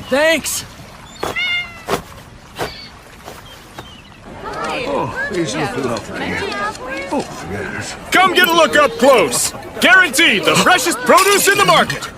Thanks! Oh, these look lovely. Oh, yes. Come get a look up close. Guaranteed the freshest produce in the market.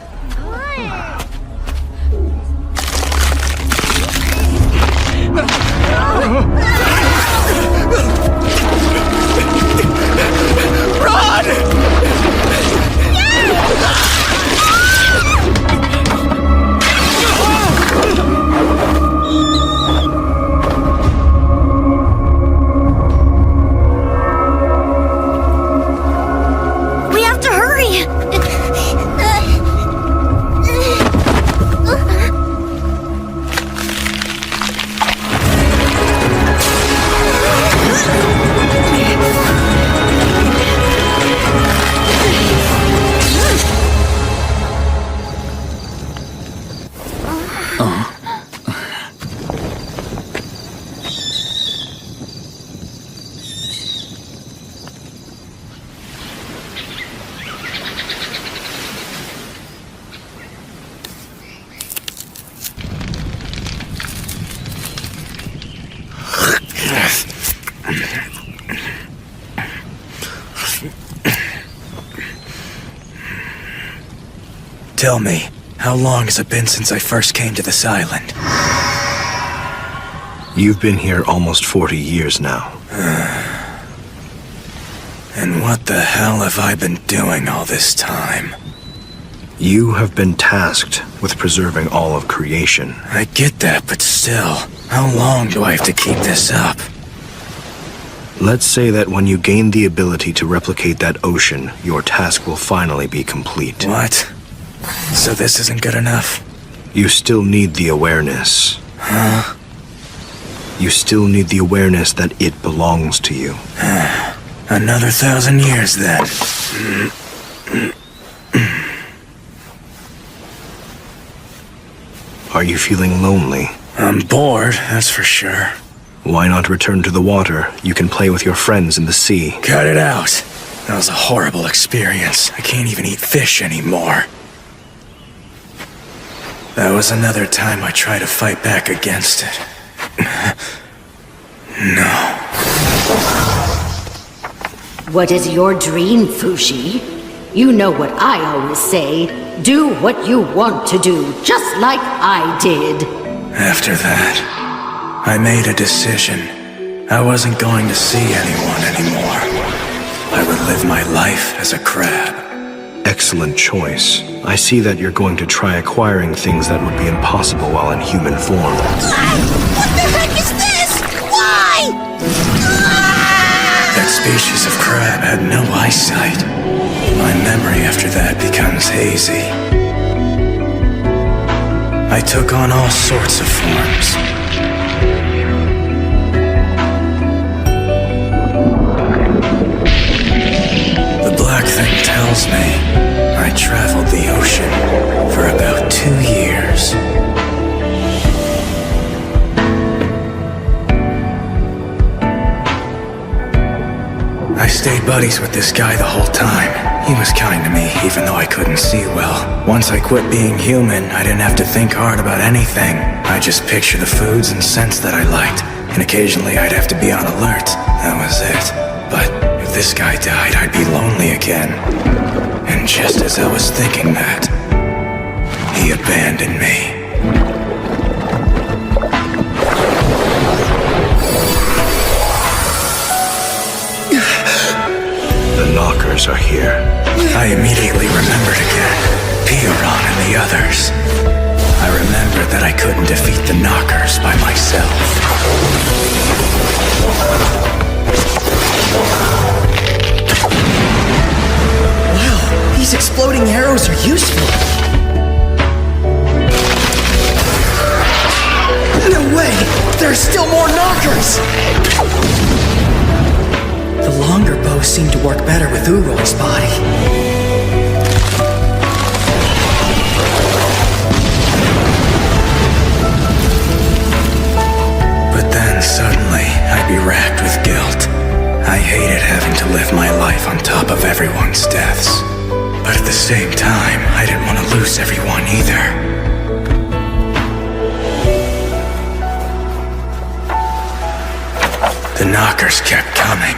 We have to hurry! Tell me, how long has it been since I first came to this island? You've been here almost 40 years now. And what the hell have I been doing all this time? You have been tasked with preserving all of creation. I get that, but still, how long do I have to keep this up? Let's say that when you gain the ability to replicate that ocean, your task will finally be complete. What? So this isn't good enough? You still need the awareness. Huh? You still need the awareness that it belongs to you. Another 1,000 years then. Are you feeling lonely? I'm bored, that's for sure. Why not return to the water? You can play with your friends in the sea. Cut it out. That was a horrible experience. I can't even eat fish anymore. That was another time I tried to fight back against it. No. What is your dream, Fushi? You know what I always say. Do what you want to do, just like I did. After that, I made a decision. I wasn't going to see anyone anymore. I would live my life as a crab. Excellent choice. I see that you're going to try acquiring things that would be impossible while in human form. What the heck is this? Why? That species of crab had no eyesight. My memory after that becomes hazy. I took on all sorts of forms. The black thing tells me I traveled the ocean for about 2 years. I stayed buddies with this guy the whole time. He was kind to me, even though I couldn't see well. Once I quit being human, I didn't have to think hard about anything. I just picture the foods and scents that I liked, and occasionally I'd have to be on alert. That was it. But if this guy died, I'd be lonely again. And just as I was thinking that, he abandoned me. The knockers are here. I immediately remembered again. Pioran and the others. I remembered that I couldn't defeat the knockers by myself. Wow, these exploding arrows are useful. No way! There are still more knockers! The longer bows seem to work better with Uroy's body. But then suddenly, I'd be racked with guilt. I hated having to live my life on top of everyone's deaths. But at the same time, I didn't want to lose everyone either. knockers kept coming.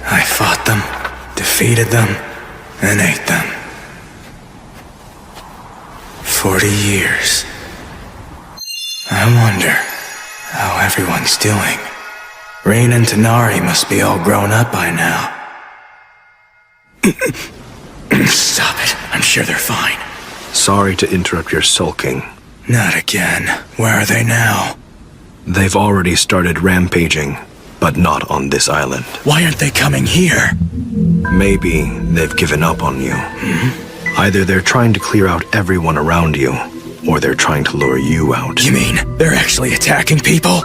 I fought them, defeated them, and ate them. 40 years. I wonder how everyone's doing. Rain and Tanari must be all grown up by now. Stop it. I'm sure they're fine. Sorry to interrupt your sulking. Not again. Where are they now? They've already started rampaging, but not on this island. Why aren't they coming here? Maybe they've given up on you. Either they're trying to clear out everyone around you, or they're trying to lure you out. You mean they're actually attacking people?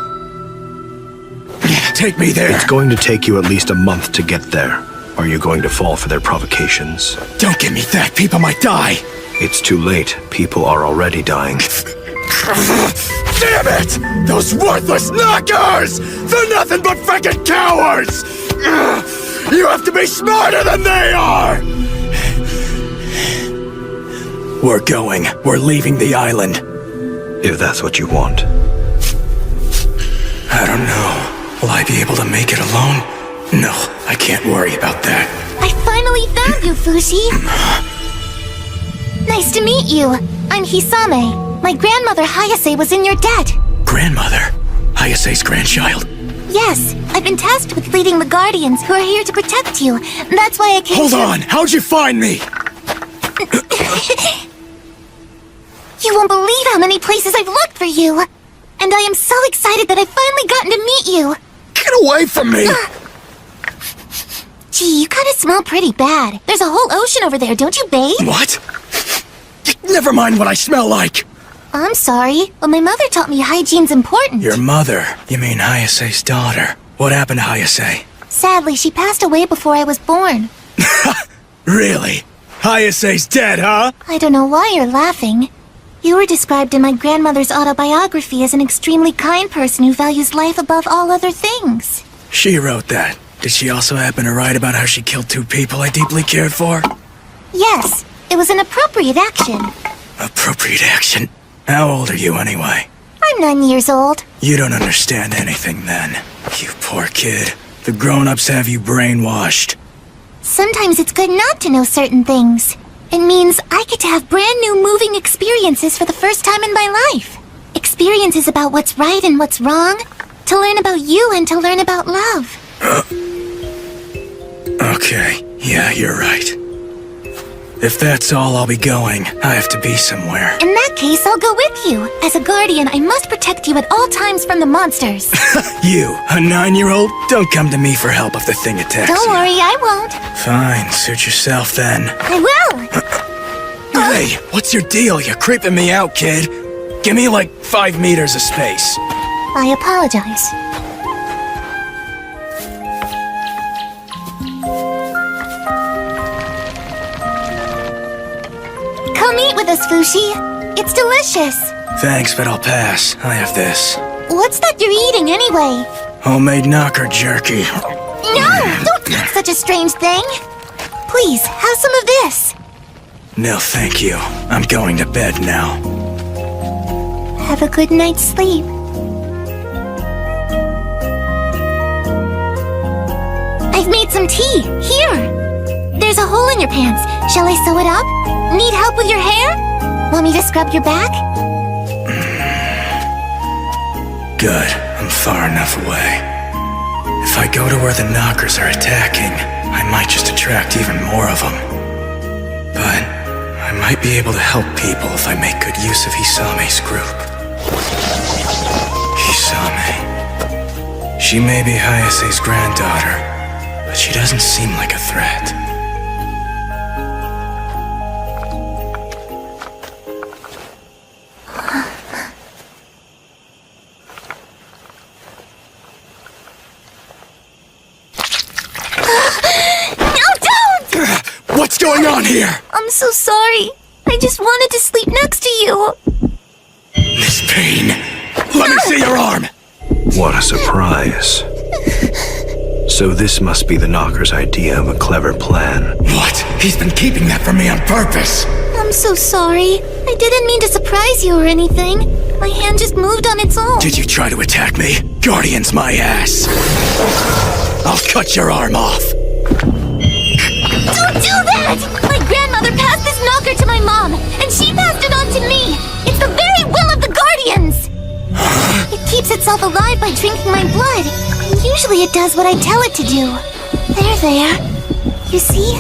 Take me there. It's going to take you at least a month to get there. Are you going to fall for their provocations? Don't give me that. People might die. It's too late. People are already dying. Damn it! Those worthless knockers! They're nothing but freaking cowards! You have to be smarter than they are! We're going. We're leaving the island. If that's what you want. I don't know. Will I be able to make it alone? No, I can't worry about that. I finally found you, Fushi. Nice to meet you. I'm Hisame. My grandmother Hayase was in your debt. Grandmother? Hayase's grandchild? Yes, I've been tasked with leading the Guardians who are here to protect you. That's why I came Hold on! How'd you find me? You won't believe how many places I've looked for you. And I am so excited that I've finally gotten to meet you. Get away from me! Gee, you kinda smell pretty bad. There's a whole ocean over there, don't you bathe? What? Never mind what I smell like! I'm sorry, but my mother taught me hygiene's important. Your mother? You mean Hayase's daughter? What happened to Hayase? Sadly, she passed away before I was born. Really? Hayase's dead, huh? I don't know why you're laughing. You were described in my grandmother's autobiography as an extremely kind person who values life above all other things. She wrote that. Did she also happen to write about how she killed 2 people I deeply cared for? Yes, it was an appropriate action. Appropriate action? How old are you anyway? I'm 9 years old. You don't understand anything then. You poor kid. The grown-ups have you brainwashed. Sometimes it's good not to know certain things. It means I get to have brand new moving experiences for the first time in my life. Experiences about what's right and what's wrong. To learn about you and to learn about love. Okay, yeah, you're right. If that's all, I'll be going. I have to be somewhere. In that case, I'll go with you. As a guardian, I must protect you at all times from the monsters. You, a 9-year-old? Don't come to me for help if the thing attacks Don't you. worry, I won't. Fine, suit yourself then. I will. Hey, what's your deal? You're creeping me out, kid. Give me like 5 meters of space. I apologize. Come eat with us, Fushi. It's delicious. Thanks, but I'll pass. I have this. What's that you're eating anyway? Homemade knocker jerky. No! Don't eat such a strange thing. Please, have some of this. No, thank you. I'm going to bed now. Have a good night's sleep. I've made some tea. Here. There's a hole in your pants. Shall I sew it up? Need help with your hair? Want me to scrub your back? Good. I'm far enough away. If I go to where the knockers are attacking, I might just attract even more of them. But I might be able to help people if I make good use of Hisame's group. Hisame. She may be Hayase's granddaughter, but she doesn't seem like a threat. What's going on here? I'm so sorry. I just wanted to sleep next to you. This pain. Let me see your arm. What a surprise. So this must be the knocker's idea of a clever plan. What? He's been keeping that from me on purpose. I'm so sorry. I didn't mean to surprise you or anything. My hand just moved on its own. Did you try to attack me? Guardian's my ass. I'll cut your arm off. Don't do that! My grandmother passed this knocker to my mom, and she passed it on to me. It's the very will of the Guardians. It keeps itself alive by drinking my blood. And usually it does what I tell it to do. There. You see?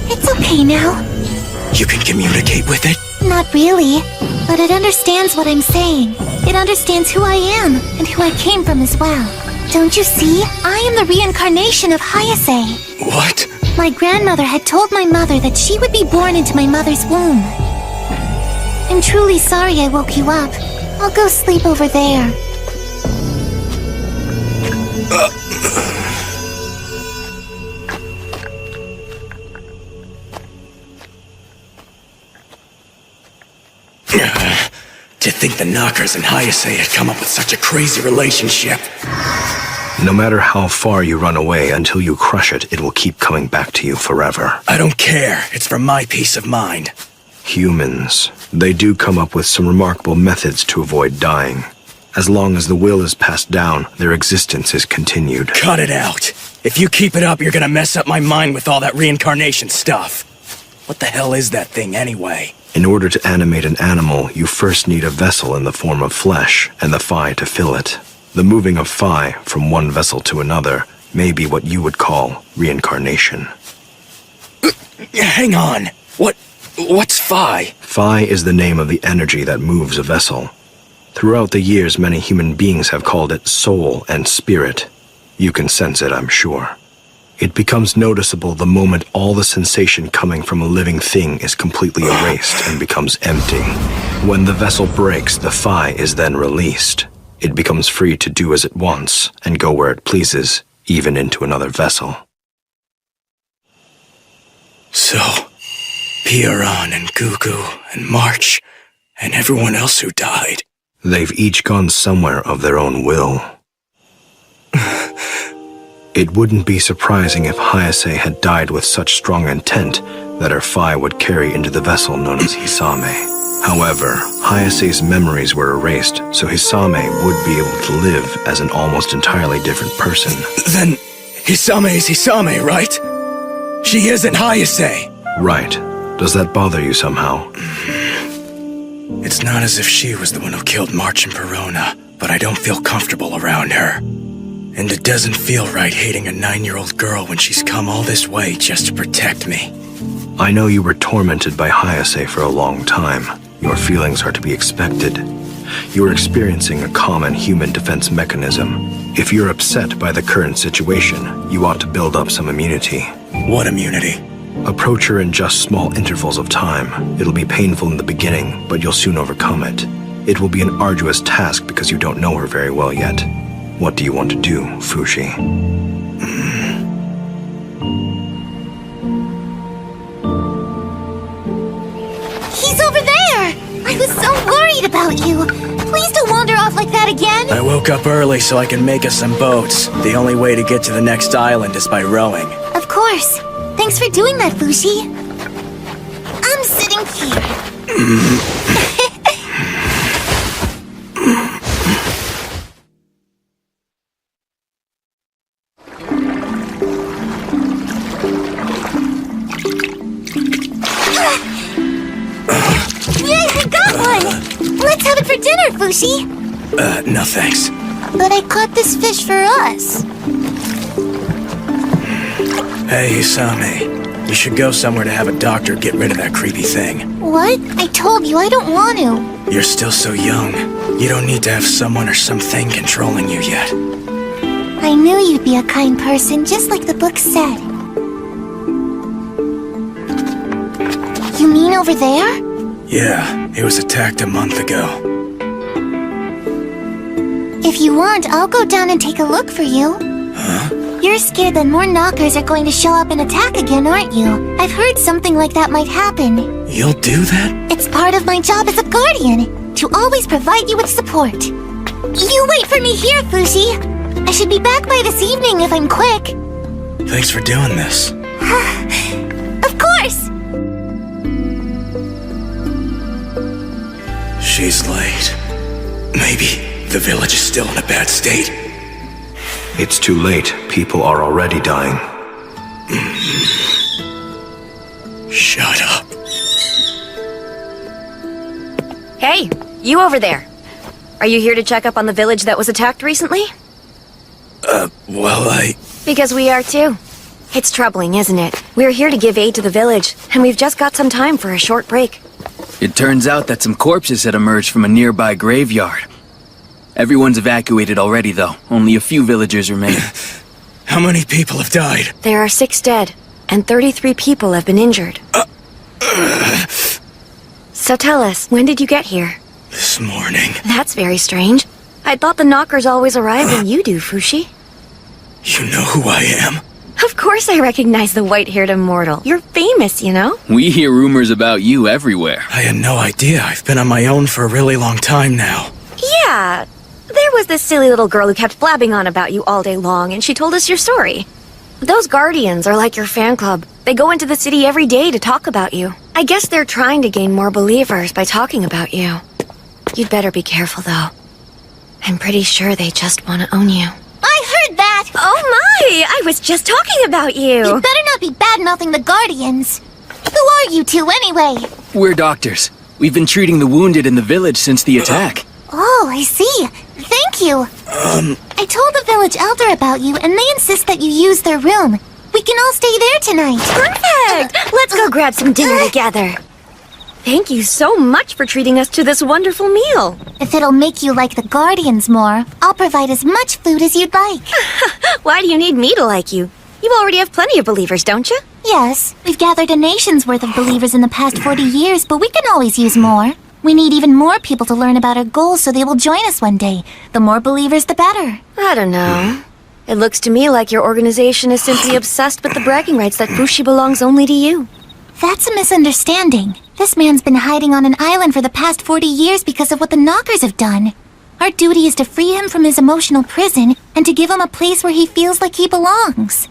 It's okay now. You can communicate with it? Not really, but it understands what I'm saying. It understands who I am and who I came from as well. Don't you see? I am the reincarnation of Hayase. What? My grandmother had told my mother that she would be born into my mother's womb. I'm truly sorry I woke you up. I'll go sleep over there. To think the Knockers and Hayase had come up with such a crazy relationship. No matter how far you run away, until you crush it, it will keep coming back to you forever. I don't care. It's for my peace of mind. Humans, they do come up with some remarkable methods to avoid dying. As long as the will is passed down, their existence is continued. Cut it out. If you keep it up, you're gonna mess up my mind with all that reincarnation stuff. What the hell is that thing anyway? In order to animate an animal, you first need a vessel in the form of flesh, and the Phi to fill it. The moving of Phi from one vessel to another may be what you would call reincarnation. Hang on. What's Phi? Phi is the name of the energy that moves a vessel. Throughout the years, many human beings have called it soul and spirit. You can sense it, I'm sure. It becomes noticeable the moment all the sensation coming from a living thing is completely erased and becomes empty. When the vessel breaks, the Phi is then released. It becomes free to do as it wants and go where it pleases, even into another vessel. So, Piran and Gugu and March and everyone else who died. They've each gone somewhere of their own will. It wouldn't be surprising if Hayase had died with such strong intent that her Phi would carry into the vessel known as Hisame. However, Hayase's memories were erased, so Hisame would be able to live as an almost entirely different person. Then, Hisame is Hisame, right? She isn't Hayase! Right. Does that bother you somehow? It's not as if she was the one who killed March and Perona, but I don't feel comfortable around her. And it doesn't feel right hating a 9-year-old girl when she's come all this way just to protect me. I know you were tormented by Hayase for a long time. Your feelings are to be expected. You are experiencing a common human defense mechanism. If you're upset by the current situation, you ought to build up some immunity. What immunity? Approach her in just small intervals of time. It'll be painful in the beginning, but you'll soon overcome it. It will be an arduous task because you don't know her very well yet. What do you want to do, Fushi? He's over there! I was so worried about you. Please don't wander off like that again. I woke up early so I can make us some boats. The only way to get to the next island is by rowing. Of course. Thanks for doing that, Fushi. I'm sitting here. Yay, I got one! Let's have it for dinner, Fushi. No thanks. But I caught this fish for us. Hey, Hisame. You should go somewhere to have a doctor get rid of that creepy thing. What? I told you I don't want to. You're still so young. You don't need to have someone or something controlling you yet. I knew you'd be a kind person, just like the book said. You mean over there? Yeah, it was attacked a month ago. If you want, I'll go down and take a look for you. Huh? You're scared that more knockers are going to show up and attack again, aren't you? I've heard something like that might happen. You'll do that? It's part of my job as a guardian, to always provide you with support. You wait for me here, Fushi. I should be back by this evening if I'm quick. Thanks for doing this. Of course! She's late. Maybe the village is still in a bad state. It's too late. People are already dying. Shut up. Hey, you over there. Are you here to check up on the village that was attacked recently? Well, Because we are too. It's troubling, isn't it? We're here to give aid to the village, and we've just got some time for a short break. It turns out that some corpses had emerged from a nearby graveyard. Everyone's evacuated already, though. Only a few villagers remain. How many people have died? There are 6 dead, and 33 people have been injured. So tell us, when did you get here? This morning. That's very strange. I thought the knockers always arrive when you do, Fushi. You know who I am? Of course I recognize the white-haired immortal. You're famous, you know? We hear rumors about you everywhere. I had no idea. I've been on my own for a really long time now. Yeah. There was this silly little girl who kept blabbing on about you all day long, and she told us your story. Those guardians are like your fan club. They go into the city every day to talk about you. I guess they're trying to gain more believers by talking about you. You'd better be careful, though. I'm pretty sure they just want to own you. I heard that! Oh my! I was just talking about you! You better not be bad-mouthing the Guardians. Who are you two, anyway? We're doctors. We've been treating the wounded in the village since the attack. Oh, I see. Thank you. I told the village elder about you, and they insist that you use their room. We can all stay there tonight. Perfect! Let's go grab some dinner together. Thank you so much for treating us to this wonderful meal. If it'll make you like the Guardians more, I'll provide as much food as you'd like. Why do you need me to like you? You already have plenty of believers, don't you? Yes, we've gathered a nation's worth of believers in the past 40 years, but we can always use more. We need even more people to learn about our goals so they will join us one day. The more believers, the better. I don't know. It looks to me like your organization is simply obsessed with the bragging rights that Fushi belongs only to you. That's a misunderstanding. This man's been hiding on an island for the past 40 years because of what the Knockers have done. Our duty is to free him from his emotional prison and to give him a place where he feels like he belongs.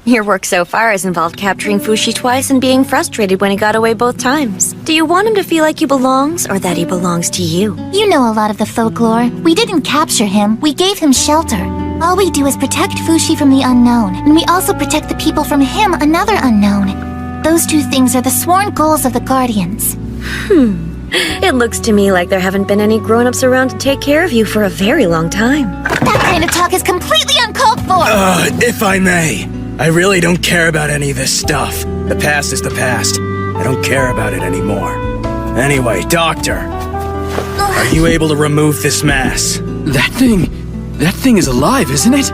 Your work so far has involved capturing Fushi twice and being frustrated when he got away both times. Do you want him to feel like he belongs, or that he belongs to you? You know a lot of the folklore. We didn't capture him, we gave him shelter. All we do is protect Fushi from the unknown, and we also protect the people from him, another unknown. Those two things are the sworn goals of the Guardians. It looks to me like there haven't been any grown-ups around to take care of you for a very long time. That kind of talk is completely uncalled for! If I may, I really don't care about any of this stuff. The past is the past. I don't care about it anymore. Anyway, Doctor, are you able to remove this mass? That thing is alive, isn't it?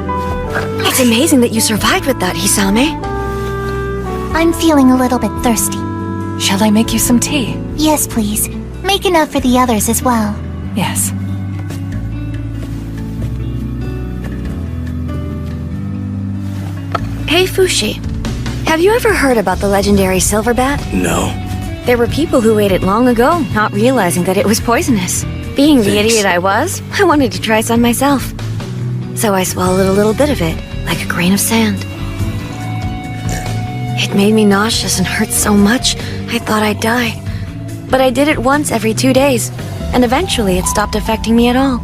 It's amazing that you survived with that, Hisame. I'm feeling a little bit thirsty. Shall I make you some tea? Yes, please. Make enough for the others as well. Yes. Hey, Fushi. Have you ever heard about the legendary silver bat? No. There were people who ate it long ago, not realizing that it was poisonous. Being the Thanks. idiot I was, I wanted to try some myself. So I swallowed a little bit of it, like a grain of sand. It made me nauseous and hurt so much, I thought I'd die. But I did it once every 2 days, and eventually it stopped affecting me at all.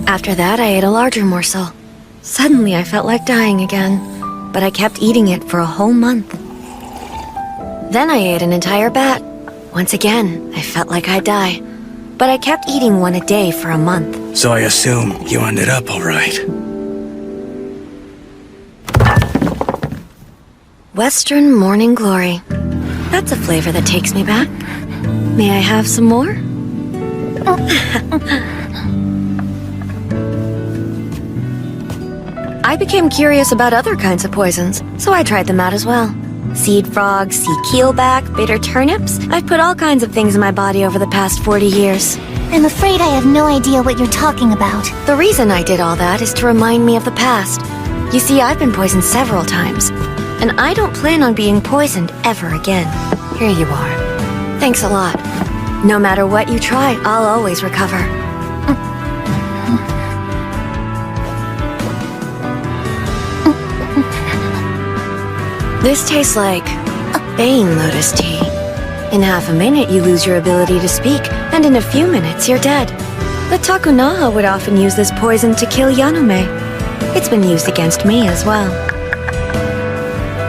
After that, I ate a larger morsel. Suddenly, I felt like dying again, but I kept eating it for a whole month. Then I ate an entire bat. Once again, I felt like I'd die, but I kept eating one a day for a month. So I assume you ended up all right. Western Morning Glory. That's a flavor that takes me back. May I have some more? I became curious about other kinds of poisons, so I tried them out as well. Seed frog, sea keelback, bitter turnips. I've put all kinds of things in my body over the past 40 years. I'm afraid I have no idea what you're talking about. The reason I did all that is to remind me of the past. You see, I've been poisoned several times, and I don't plan on being poisoned ever again. Here you are. Thanks a lot. No matter what you try, I'll always recover. This tastes like Bane Lotus tea. In half a minute, you lose your ability to speak, and in a few minutes, you're dead. The Takunaha would often use this poison to kill Yanume. It's been used against me as well.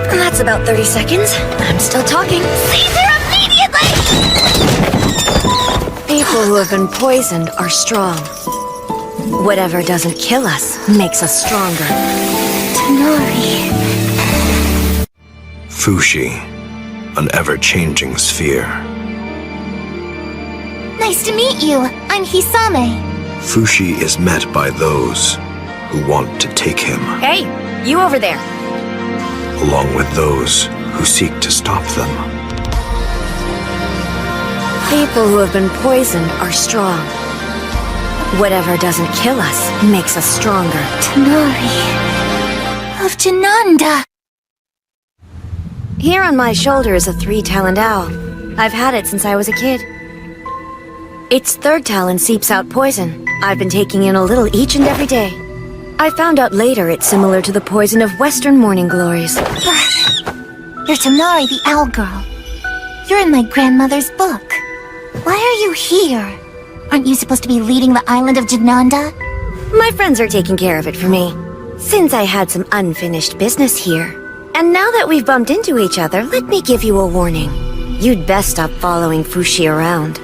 And that's about 30 seconds. I'm still talking. Caesar, immediately! People who have been poisoned are strong. Whatever doesn't kill us makes us stronger. Tonari. Fushi, an ever-changing sphere. Nice to meet you. I'm Hisame. Fushi is met by those who want to take him, Hey, you over there. along with those who seek to stop them. People who have been poisoned are strong. Whatever doesn't kill us makes us stronger. Tonari. Of Jananda. Here on my shoulder is a 3-taloned owl. I've had it since I was a kid. Its third talon seeps out poison. I've been taking in a little each and every day. I found out later it's similar to the poison of Western morning glories. You're Tonari, the owl girl. You're in my grandmother's book. Why are you here? Aren't you supposed to be leading the island of Jananda? My friends are taking care of it for me, since I had some unfinished business here. And now that we've bumped into each other, let me give you a warning. You'd best stop following Fushi around.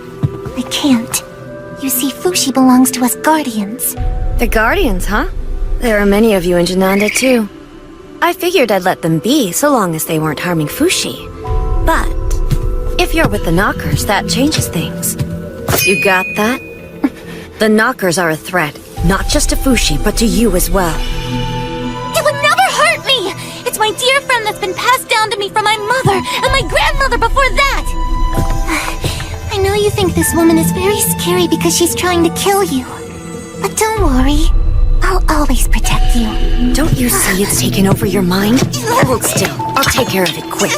I can't. You see, Fushi belongs to us Guardians. The Guardians, huh? There are many of you in Jananda, too. I figured I'd let them be, so long as they weren't harming Fushi. But if you're with the Knockers, that changes things. You got that? The Knockers are a threat, not just to Fushi, but to you as well. It would never hurt me! It's my dear friend that's been passed down to me from my mother and my grandmother before that! I know you think this woman is very scary because she's trying to kill you. But don't worry. I'll always protect you. Don't you see it's taken over your mind? Hold still. I'll take care of it quick.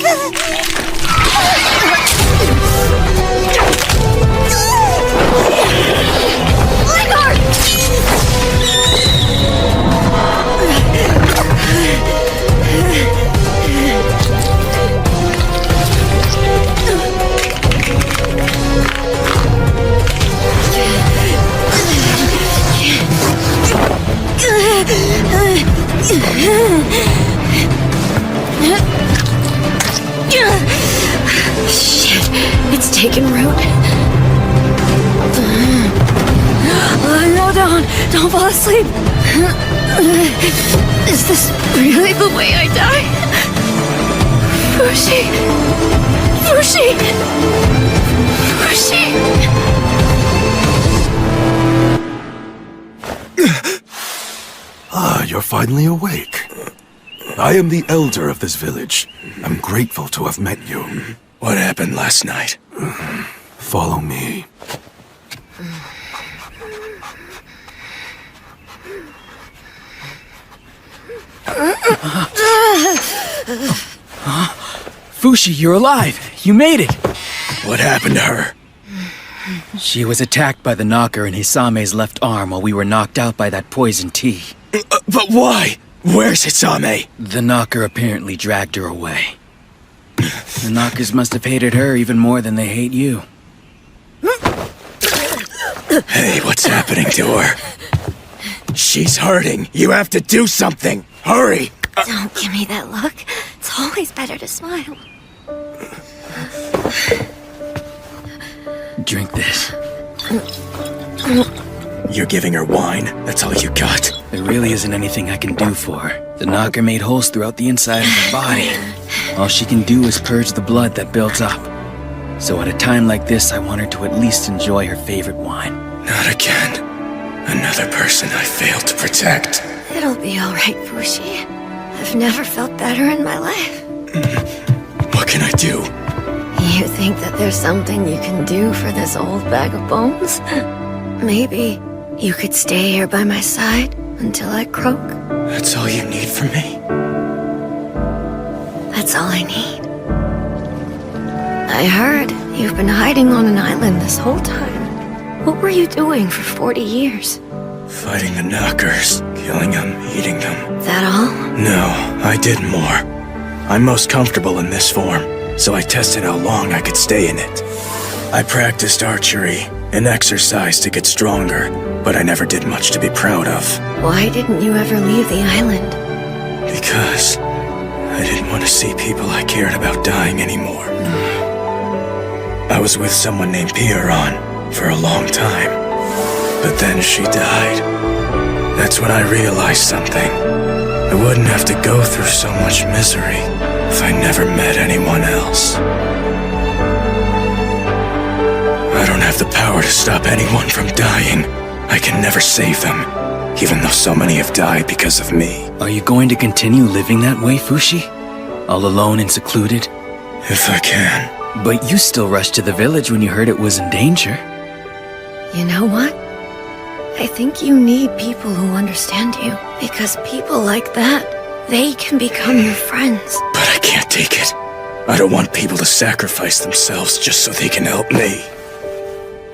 Shit, it's taken root. No, don't fall asleep. Is this really the way I die? Fushi. Ah, you're finally awake. I am the elder of this village. I'm grateful to have met you. What happened last night? Follow me. Fushi, you're alive! You made it! What happened to her? She was attacked by the knocker in Hisame's left arm while we were knocked out by that poison tea. But why? Where's Hisame? The knocker apparently dragged her away. The knockers must have hated her even more than they hate you. Hey, what's happening to her? She's hurting. You have to do something. Hurry! Don't give me that look. It's always better to smile. Drink this. You're giving her wine? That's all you got? There really isn't anything I can do for her. The knocker made holes throughout the inside of her body. All she can do is purge the blood that builds up. So at a time like this, I want her to at least enjoy her favorite wine. Not again. Another person I failed to protect. It'll be all right, Fushi. I've never felt better in my life. What can I do? You think that there's something you can do for this old bag of bones? Maybe you could stay here by my side until I croak. That's all you need from me? That's all I need. I heard you've been hiding on an island this whole time. What were you doing for 40 years? Fighting the knockers, killing them, eating them. That all? No, I did more. I'm most comfortable in this form, so I tested how long I could stay in it. I practiced archery, and exercise to get stronger, but I never did much to be proud of. Why didn't you ever leave the island? Because I didn't want to see people I cared about dying anymore. I was with someone named Pierron for a long time, but then she died. That's when I realized something. I wouldn't have to go through so much misery if I never met anyone else. I don't have the power to stop anyone from dying. I can never save them, even though so many have died because of me. Are you going to continue living that way, Fushi? All alone and secluded? If I can. But you still rushed to the village when you heard it was in danger. You know what? I think you need people who understand you. Because people like that, they can become your friends. But I can't take it. I don't want people to sacrifice themselves just so they can help me.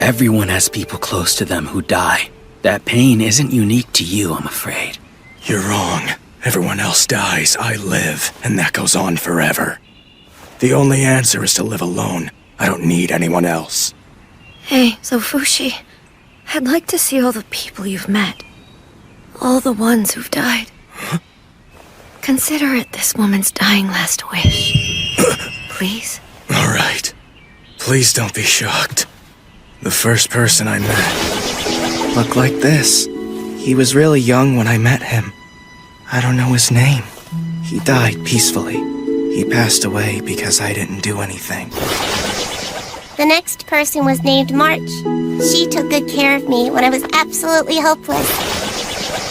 Everyone has people close to them who die. That pain isn't unique to you, I'm afraid. You're wrong. Everyone else dies, I live, and that goes on forever. The only answer is to live alone. I don't need anyone else. Hey, so Fushi, I'd like to see all the people you've met. All the ones who've died. Huh? Consider it this woman's dying last wish. Please? All right. Please don't be shocked. The first person I met looked like this. He was really young when I met him. I don't know his name. He died peacefully. He passed away because I didn't do anything. The next person was named March. She took good care of me when I was absolutely helpless.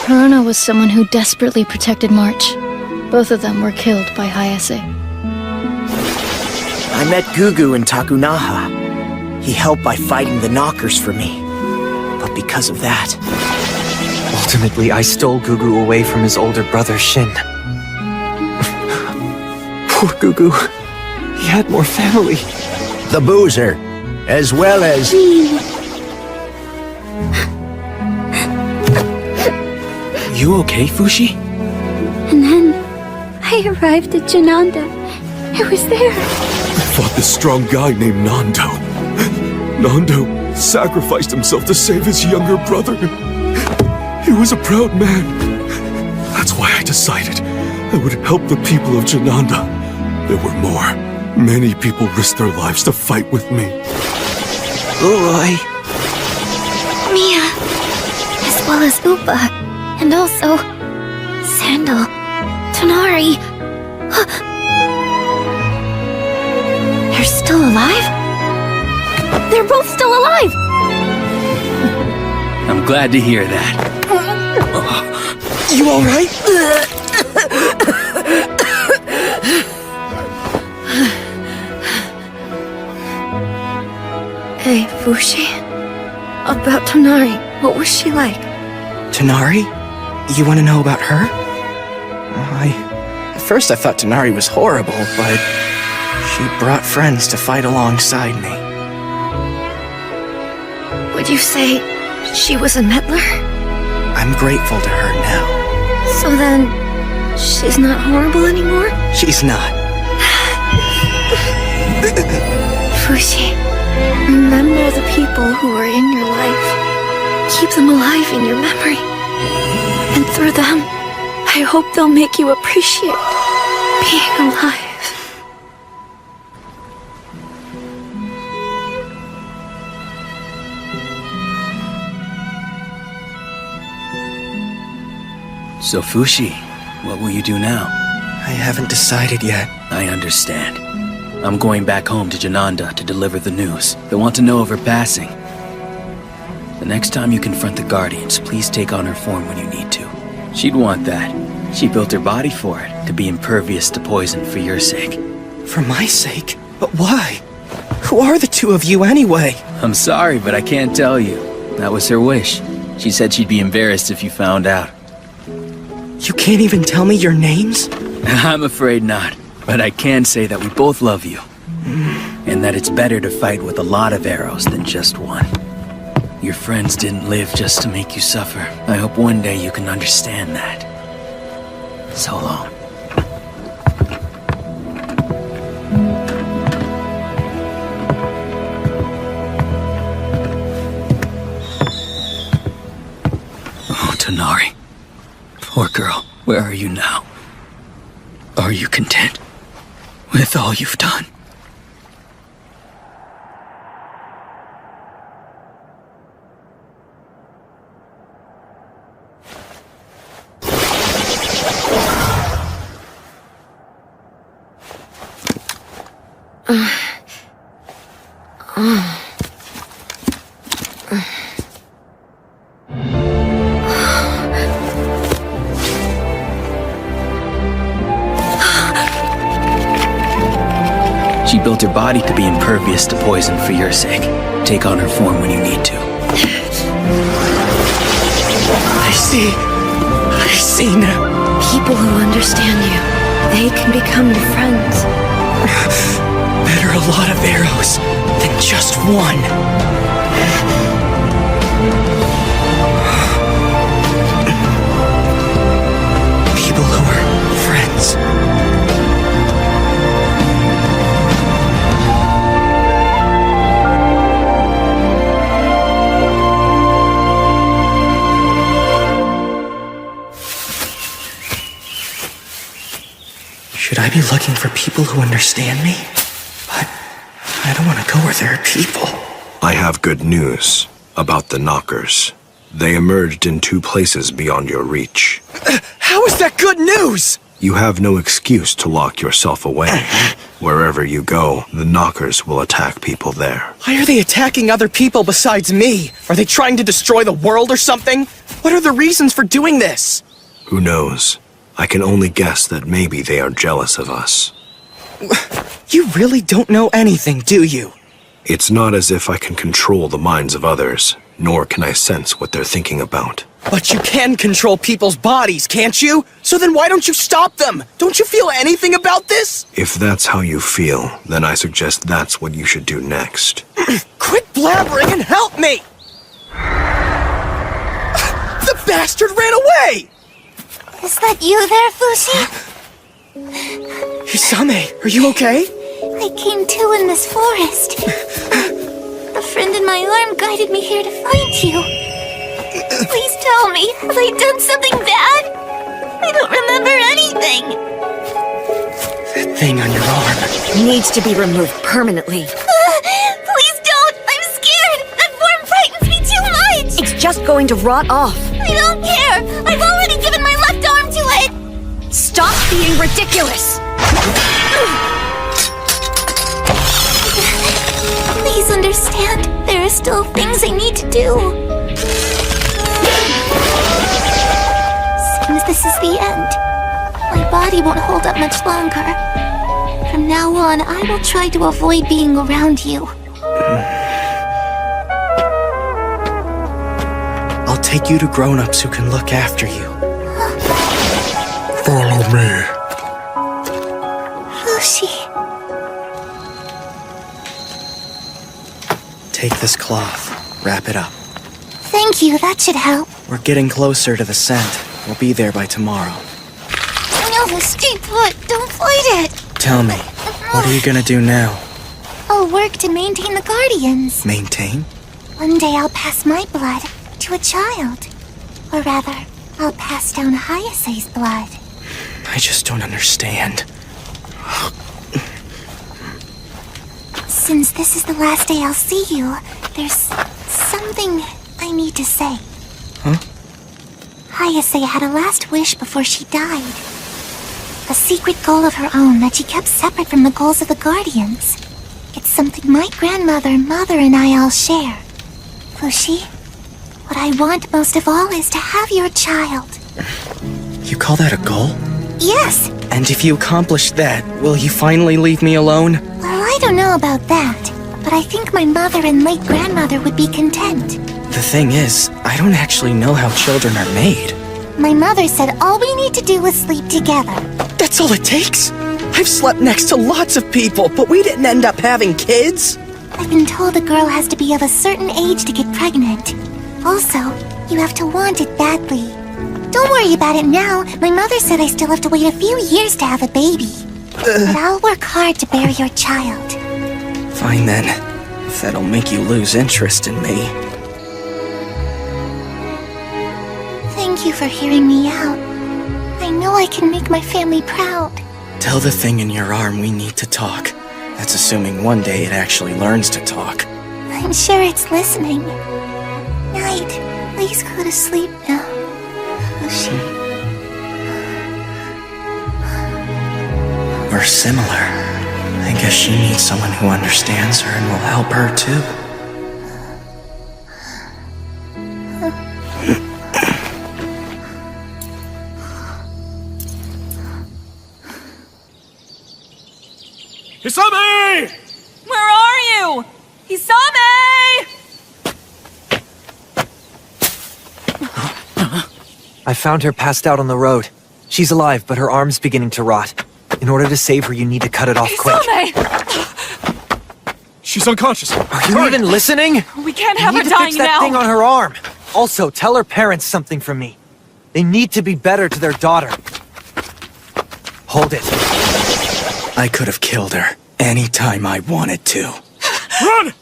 Haruna was someone who desperately protected March. Both of them were killed by Hayase. I met Gugu in Takunaha. He helped by fighting the knockers for me. But because of that... Ultimately, I stole Gugu away from his older brother, Shin. Poor Gugu. He had more family. The boozer, as well as... You okay, Fushi? And then, I arrived at Jananda. I was there. I fought this strong guy named Nando. Nando sacrificed himself to save his younger brother. He was a proud man. That's why I decided I would help the people of Jananda. There were more. Many people risked their lives to fight with me. Uroi. Mia. As well as Upa. And also... Sandal. Tonari. They're still alive? They're both still alive! I'm glad to hear that. You alright? Hey, Fushi. About Tonari, what was she like? Tonari? You want to know about her? At first I thought Tonari was horrible, but she brought friends to fight alongside me. Would you say she was a meddler? I'm grateful to her now. So then, she's not horrible anymore? She's not. Fushi, remember the people who are in your life. Keep them alive in your memory. And through them, I hope they'll make you appreciate being alive. So Fushi, what will you do now? I haven't decided yet. I understand. I'm going back home to Jananda to deliver the news. They want to know of her passing. The next time you confront the Guardians, please take on her form when you need to. She'd want that. She built her body for it, to be impervious to poison for your sake. For my sake? But why? Who are the two of you anyway? I'm sorry, but I can't tell you. That was her wish. She said she'd be embarrassed if you found out. You can't even tell me your names? I'm afraid not. But I can say that we both love you. And that it's better to fight with a lot of arrows than just one. Your friends didn't live just to make you suffer. I hope one day you can understand that. So long. Tonari. Poor girl, where are you now? Are you content with all you've done? She built her body to be impervious to poison for your sake. Take on her form when you need to. I see now. People who understand you, they can become your friends. Better a lot of arrows than just one. People who are friends. Should I be looking for people who understand me? But I don't want to go where there are people. I have good news about the Knockers. They emerged in 2 places beyond your reach. How is that good news? You have no excuse to lock yourself away. Wherever you go, the Knockers will attack people there. Why are they attacking other people besides me? Are they trying to destroy the world or something? What are the reasons for doing this? Who knows? I can only guess that maybe they are jealous of us. You really don't know anything, do you? It's not as if I can control the minds of others, nor can I sense what they're thinking about. But you can control people's bodies, can't you? So then why don't you stop them? Don't you feel anything about this? If that's how you feel, then I suggest that's what you should do next. Quit blabbering and help me! The bastard ran away! Is that you there, Fushi? Hisame, are you okay? I came to in this forest. A friend in my arm guided me here to find you. Please tell me, have I done something bad? I don't remember anything. That thing on your arm. Needs to be removed permanently. Please don't! I'm scared! That form frightens me too much! It's just going to rot off. I don't care! I've already given my left arm to it! Stop being ridiculous! Please understand, there are still things I need to do. Seems this is the end. My body won't hold up much longer. From now on, I will try to avoid being around you. I'll take you to grown-ups who can look after you. Follow me. Fushi. Take this cloth. Wrap it up. Thank you, that should help. We're getting closer to the scent. We'll be there by tomorrow. No, stay put. Don't fight it. Tell me, what are you gonna do now? I'll work to maintain the Guardians. Maintain? One day I'll pass my blood to a child. Or rather, I'll pass down Hayase's blood. I just don't understand. Since this is the last day I'll see you, there's something I need to say. Huh? Hayase had a last wish before she died. A secret goal of her own that she kept separate from the goals of the Guardians. It's something my grandmother, mother, and I all share. Fushi, what I want most of all is to have your child. You call that a goal? Yes. And if you accomplish that, will you finally leave me alone? Well, I don't know about that, but I think my mother and late grandmother would be content. The thing is, I don't actually know how children are made. My mother said all we need to do is sleep together. That's all it takes? I've slept next to lots of people, but we didn't end up having kids. I've been told a girl has to be of a certain age to get pregnant. Also, you have to want it badly. Don't worry about it now. My mother said I still have to wait a few years to have a baby. But I'll work hard to bear your child. Fine then, if that'll make you lose interest in me. Thank Thank you for hearing me out. I know I can make my family proud. Tell the thing in your arm we need to talk. That's assuming one day it actually learns to talk. I'm sure it's listening. Night, please go to sleep now. Fushi. We're similar. I guess she needs someone who understands her and will help her too. Hisame! Where are you? Hisame! I found her passed out on the road. She's alive, but her arm's beginning to rot. In order to save her, you need to cut it off quick. Hisame! She's unconscious. Are you even listening? We can't You have her need to dying fix that now! thing on her arm. Also, tell her parents something from me. They need to be better to their daughter. Hold it. I could have killed her anytime I wanted to. Run!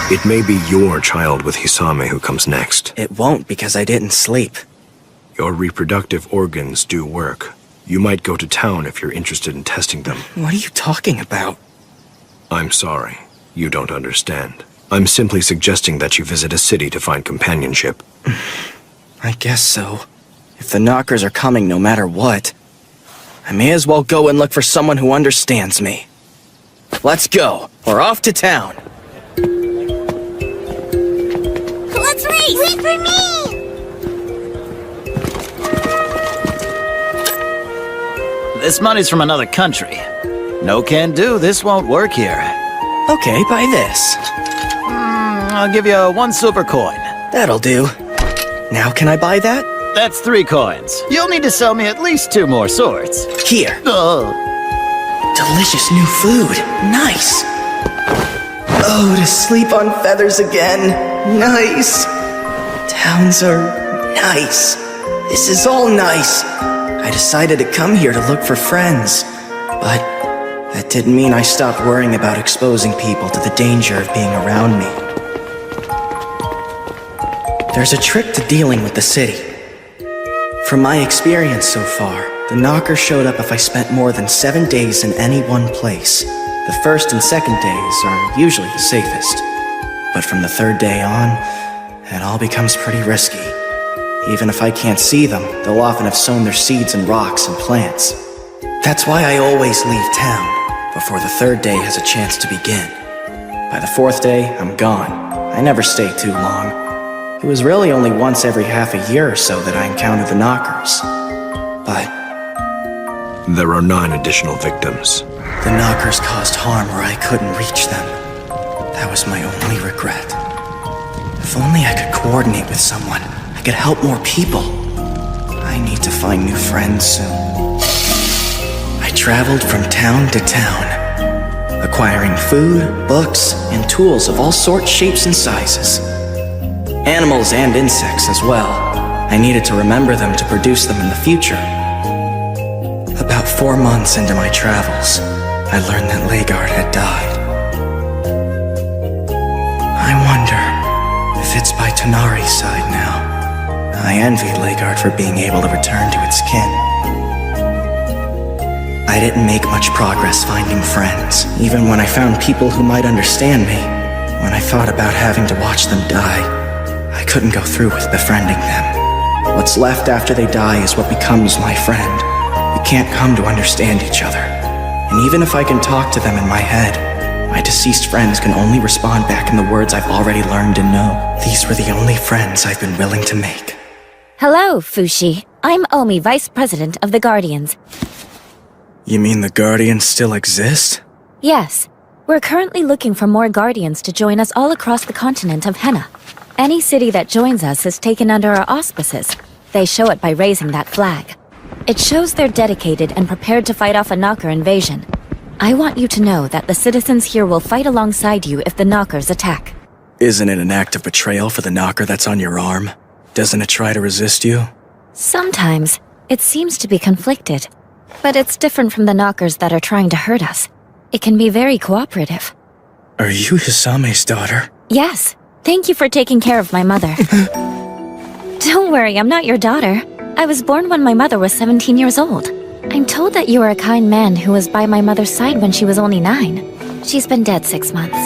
It may be your child with Hisame who comes next. It won't because I didn't sleep. Your reproductive organs do work. You might go to town if you're interested in testing them. What are you talking about? I'm sorry. You don't understand. I'm simply suggesting that you visit a city to find companionship. I guess so. If the knockers are coming no matter what, I may as well go and look for someone who understands me. Let's go. We're off to town. Let's race! Wait for me! This money's from another country. No can do, this won't work here. Okay, buy this. I'll give you 1 silver coin. That'll do. Now can I buy that? That's 3 coins. You'll need to sell me at least 2 more swords. Here. Oh. Delicious new food. Nice. Oh, to sleep on feathers again. Nice. Towns are nice. This is all nice. I decided to come here to look for friends, but that didn't mean I stopped worrying about exposing people to the danger of being around me. There's a trick to dealing with the city. From my experience so far, the knocker showed up if I spent more than 7 days in any one place. The first and second days are usually the safest, but from the 3rd day on, it all becomes pretty risky. Even if I can't see them, they'll often have sown their seeds in rocks and plants. That's why I always leave town before the 3rd day has a chance to begin. By the 4th day, I'm gone. I never stay too long. It was really only once every half a year or so that I encountered the knockers. But There are 9 additional victims. the knockers caused harm where I couldn't reach them. That was my only regret. If only I could coordinate with someone, I could help more people. I need to find new friends soon. I traveled from town to town, acquiring food, books, and tools of all sorts, shapes, and sizes. Animals and insects as well. I needed to remember them to produce them in the future. About 4 months into my travels, I learned that Legard had died. I wonder if it's by Tonari's side now. I envy Legard for being able to return to its kin. I didn't make much progress finding friends, even when I found people who might understand me. When I thought about having to watch them die, I couldn't go through with befriending them. What's left after they die is what becomes my friend. We can't come to understand each other. And even if I can talk to them in my head, my deceased friends can only respond back in the words I've already learned and know. These were the only friends I've been willing to make. Hello, Fushi. I'm Omi, Vice President of the Guardians. You mean the Guardians still exist? Yes. We're currently looking for more Guardians to join us all across the continent of Henna. Any city that joins us is taken under our auspices. They show it by raising that flag. It shows they're dedicated and prepared to fight off a knocker invasion. I want you to know that the citizens here will fight alongside you if the knockers attack. Isn't it an act of betrayal for the knocker that's on your arm? Doesn't it try to resist you? Sometimes, it seems to be conflicted. But it's different from the knockers that are trying to hurt us. It can be very cooperative. Are you Hisame's daughter? Yes. Thank you for taking care of my mother. Don't worry, I'm not your daughter. I was born when my mother was 17 years old. I'm told that you are a kind man who was by my mother's side when she was only 9. She's been dead 6 months.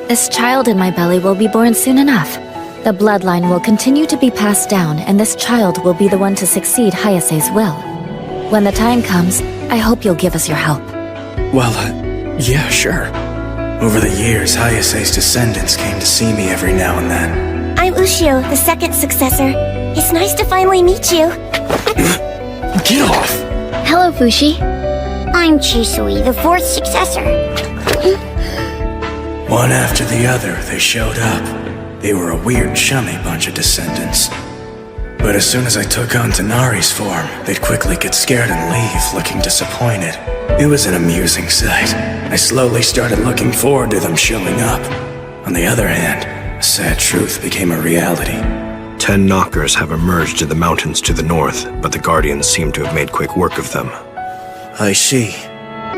This child in my belly will be born soon enough. The bloodline will continue to be passed down, and this child will be the one to succeed Hayase's will. When the time comes, I hope you'll give us your help. Well, yeah, sure. Over the years, Hayase's descendants came to see me every now and then. I'm Ushio, the second successor. It's nice to finally meet you. Get off! Hello, Fushi. I'm Chisui, the fourth successor. One after the other, they showed up. They were a weird, chummy bunch of descendants. But as soon as I took on Tanari's form, they'd quickly get scared and leave, looking disappointed. It was an amusing sight. I slowly started looking forward to them showing up. On the other hand, a sad truth became a reality. 10 knockers have emerged in the mountains to the north, but the Guardians seem to have made quick work of them. I see.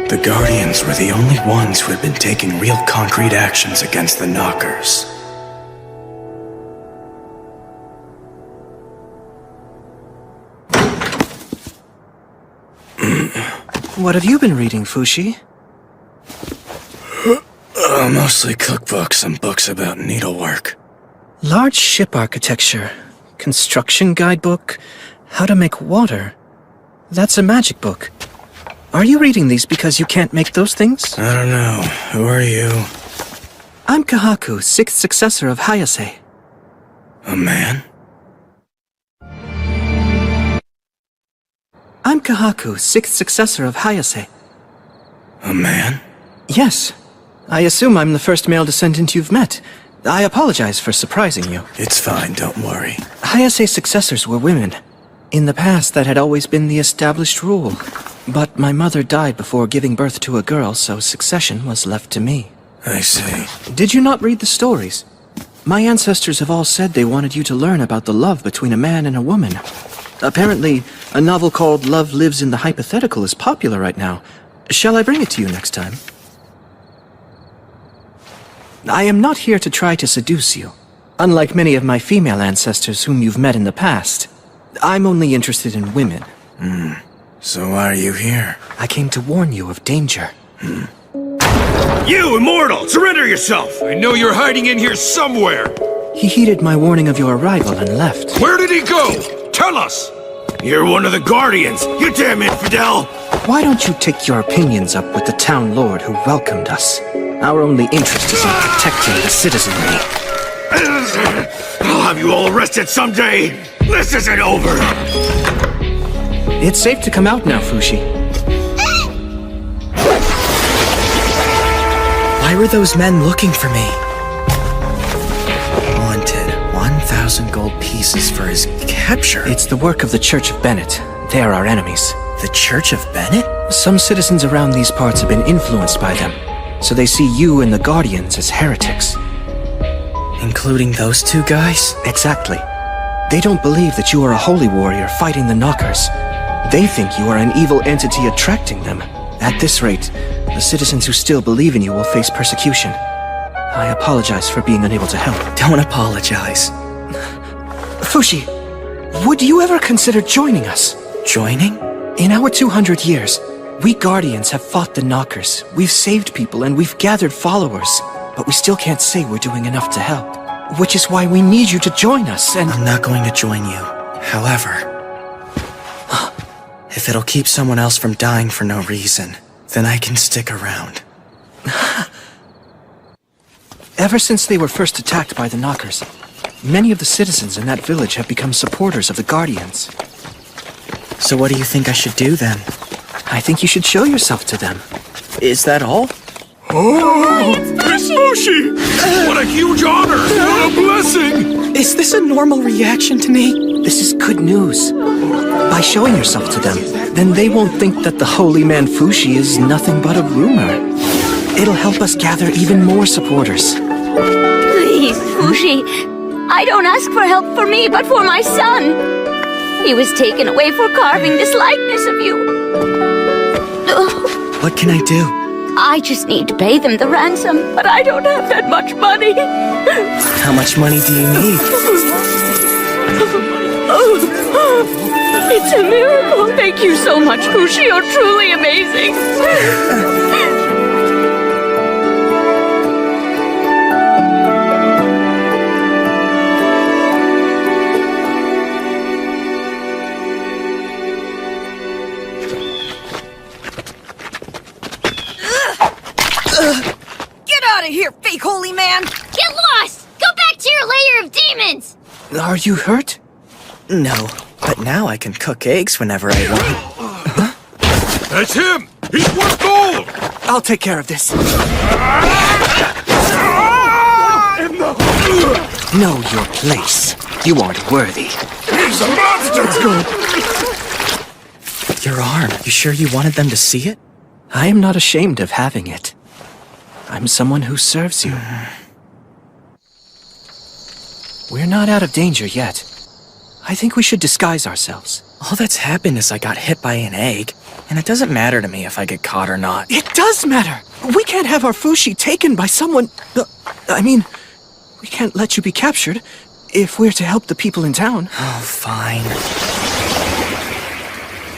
The Guardians were the only ones who had been taking real concrete actions against the knockers. What have you been reading, Fushi? Mostly cookbooks and books about needlework. Large ship architecture, construction guidebook, how to make water. That's a magic book. Are you reading these because you can't make those things? I don't know. Who are you? I'm Kahaku, 6th successor of Hayase. A man? I'm Kahaku, 6th successor of Hayase. A man? Yes. I assume I'm the first male descendant you've met. I apologize for surprising you. It's fine, don't worry. Hayase's successors were women. In the past, that had always been the established rule. But my mother died before giving birth to a girl, so succession was left to me. I see. Did you not read the stories? My ancestors have all said they wanted you to learn about the love between a man and a woman. Apparently, a novel called Love Lives in the Hypothetical is popular right now. Shall I bring it to you next time? I am not here to try to seduce you. Unlike many of my female ancestors whom you've met in the past, I'm only interested in women. So why are you here? I came to warn you of danger. You, immortal! Surrender yourself! I know you're hiding in here somewhere! He heeded my warning of your arrival and left. Where did he go? Tell us! You're one of the Guardians, you damn infidel! Why don't you take your opinions up with the town lord who welcomed us? Our only interest is in protecting the citizenry. I'll have you all arrested someday! This isn't over! It's safe to come out now, Fushi. Why were those men looking for me? Wanted 1,000 gold pieces for his capture. It's the work of the Church of Bennett. They're our enemies. The Church of Bennett? Some citizens around these parts have been influenced by them, so they see you and the Guardians as heretics. Including those two guys? Exactly. They don't believe that you are a holy warrior fighting the knockers. They think you are an evil entity attracting them. At this rate, the citizens who still believe in you will face persecution. I apologize for being unable to help. Don't apologize. Fushi, would you ever consider joining us? Joining? In our 200 years, we Guardians have fought the knockers. We've saved people and we've gathered followers. But we still can't say we're doing enough to help. Which is why we need you to join us and— I'm not going to join you. However, if it'll keep someone else from dying for no reason, then I can stick around. Ever since they were first attacked by the knockers, many of the citizens in that village have become supporters of the Guardians. So what do you think I should do then? I think you should show yourself to them. Is that all? Oh, it's Fushi! What a huge honor! What a blessing! Is this a normal reaction to me? This is good news. By showing yourself to them, then they won't think that the holy man Fushi is nothing but a rumor. It'll help us gather even more supporters. Please, Fushi. I don't ask for help for me, but for my son. He was taken away for carving this likeness of you. What can I do? I just need to pay them the ransom, but I don't have that much money. How much money do you need? It's a miracle. Thank you so much, Fushi. You're truly amazing. Get out of here, fake holy man! Get lost! Go back to your layer of demons! Are you hurt? No, but now I can cook eggs whenever I want. That's him! He's worth gold! I'll take care of this. Know your place. You aren't worthy. He's a monster! Let's go! Your arm. You sure you wanted them to see it? I am not ashamed of having it. I'm someone who serves you. We're not out of danger yet. I think we should disguise ourselves. All that's happened is I got hit by an egg, and it doesn't matter to me if I get caught or not. It does matter! We can't have our Fushi taken by someone... I mean, we can't let you be captured if we're to help the people in town. Oh, fine.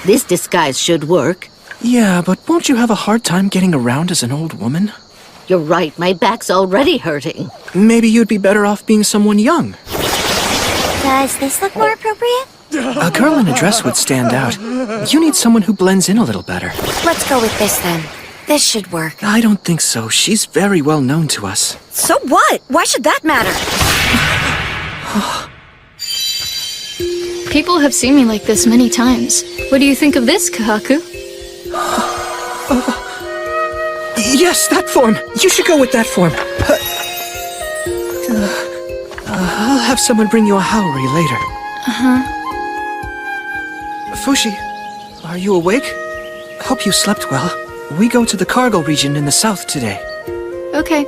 This disguise should work. Yeah, but won't you have a hard time getting around as an old woman? You're right, my back's already hurting. Maybe you'd be better off being someone young. Does this look more appropriate? A girl in a dress would stand out. You need someone who blends in a little better. Let's go with this then. This should work. I don't think so. She's very well known to us. So what? Why should that matter? People have seen me like this many times. What do you think of this, Kahaku? Yes, that form. You should go with that form. I'll have someone bring you a Haori later. Fushi, are you awake? Hope you slept well. We go to the cargo region in the south today. Okay.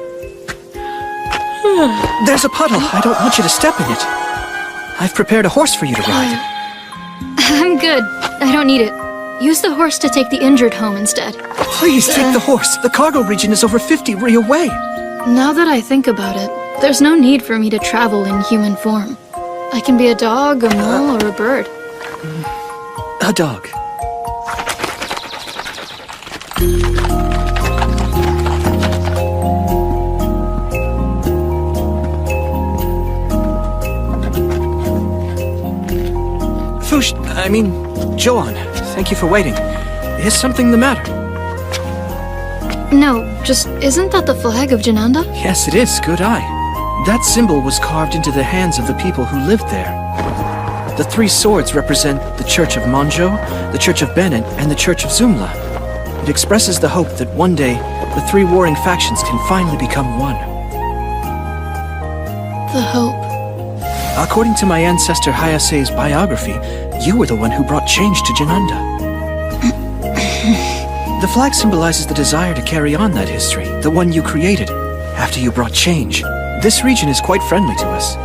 There's a puddle. I don't want you to step in it. I've prepared a horse for you to ride. I'm good. I don't need it. Use the horse to take the injured home instead. Please take the horse. The cargo region is over 50 ri away. Now that I think about it, there's no need for me to travel in human form. I can be a dog, a mole, or a bird. A dog. Joan, thank you for waiting. Is something the matter? No, just isn't that the flag of Jananda? Yes, it is. Good eye. That symbol was carved into the hands of the people who lived there. The three swords represent the Church of Monjo, the Church of Bennett, and the Church of Zumla. It expresses the hope that one day the three warring factions can finally become one. The hope. According to my ancestor Hayase's biography, you were the one who brought change to Jananda. The flag symbolizes the desire to carry on that history, the one you created, after you brought change. This region is quite friendly to us.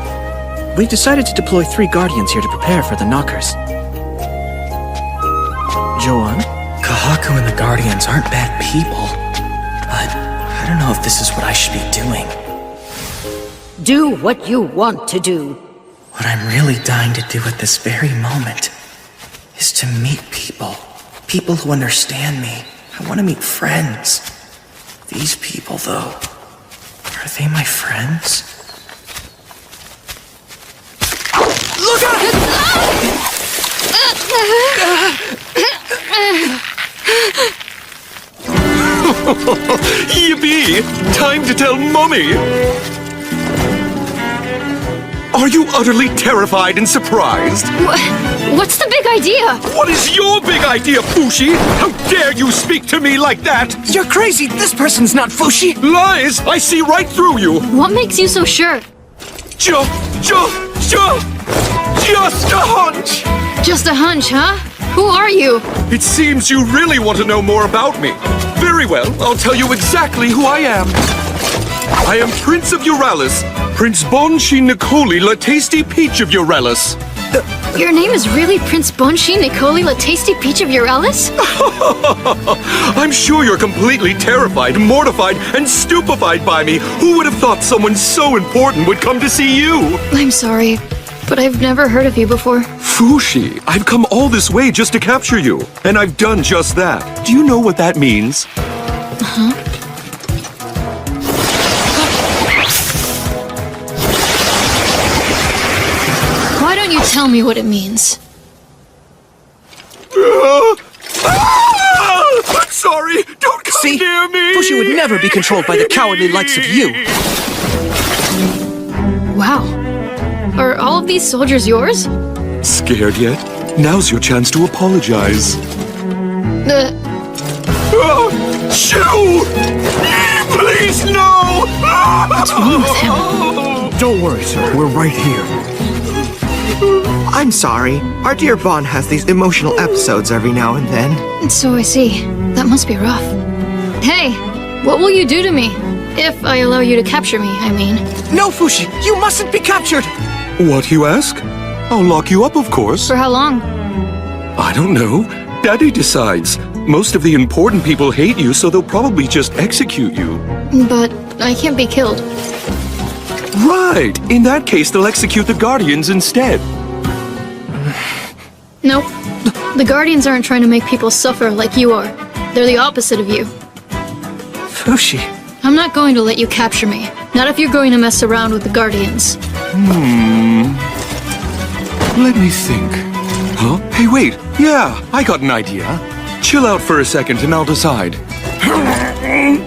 We've decided to deploy 3 guardians here to prepare for the knockers. Joan? Kahaku and the guardians aren't bad people, but I don't know if this is what I should be doing. Do what you want to do. What I'm really dying to do at this very moment is to meet people. People who understand me. I want to meet friends. These people, though, are they my friends? Look out! Yippee! Time to tell Mommy! Are you utterly terrified and surprised? What's the big idea? What is your big idea, Fushi? How dare you speak to me like that? You're crazy! This person's not Fushi! Lies! I see right through you! What makes you so sure? Just a hunch! Just a hunch, huh? Who are you? It seems you really want to know more about me. Very well, I'll tell you exactly who I am. I am Prince of Euralis, Prince Bonshi Nicoli La Tasty Peach of Euralis. Your name is really Prince Bonshi Nicoli La Tasty Peach of Euralis? I'm sure you're completely terrified, mortified, and stupefied by me. Who would have thought someone so important would come to see you? I'm sorry, but I've never heard of you before. Fushi, I've come all this way just to capture you, and I've done just that. Do you know what that means? Huh? Why don't you tell me what it means? I'm sorry! Don't come See? near me! Fushi would never be controlled by the cowardly likes of you. Wow. Are all of these soldiers yours? Scared yet? Now's your chance to apologize. Shoo! Please, no! What's wrong with him? Don't worry, sir. We're right here. I'm sorry. Our dear Bond has these emotional episodes every now and then. So I see. That must be rough. Hey, what will you do to me? If I allow you to capture me, I mean. No, Fushi, you mustn't be captured! What, you ask? I'll lock you up, of course. For how long? I don't know. Daddy decides. Most of the important people hate you, so they'll probably just execute you. But I can't be killed. Right! In that case, they'll execute the Guardians instead. Nope. The Guardians aren't trying to make people suffer like you are. They're the opposite of you. Fushi. I'm not going to let you capture me. Not if you're going to mess around with the Guardians. Let me think. Huh? Hey, wait. Yeah, I got an idea. Chill out for a second and I'll decide.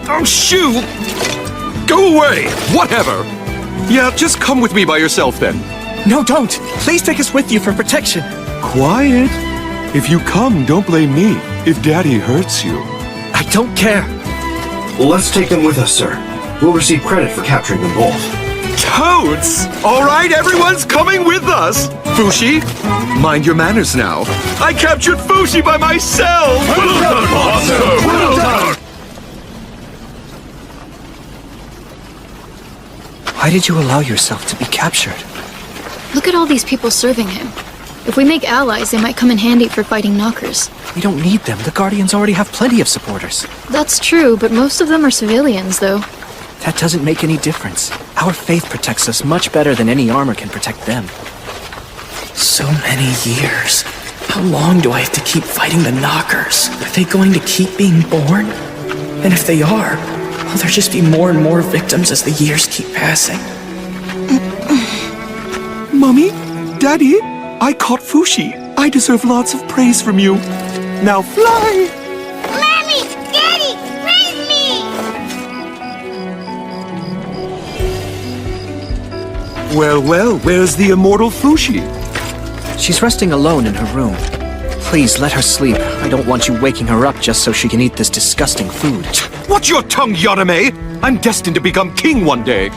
Oh, shoo! Go away! Whatever! Yeah, just come with me by yourself then. No, don't! Please take us with you for protection. Quiet. If you come, don't blame me if Daddy hurts you. I don't care. Let's take them with us, sir. We'll receive credit for capturing them both. Toads! All right, everyone's coming with us! Fushi, mind your manners now. I captured Fushi by myself! Well done, Monster! Well done! Why did you allow yourself to be captured? Look at all these people serving him. If we make allies, they might come in handy for fighting knockers. We don't need them. The Guardians already have plenty of supporters. That's true, but most of them are civilians, though. That doesn't make any difference. Our faith protects us much better than any armor can protect them. So many years. How long do I have to keep fighting the knockers? Are they going to keep being born? And if they are, will there just be more and more victims as the years keep passing? Mommy, Daddy, I caught Fushi. I deserve lots of praise from you. Now fly! Mommy! Daddy! Raise me! Well, well, where's the immortal Fushi? She's resting alone in her room. Please let her sleep. I don't want you waking her up just so she can eat this disgusting food. Watch your tongue, Yarame! I'm destined to become king one day.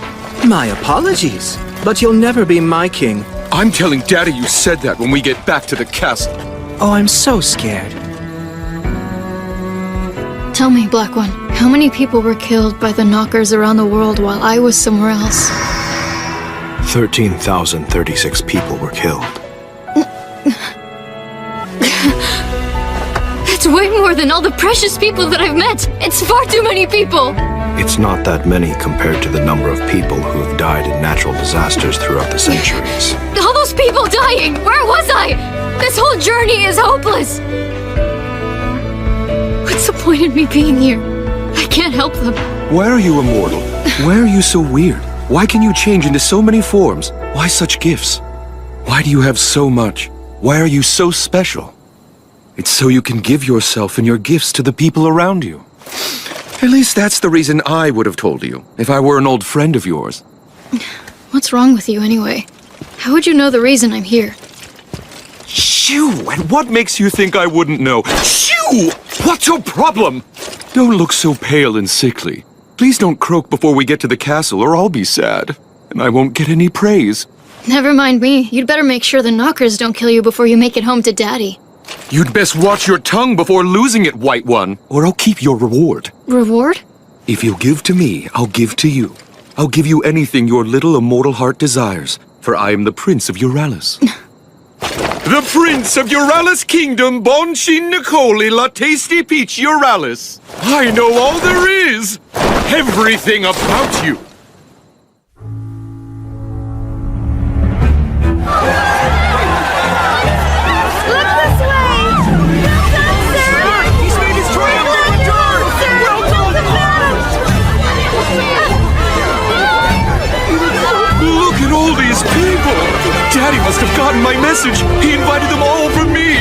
My apologies, but you'll never be my king. I'm telling Daddy you said that when we get back to the castle. Oh, I'm so scared. Tell me, Black One, how many people were killed by the knockers around the world while I was somewhere else? 13,036 people were killed. That's way more than all the precious people that I've met! It's far too many people! It's not that many compared to the number of people who have died in natural disasters throughout the centuries. All those people dying! Where was I? This whole journey is hopeless! What's the point in me being here? I can't help them. Why are you immortal? Why are you so weird? Why can you change into so many forms? Why such gifts? Why do you have so much? Why are you so special? It's so you can give yourself and your gifts to the people around you. At least that's the reason I would have told you, if I were an old friend of yours. What's wrong with you anyway? How would you know the reason I'm here? Shoo! And what makes you think I wouldn't know? Shoo! What's your problem? Don't look so pale and sickly. Please don't croak before we get to the castle, or I'll be sad. And I won't get any praise. Never mind me. You'd better make sure the knockers don't kill you before you make it home to Daddy. You'd best watch your tongue before losing it, White One, or I'll keep your reward. Reward? If you'll give to me, I'll give to you. I'll give you anything your little immortal heart desires, for I am the Prince of Euralis. The Prince of Euralis Kingdom, Bonshin Nicoli La Tasty Peach Euralis. I know all there is! Everything about you! Look this way! Well done, sir! He's made his triumphant return! Well done! Look at all these people! Daddy must have gotten my message. He invited them all for me.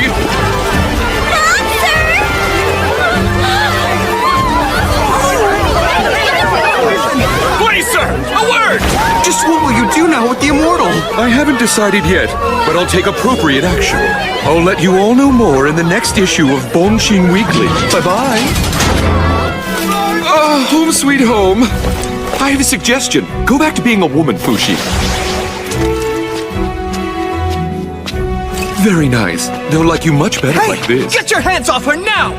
Please, sir, a word! Just what will you do now with the immortal? I haven't decided yet, but I'll take appropriate action. I'll let you all know more in the next issue of Bonshin Weekly. Bye-bye. Home sweet home. I have a suggestion. Go back to being a woman, Fushi. Very nice. They'll like you much better like this. Get your hands off her now!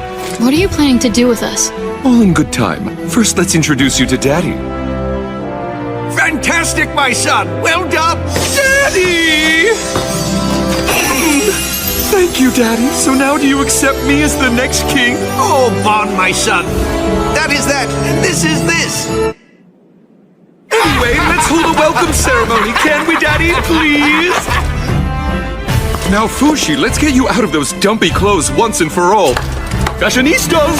What are you planning to do with us? All in good time. First, let's introduce you to Daddy. Fantastic, my son! Well done! Daddy! Thank you, Daddy. So now do you accept me as the next king? Oh, Bon, my son! That is that, and this is this! Anyway, let's hold a welcome ceremony, can we, Daddy? Please? Now, Fushi, let's get you out of those dumpy clothes once and for all. Fashionistas!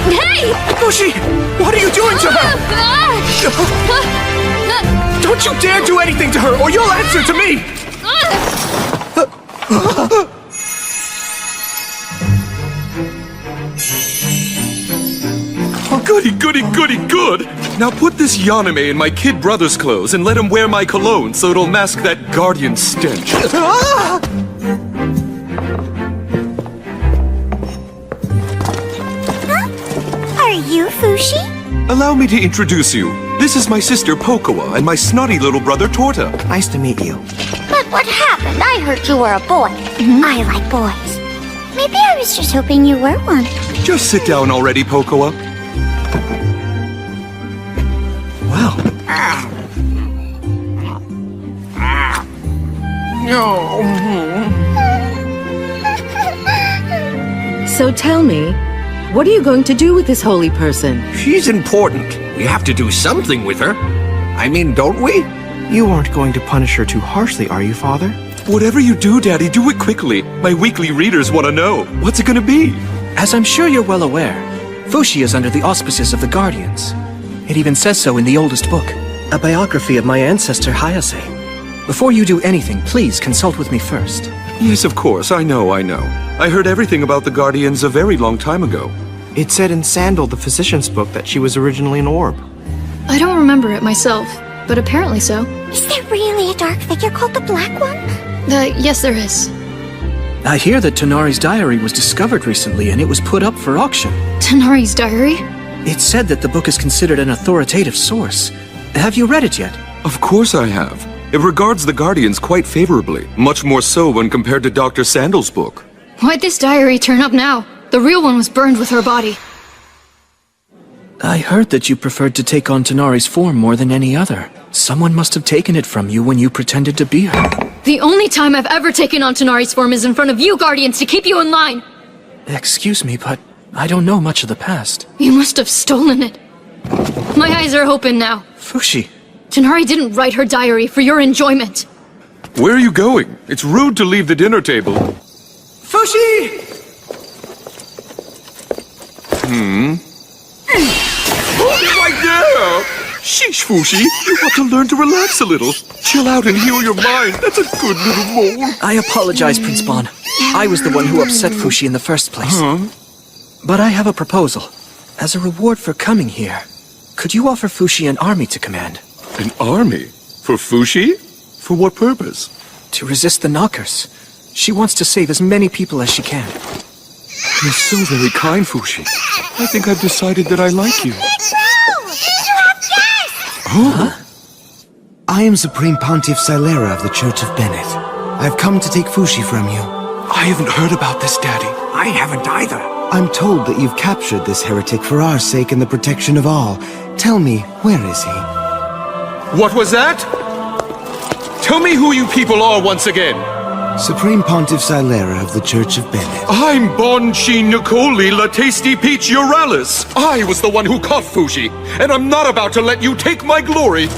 Hey! Fushi! What are you doing to her? Don't you dare do anything to her, or you'll answer to me! Oh, goody, goody, goody, good! Now put this Yaname in my kid brother's clothes and let him wear my cologne so it'll mask that guardian stench. Are you Fushi? Allow me to introduce you. This is my sister Pokoa and my snotty little brother Torta. Nice to meet you. But what happened? I heard you were a boy. I like boys. Maybe I was just hoping you were one. Just sit down already, Pokoa. Wow. So tell me, what are you going to do with this holy person? She's important. We have to do something with her. I mean, don't we? You aren't going to punish her too harshly, are you, Father? Whatever you do, Daddy, do it quickly. My weekly readers want to know. What's it gonna be? As I'm sure you're well aware, Fushi is under the auspices of the Guardians. It even says so in the oldest book. A biography of my ancestor Hayase. Before you do anything, please consult with me first. Yes, of course, I know. I heard everything about the Guardians a very long time ago. It said in Sandal, the physician's book, that she was originally an orb. I don't remember it myself, but apparently so. Is there really a dark figure called the Black One? Yes, there is. I hear that Tonari's diary was discovered recently and it was put up for auction. Tonari's diary? It said that the book is considered an authoritative source. Have you read it yet? Of course I have. It regards the Guardians quite favorably, much more so when compared to Dr. Sandal's book. Why'd this diary turn up now? The real one was burned with her body. I heard that you preferred to take on Tonari's form more than any other. Someone must have taken it from you when you pretended to be her. The only time I've ever taken on Tonari's form is in front of you Guardians to keep you in line. Excuse me, but I don't know much of the past. You must have stolen it. My eyes are open now. Fushi. Tonari didn't write her diary for your enjoyment. Where are you going? It's rude to leave the dinner table. Fushi! Right there! Sheesh, Fushi. You want to learn to relax a little. Chill out and heal your mind. That's a good little mole. I apologize, Prince Bon. I was the one who upset Fushi in the first place. But I have a proposal. As a reward for coming here, could you offer Fushi an army to command? An army? For Fushi? For what purpose? To resist the Knockers. She wants to save as many people as she can. You're so very kind, Fushi. I think I've decided that I like you. Huh? I am Supreme Pontiff Silera of the Church of Bennett. I've come to take Fushi from you. I haven't heard about this, Daddy. I haven't either. I'm told that you've captured this heretic for our sake and the protection of all. Tell me, where is he? What was that? Tell me who you people are once again. Supreme Pontiff Silera of the Church of Bennett. I'm Bon-Chi Nicoli La Tasty Peach Euralis. I was the one who caught Fushi, and I'm not about to let you take my glory.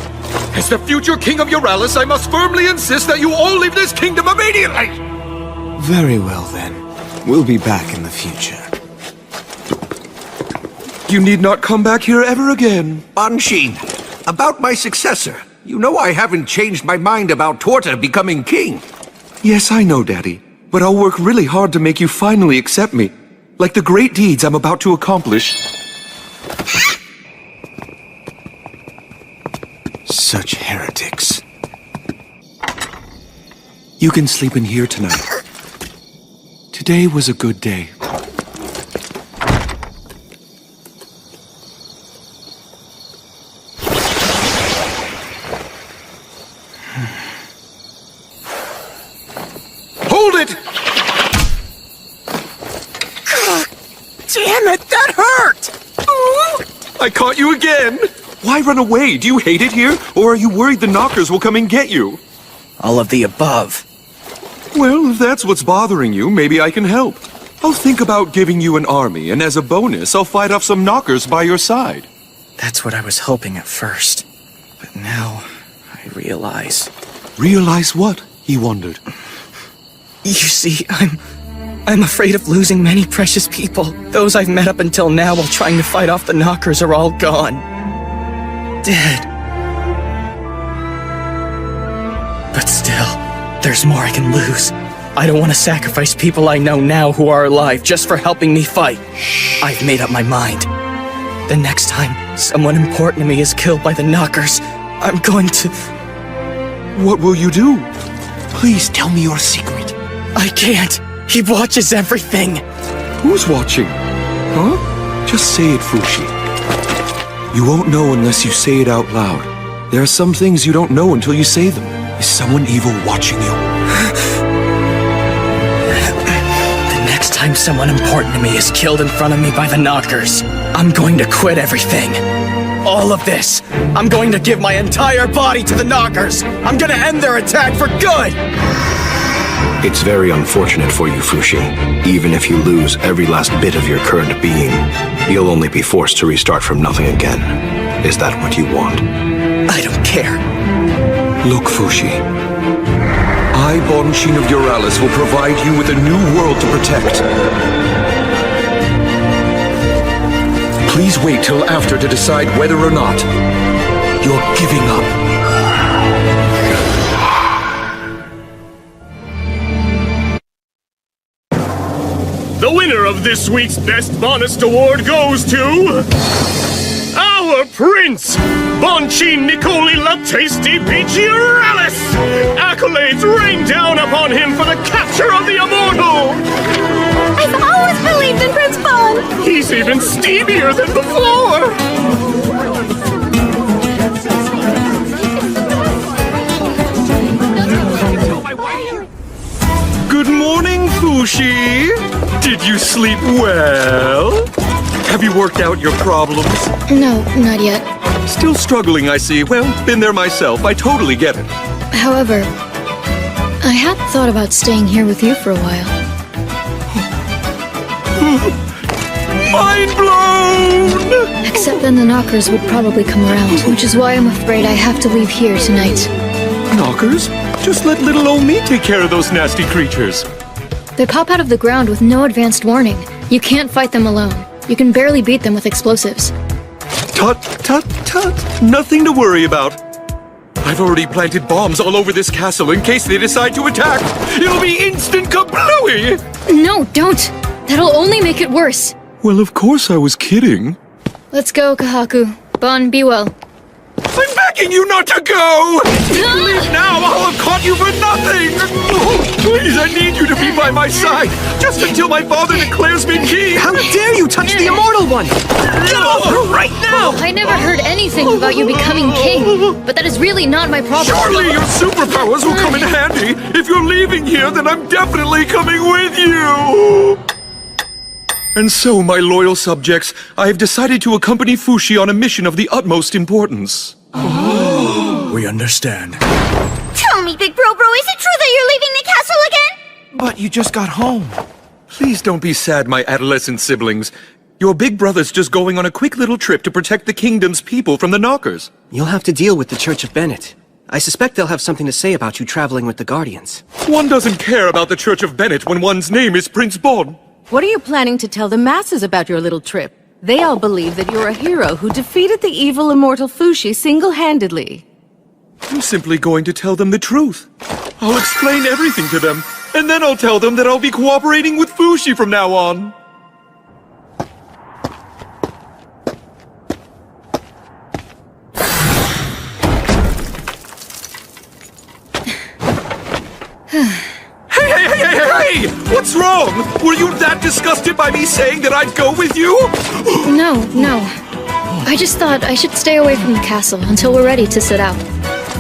As the future king of Euralis, I must firmly insist that you all leave this kingdom immediately! Very well then. We'll be back in the future. You need not come back here ever again. Bon-Shin, about my successor. You know I haven't changed my mind about Torta becoming king. Yes, I know, Daddy. But I'll work really hard to make you finally accept me. Like the great deeds I'm about to accomplish. Such heretics. You can sleep in here tonight. Today was a good day. Hold it! Damn it, that hurt! I caught you again! Why run away? Do you hate it here? Or are you worried the knockers will come and get you? All of the above. Well, if that's what's bothering you, maybe I can help. I'll think about giving you an army, and as a bonus, I'll fight off some knockers by your side. That's what I was hoping at first. But now, I realize... Realize what? He wondered. You see, I'm afraid of losing many precious people. Those I've met up until now while trying to fight off the knockers are all gone. Dead. But still, there's more I can lose. I don't want to sacrifice people I know now who are alive just for helping me fight. I've made up my mind. The next time someone important to me is killed by the knockers, I'm going to... What will you do? Please tell me your secret. I can't. He watches everything. Who's watching? Huh? Just say it, Fushi. You won't know unless you say it out loud. There are some things you don't know until you say them. Is someone evil watching you? The next time someone important to me is killed in front of me by the knockers, I'm going to quit everything. All of this. I'm going to give my entire body to the knockers. I'm going to end their attack for good. It's very unfortunate for you, Fushi. Even if you lose every last bit of your current being, you'll only be forced to restart from nothing again. Is that what you want? I don't care. Look, Fushi. I, Bon-Shin of Euralis, will provide you with a new world to protect. Please wait till after to decide whether or not you're giving up. The winner of this week's Best Bonus Award goes to... our Prince! Bon-Shin Nicoli La Tasty Peach Euralis! Accolades rain down upon him for the capture of the immortal! I've always believed in Prince Bon! He's even steamier than before! Good morning, Fushi! Did you sleep well? Have you worked out your problems? No, not yet. Still struggling, I see. Well, been there myself. I totally get it. However, I had thought about staying here with you for a while. Mind blown! Except then the knockers would probably come around, which is why I'm afraid I have to leave here tonight. Knockers? Just let little old me take care of those nasty creatures. They pop out of the ground with no advanced warning. You can't fight them alone. You can barely beat them with explosives. Tut, tut, tut. Nothing to worry about. I've already planted bombs all over this castle in case they decide to attack. It'll be instant kablooey! No, don't! That'll only make it worse. Well, of course I was kidding. Let's go, Kahaku. Bon, be well. I'm begging you not to go! Leave now, I'll have caught you for nothing! Oh, please, I need you to be by my side, just until my father declares me king! How dare you touch the immortal one! Get off her right now! I never heard anything about you becoming king, but that is really not my problem. Surely your superpowers will come in handy! If you're leaving here, then I'm definitely coming with you! And so, my loyal subjects, I have decided to accompany Fushi on a mission of the utmost importance. We understand. Tell Tell me, Big Bro, is it true that you're leaving the castle again? But you just got home. Please don't be sad, my adolescent siblings. Your big brother's just going on a quick little trip to protect the kingdom's people from the Knockers. You'll have to deal with the Church of Bennett. I suspect they'll have something to say about you traveling with the Guardians. One doesn't care about the Church of Bennett when one's name is Prince Bon. What are you planning to tell the masses about your little trip? They all believe that you're a hero who defeated the evil immortal Fushi single-handedly. I'm simply going to tell them the truth. I'll explain everything to them, and then I'll tell them that I'll be cooperating with Fushi from now on. Hey! What's wrong? Were you that disgusted by me saying that I'd go with you? No. I just thought I should stay away from the castle until we're ready to set out.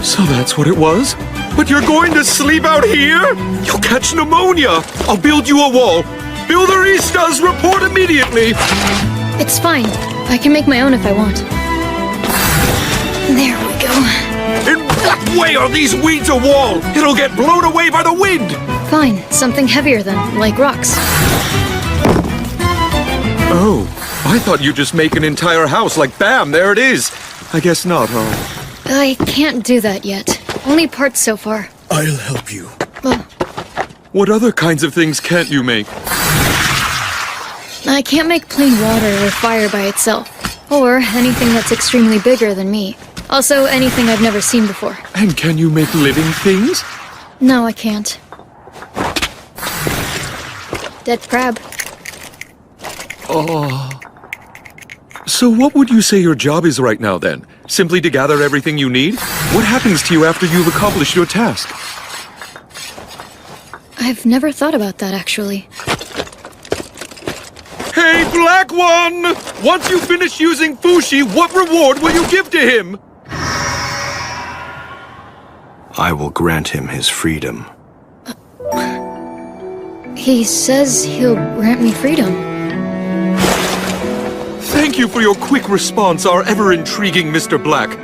So that's what it was? But you're going to sleep out here? You'll catch pneumonia! I'll build you a wall! Builderistas, report immediately! It's fine. I can make my own if I want. There we go. In what way are these weeds a wall? It'll get blown away by the wind! Fine. Something heavier then, like rocks. Oh, I thought you'd just make an entire house like bam, there it is. I guess not, huh? I can't do that yet. Only parts so far. I'll help you. Well, What other kinds of things can't you make? I can't make plain water or fire by itself. Or anything that's extremely bigger than me. Also, anything I've never seen before. And can you make living things? No, I can't. Dead crab. Oh. So what would you say your job is right now, then? Simply to gather everything you need? What happens to you after you've accomplished your task? I've never thought about that, actually. Hey, Black One! Once you finish using Fushi, what reward will you give to him? I will grant him his freedom. He says he'll grant me freedom. Thank you for your quick response, our ever-intriguing Mr. Black.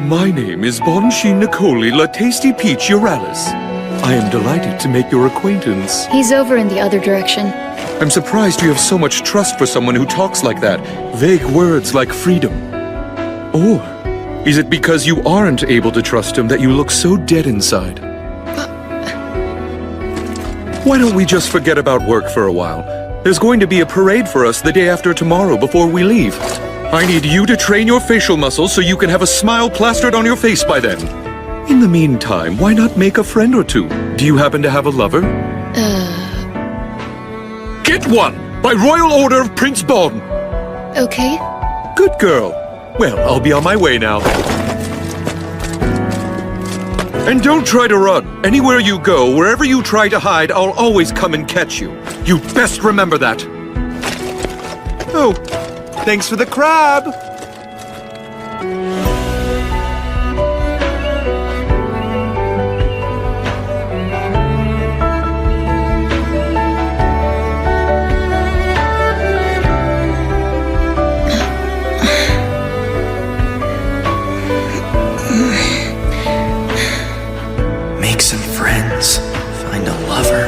My name is Bonshin Nicoli La Tasty Peach Uralis. I am delighted to make your acquaintance. He's over in the other direction. I'm surprised you have so much trust for someone who talks like that. Vague words like freedom. Or is it because you aren't able to trust him that you look so dead inside? Why don't we just forget about work for a while? There's going to be a parade for us the day after tomorrow before we leave. I need you to train your facial muscles so you can have a smile plastered on your face by then. In the meantime, why not make a friend or two? Do you happen to have a lover? Get one! By royal order of Prince Bon! Okay. Good girl. Well, I'll be on my way now. And don't try to run. Anywhere you go, wherever you try to hide, I'll always come and catch you. You best remember that. Oh, thanks for the crab! Make some friends. Find a lover.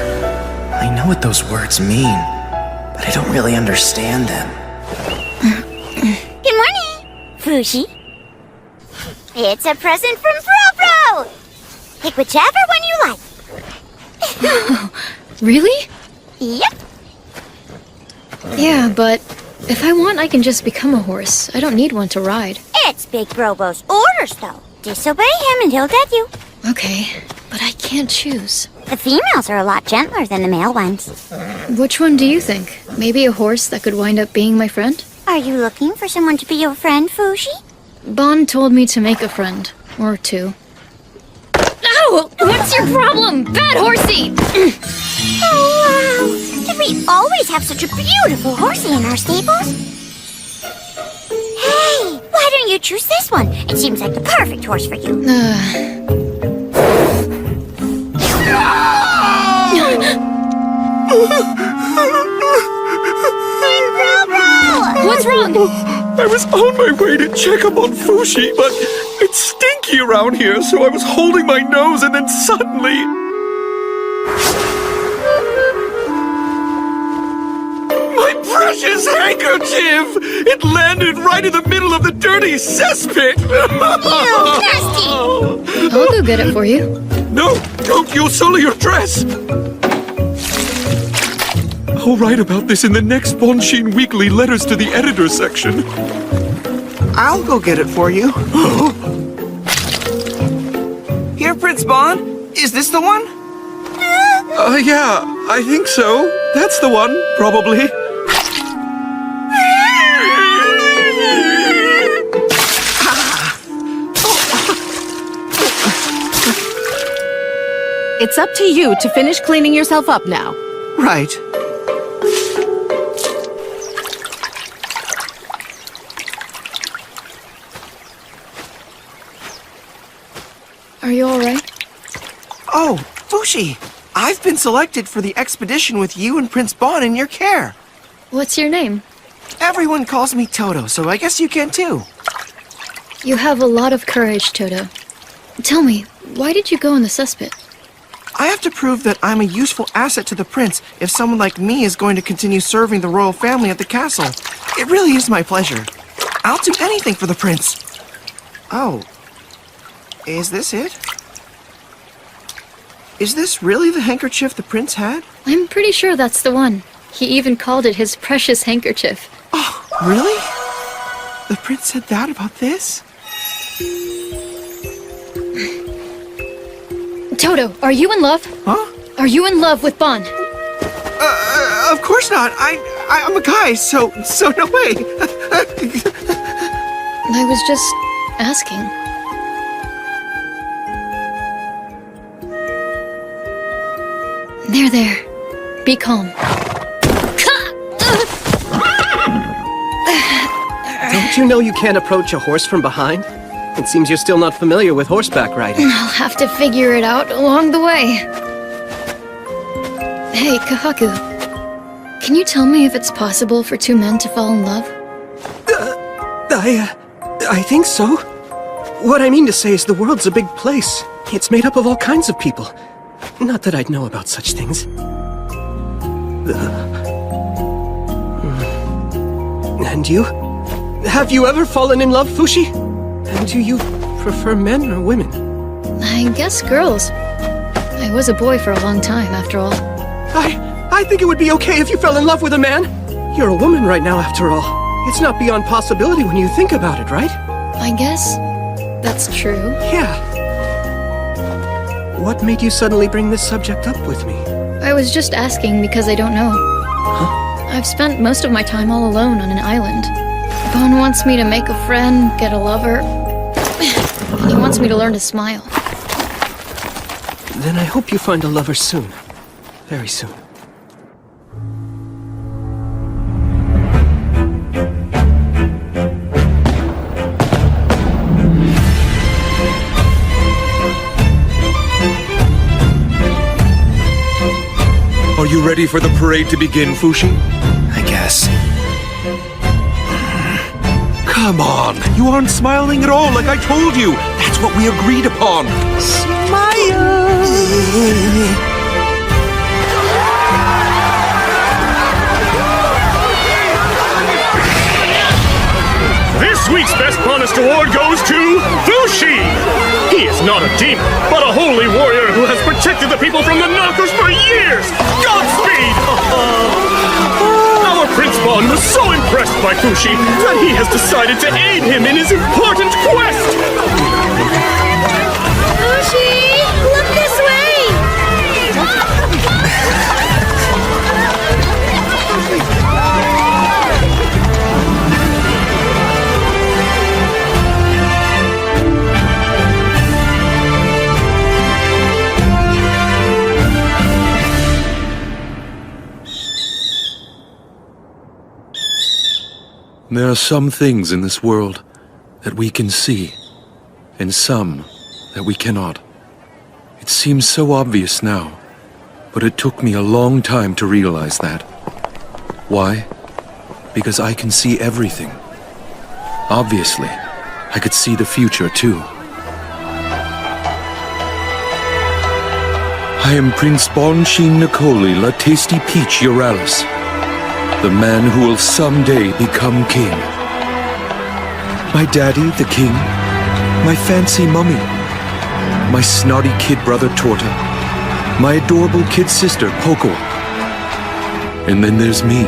I know what those words mean, but I don't really understand them. Good morning, Fushi. It's a present from Bro. Pick whichever one you like. Really? Yep. Yeah, but if I want, I can just become a horse. I don't need one to ride. It's Big Brobo's orders, though. Disobey him and he'll get you. Okay, but I can't choose. The females are a lot gentler than the male ones. Which one do you think? Maybe a horse that could wind up being my friend? Are you looking for someone to be your friend, Fushi? Bon told me to make a friend. Or two. Ow! What's your problem? Bad horsey! Oh, wow! Did we always have such a beautiful horsey in our stables? Hey, why don't you choose this one? It seems like the perfect horse for you. What's wrong? I was on my way to check up on Fushi, but it's stinky. stinky around here, so I was holding my nose and then suddenly... My precious handkerchief! It landed right in the middle of the dirty cesspit! I'll go get it for you. No, don't! You'll sully your dress! I'll write about this in the next Bonshin Weekly Letters to the Editor section. I'll go get it for you. Here, Prince Bon. Is this the one? Yeah, I think so. That's the one, probably. It's up to you to finish cleaning yourself up now. Right. Are you alright? Oh, Fushi! I've been selected for the expedition with you and Prince Bon in your care. What's your name? Everyone calls me Toto, so I guess you can too. You have a lot of courage, Toto. Tell me, why did you go in the cesspit? I have to prove that I'm a useful asset to the prince if someone like me is going to continue serving the royal family at the castle. It really is my pleasure. I'll do anything for the prince. Oh. Is this it? Is this really the handkerchief the prince had? I'm pretty sure that's the one. He even called it his precious handkerchief. Oh, really? The prince said that about this? Toto, are you in love? Huh? Are you in love with Bon? Of course not. I'm a guy, so no way. I was just asking. There. Be calm. Don't you know you can't approach a horse from behind? It seems you're still not familiar with horseback riding. I'll have to figure it out along the way. Hey, Kahaku. Can you tell me if it's possible for two men to fall in love? I think so. What I mean to say is the world's a big place. It's made up of all kinds of people. Not that I'd know about such things. And you? Have you ever fallen in love, Fushi? And do you prefer men or women? I guess girls. I was a boy for a long time, after all. I think it would be okay if you fell in love with a man. You're a woman right now, after all. It's not beyond possibility when you think about it, right? I guess that's true. Yeah. What made you suddenly bring this subject up with me? I was just asking because I don't know. Huh? I've spent most of my time all alone on an island. Bon wants me to make a friend, get a lover, and he wants me to learn to smile. Then I hope you find a lover soon. Very soon. Are you ready for the parade to begin, Fushi? I guess. Come on! You aren't smiling at all, like I told you! That's what we agreed upon! Smile! This week's Best Honest Award goes to Fushi! He is not a demon, but a holy warrior who has protected the people from the knockers for years! Godspeed! Our Prince Bon was so impressed by Fushi that he has decided to aid him in his important quest! Fushi, look this way! There are some things in this world that we can see, and some that we cannot. It seems so obvious now, but it took me a long time to realize that. Why? Because I can see everything. Obviously, I could see the future too. I am Prince Bonchine Nicoli La Tasty Peach Euralis, the man who will someday become king. My daddy, the king, my fancy mummy, my snotty kid brother Torta, my adorable kid sister Poco. And then there's me,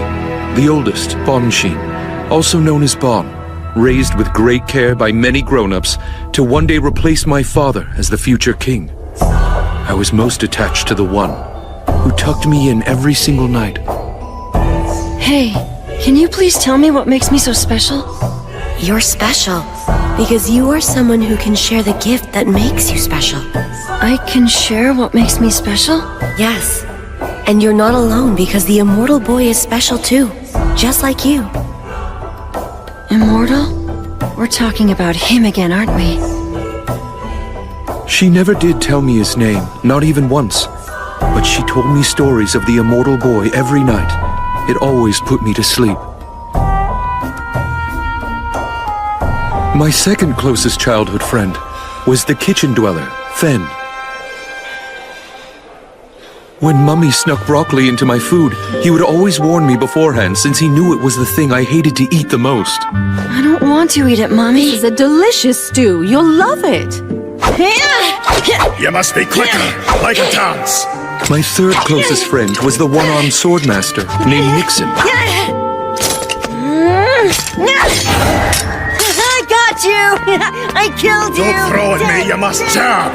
the oldest, Bonchine, also known as Bon, raised with great care by many grown-ups to one day replace my father as the future king. I was most attached to the one who tucked me in every single night. Hey, can you please tell me what makes me so special? You're special because you are someone who can share the gift that makes you special. I can share what makes me special? Yes. And you're not alone because the immortal boy is special too, just like you. Immortal? We're talking about him again, aren't we? She never did tell me his name, not even once. But she told me stories of the immortal boy every night. It always put me to sleep. My second closest childhood friend was the kitchen dweller, Fen. When Mummy snuck broccoli into my food, he would always warn me beforehand since he knew it was the thing I hated to eat the most. I don't want to eat it, Mommy. This is a delicious stew. You'll love it. You must be quicker, like a dance. My third closest friend was the one-armed swordmaster named Nixon. I got you! I killed you! Don't throw at me, you must jab!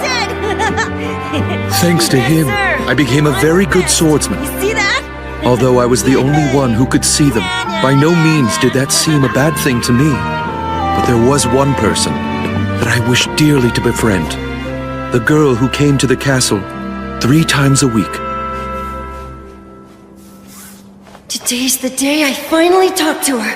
Thanks to him, I became a very good swordsman. See that? Although I was the only one who could see them, by no means did that seem a bad thing to me. But there was one person that I wished dearly to befriend. The girl who came to the castle 3 times a week. Today's the day I finally talk to her.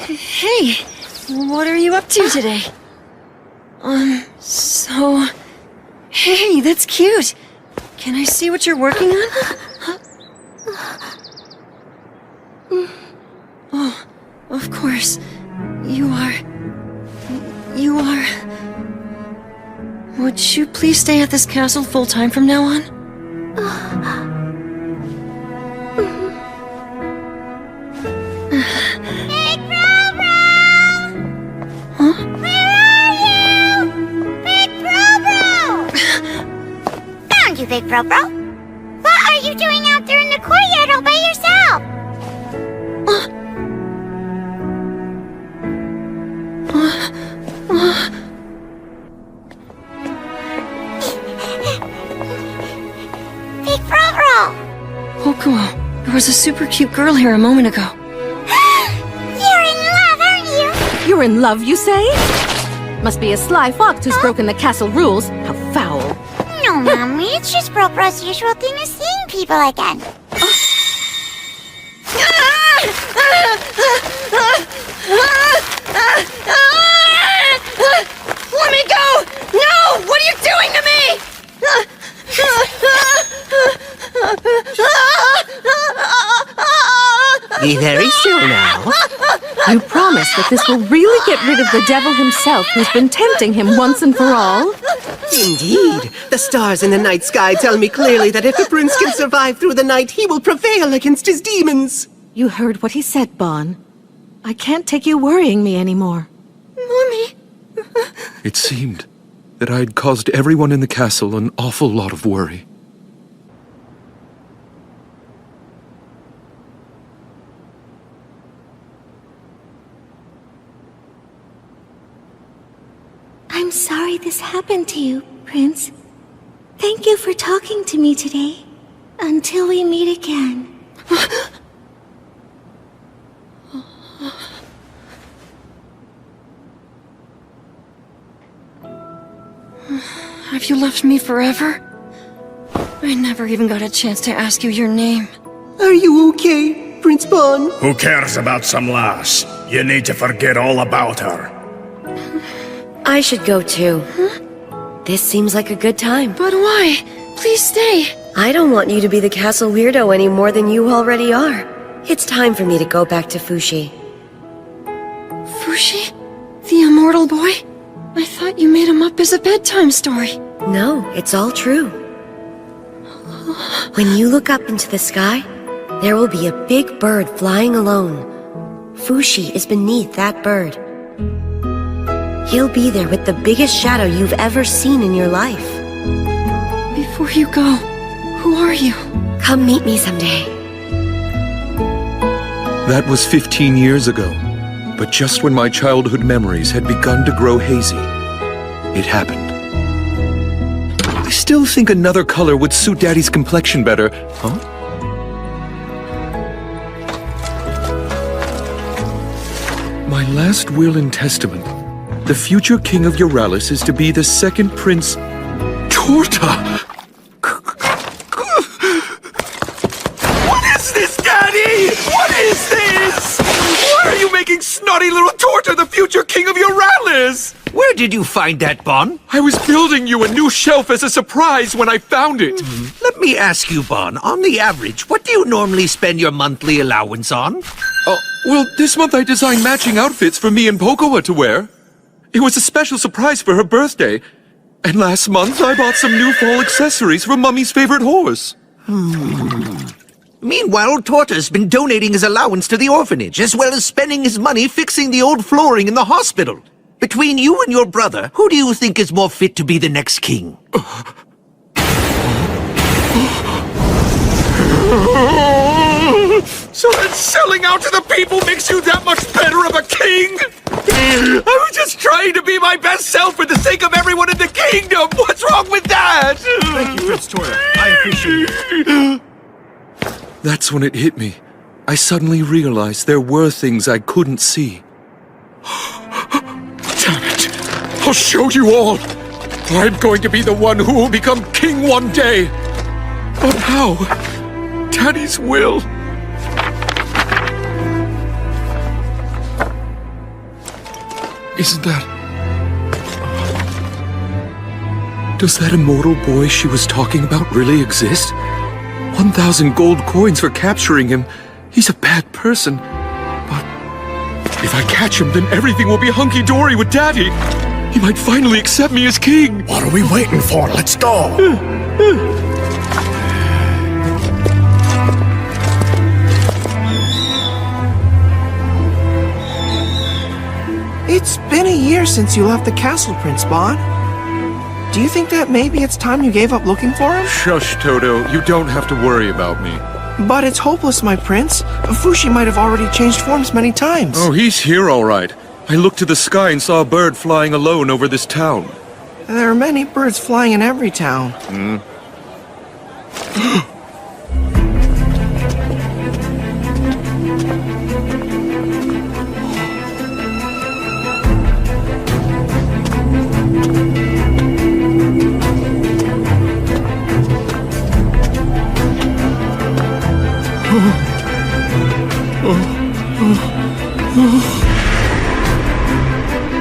Hey, what are you up to today? Hey, that's cute. Can I see what you're working on? Oh, of course. You are... Would you please stay at this castle full-time from now on? Big Bro-Bro! Huh? Where are you? Big Bro-Bro! Found you, Big Bro-Bro. What are you doing out there in the courtyard all by yourself? Big Bro-Bro! Pokuo, there was a super cute girl here a moment ago. You're in love, aren't you? You're in love, you say? Must be a sly fox who's broken the castle rules. How foul. No, Mommy, it's just Bro-Bro's usual thing of seeing people again. Let me go! No! What are you doing to me? Be very still now. You promise that this will really get rid of the devil himself who's been tempting him once and for all? Indeed. The stars in the night sky tell me clearly that if the prince can survive through the night, he will prevail against his demons. You heard what he said, Bon. I can't take you worrying me anymore. Mommy. It seemed that I had caused everyone in the castle an awful lot of worry. I'm sorry this happened to you, Prince. Thank you for talking to me today. Until we meet again. Have you left me forever? I never even got a chance to ask you your name. Are you okay, Prince Bon? Who cares about some lass? You need to forget all about her. I should go too. This seems like a good time. But why? Please stay. I don't want you to be the castle weirdo any more than you already are. It's time for me to go back to Fushi. Fushi? The immortal boy? I thought you made him up as a bedtime story. No, it's all true. When you look up into the sky, there will be a big bird flying alone. Fushi is beneath that bird. He'll be there with the biggest shadow you've ever seen in your life. Before you go, who are you? Come meet me someday. That was 15 years ago. But just when my childhood memories had begun to grow hazy, it happened. I still think another color would suit Daddy's complexion better. Huh? My last will and testament. The future king of Euralis is to be the second prince... Torta! What is this, Daddy? What is this? Why are you making snotty little Torta the future king of Euralis? Where did you find that, Bon? I was building you a new shelf as a surprise when I found it. Let me ask you, Bon, on the average, what do you normally spend your monthly allowance on? Oh, well, this month I designed matching outfits for me and Pocoa to wear. It was a special surprise for her birthday. And last month I bought some new fall accessories for Mummy's favorite horse. Meanwhile, Torta's been donating his allowance to the orphanage, as well as spending his money fixing the old flooring in the hospital. Between you and your brother, who do you think is more fit to be the next king? So then selling out to the people makes you that much better of a king? I was just trying to be my best self for the sake of everyone in the kingdom! What's wrong with that? Thank you, Prince Torta. I appreciate it. That's when it hit me. I suddenly realized there were things I couldn't see. Damn it! I'll show you all! I'm going to be the one who will become king one day! But how? Daddy's will. Isn't that... Does that immortal boy she was talking about really exist? 1,000 gold coins for capturing him. He's a bad person. But if I catch him, then everything will be hunky-dory with Daddy. He might finally accept me as king. What are we waiting for? Let's go! It's been a year since you left the castle, Prince Bon. Do you think that maybe it's time you gave up looking for him? Shush, Toto. You don't have to worry about me. But it's hopeless, my prince. Fushi might have already changed forms many times. Oh, he's here all right. I looked to the sky and saw a bird flying alone over this town. There are many birds flying in every town.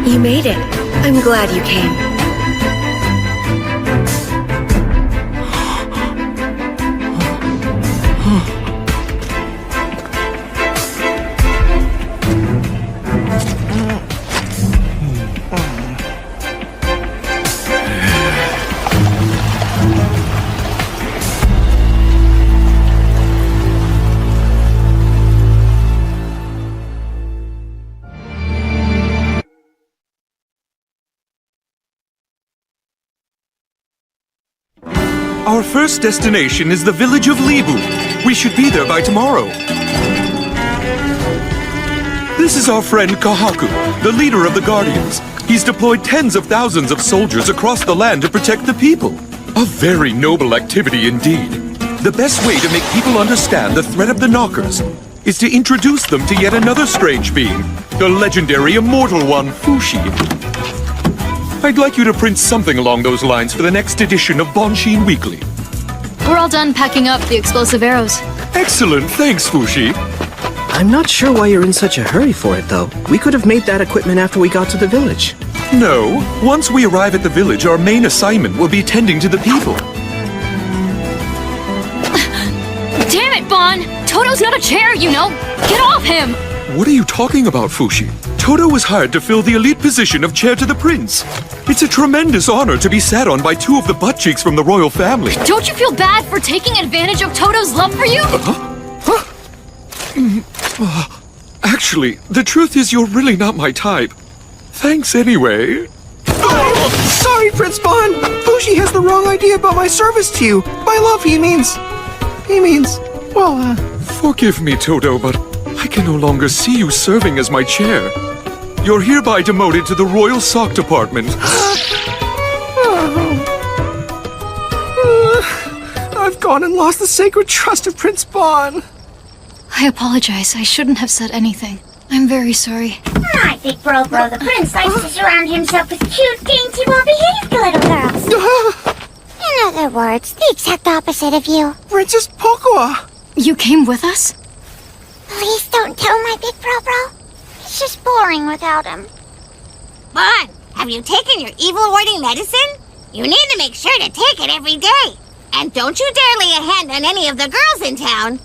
You made it. I'm glad you came. Our first destination is the village of Libu. We should be there by tomorrow. This is our friend Kahaku, the leader of the Guardians. He's deployed tens of thousands of soldiers across the land to protect the people. A very noble activity indeed. The best way to make people understand the threat of the Knockers is to introduce them to yet another strange being, the legendary immortal one, Fushi. I'd like you to print something along those lines for the next edition of Bonshin Weekly. We're all done packing up the explosive arrows. Excellent, thanks, Fushi. I'm not sure why you're in such a hurry for it, though. We could have made that equipment after we got to the village. No, once we arrive at the village, our main assignment will be tending to the people. Damn it, Bon! Toto's not a chair, you know! Get off him! What are you talking about, Fushi? Toto was hired to fill the elite position of chair to the prince. It's a tremendous honor to be sat on by two of the butt cheeks from the royal family. Don't you feel bad for taking advantage of Toto's love for you? Actually, the truth is you're really not my type. Thanks anyway. Sorry, Prince Bon! Fushi has the wrong idea about my service to you. By love, he means, well, Forgive me, Toto, but I can no longer see you serving as my chair. You're hereby demoted to the Royal Sock Department. I've gone and lost the sacred trust of Prince Bon. I apologize. I shouldn't have said anything. I'm very sorry. I think Bro the Prince likes to surround himself with cute, dainty, well-behaved little girls. In other words, the exact opposite of you. Princess Pocoa! You came with us? Please don't tell my big bro. It's just boring without him. Bon, have you taken your evil-warding medicine? You need to make sure to take it every day. And don't you dare lay a hand on any of the girls in town.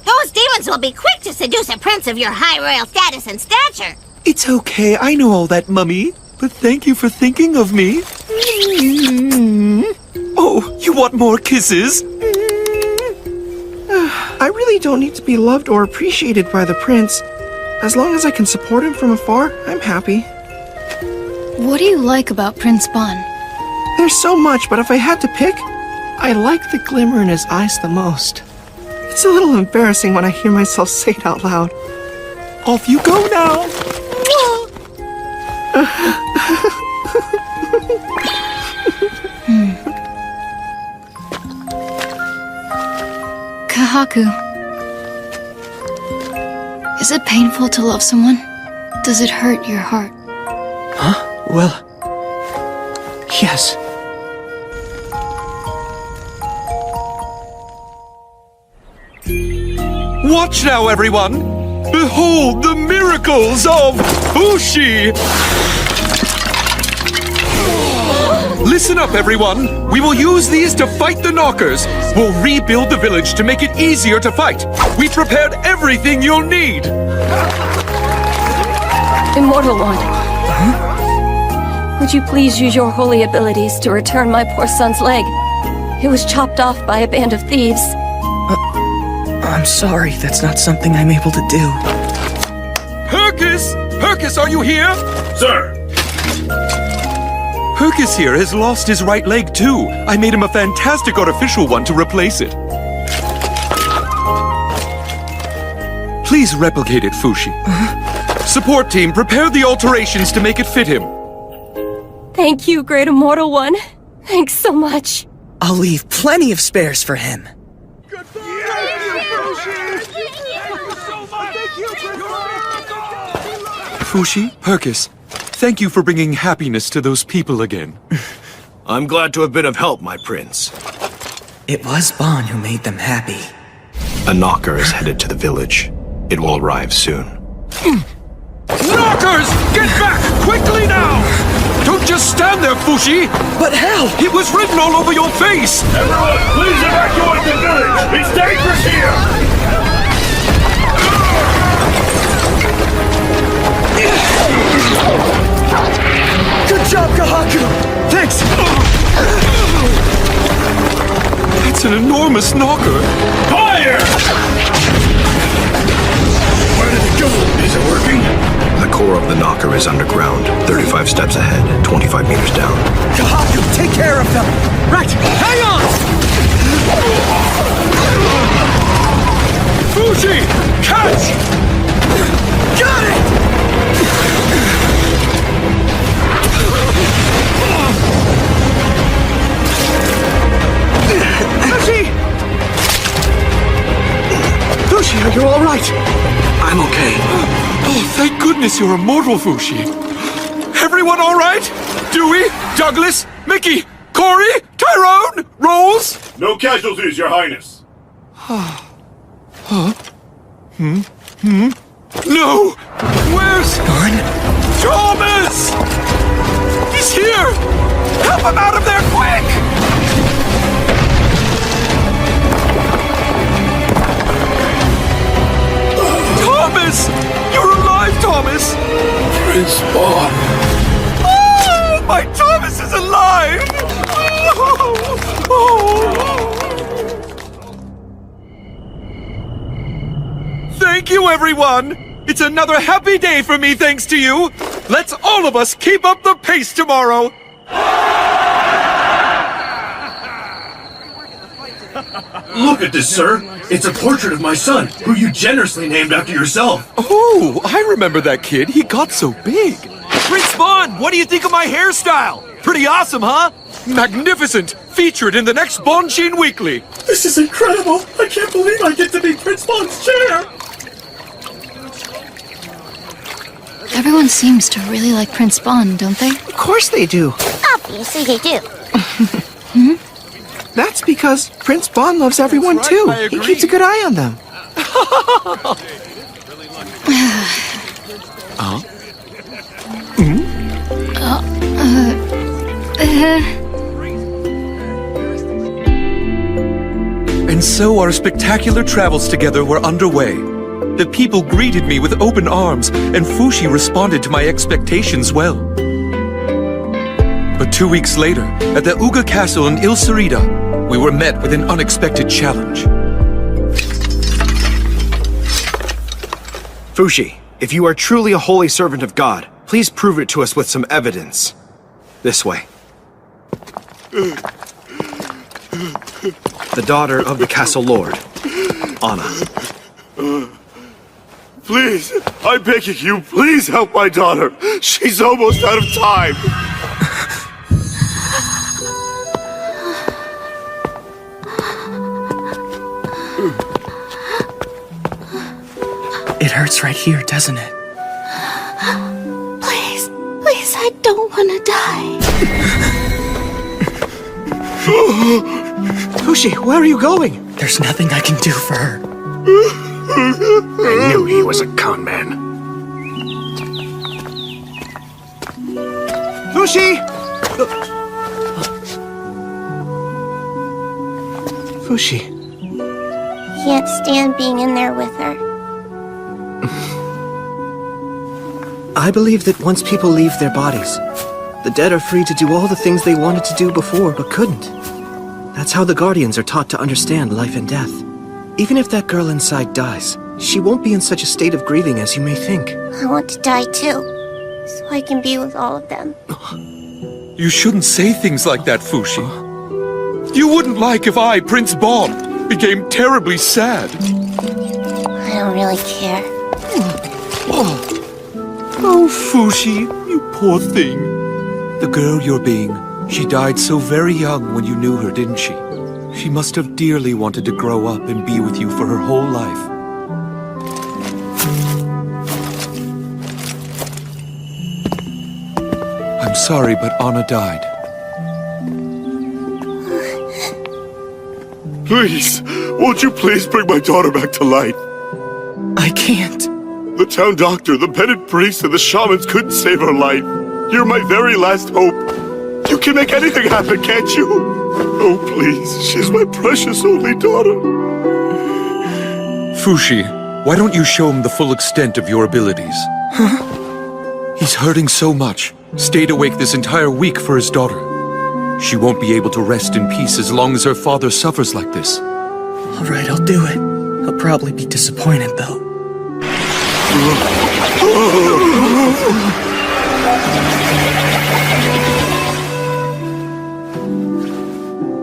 Those demons will be quick to seduce a prince of your high royal status and stature. It's okay, I know all that, Mummy. But thank you for thinking of me. Oh, you want more kisses? I really don't need to be loved or appreciated by the prince. As long as I can support him from afar, I'm happy. What do you like about Prince Bon? There's so much, but if I had to pick, I like the glimmer in his eyes the most. It's a little embarrassing when I hear myself say it out loud. Off you go now! Kahaku. Is it painful to love someone? Does it hurt your heart? Huh? Well... yes. Watch now, everyone! Behold the miracles of Fushi! Listen up, everyone! We will use these to fight the knockers! We'll rebuild the village to make it easier to fight! We prepared everything you'll need! Immortal One. Would you please use your holy abilities to return my poor son's leg? It was chopped off by a band of thieves. I'm sorry, that's not something I'm able to do. Hercus! Hercus, are you here? Sir! Hercus here has lost his right leg too. I made him a fantastic artificial one to replace it. Please replicate it, Fushi. Support team, prepare the alterations to make it fit him. Thank you, Great Immortal One. Thanks so much. I'll leave plenty of spares for him. Fushi, Hercus, thank you for bringing happiness to those people again. I'm glad to have been of help, my prince. It was Bon who made them happy. A knocker is headed to the village. It will arrive soon. Knockers! Get back! Quickly now! Don't just stand there, Fushi! But how? It was written all over your face! Everyone, please evacuate the village! It's dangerous here! Good job, Kahaku! Thanks! That's an enormous knocker! Fire! Where did it go? Is it working? The core of the knocker is underground, 35 steps ahead, 25 meters down. Kahaku, take care of them! Right! Hang on! Fushi! Catch! Got it! Fushi! Fushi, are you all right? I'm okay. Oh, thank goodness you're immortal, Fushi. Everyone all right? Dewey, Douglas, Mickey, Corey, Tyrone, Rolls? No casualties, Your Highness. No! Where's... Thomas! He's here! Help him out of there, quick! Thomas! You're alive, Thomas! Prince Bon. Oh, my Thomas is alive! Thank you, everyone! It's another happy day for me thanks to you! Let's all of us keep up the pace tomorrow! Look at this, sir. It's a portrait of my son, who you generously named after yourself. Oh, I remember that kid. He got so big. Prince Bon, what do you think of my hairstyle? Pretty awesome, huh? Magnificent! Featured in the next Bonchin Weekly. This is incredible. I can't believe I get to be Prince Bon's chair. Everyone seems to really like Prince Bon, don't they? Of course they do. Obviously they do. That's because Prince Bon loves everyone too. He keeps a good eye on them. And so our spectacular travels together were underway. The people greeted me with open arms, and Fushi responded to my expectations well. But 2 weeks later, at the Uga Castle in Il Cerida, we were met with an unexpected challenge. Fushi, if you are truly a holy servant of God, please prove it to us with some evidence. This way. The daughter of the castle lord, Anna. Please, I'm begging you, please help my daughter. She's almost out of time. It hurts right here, doesn't it? Please, I don't want to die. Fushi, where are you going? There's nothing I can do for her. I knew he was a con man. Fushi! Fushi. Can't stand being in there with her. I believe that once people leave their bodies, the dead are free to do all the things they wanted to do before but couldn't. That's how the Guardians are taught to understand life and death. Even if that girl inside dies, she won't be in such a state of grieving as you may think. I want to die too, so I can be with all of them. You shouldn't say things like that, Fushi. You wouldn't like if I, Prince Bon, became terribly sad. I don't really care. Oh, Fushi, you poor thing. The girl you're being, she died so very young when you knew her, didn't she? She must have dearly wanted to grow up and be with you for her whole life. I'm sorry, but Anna died. Please, won't you please bring my daughter back to life? I can't. The town doctor, the petted priest, and the shamans couldn't save her life. You're my very last hope. You can make anything happen, can't you? Oh, please, she's my precious only daughter. Fushi, why don't you show him the full extent of your abilities? Huh? He's hurting so much. Stayed awake this entire week for his daughter. She won't be able to rest in peace as long as her father suffers like this. All right, I'll do it. He'll probably be disappointed, though.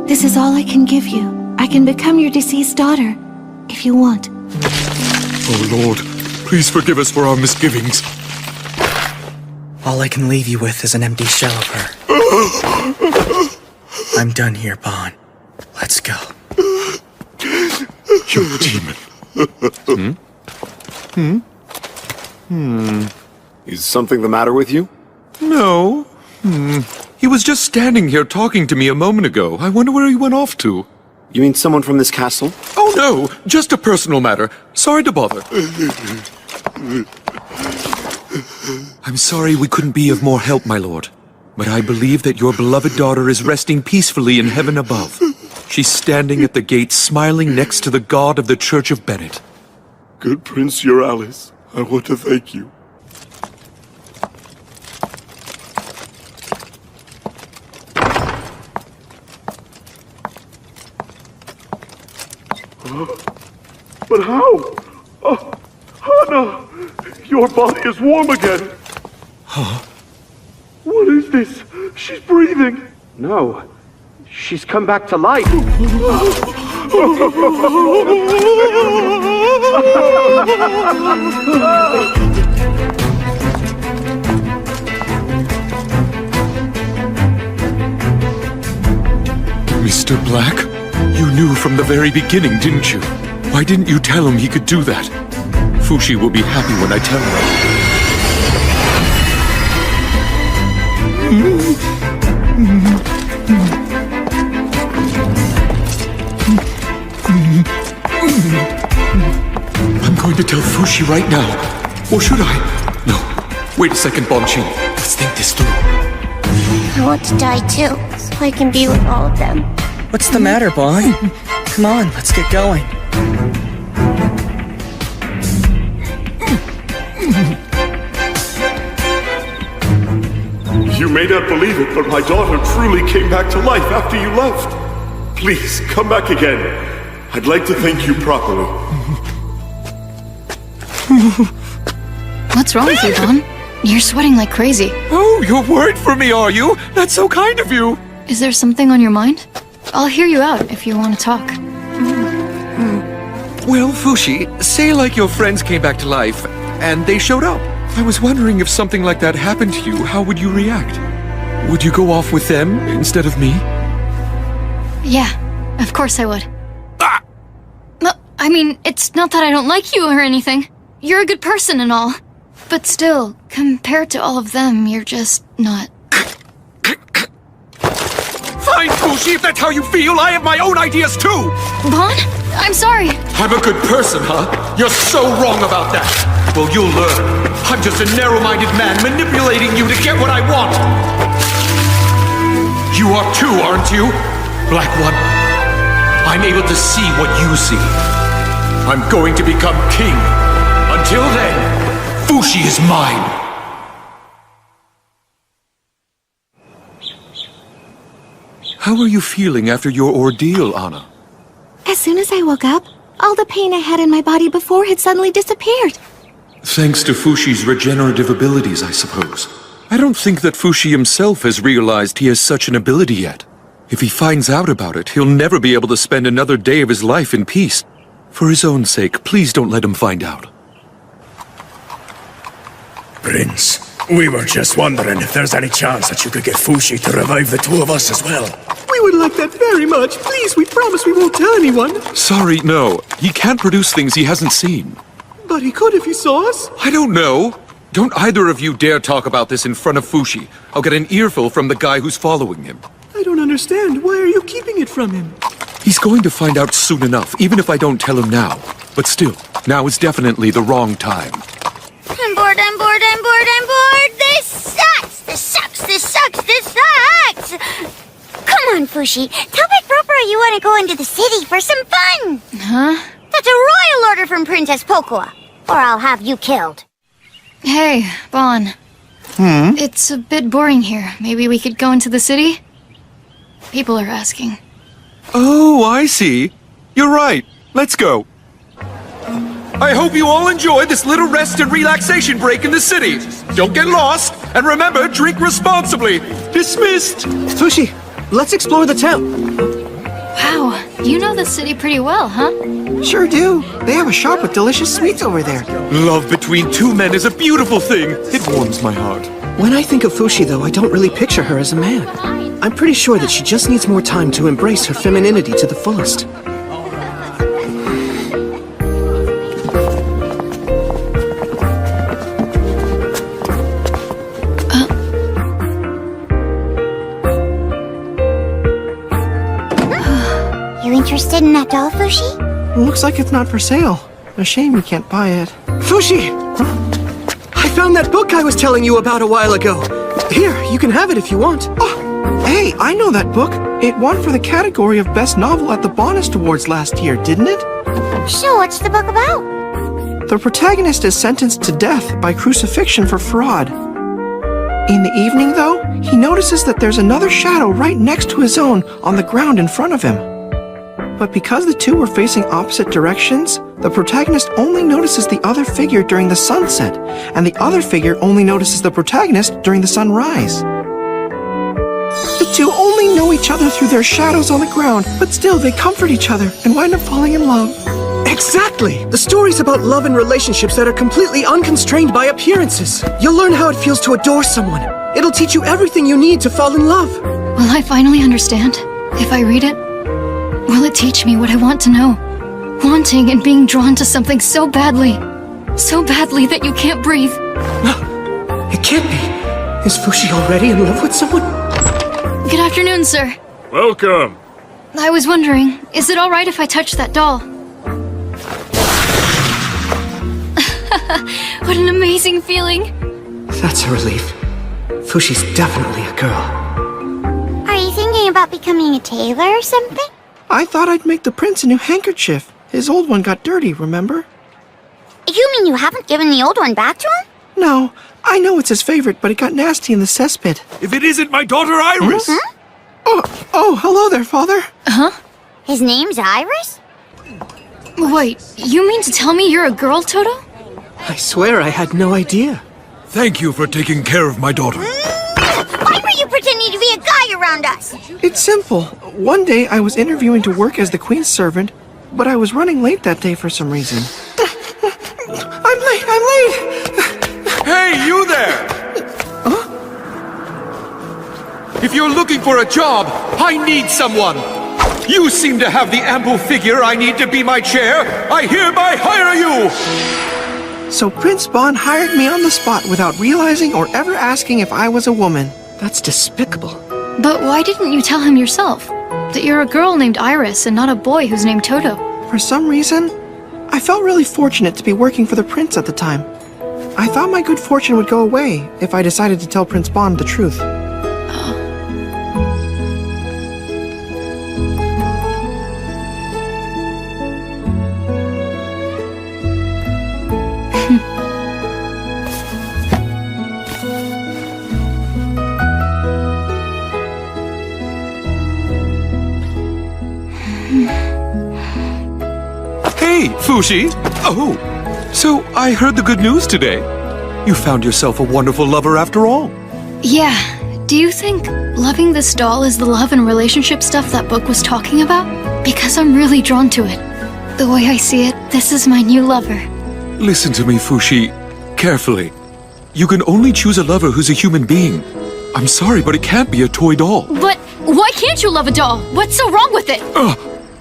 This is all I can give you. I can become your deceased daughter, if you want. Oh, Lord, please forgive us for our misgivings. All I can leave you with is an empty shell of her. I'm done here, Bon. Let's go. You demon. Is something the matter with you? No. He was just standing here talking to me a moment ago. I wonder where he went off to. You mean someone from this castle? Oh, no. Just a personal matter. Sorry to bother. I'm sorry we couldn't be of more help, my lord. But I believe that your beloved daughter is resting peacefully in heaven above. She's standing at the gate, smiling next to the god of the Church of Bennett. Good Prince Euralis, I want to thank you. But how? Hannah! Your body is warm again. Huh? What is this? She's breathing. No. She's come back to life. Mr. Black? You knew from the very beginning, didn't you? Why didn't you tell him he could do that? Fushi will be happy when I tell her. I'm going to tell Fushi right now. Or should I? No. Wait a second, Bonchin. Let's think this through. I want to die too, so I can be with all of them. What's the matter, Bon? Come on, let's get going. You may not believe it, but my daughter truly came back to life after you left. Please, come back again. I'd like to thank you properly. What's wrong with you, Bon? You're sweating like crazy. Oh, you're worried for me, are you? That's so kind of you. Is there something on your mind? I'll hear you out if you want to talk. Well, Fushi, say like your friends came back to life, and they showed up. I was wondering if something like that happened to you, how would you react? Would you go off with them instead of me? Yeah, of course I would. No, I mean, it's not that I don't like you or anything. You're a good person and all. But still, compared to all of them, you're just not. Fine, Fushi, if that's how you feel, I have my own ideas too! Bon? I'm sorry. I'm a good person, huh? You're so wrong about that. Well, you'll learn. I'm just a narrow-minded man manipulating you to get what I want. You are too, aren't you? Black One. I'm able to see what you see. I'm going to become king. Until then, Fushi is mine. How are you feeling after your ordeal, Anna? As soon as I woke up, all the pain I had in my body before had suddenly disappeared. Thanks to Fushi's regenerative abilities, I suppose. I don't think that Fushi himself has realized he has such an ability yet. If he finds out about it, he'll never be able to spend another day of his life in peace. For his own sake, please don't let him find out. Prince, we were just wondering if there's any chance that you could get Fushi to revive the two of us as well. We would like that very much. Please, we promise we won't tell anyone. Sorry, no. He can't produce things he hasn't seen. But he could if he saw us. I don't know. Don't either of you dare talk about this in front of Fushi. I'll get an earful from the guy who's following him. I don't understand. Why are you keeping it from him? He's going to find out soon enough, even if I don't tell him now. But still, now is definitely the wrong time. I'm bored, I'm bored, I'm bored, I'm bored! This sucks! This sucks, this sucks, this sucks! Come on, Fushi. Tell Big Bropero you want to go into the city for some fun! Huh? That's a royal order from Princess Pocoa, or I'll have you killed. Hey, Bon. It's a bit boring here. Maybe we could go into the city? People are asking. Oh, I see. You're right. Let's go. I hope you all enjoy this little rest and relaxation break in the city. Don't get lost, and remember, drink responsibly. Dismissed. Fushi, let's explore the town. Wow, you know the city pretty well, huh? Sure do. They have a shop with delicious sweets over there. Love between two men is a beautiful thing. It warms my heart. When I think of Fushi, though, I don't really picture her as a man. I'm pretty sure that she just needs more time to embrace her femininity to the fullest. You interested in that doll, Fushi? Looks like it's not for sale. A shame you can't buy it. Fushi! I found that book I was telling you about a while ago. Here, you can have it if you want. Oh, hey, I know that book. It won for the category of Best Novel at the Bonist Awards last year, didn't it? So what's the book about? The protagonist is sentenced to death by crucifixion for fraud. In the evening, though, he notices that there's another shadow right next to his own on the ground in front of him. But because the two were facing opposite directions, the protagonist only notices the other figure during the sunset, and the other figure only notices the protagonist during the sunrise. The two only know each other through their shadows on the ground, but still they comfort each other and wind up falling in love. Exactly! The story's about love and relationships that are completely unconstrained by appearances. You'll learn how it feels to adore someone. It'll teach you everything you need to fall in love. Will I finally understand if I read it? Will it teach me what I want to know? Wanting and being drawn to something so badly that you can't breathe. It can't be. Is Fushi already in love with someone? Good afternoon, sir. Welcome. I was wondering, is it alright if I touch that doll? What an amazing feeling! That's a relief. Fushi's definitely a girl. Are you thinking about becoming a tailor or something? I thought I'd make the prince a new handkerchief. His old one got dirty, remember? You mean you haven't given the old one back to him? No, I know it's his favorite, but it got nasty in the cesspit. If it isn't my daughter Iris! Hmm? Oh, hello there, father. Huh? His name's Iris? Wait, you mean to tell me you're a girl, Toto? I swear I had no idea. Thank you for taking care of my daughter. Why were you pretending to be a guy around us? It's simple. One day I was interviewing to work as the queen's servant, but I was running late that day for some reason. I'm late! Hey, you there! Huh? If you're looking for a job, I need someone. You seem to have the ample figure I need to be my chair. I hereby hire you! So Prince Bon hired me on the spot without realizing or ever asking if I was a woman. That's despicable. But why didn't you tell him yourself? That you're a girl named Iris and not a boy who's named Toto? For some reason, I felt really fortunate to be working for the prince at the time. I thought my good fortune would go away if I decided to tell Prince Bon the truth. Hey, Fushi! Oh, so I heard the good news today. You found yourself a wonderful lover after all. Yeah. Do you think loving this doll is the love and relationship stuff that book was talking about? Because I'm really drawn to it. The way I see it, this is my new lover. Listen to me, Fushi, carefully. You can only choose a lover who's a human being. I'm sorry, but it can't be a toy doll. But why can't you love a doll? What's so wrong with it?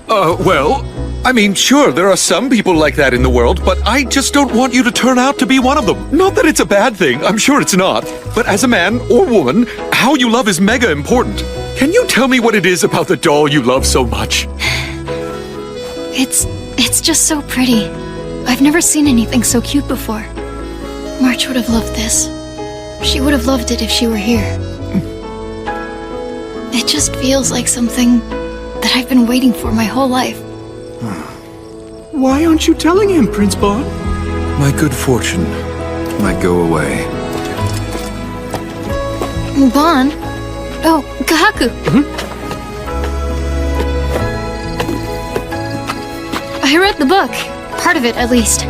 Well, I mean, sure, there are some people like that in the world, but I just don't want you to turn out to be one of them. Not that it's a bad thing, I'm sure it's not. But as a man or woman, how you love is mega important. Can you tell me what it is about the doll you love so much? It's just so pretty. I've never seen anything so cute before. March would have loved this. She would have loved it if she were here. It just feels like something that I've been waiting for my whole life. Why aren't you telling him, Prince Bon? My good fortune might go away. Bon? Oh, Kahaku. I read the book. Part of it, at least.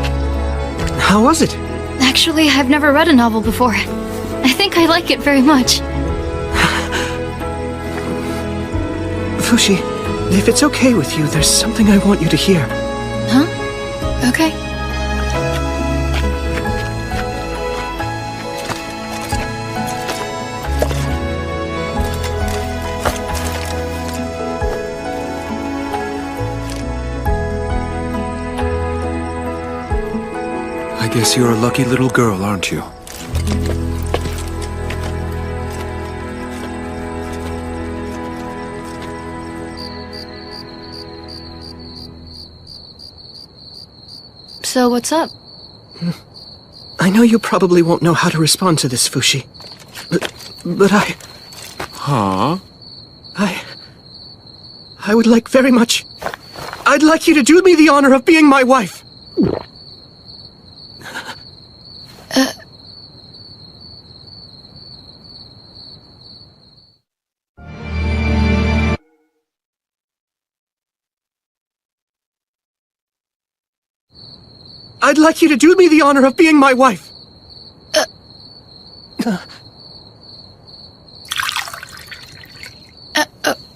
How was it? Actually, I've never read a novel before. I think I like it very much. Fushi, if it's okay with you, there's something I want you to hear. Huh? Okay. I guess you're a lucky little girl, aren't you? So what's up? I know you probably won't know how to respond to this, Fushi. But I... Huh? I would like very much... I'd like you to do me the honor of being my wife. I'd like you to do me the honor of being my wife.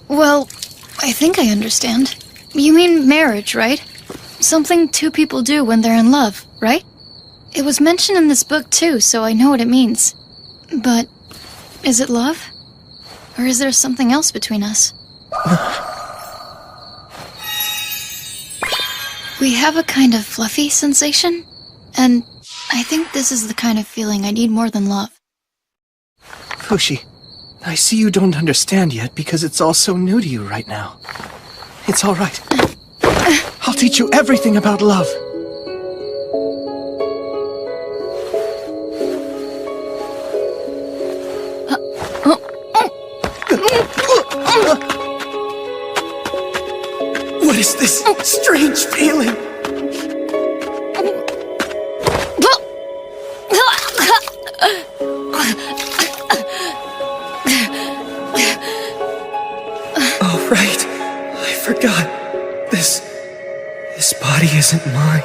Well, I think I understand. You mean marriage, right? Something two people do when they're in love, right? It was mentioned in this book too, so I know what it means. But is it love? Or is there something else between us? We have a kind of fluffy sensation, and I think this is the kind of feeling I need more than love. Fushi, I see you don't understand yet because it's all so new to you right now. It's all right. I'll teach you everything about love. What is this strange feeling? Oh, right. I forgot. This body isn't mine.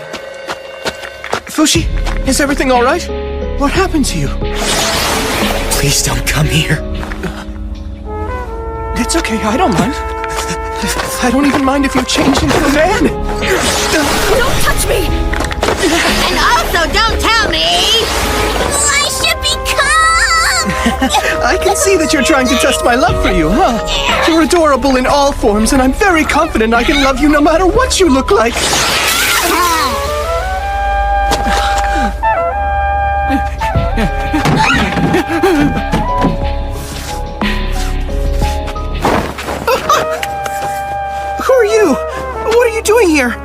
Fushi, is everything all right? What happened to you? Please don't come here. It's okay, I don't mind. I don't even mind if you change into a man. Don't touch me! And also don't tell me I should become! I can see that you're trying to test my love for you, huh? You're adorable in all forms, and I'm very confident I can love you no matter what you look like. Who are you? What are you doing here?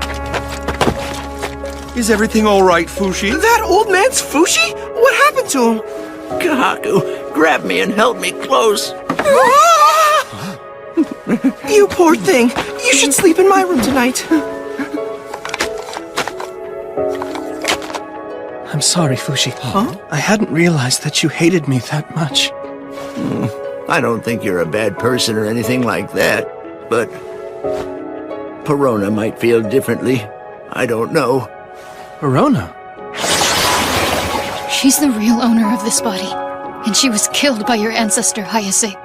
Is everything all right, Fushi? That old man's Fushi? What happened to him? Kahaku, grab me and held me close. You poor thing. You should sleep in my room tonight. I'm sorry, Fushi. Huh? I hadn't realized that you hated me that much. I don't think you're a bad person or anything like that, but Perona might feel differently. I don't know. Perona? She's the real owner of this body, and she was killed by your ancestor, Hayase.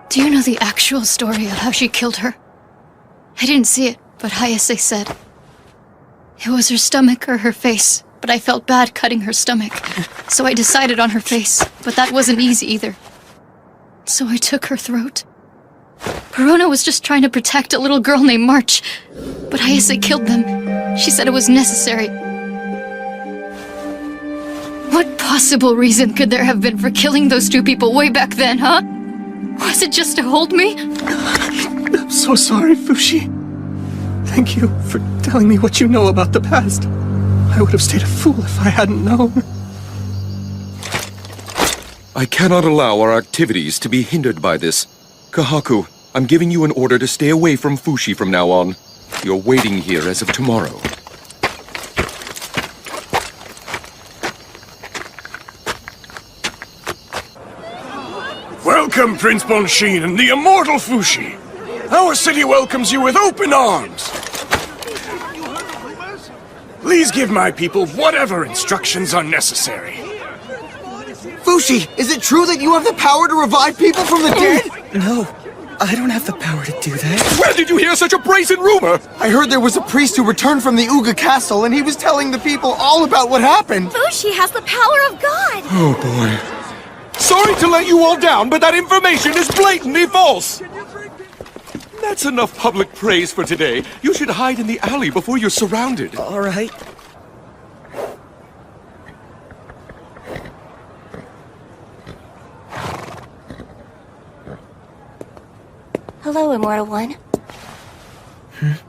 Do you know the actual story of how she killed her? I didn't see it, but Hayase said. It was her stomach or her face, but I felt bad cutting her stomach, so I decided on her face, but that wasn't easy either. So I took her throat. Perona was just trying to protect a little girl named March, but Hayase killed them. She said it was necessary. What possible reason could there have been for killing those two people way back then, huh? Was it just to hold me? I'm so sorry, Fushi. Thank you for telling me what you know about the past. I would have stayed a fool if I hadn't known. I cannot allow our activities to be hindered by this. Kahaku, I'm giving you an order to stay away from Fushi from now on. You're waiting here as of tomorrow. Welcome, Prince Bonshin and the immortal Fushi. Our city welcomes you with open arms. Please give my people whatever instructions are necessary. Fushi, is it true that you have the power to revive people from the dead? No, I don't have the power to do that. Where did you hear such a brazen rumor? I heard there was a priest who returned from the Uga castle, and he was telling the people all about what happened. Fushi has the power of God! Oh boy. Sorry to let you all down, but that information is blatantly false! That's enough public praise for today. You should hide in the alley before you're surrounded. All right. Hello, Immortal One.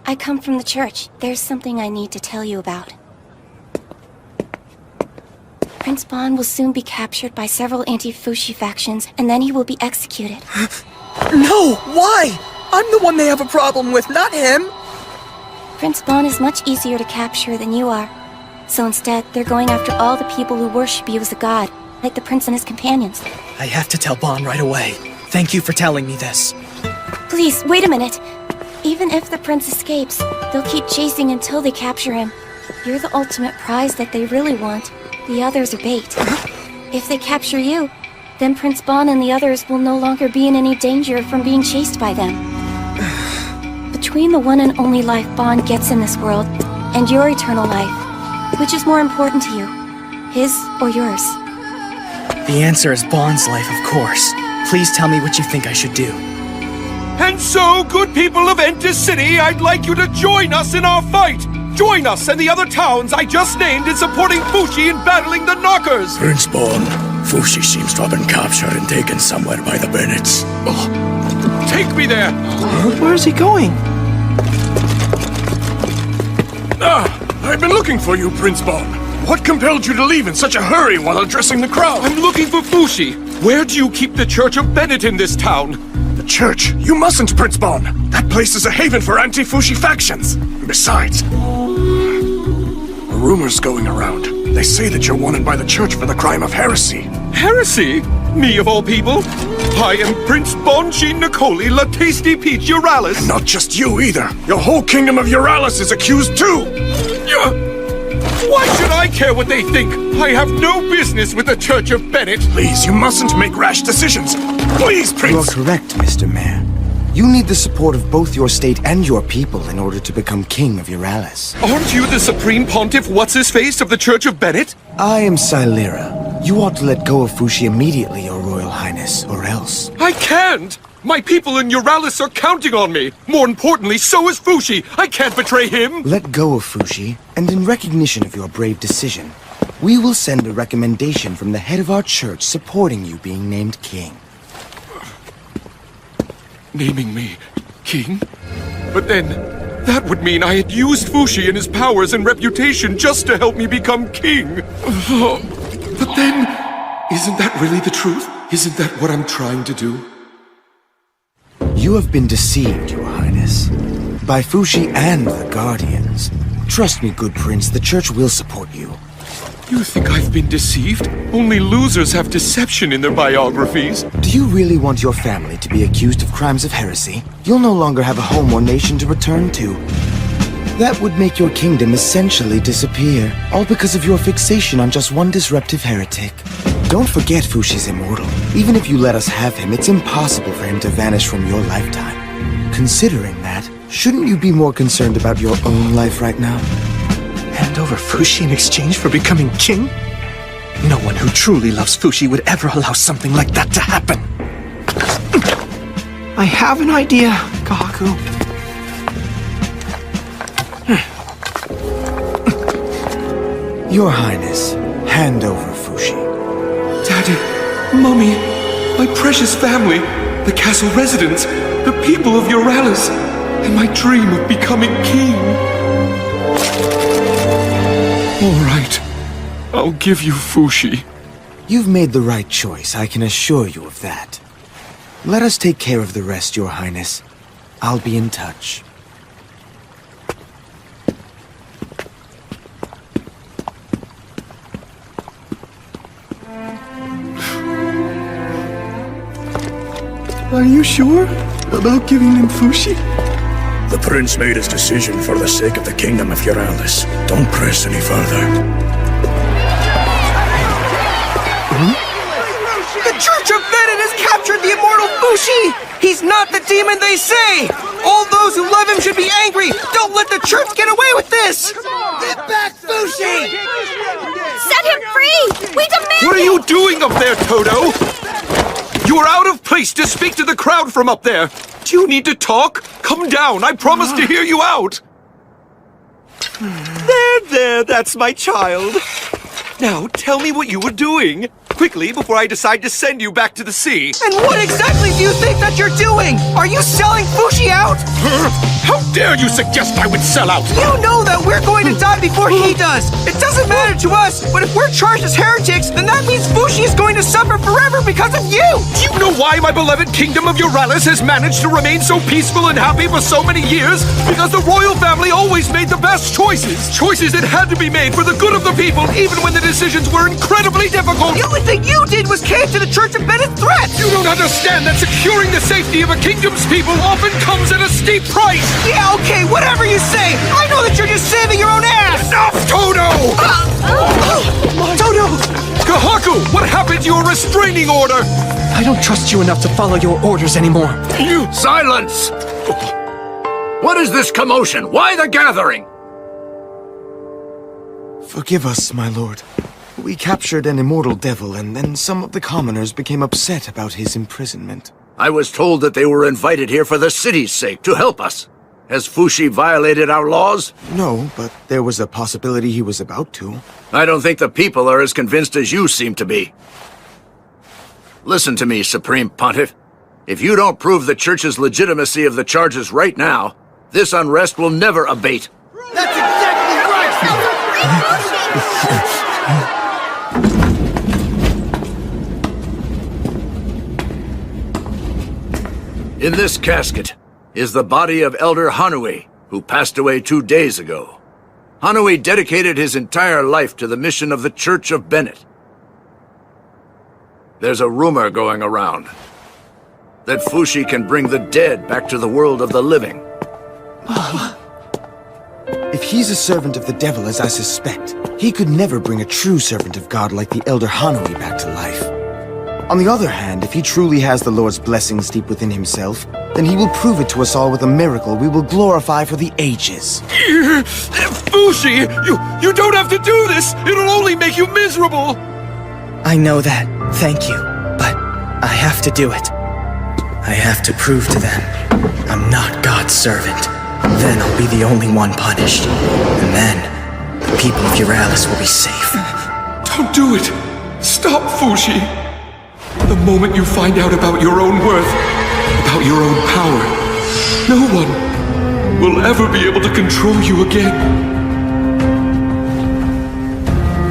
I come from the church. There's something I need to tell you about. Prince Bon will soon be captured by several anti-Fushi factions, and then he will be executed. No! Why? I'm the one they have a problem with, not him! Prince Bon is much easier to capture than you are. So instead, they're going after all the people who worship you as a god, like the prince and his companions. I have to tell Bon right away. Thank you for telling me this. Please, wait a minute. Even if the prince escapes, they'll keep chasing until they capture him. You're the ultimate prize that they really want. The others are bait. If they capture you, then Prince Bon and the others will no longer be in any danger from being chased by them. Between the one and only life Bon gets in this world and your eternal life, which is more important to you? His or yours? The answer is Bon's life, of course. Please tell me what you think I should do. And so, good people of Enter City, I'd like you to join us in our fight! Join us and the other towns I just named in supporting Fushi in battling the Knockers! Prince Bon, Fushi seems to have been captured and taken somewhere by the Bennets. Oh, take me there! Where is he going? I've been looking for you, Prince Bon. What compelled you to leave in such a hurry while addressing the crowd? I'm looking for Fushi. Where do you keep the Church of Bennett in this town? The church? You mustn't, Prince Bon. That place is a haven for anti-Fushi factions. Besides, a rumor's going around. They say that you're wanted by the church for the crime of heresy. Heresy? Me of all people? I am Prince Bonchi Nicoli La Tasty Peach Euralis. And not just you either. Your whole kingdom of Euralis is accused too. Why should I care what they think? I have no business with the Church of Bennett. Please, you mustn't make rash decisions. Please, Prince. You are correct, Mr. Mayor. You need the support of both your state and your people in order to become king of Euralis. Aren't you the Supreme Pontiff What's-His-Face of the Church of Bennett? I am Silera. You ought to let go of Fushi immediately, Your Royal Highness, or else. I can't! My people in Euralis are counting on me! More importantly, so is Fushi! I can't betray him! Let go of Fushi, and in recognition of your brave decision, we will send a recommendation from the head of our church supporting you being named king. Naming me king? But then, that would mean I had used Fushi and his powers and reputation just to help me become king. But then, isn't that really the truth? Isn't that what I'm trying to do? You have been deceived, Your Highness, by Fushi and the Guardians. Trust me, good prince, the church will support you. You think I've been deceived? Only losers have deception in their biographies. Do you really want your family to be accused of crimes of heresy? You'll no longer have a home or nation to return to. That would make your kingdom essentially disappear, all because of your fixation on just one disruptive heretic. Don't forget Fushi's immortal. Even if you let us have him, it's impossible for him to vanish from your lifetime. Considering that, shouldn't you be more concerned about your own life right now? Hand over Fushi in exchange for becoming king? No one who truly loves Fushi would ever allow something like that to happen. I have an idea, Kahaku. Your Highness, hand over Fushi. Daddy, Mommy, my precious family, the castle residents, the people of Euralis, and my dream of becoming king. All right, I'll give you Fushi. You've made the right choice, I can assure you of that. Let us take care of the rest, Your Highness. I'll be in touch. Are you sure about giving him Fushi? The prince made his decision for the sake of the kingdom of Euralis. Don't press any further. The Church of Bennett has captured the immortal Fushi! He's not the demon they say! All those who love him should be angry! Don't let the church get away with this! Get back, Fushi! Set him free! We demand What are you doing up there, Toto? You are out of place to speak to the crowd from up there! Do you need to talk? Come down, I promise to hear you out! There, that's my child. Now, tell me what you were doing. Quickly, before I decide to send you back to the sea. And what exactly do you think that you're doing? Are you selling Fushi out? How dare you suggest I would sell out? You know that we're going to die before he does! It doesn't matter to us, but if we're charged as heretics, then that means Fushi is going to suffer forever because of you! Do you know why my beloved kingdom of Euralis has managed to remain so peaceful and happy for so many years? Because the royal family always made the best choices! Choices that had to be made for the good of the people, even when the decisions were incredibly difficult! The only thing you did was cave to the Church Church of Bennett threat! You don't understand that securing the safety of a kingdom's people often comes at a steep price! Yeah, okay, whatever you say! I know that you're just saving your own ass! Enough, Toto! Toto! Kahaku, what happened to your restraining order? I don't trust you enough to follow your orders anymore. Silence! What is this commotion? Why the gathering? Forgive us, my lord. We captured an immortal devil, and then some of the commoners became upset about his imprisonment. I was told that they were invited here for the city's sake, to help us. Has Fushi violated our laws? No, but there was a possibility he was about to. I don't think the people are as convinced as you seem to be. Listen to me, Supreme Pontiff. If you don't prove the Church's legitimacy of the charges right now, this unrest will never abate. That's exactly right! In this casket is the body of Elder Hanui, who passed away 2 days ago. Hanui dedicated his entire life to the mission of the Church of Bennett. There's a rumor going around that Fushi can bring the dead back to the world of the living. If he's a servant of the devil, as I suspect, he could never bring a true servant of God like the Elder Hanui back to life. On the other hand, if he truly has the Lord's blessings deep within himself, then he will prove it to us all with a miracle we will glorify for the ages. Fushi, you don't have to do this! It'll only make you miserable! I know that, thank you, but I have to do it. I have to prove to them I'm not God's servant. Then I'll be the only one punished. And then, the people of Euralis will be safe. Don't do it! Stop, Fushi! The moment you find out about your own worth, about your own power, no one will ever be able to control you again.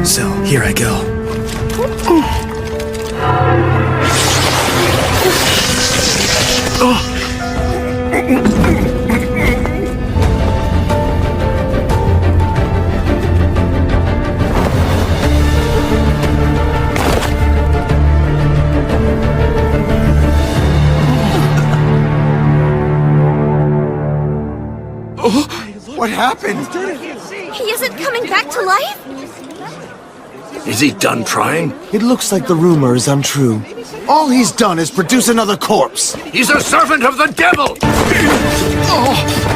So, here I go. What happened? He isn't coming back to life? Is he done trying? It looks like the rumor is untrue. All he's done is produce another corpse. He's a servant of the devil!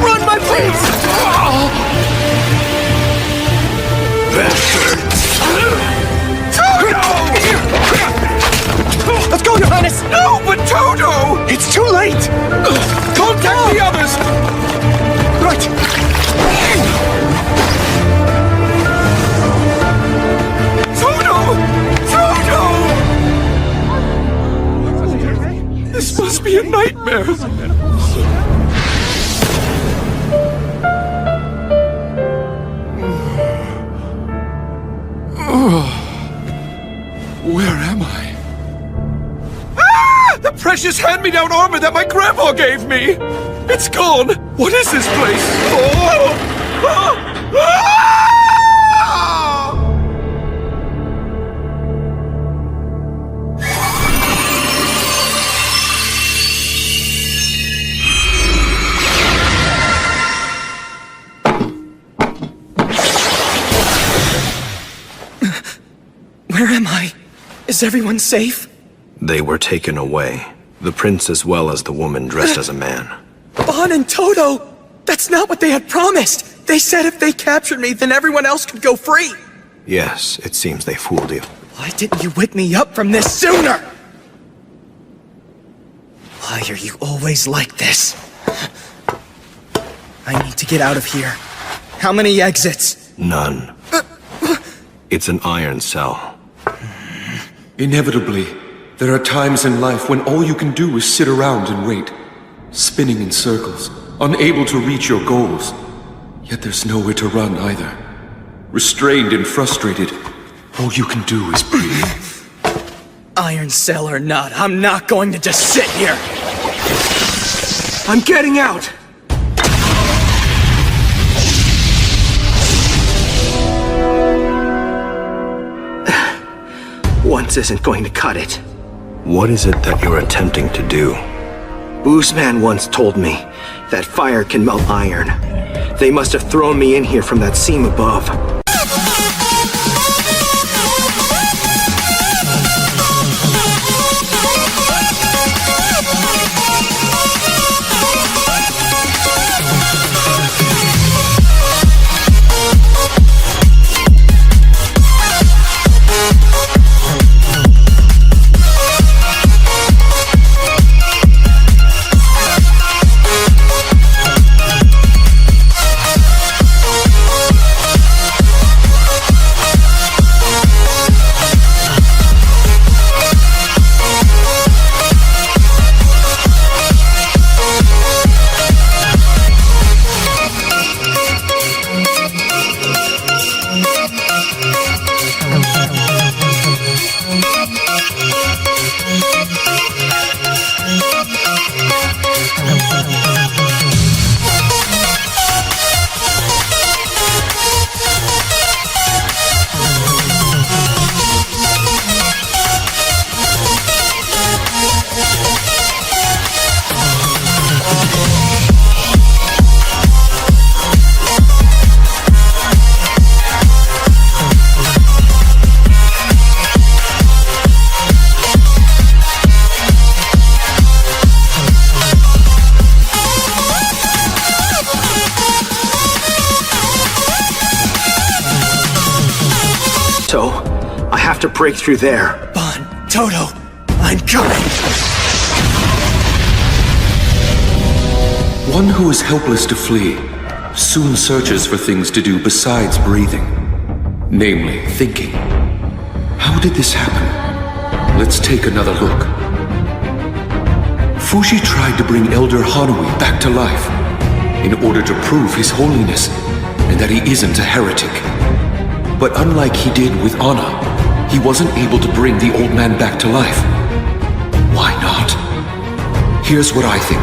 Run, my prince! Toto! Let's go, Your Highness! No, but Toto! It's too late! Contact the others! Right! Toto! Toto! This must be a nightmare. Where am I? Ah! The precious hand-me-down armor that my grandpa gave me! It's gone! What is this place? Oh! Ah! Ah! Where am I? Is everyone safe? They were taken away. The prince as well as the woman dressed as a man. Bon and Toto! That's not what they had promised! They said if they captured me, then everyone else could go free! Yes, it seems they fooled you. Why didn't you wake me up from this sooner? Why are you always like this? I need to get out of here. How many exits? None. It's an iron cell. Inevitably, there are times in life when all you can do is sit around and wait, spinning in circles, unable to reach your goals. Yet there's nowhere to run either. Restrained and frustrated, all you can do is breathe. Iron cell or not, I'm not going to just sit here! I'm getting out! Once isn't going to cut it. What is it that you're attempting to do? Boozman once told me that fire can melt iron. They must have thrown me in here from that seam above. So, I have to break through there. Bon, Toto, I'm coming! One who is helpless to flee soon searches for things to do besides breathing, namely thinking. How did this happen? Let's take another look. Fushi tried to bring Elder Hanui back to life in order to prove his holiness and that he isn't a heretic. But unlike he did with Anna, he wasn't able to bring the old man back to life. Why not? Here's what I think.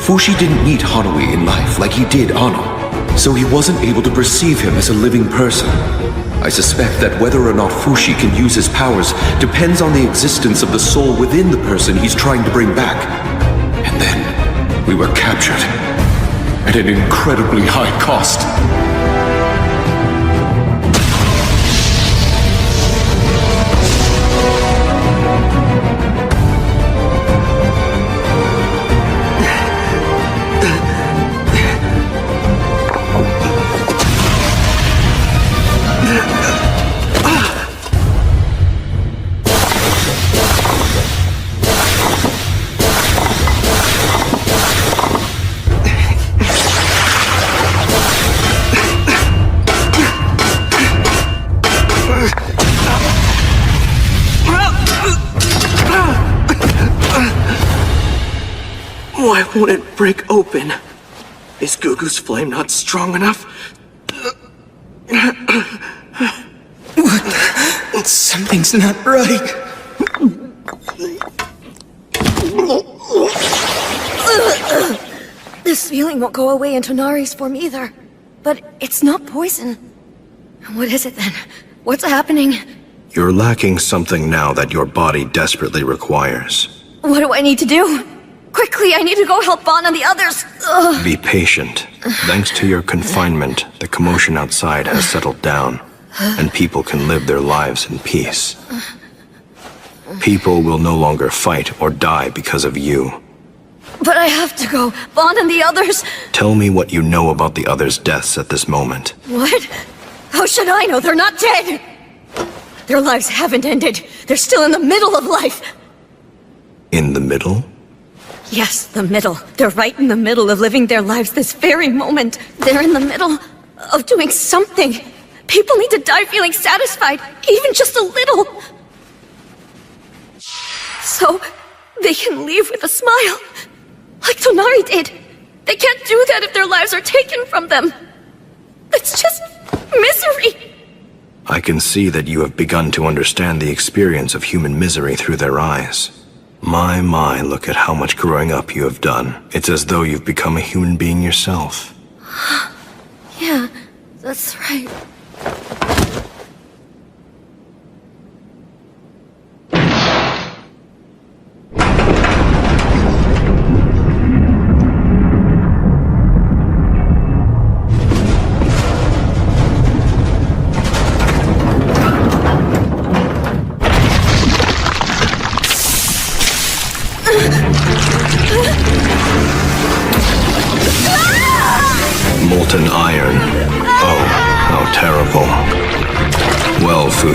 Fushi didn't need Hanui in life like he did Anna, so he wasn't able to perceive him as a living person. I suspect that whether or not Fushi can use his powers depends on the existence of the soul within the person he's trying to bring back. And then, we were captured. At an incredibly high cost. Why won't it break open? Is Gugu's flame not strong enough? Something's not right. This feeling won't go away in Tonari's form either. But it's not poison. What is it then? What's happening? You're lacking something now that your body desperately requires. What do I need to do? Quickly, I need to go help Bon and the others! Ugh. Be patient. Thanks to your confinement, the commotion outside has settled down, and people can live their lives in peace. People will no longer fight or die because of you. But I have to go. Bon and the others... Tell me what you know about the others' deaths at this moment. What? How should I know? They're not dead! Their lives haven't ended. They're still in the middle of life. In the middle? Yes, the middle. They're right in the middle of living their lives this very moment. They're in the middle of doing something. People need to die feeling satisfied, even just a little. So they can leave with a smile, like Tonari did. They can't do that if their lives are taken from them. It's just misery. I can see that you have begun to understand the experience of human misery through their eyes. My, look at how much growing up you have done. It's as though you've become a human being yourself. Yeah, that's right.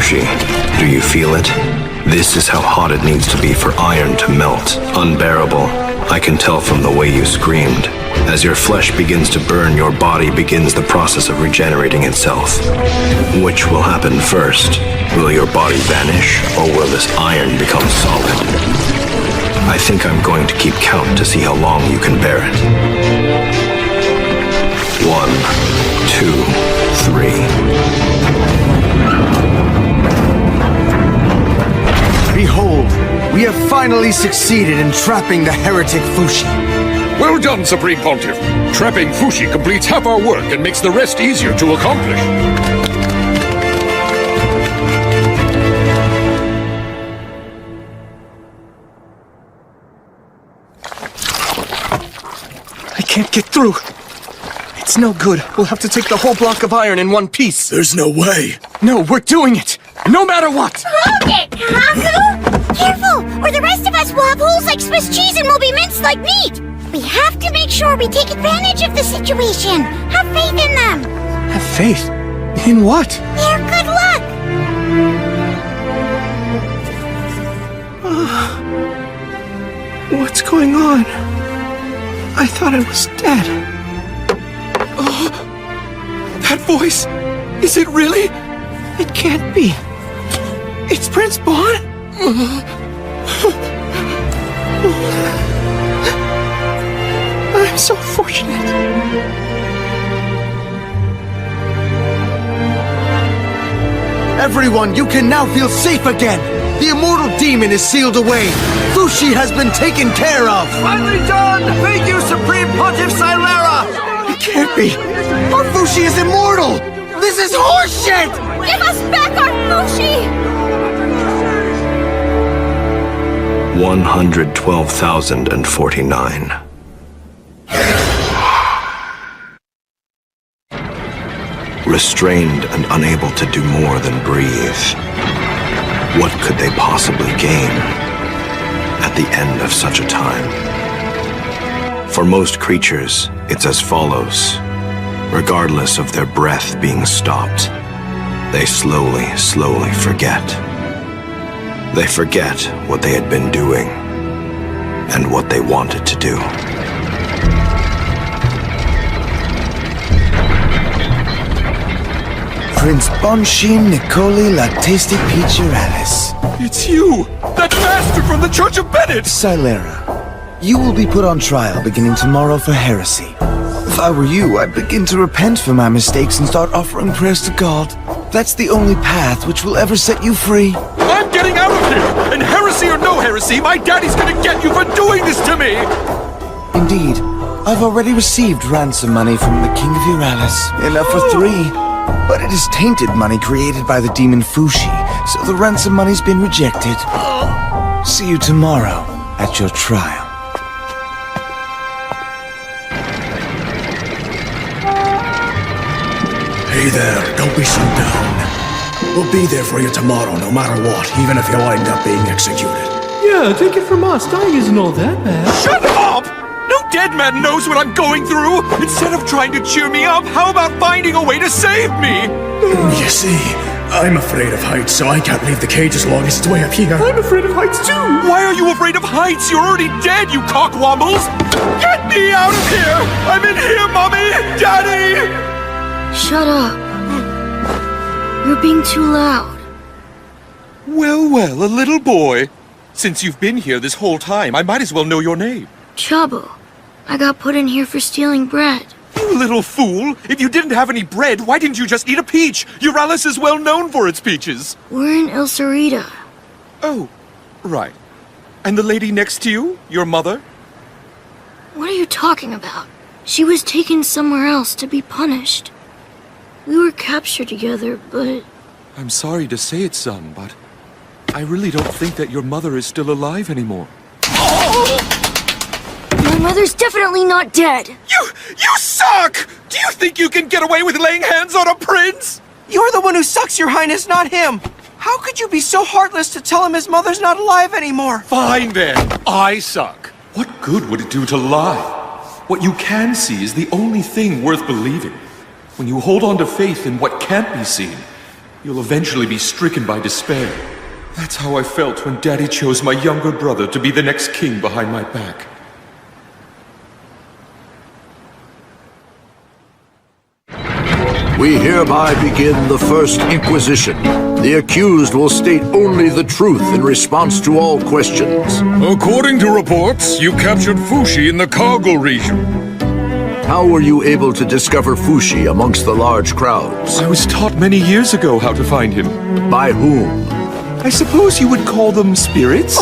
Fushi, do you feel it? This is how hot it needs to be for iron to melt. Unbearable. I can tell from the way you screamed. As your flesh begins to burn, your body begins the process of regenerating itself. Which will happen first? Will your body vanish, or will this iron become solid? I think I'm going to keep count to see how long you can bear it. 1, 2, 3. Behold, we have finally succeeded in trapping the heretic Fushi. Well done, Supreme Pontiff. Trapping Fushi completes half our work and makes the rest easier to accomplish. I can't get through. It's no good. We'll have to take the whole block of iron in one piece. There's no way. No, we're doing it. No matter what. Hold it, Haku! Careful, or the rest of us will have holes like Swiss cheese and will be minced like meat. We have to make sure we take advantage of the situation. Have faith in them. Have faith? In what? Their good luck. What's going on? I thought I was dead. Oh, that voice! Is it really? It can't be. It's Prince Bon? I'm so fortunate. Everyone, you can now feel safe again. The immortal demon is sealed away. Fushi has been taken care of. Finally done! Thank you, Supreme Pontiff Silera! It can't be. Our Fushi is immortal. This is horseshit! Give us back our Fushi! 112,049. Restrained and unable to do more than breathe. What could they possibly gain at the end of such a time? For most creatures, it's as follows. Regardless of their breath being stopped, they slowly forget. They forget what they had been doing and what they wanted to do. Prince Bonshin Nicoli La Tasty Peacheralis. It's you! That bastard from the Church of Bennett! Silera, you will be put on trial beginning tomorrow for heresy. If I were you, I'd begin to repent for my mistakes and start offering prayers to God. That's the only path which will ever set you free. I'm getting out of here! And heresy or no heresy, my daddy's gonna get you for doing this to me! Indeed, I've already received ransom money from the King of Euralis. Enough for 3. But it is tainted money created by the demon Fushi, so the ransom money's been rejected. See you tomorrow at your trial. Hey there, don't be so down. We'll be there for you tomorrow, no matter what, even if you wind up being executed. Yeah, take it from us. Dying isn't all that bad. Shut up! No dead man knows what I'm going through! Instead of trying to cheer me up, how about finding a way to save me? You see, I'm afraid of heights, so I can't leave the cage as long as it's way up here. I'm afraid of heights too! Why are you afraid of heights? You're already dead, you cockwombles! Get me out of here! I'm in here, Mommy! Daddy! Shut up. You're being too loud. Well, well, a little boy. Since you've been here this whole time, I might as well know your name. Chabo, I got put in here for stealing bread. You little fool! If you didn't have any bread, why didn't you just eat a peach? Euralis is well known for its peaches. We're in El Cerrito. Oh, right. And the lady next to you, your mother? What are you talking about? She was taken somewhere else to be punished. We were captured together, but... I'm sorry to say it, son, but I really don't think that your mother is still alive anymore. My mother's definitely not dead. You suck! Do you think you can get away with laying hands on a prince? You're the one who sucks, Your Highness, not him. How could you be so heartless to tell him his mother's not alive anymore? Fine then, I suck. What good would it do to lie? What you can see is the only thing worth believing. When you hold on to faith in what can't be seen, you'll eventually be stricken by despair. That's how I felt when Daddy chose my younger brother to be the next king behind my back. We hereby begin the First Inquisition. The accused will state only the truth in response to all questions. According to reports, you captured Fushi in the cargo region. How were you able to discover Fushi amongst the large crowds? I was taught many years ago how to find him. By whom? I suppose you would call them spirits?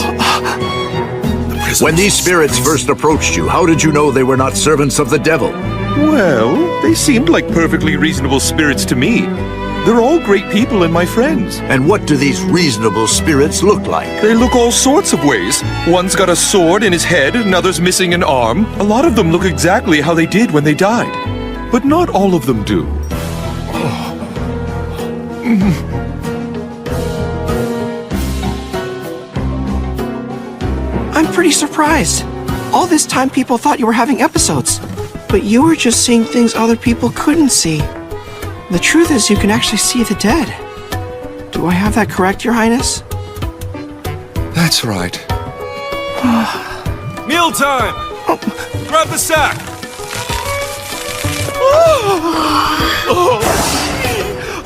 When these spirits first approached you, how did you know they were not servants of the devil? Well, they seemed like perfectly reasonable spirits to me. They're all great people and my friends. And what do these reasonable spirits look like? They look all sorts of ways. One's got a sword in his head, another's missing an arm. A lot of them look exactly how they did when they died. But not all of them do. I'm pretty surprised. All this time people thought you were having episodes, but you were just seeing things other people couldn't see. The truth is you can actually see the dead. Do I have that correct, Your Highness? That's right. Mealtime! Grab the sack!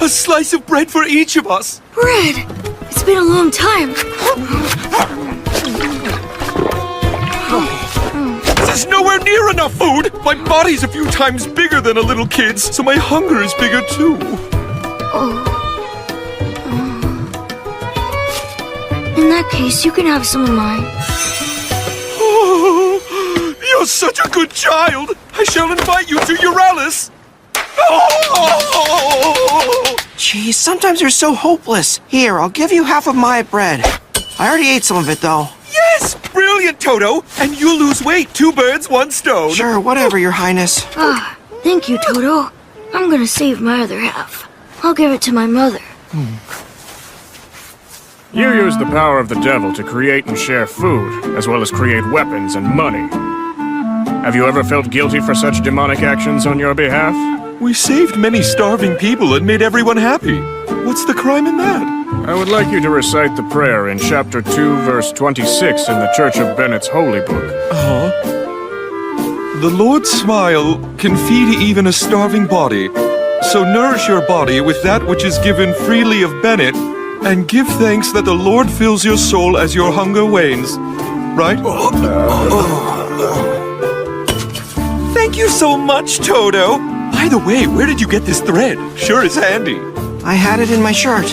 A slice of bread for each of us! Bread! It's been a long time. This is nowhere near enough food! My body's a few times bigger than a little kid's, so my hunger is bigger too. In that case, you can have some of mine. You're such a good child! I shall invite you to Euralis! Geez, sometimes you're so hopeless. Here, I'll give you half of my bread. I already ate some of it, though. Yes! Brilliant, Toto! And you'll lose weight, 2 birds, 1 stone. Sure, whatever, Your Highness. Thank you, Toto. I'm gonna save my other half. I'll give it to my mother. You use the power of the devil to create and share food, as well as create weapons and money. Have you ever felt guilty for such demonic actions on your behalf? We saved many starving people and made everyone happy. What's the crime in that? I would like you to recite the prayer in chapter 2, verse 26 in the Church of Bennett's Holy Book. The Lord's smile can feed even a starving body. So nourish your body with that which is given freely of Bennett, and give thanks that the Lord fills your soul as your hunger wanes. Right? Thank you so much, Toto! By the way, where did you get this thread? Sure is handy. I had it in my shirt.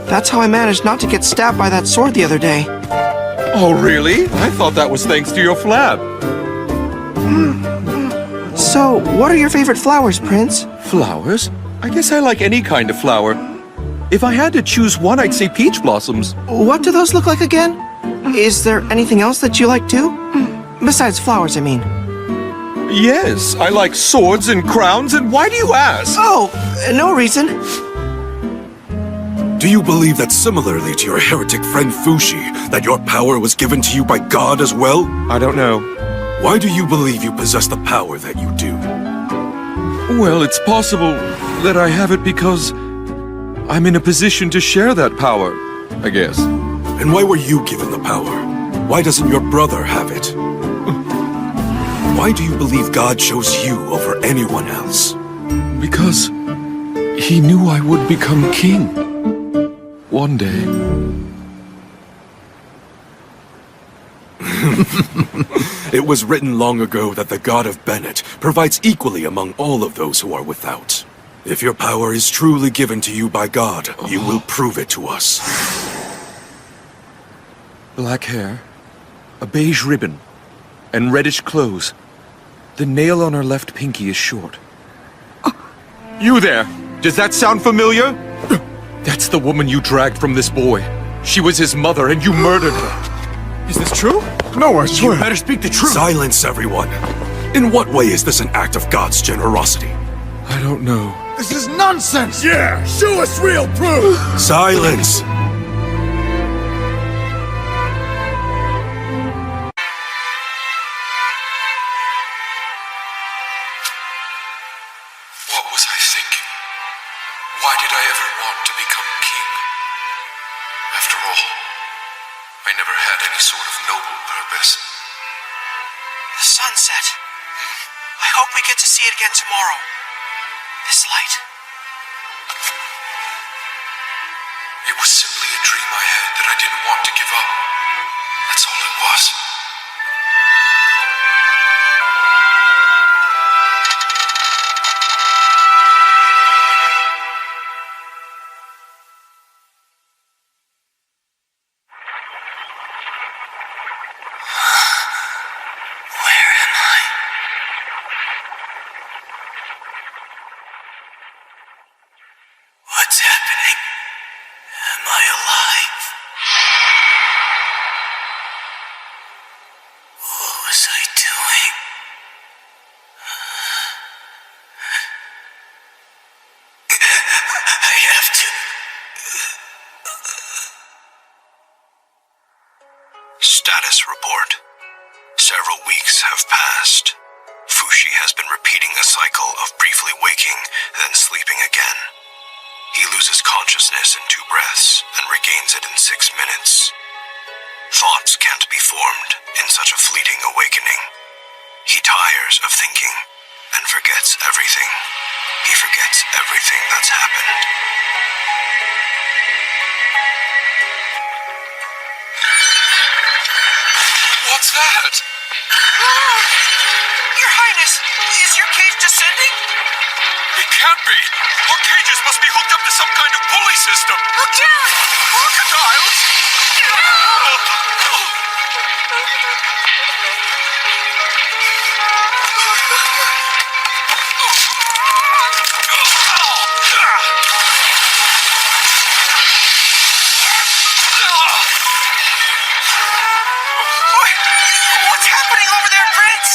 That's how I managed not to get stabbed by that sword the other day. Oh, really? I thought that was thanks to your flab. So, what are your favorite flowers, Prince? Flowers? I guess I like any kind of flower. If I had to choose one, I'd say peach blossoms. What do those look like again? Is there anything else that you like too? Besides flowers, I mean. Yes, I like swords and crowns, and why do you ask? Oh, no reason. Do you believe that similarly to your heretic friend Fushi, that your power was given to you by God as well? I don't know. Why do you believe you possess the power that you do? Well, it's possible that I have it because I'm in a position to share that power, I guess. And why were you given the power? Why doesn't your brother have it? Why do you believe God chose you over anyone else? Because he knew I would become king. One day. It was written long ago that the God of Bennett provides equally among all of those who are without. If your power is truly given to you by God, you will prove it to us. Black hair, a beige ribbon, and reddish clothes. The nail on her left pinky is short. You there! Does that sound familiar? That's the woman you dragged from this boy. She was his mother, and you murdered her. Is this true? No, I swear. You better speak the truth. Silence, everyone. In what way is this an act of God's generosity? I don't know. This is nonsense! Yeah, show us real proof! Silence! What was I thinking? Why did I ever want to become king? I never had any sort of noble purpose. The sunset. I hope we get to see it again tomorrow. This light. It was simply a dream I had that I didn't want to give up. That's all it was. Where am I? What's happening? Am I alive? What was I doing? I have to... Status report. Several weeks have passed. Fushi has been repeating a cycle of briefly waking, then sleeping again. He loses consciousness in 2 breaths and regains it in 6 minutes. Thoughts can't be formed in such a fleeting awakening. He tires of thinking and forgets everything. He forgets everything that's happened. What's that? Your Highness, is your cage descending? It can't be! Our cages must be hooked up to some kind of pulley system! Look down! Crocodiles! What's happening over there, Prince?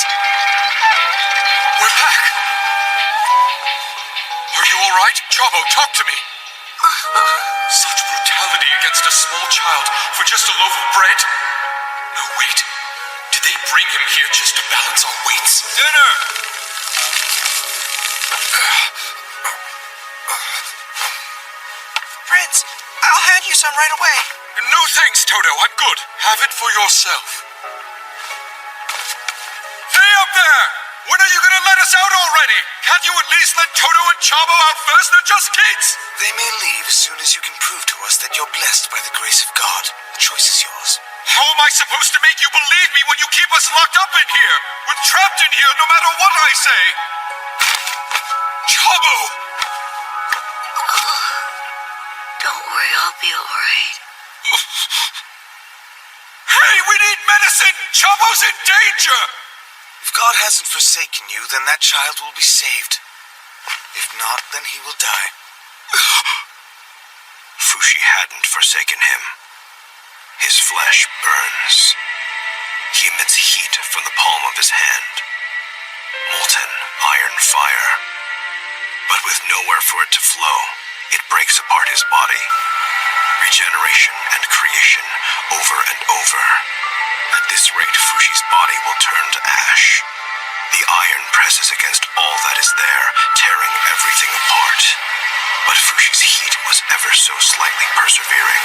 We're back! Are you alright? Chabo, talk to me! Such brutality against a small child for just a loaf of bread? No, wait. Did they bring him here just to balance our weights? Dinner! Prince, I'll hand you some right away. No thanks, Toto. I'm good. Have it for yourself. Hey up there! When are you gonna let us out already? Can't you at least let Toto and Chabo out first? They're just kids! They may leave as soon as you can prove to us that you're blessed by the grace of God. The choice is yours. How am I supposed to make you believe me when you keep us locked up in here? We're trapped in here no matter what I say! Chabo! Don't worry, I'll be alright. Hey, we need medicine! Chabo's in danger! If God hasn't forsaken you, then that child will be saved. If not, then he will die. Fushi hadn't forsaken him. His flesh burns. He emits heat from the palm of his hand. Molten iron fire. But with nowhere for it to flow, it breaks apart his body. Regeneration and creation over and over. At this rate, Fushi's body will turn to ash. The iron presses against all that is there, tearing everything apart. But Fushi's heat was ever so slightly persevering.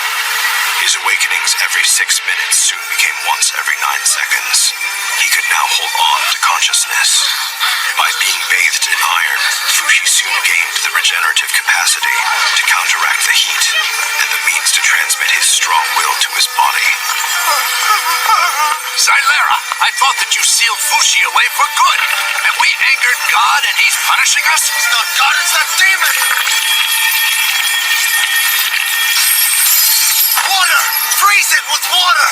His awakenings every 6 minutes soon became once every 9 seconds. He could now hold on to consciousness. By being bathed in iron, Fushi soon gained the regenerative capacity to counteract the heat and the means to transmit his strong will to his body. Xylera, I thought that you sealed Fushi away for good. Have we angered God and he's punishing us? It's not God, it's that demon! Water! Freeze it with water!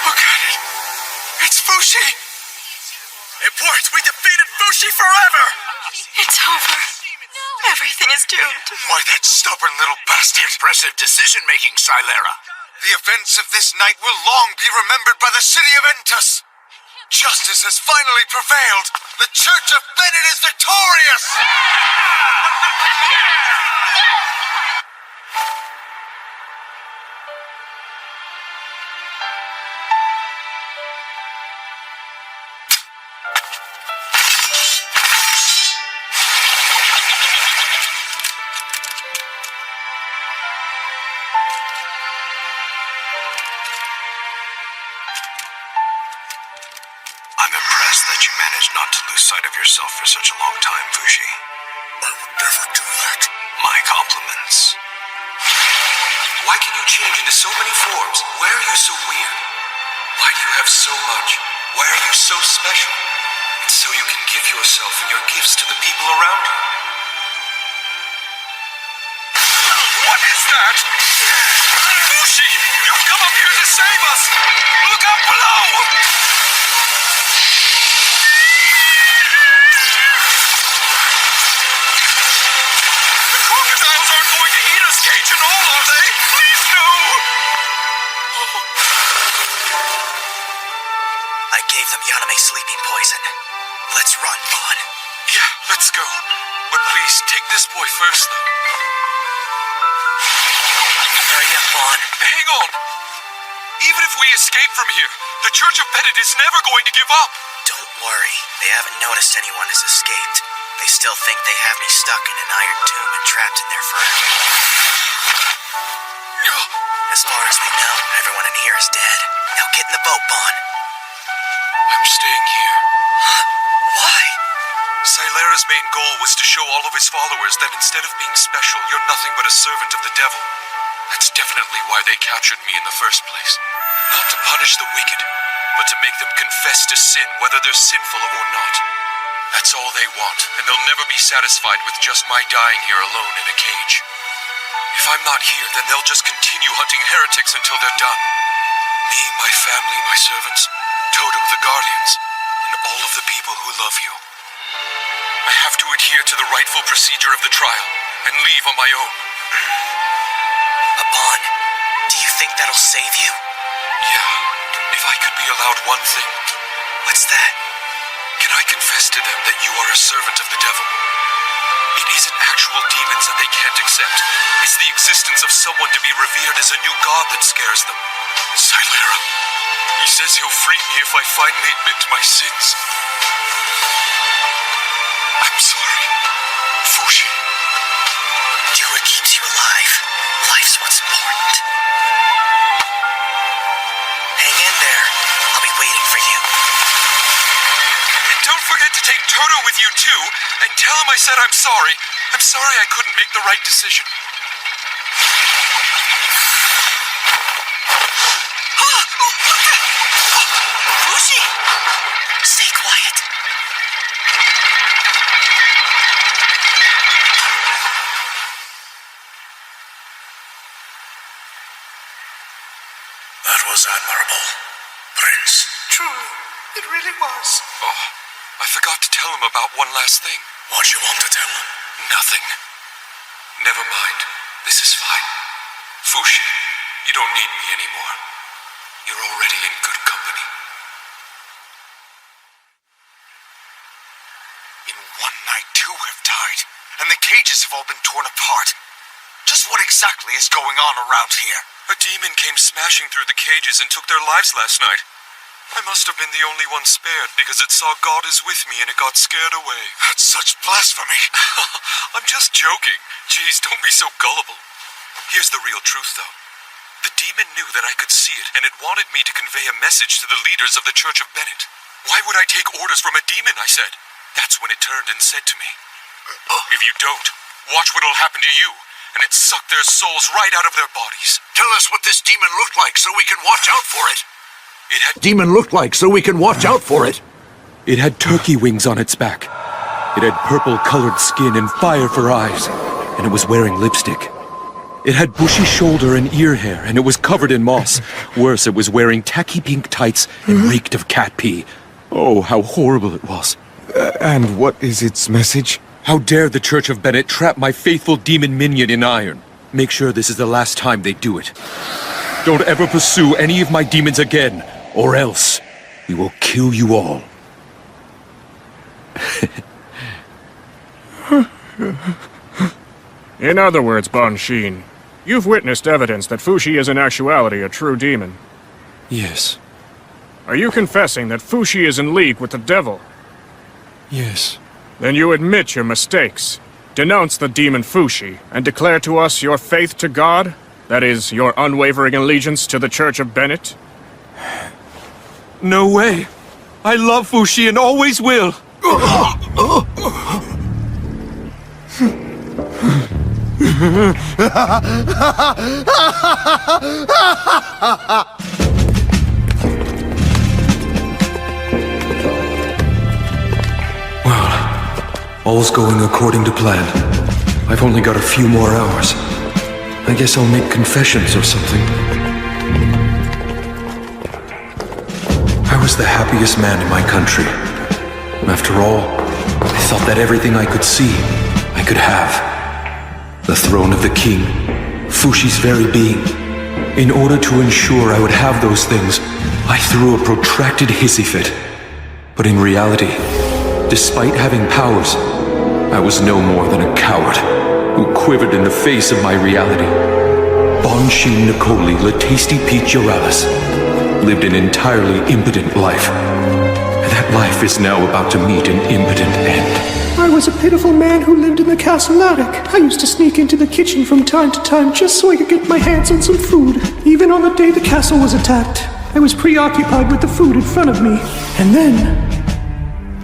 Look at it! It's Fushi! It worked! We defeated Fushi forever! It's over. Everything is doomed. Why, that stubborn little bastard! Impressive decision-making, Xylera. The events of this night will long be remembered by the city of Entus. Justice has finally prevailed. The Church of Bennett is victorious! outside of yourself for such a long time, Fushi. I would never do that. My compliments. Why can you change into so many forms? Why are you so weird? Why do you have so much? Why are you so special? It's so you can give yourself and your gifts to the people around you. What is that? Fushi! You've come up here to save us! Look out below! The crocodiles aren't going to eat us cage and all, are they? Please no! I gave them Yaname sleeping poison. Let's run, Bon. Yeah, let's go. But please, take this boy first, though. Hurry up, Bon. Hang on! Even if we escape from here, the Church of Bennett is never going to give up! Don't worry. They haven't noticed anyone has escaped. They still think they have me stuck in an iron tomb and trapped in there forever. As far as we know, everyone in here is dead. Now get in the boat, Bon. I'm staying here. Huh? Why? Silera's main goal was to show all of his followers that instead of being special, you're nothing but a servant of the devil. That's definitely why they captured me in the first place. Not to punish the wicked, but to make them confess to sin, whether they're sinful or not. That's all they want, and they'll never be satisfied with just my dying here alone in a cage. If I'm not here, then they'll just continue hunting heretics until they're done. Me, my family, my servants, Toto, the Guardians, and all of the people who love you. I have to adhere to the rightful procedure of the trial, and leave on my own. Bon, do you think that'll save you? Yeah, if I could be allowed one thing. What's that? Can I confess to them that you are a servant of the devil? It isn't actual demons that they can't accept. It's the existence of someone to be revered as a new god that scares them. Silera. He says he'll free me if I finally admit to my sins. I'm sorry, Fushi. Do what keeps you alive. Life's what's important. Hang in there. I'll be waiting for you. And don't forget to take Toto with you too, and tell him I said I'm sorry. I'm sorry I couldn't make the right decision. Fushi! Stay quiet. That was admirable, Prince. True, it really was. Oh, I forgot to tell him about one last thing. What you want to tell him? Nothing. Never mind. This is fine. Fushi, you don't need me anymore. You're already in good company. In one night, 2 have died, and the cages have all been torn apart. Just what exactly is going on around here? A demon came smashing through the cages and took their lives last night. I must have been the only one spared because it saw God is with me and it got scared away. That's such blasphemy. I'm just joking. Jeez, don't be so gullible. Here's the real truth, though. The demon knew that I could see it, and it wanted me to convey a message to the leaders of the Church of Bennett. Why would I take orders from a demon, I said. That's when it turned and said to me, if you don't, watch what'll happen to you, and it sucked their souls right out of their bodies. Tell us what this demon looked like so we can watch out for it. It had Demon looked like so we can watch out for it. It had turkey wings on its back. It had purple-colored skin and fire for eyes, and it was wearing lipstick. It had bushy shoulder and ear hair, and it was covered in moss. Worse, it was wearing tacky pink tights and reeked of cat pee. Oh, how horrible it was. And what is its message? How dare the Church of Bennett trap my faithful demon minion in iron? Make sure this is the last time they do it. Don't ever pursue any of my demons again, or else we will kill you all. In other words, Bon Shin, you've witnessed evidence that Fushi is in actuality a true demon. Yes. Are you confessing that Fushi is in league with the devil? Yes. Then you admit your mistakes, denounce the demon Fushi, and declare to us your faith to God? That is, your unwavering allegiance to the Church of Bennett? No way. I love Fushi and always will. All's going according to plan. I've only got a few more hours. I guess I'll make confessions or something. I was the happiest man in my country. After all, I thought that everything I could see, I could have. The throne of the king, Fushi's very being. In order to ensure I would have those things, I threw a protracted hissy fit. But in reality, despite having powers, I was no more than a coward who quivered in the face of my reality. Bonshin Nicoli Latasti Pichiralis lived an entirely impotent life. And that life is now about to meet an impotent end. I was a pitiful man who lived in the castle attic. I used to sneak into the kitchen from time to time just so I could get my hands on some food. Even on the day the castle was attacked, I was preoccupied with the food in front of me. And then...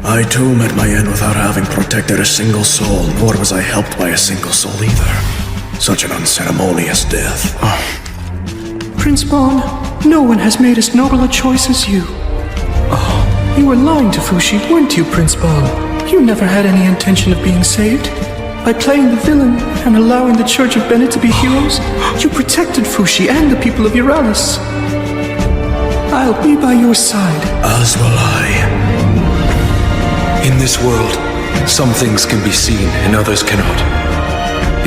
I too met my end without having protected a single soul, nor was I helped by a single soul either. Such an unceremonious death. Prince Bon, no one has made as noble a choice as you. You were lying to Fushi, weren't you, Prince Bon? You never had any intention of being saved. By playing the villain and allowing the Church of Bennett to be heroes, you protected Fushi and the people of Euralis. I'll be by your side. As will I. In this world, some things can be seen and others cannot.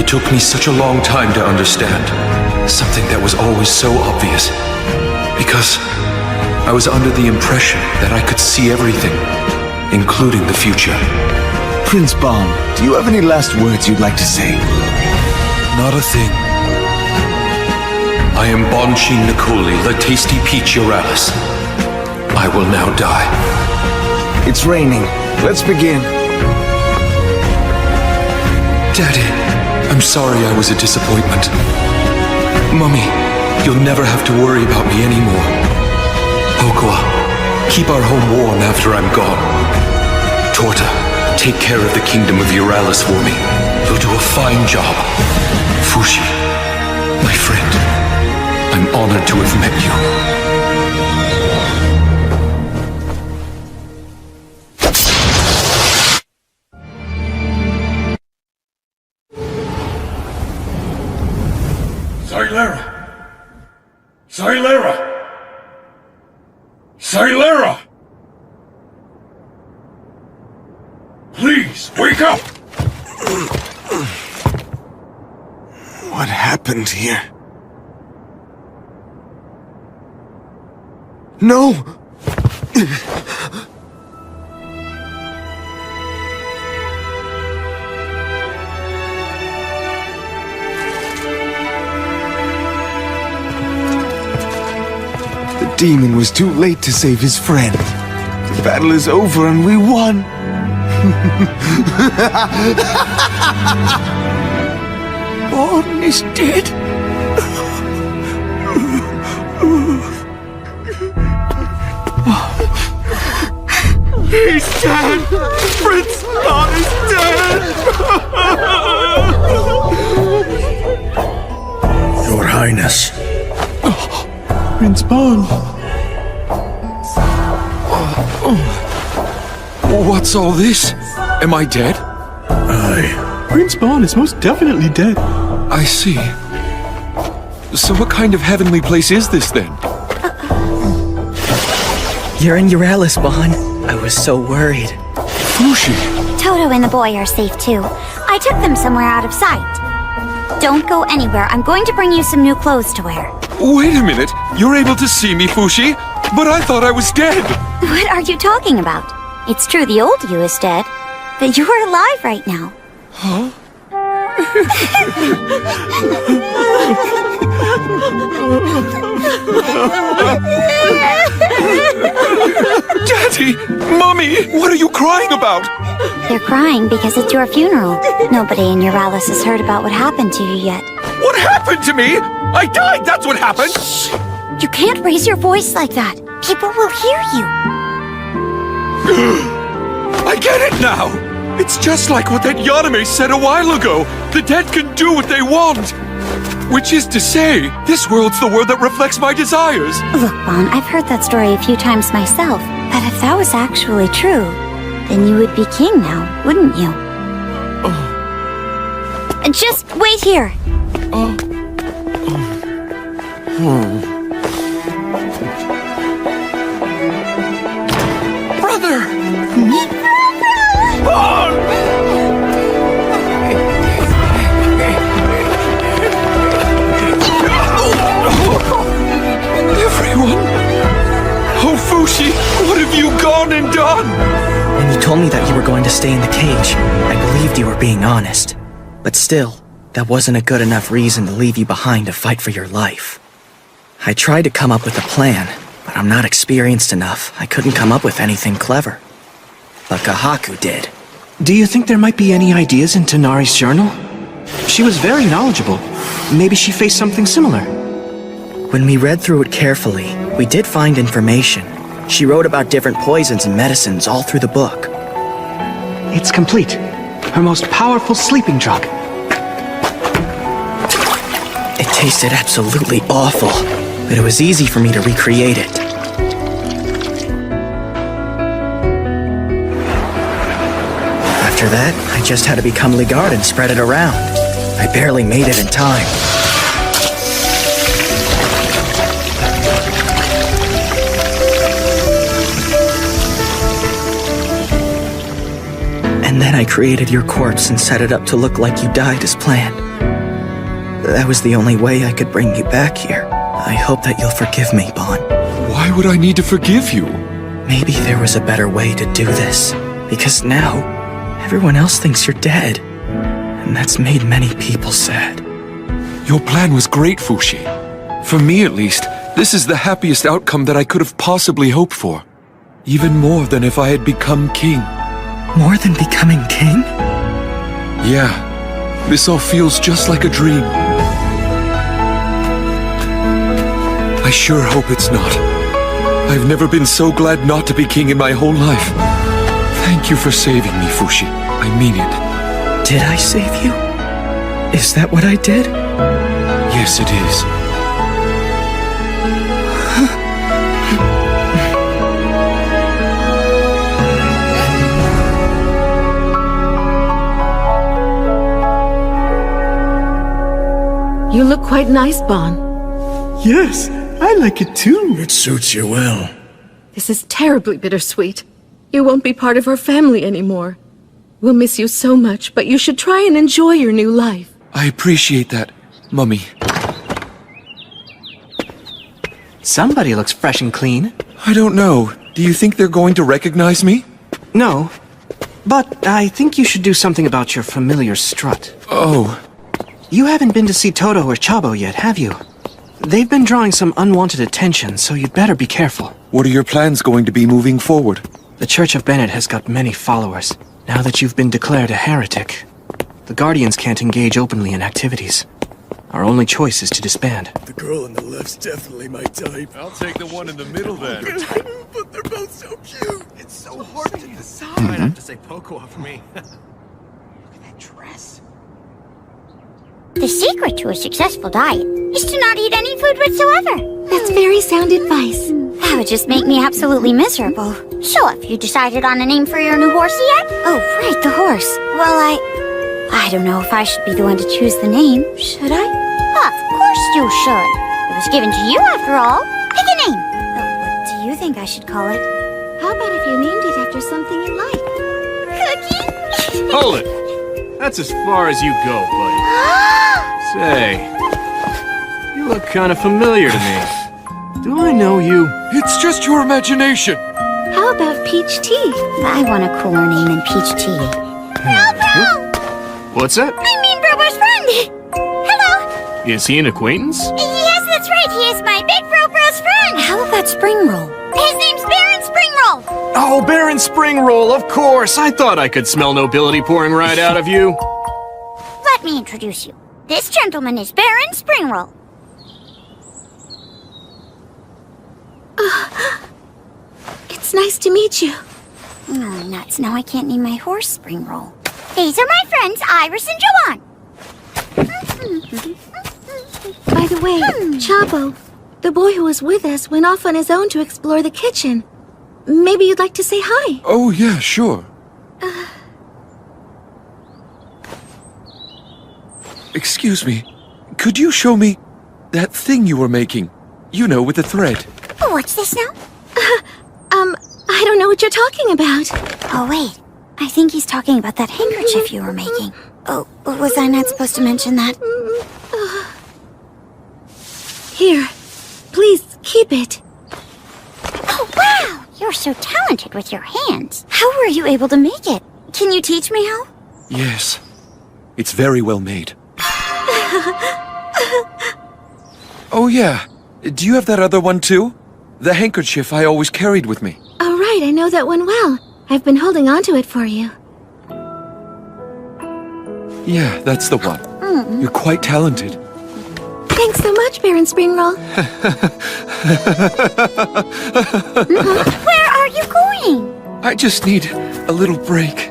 It took me such a long time to understand something that was always so obvious. Because I was under the impression that I could see everything, including the future. Prince Bon, do you have any last words you'd like to say? Not a thing. I am Bonshin Nicoli Latasti Pichiralis. I will now die. It's raining. Let's begin. Daddy, I'm sorry I was a disappointment. Mummy, you'll never have to worry about me anymore. Pokua, keep our home warm after I'm gone. Torta, take care of the kingdom of Euralis for me. You'll do a fine job. Fushi, my friend, I'm honored to have met you. Silera! Silera! Please, wake up! What happened here? No! The demon was too late to save his friend. The battle is over and we won! Bon is dead. He's dead! Prince Bon is dead! Your Highness. Prince Bon. What's all this? Am I dead? Aye. Prince Bon is most definitely dead. I see. So what kind of heavenly place is this then? You're in Euralis, Bon. I was so worried. Fushi! Toto and the boy are safe too. I took them somewhere out of sight. Don't go anywhere. I'm going to bring you some new clothes to wear. Wait a minute! You're able to see me, Fushi? But I thought I was dead! What are you talking about? It's true the old you is dead, but you're alive right now. Huh? Daddy! Mummy! What are you crying about? They're crying because it's your funeral. Nobody in Euralis has heard about what happened to you yet. What happened to me? I died, that's what happened! Shh! You can't raise your voice like that. People will hear you. I get it now! It's just like what that Yaname said a while ago. The dead can do what they want. Which is to say, this world's the world that reflects my desires. Look, Bon, I've heard that story a few times myself. But if that was actually true, then you would be king now, wouldn't you? Just wait here. Brother! Everyone! Oh, Fushi, what have you gone and done? When you told me that you were going to stay in the cage, I believed you were being honest. But still, that wasn't a good enough reason to leave you behind to fight for your life. I tried to come up with a plan, but I'm not experienced enough. I couldn't come up with anything clever. But Kahaku did. Do you think there might be any ideas in Tonari's journal? She was very knowledgeable. Maybe she faced something similar. When we read through it carefully, we did find information. She wrote about different poisons and medicines all through the book. It's complete. Her most powerful sleeping drug. It tasted absolutely awful, but it was easy for me to recreate it. After that, I just had to become Ligard and spread it around. I barely made it in time. And then I created your corpse and set it up to look like you died as planned. That was the only way I could bring you back here. I hope that you'll forgive me, Bon. Why would I need to forgive you? Maybe there was a better way to do this. Because now, everyone else thinks you're dead. And that's made many people sad. Your plan was great, Fushi. For me, at least, this is the happiest outcome that I could have possibly hoped for. Even more than if I had become king. More than becoming king? Yeah. This all feels just like a dream. I sure hope it's not. I've never been so glad not to be king in my whole life. Thank you for saving me, Fushi. I mean it. Did I save you? Is that what I did? Yes, it is. You look quite nice, Bon. Yes, I like it too. It suits you well. This is terribly bittersweet. You won't be part of our family anymore. We'll miss you so much, but you should try and enjoy your new life. I appreciate that, Mummy. Somebody looks fresh and clean. I don't know. Do you think they're going to recognize me? No. But I think you should do something about your familiar strut. Oh. You haven't been to see Toto or Chabo yet, have you? They've been drawing some unwanted attention, so you'd better be careful. What are your plans going to be moving forward? The Church of Bennett has got many followers. Now that you've been declared a heretic, the Guardians can't engage openly in activities. Our only choice is to disband. The girl on the left's definitely my type. I'll take the one in the middle then. But they're both so cute. It's so hard to decide. I might have to say Poco for me. Look at that dress. The secret to a successful diet is to not eat any food whatsoever. That's very sound advice. That would just make me absolutely miserable. So have you decided on a name for your new horsey yet? Oh, right, the horse. Well, I don't know if I should be the one to choose the name, should I? Of course you should. It was given to you after all. Pick a name. What do you think I should call it? How about if you named it after something you like? Cookie? Hold it. That's as far as you go, buddy. Say, you look kind of familiar to me. Do I know you? It's just your imagination. How about Peach Tea? I want a cooler name than Peach Tea. Bro! What's that? I mean Brobo's friend! Hello! Is he an acquaintance? Yes, that's right. He is my big Bro's friend. How about Spring Roll? His name's Baron Spring Roll. Oh, Baron Springroll, of course. I thought I could smell nobility pouring right out of you. Let me introduce you. This gentleman is Baron Spring Roll. It's nice to meet you. Oh, nuts. Now I can't name my horse Spring Roll. These are my friends, Iris and Joanne. By the way, Chabo, the boy who was with us went off on his own to explore the kitchen. Maybe you'd like to say hi. Oh, yeah, sure. Excuse me. Could you show me that thing you were making? You know, with the thread. Oh, what's this now? I don't know what you're talking about. Oh, wait. I think he's talking about that handkerchief you were making. Oh, was I not supposed to mention that? Here, please keep it. Oh, wow! You're so talented with your hands. How were you able to make it? Can you teach me how? Yes. It's very well made. Oh, yeah. Do you have that other one, too? The handkerchief I always carried with me. Oh, right, I know that one well. I've been holding on to it for you. Yeah, that's the one. You're quite talented. Thanks so much, Baron Springroll. Where are you going? I just need a little break.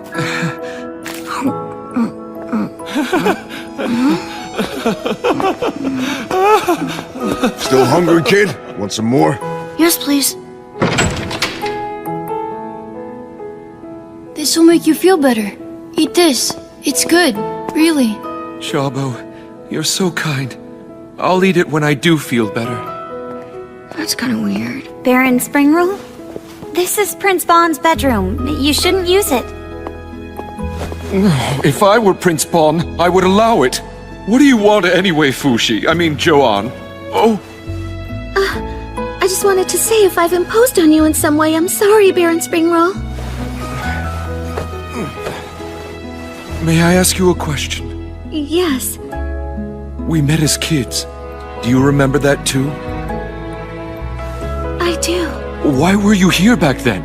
Still hungry, kid? Want some more? Yes, please. This will make you feel better. Eat this. It's good, really. Chabo, you're so kind. I'll eat it when I do feel better. That's kind of weird. Baron Springroll? This is Prince Bon's bedroom. You shouldn't use it. If I were Prince Bon, I would allow it. What do you want anyway, Fushi? I mean, Joanne. Oh. I just wanted to say if I've imposed on you in some way, I'm sorry, Baron Springroll. May I ask you a question? Yes. We met as kids. Do you remember that too? I do. Why were you here back then?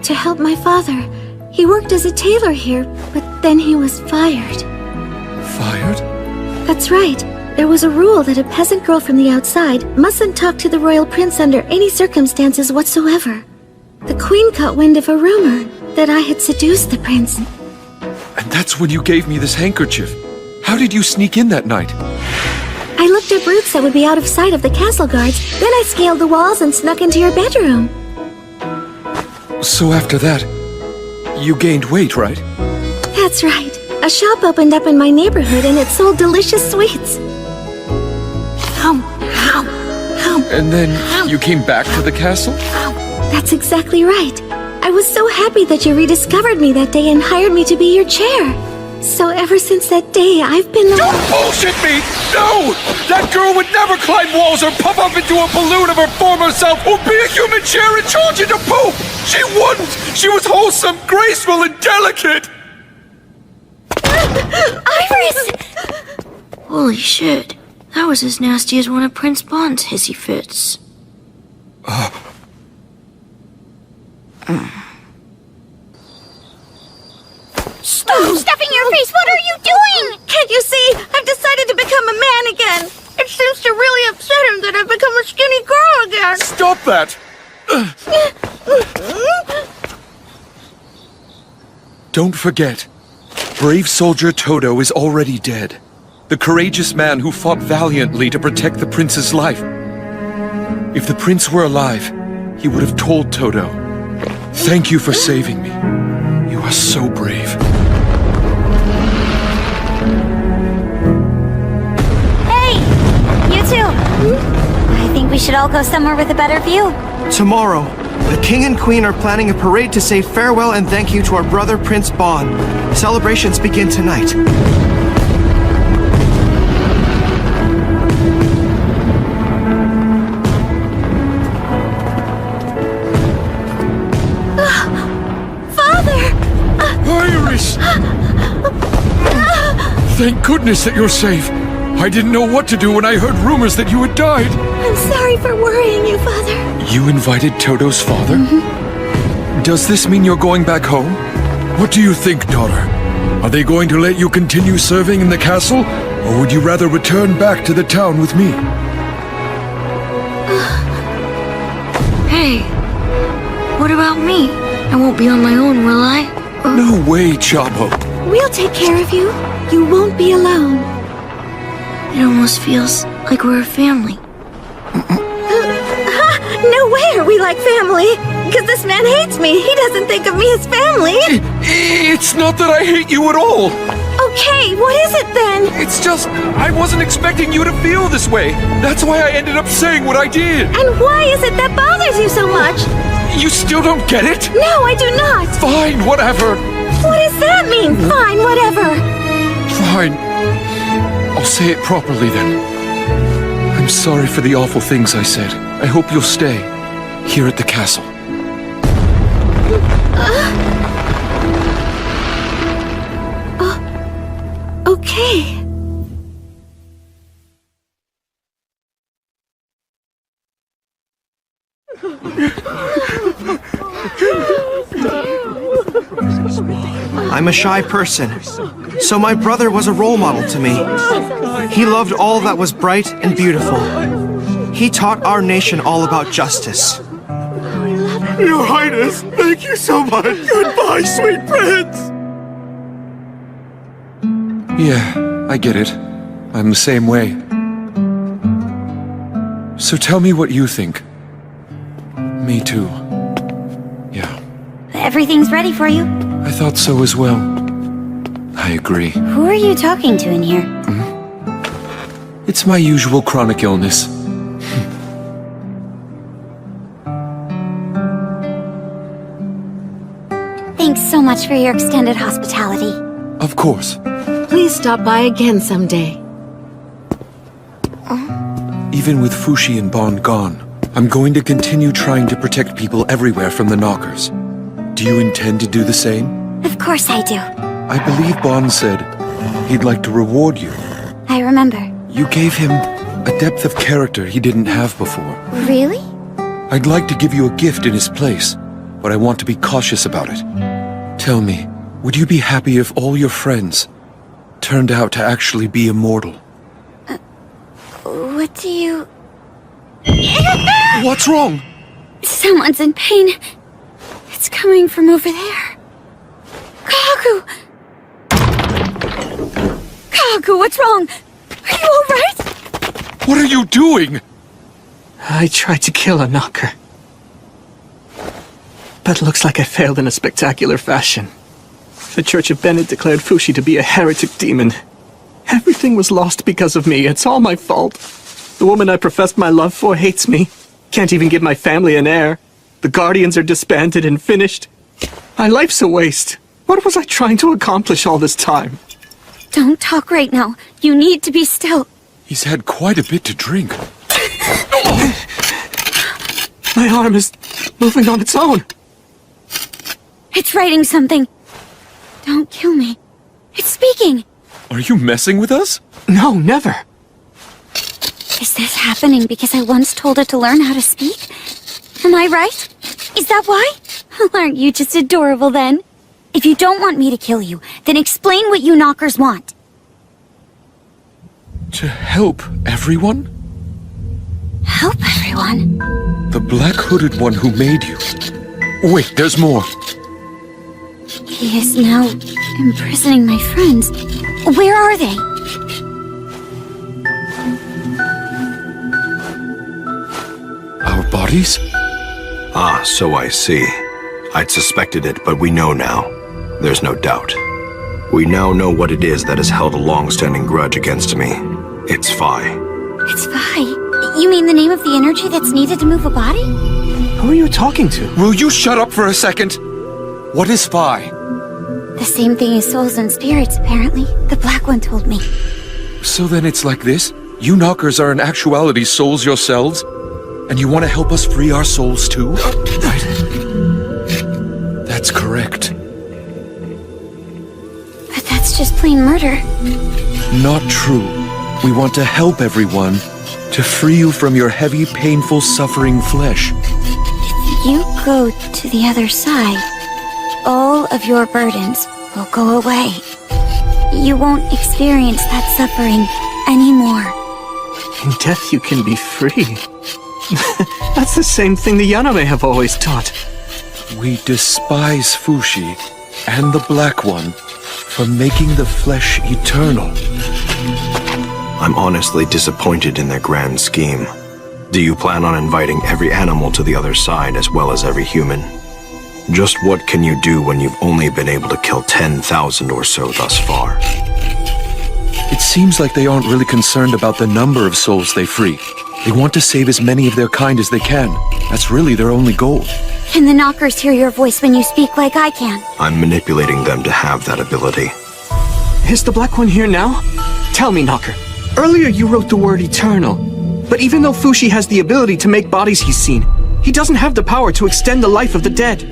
To help my father. He worked as a tailor here, but then he was fired. Fired? That's right. There was a rule that a peasant girl from the outside mustn't talk to the royal prince under any circumstances whatsoever. The queen caught wind of a rumor that I had seduced the prince. And that's when you gave me this handkerchief. How did you sneak in that night? I looked up routes that would be out of sight of the castle guards, then I scaled the walls and snuck into your bedroom. So after that, you gained weight, right? That's right. A shop opened up in my neighborhood and it sold delicious sweets. And then you came back to the castle? That's exactly right. I was so happy that you rediscovered me that day and hired me to be your chair. So ever since that day, I've been the— Don't bullshit me! No! That girl would never climb walls or puff up into a balloon of her former self or be a human chair and charge into poop! She wouldn't! She was wholesome, graceful, and delicate! Iris! Holy shit. That was as nasty as one of Prince Bon's hissy fits. Stop stuffing your face! What are you doing? Can't you see? I've decided to become a man again. It seems to really upset him that I've become a skinny girl again. Stop that! Don't forget, brave soldier Todo is already dead. The courageous man who fought valiantly to protect the prince's life. If the prince were alive, he would have told Todo. Thank you for saving me. You are so brave. Hey! You two! I think we should all go somewhere with a better view. Tomorrow, the king and queen are planning a parade to say farewell and thank you to our brother Prince Bon. Celebrations begin tonight. Iris! Thank goodness that you're safe. I didn't know what to do when I heard rumors that you had died. I'm sorry for worrying you, Father. You invited Todo's father? Does this mean you're going back home? What do you think, daughter? Are they going to let you continue serving in the castle? Or would you rather return back to the town with me? Hey, what about me? I won't be on my own, will I? No way, Chabo. We'll take care of you. You won't be alone. It almost feels like we're a family. No way are we like family. Because this man hates me. He doesn't think of me as family. It's not that I hate you at all. Okay, what is it then? It's just, I wasn't expecting you to feel this way. That's why I ended up saying what I did. And why is it that bothers you so much? You still don't get it? No, I do not. Fine, whatever. What does that mean? Fine, whatever. Fine. I'll say it properly then. I'm sorry for the awful things I said. I hope you'll stay here at the castle. Okay. I'm a shy person, so my brother was a role model to me. He loved all that was bright and beautiful. He taught our nation all about justice. Your Highness, thank you so much. Goodbye, sweet prince. Yeah, I get it. I'm the same way. So tell me what you think. Me too. Yeah. Everything's ready for you. I thought so as well. I agree. Who are you talking to in here? It's my usual chronic illness. Thanks so much for your extended hospitality. Of course. Please stop by again someday. Even with Fushi and Bon gone, I'm going to continue trying to protect people everywhere from the Knockers. Do you intend to do the same? Of course I do. I believe Bon said he'd like to reward you. I remember. You gave him a depth of character he didn't have before. Really? I'd like to give you a gift in his place, but I want to be cautious about it. Tell me, would you be happy if all your friends turned out to actually be immortal? What do you... What's wrong? Someone's in pain. It's coming from over there. Kagu! Kagu, what's wrong? Are you alright? What are you doing? I tried to kill a knocker. But looks like I failed in a spectacular fashion. The Church of Bennett declared Fushi to be a heretic demon. Everything was lost because of me. It's all my fault. The woman I professed my love for hates me. Can't even give my family an heir. The Guardians are disbanded and finished. My life's a waste. What was I trying to accomplish all this time? Don't talk right now. You need to be still. He's had quite a bit to drink. My arm is moving on its own. It's writing something. Don't kill me. It's speaking. Are you messing with us? No, never. Is this happening because I once told it to learn how to speak? Am I right? Is that why? Aren't you just adorable then? If you don't want me to kill you, then explain what you knockers want. To help everyone? Help everyone? The black-hooded one who made you. Wait, there's more. He is now imprisoning my friends. Where are they? Our bodies? Ah, so I see. I'd suspected it, but we know now. There's no doubt. We now know what it is that has held a long-standing grudge against me. It's Phi. It's Phi. You mean the name of the energy that's needed to move a body? Who are you talking to? Will you shut up for a second? What is Phi? The same thing as souls and spirits, apparently. The black one told me. So then it's like this? You knockers are in actuality souls yourselves? And you want to help us free our souls too? That's correct. But that's just plain murder. Not true. We want to help everyone to free you from your heavy, painful, suffering flesh. If you go to the other side, all of your burdens will go away. You won't experience that suffering anymore. In death you can be free. That's the same thing the Yaname have always taught. We despise Fushi and the Black One for making the flesh eternal. I'm honestly disappointed in their grand scheme. Do you plan on inviting every animal to the other side as well as every human? Just what can you do when you've only been able to kill 10,000 or so thus far? It seems like they aren't really concerned about the number of souls they free. They want to save as many of their kind as they can. That's really their only goal. Can the knockers hear your voice when you speak like I can? I'm manipulating them to have that ability. Is the Black One here now? Tell me, Knocker. Earlier you wrote the word eternal. But even though Fushi has the ability to make bodies he's seen, he doesn't have the power to extend the life of the dead.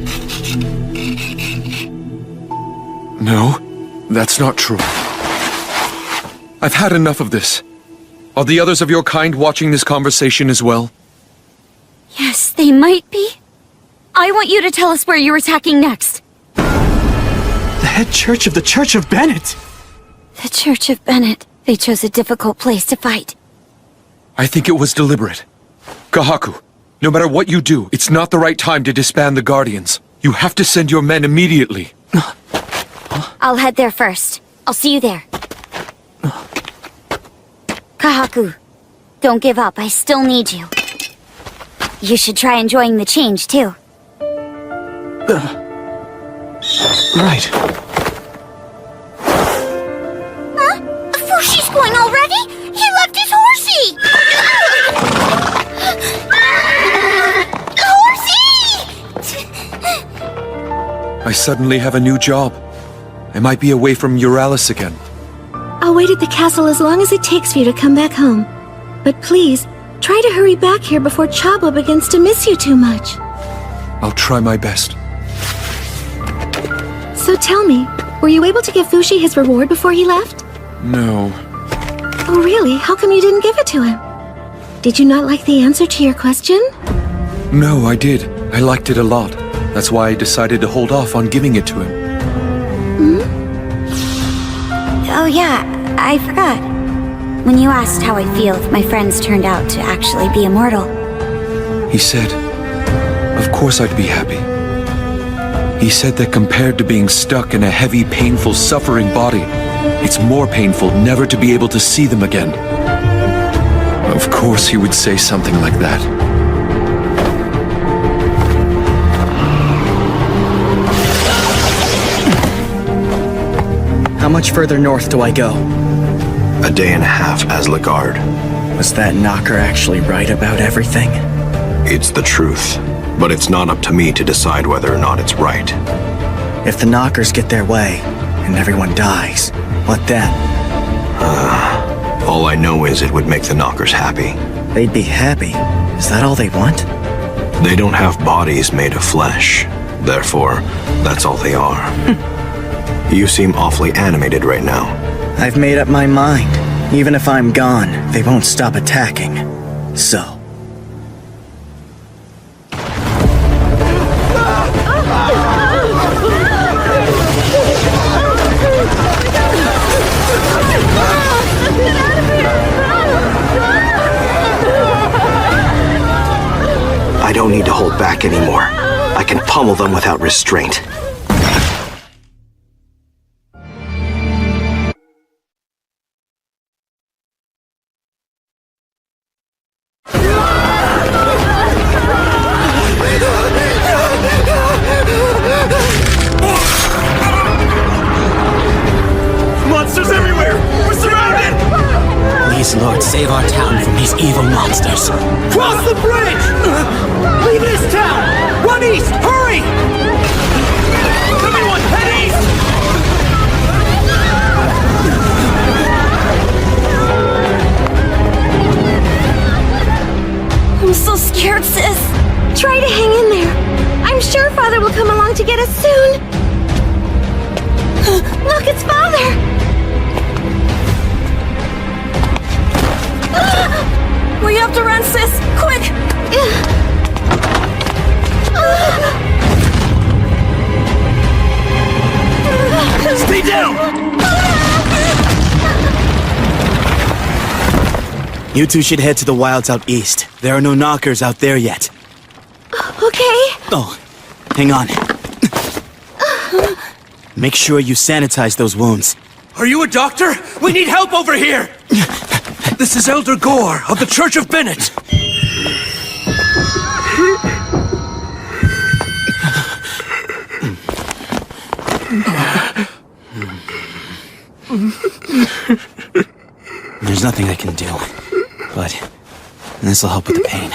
No, that's not true. I've had enough of this. Are the others of your kind watching this conversation as well? Yes, they might be. I want you to tell us where you're attacking next. The head church of the Church of Bennett! The Church of Bennett. They chose a difficult place to fight. I think it was deliberate. Kahaku, no matter what you do, it's not the right time to disband the Guardians. You have to send your men immediately. I'll head there first. I'll see you there. Kahaku, don't give up. I still need you. You should try enjoying the change, too. Right. Huh? Fushi's going already? He left his horsey! Horsey! I suddenly have a new job. I might be away from Euralis again. I'll wait at the castle as long as it takes for you to come back home. But please, try to hurry back here before Chabo begins to miss you too much. I'll try my best. So tell me, were you able to give Fushi his reward before he left? No. Oh really? How come you didn't give it to him? Did you not like the answer to your question? No, I did. I liked it a lot. That's why I decided to hold off on giving it to him. Oh yeah, I forgot. When you asked how I feel if my friends turned out to actually be immortal. He said, of course I'd be happy. He said that compared to being stuck in a heavy, painful, suffering body, it's more painful never to be able to see them again. Of course he would say something like that. How much further north do I go? A day and a half as Lagarde. Was that knocker actually right about everything? It's the truth, but it's not up to me to decide whether or not it's right. If the knockers get their way, and everyone dies, what then? All I know is it would make the knockers happy. They'd be happy? Is that all they want? They don't have bodies made of flesh. Therefore, that's all they are. You seem awfully animated right now. I've made up my mind. Even if I'm gone, they won't stop attacking. So... I don't need to hold back anymore. I can pummel them without restraint. Monsters everywhere! We're surrounded! Please, Lord, save our town from these evil monsters. Cross the bridge! Leave this town! Run east! Hurry! Everyone, head east! I'm so scared, sis. Try to hang in there. I'm sure Father will come along to get us soon. Look, it's Father! We have to run, sis! Quick! Stay down! You two should head to the wilds out east. There are no knockers out there yet. Okay. Oh, Hang on. Make sure you sanitize those wounds. Are you a doctor? We need help over here! This is Elder Gore of the Church of Bennett. There's nothing I can do, but this'll help with the pain.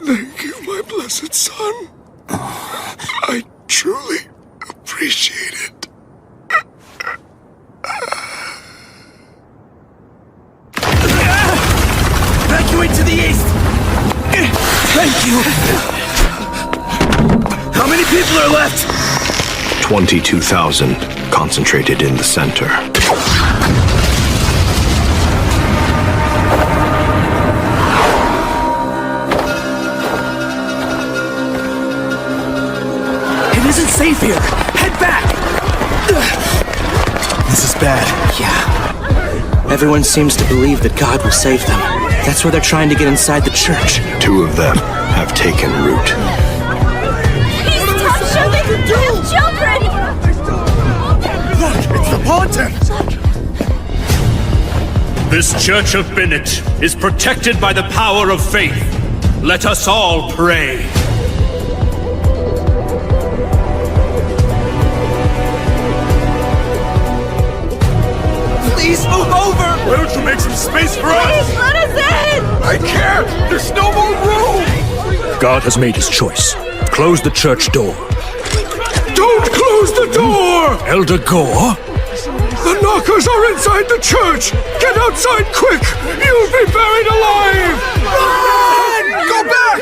Thank you, my blessed son. I truly appreciate it. Evacuate to the east! Thank you! How many people are left? 22,000 concentrated in the center. It isn't safe here! Head back! This is bad. Yeah. Everyone seems to believe that God will save them. That's where they're trying to get inside the church. 2 of them have taken root. Please stop shooting! We have children! Look, it's the Pontiff! This Church of Bennett is protected by the power of faith. Let us all pray. Please move over! Why don't you make some space for us? Please let us in! I can't! There's no more room! God has made his choice. Close the church door. Don't close the door! Elder Gore? The knockers are inside the church! Get outside quick! You'll be buried alive! Run! Go back!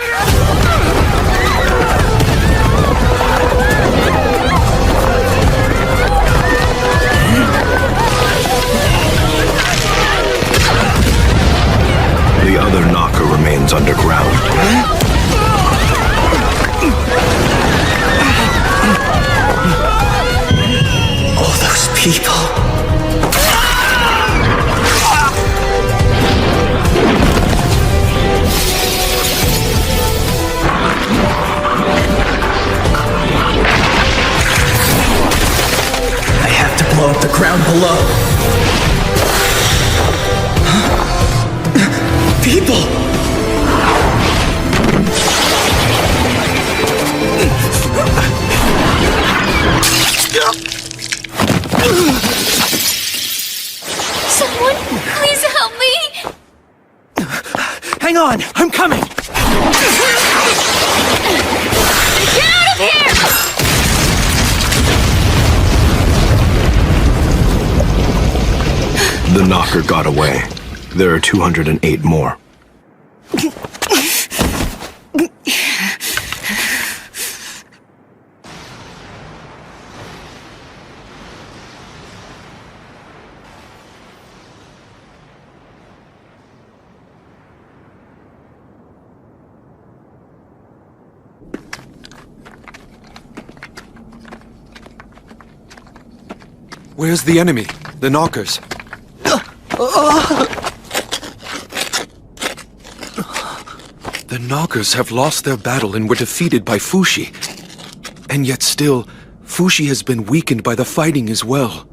The other knocker remains underground. All those people. I have to blow up the ground below. People! Someone, please help me! Hang on! I'm coming! Get out of here! The knocker got away. There are 208 more. Where's the enemy? The knockers? The knockers have lost their battle and were defeated by Fushi. And yet still, Fushi has been weakened by the fighting as well.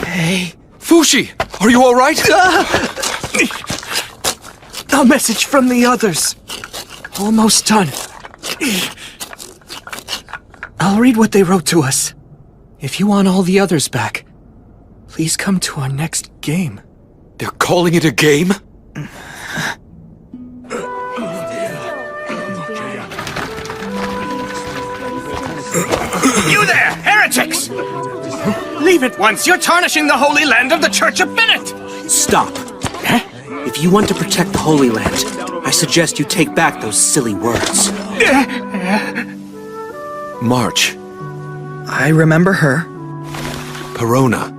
Hey. Fushi! Are you alright? A message from the others. Almost done. I'll read what they wrote to us. If you want all the others back, please come to our next game. They're calling it a game? You there, heretics! Leave it once, you're tarnishing the holy land of the Church of Bennett! Stop. If you want to protect the Holy Land, I suggest you take back those silly words. March. I remember her. Perona.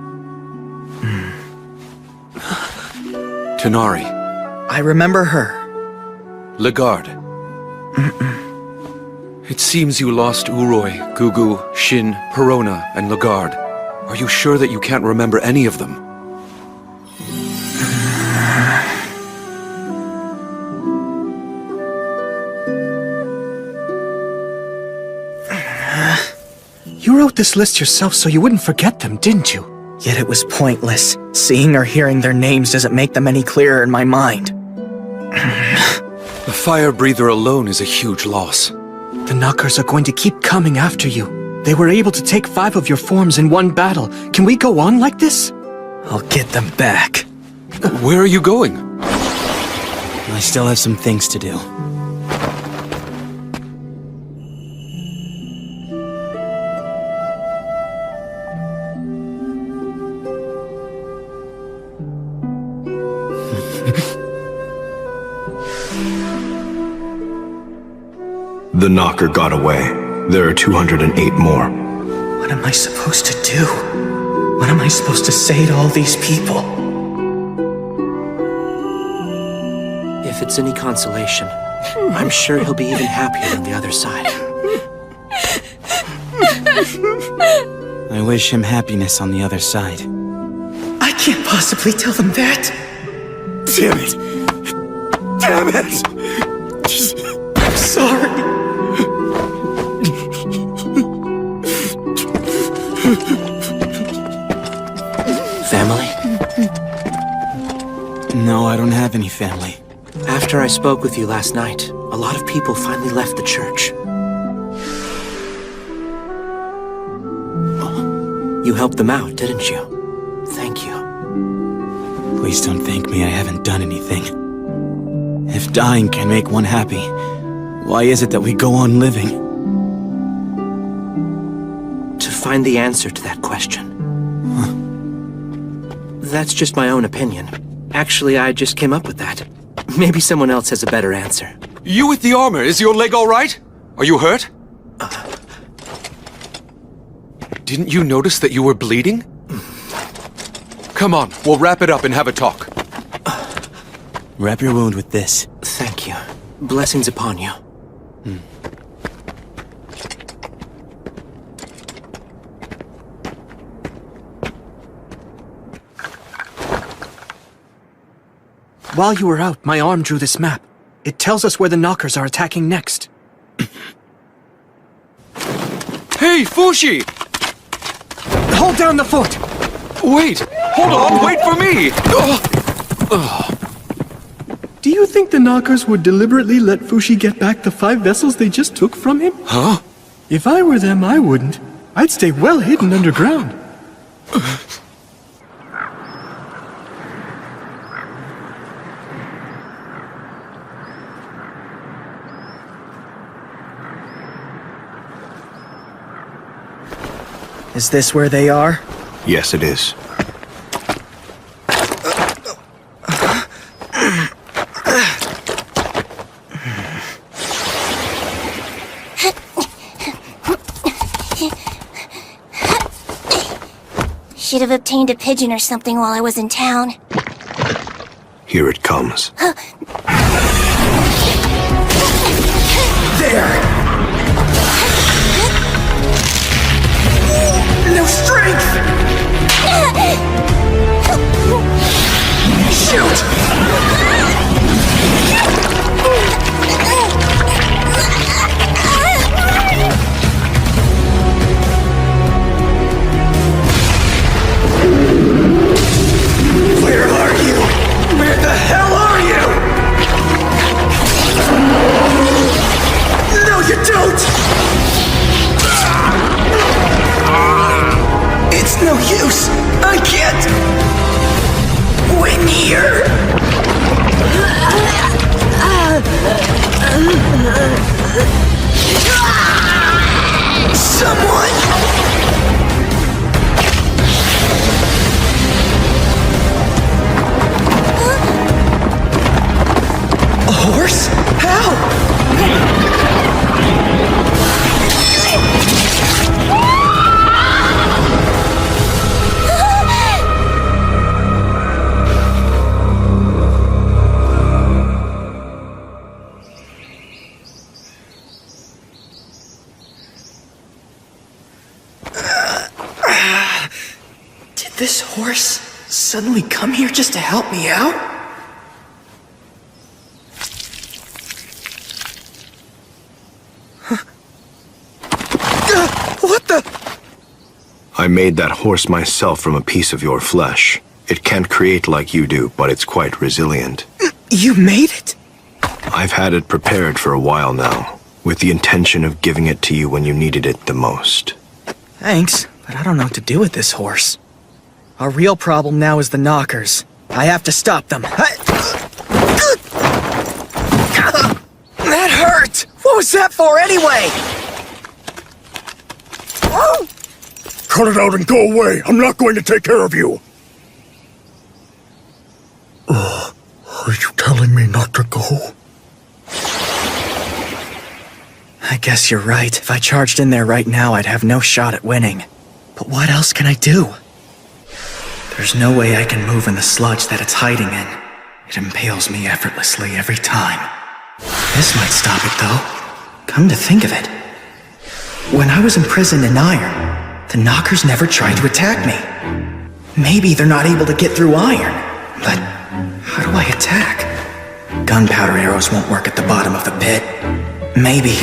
Tenari. I remember her. Lagarde. It seems you lost Uroi, Gugu, Shin, Perona, and Lagarde. Are you sure that you can't remember any of them? You wrote this list yourself so you wouldn't forget them, didn't you? Yet it was pointless. Seeing or hearing their names doesn't make them any clearer in my mind. The fire breather alone is a huge loss. The knockers are going to keep coming after you. They were able to take 5 of your forms in one battle. Can we go on like this? I'll get them back. Where are you going? I still have some things to do. The knocker got away. There are 208 more. What am I supposed to do? What am I supposed to say to all these people? If it's any consolation, I'm sure he'll be even happier on the other side. I wish him happiness on the other side. I can't possibly tell them that. Damn it! Damn it! I'm sorry. Family? No, I don't have any family. After I spoke with you last night, a lot of people finally left the church. You helped them out, didn't you? Thank you. Please don't thank me, I haven't done anything. If dying can make one happy, why is it that we go on living? To find the answer to that question. That's just my own opinion. Actually, I just came up with that. Maybe someone else has a better answer. You with the armor, is your leg all right? Are you hurt? Didn't you notice that you were bleeding? Come on, we'll wrap it up and have a talk. Wrap your wound with this. Thank you. Blessings upon you. While you were out, my arm drew this map. It tells us where the knockers are attacking next. Hey, Fushi! Hold down the fort! Wait! Hold on! Wait for me! Do you think the knockers would deliberately let Fushi get back the 5 vessels they just took from him? Huh? If I were them, I wouldn't. I'd stay well hidden underground. Is this where they are? Yes, it is. Should have obtained a pigeon or something while I was in town. Here it comes. There! No strength! Shoot! Where are you? Where the hell are you? this horse suddenly come here just to help me out? What the? I made that horse myself from a piece of your flesh. It can't create like you do, but it's quite resilient. You made it? I've had it prepared for a while now, with the intention of giving it to you when you needed it the most. Thanks, but I don't know what to do with this horse. Our real problem now is the knockers. I have to stop them. That hurt! What was that for anyway? Cut it out and go away. I'm not going to take care of you. Are you telling me not to go? I guess you're right. If I charged in there right now, I'd have no shot at winning. But what else can I do? There's no way I can move in the sludge that it's hiding in. It impales me effortlessly every time. This might stop it, though. Come to think of it. When I was imprisoned in iron, the knockers never tried to attack me. Maybe they're not able to get through iron, but how do I attack? Gunpowder arrows won't work at the bottom of the pit. Maybe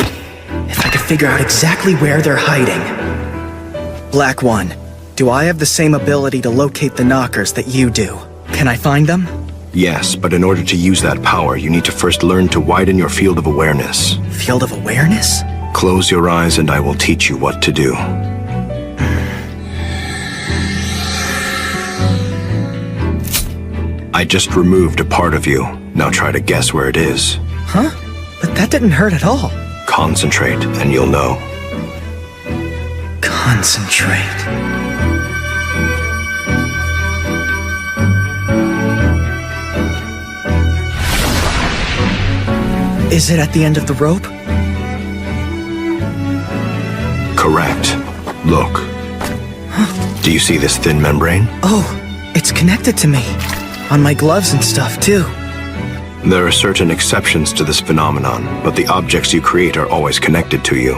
if I could figure out exactly where they're hiding. Black One, do I have the same ability to locate the knockers that you do? Can I find them? Yes, but in order to use that power, you need to first learn to widen your field of awareness. Field of awareness? Close your eyes and I will teach you what to do. I just removed a part of you. Now try to guess where it is. Huh? But that didn't hurt at all. Concentrate, and you'll know. Concentrate. Is it at the end of the rope? Correct. Look. Huh? Do you see this thin membrane? Oh, it's connected to me. On my gloves and stuff, too. There are certain exceptions to this phenomenon, but the objects you create are always connected to you.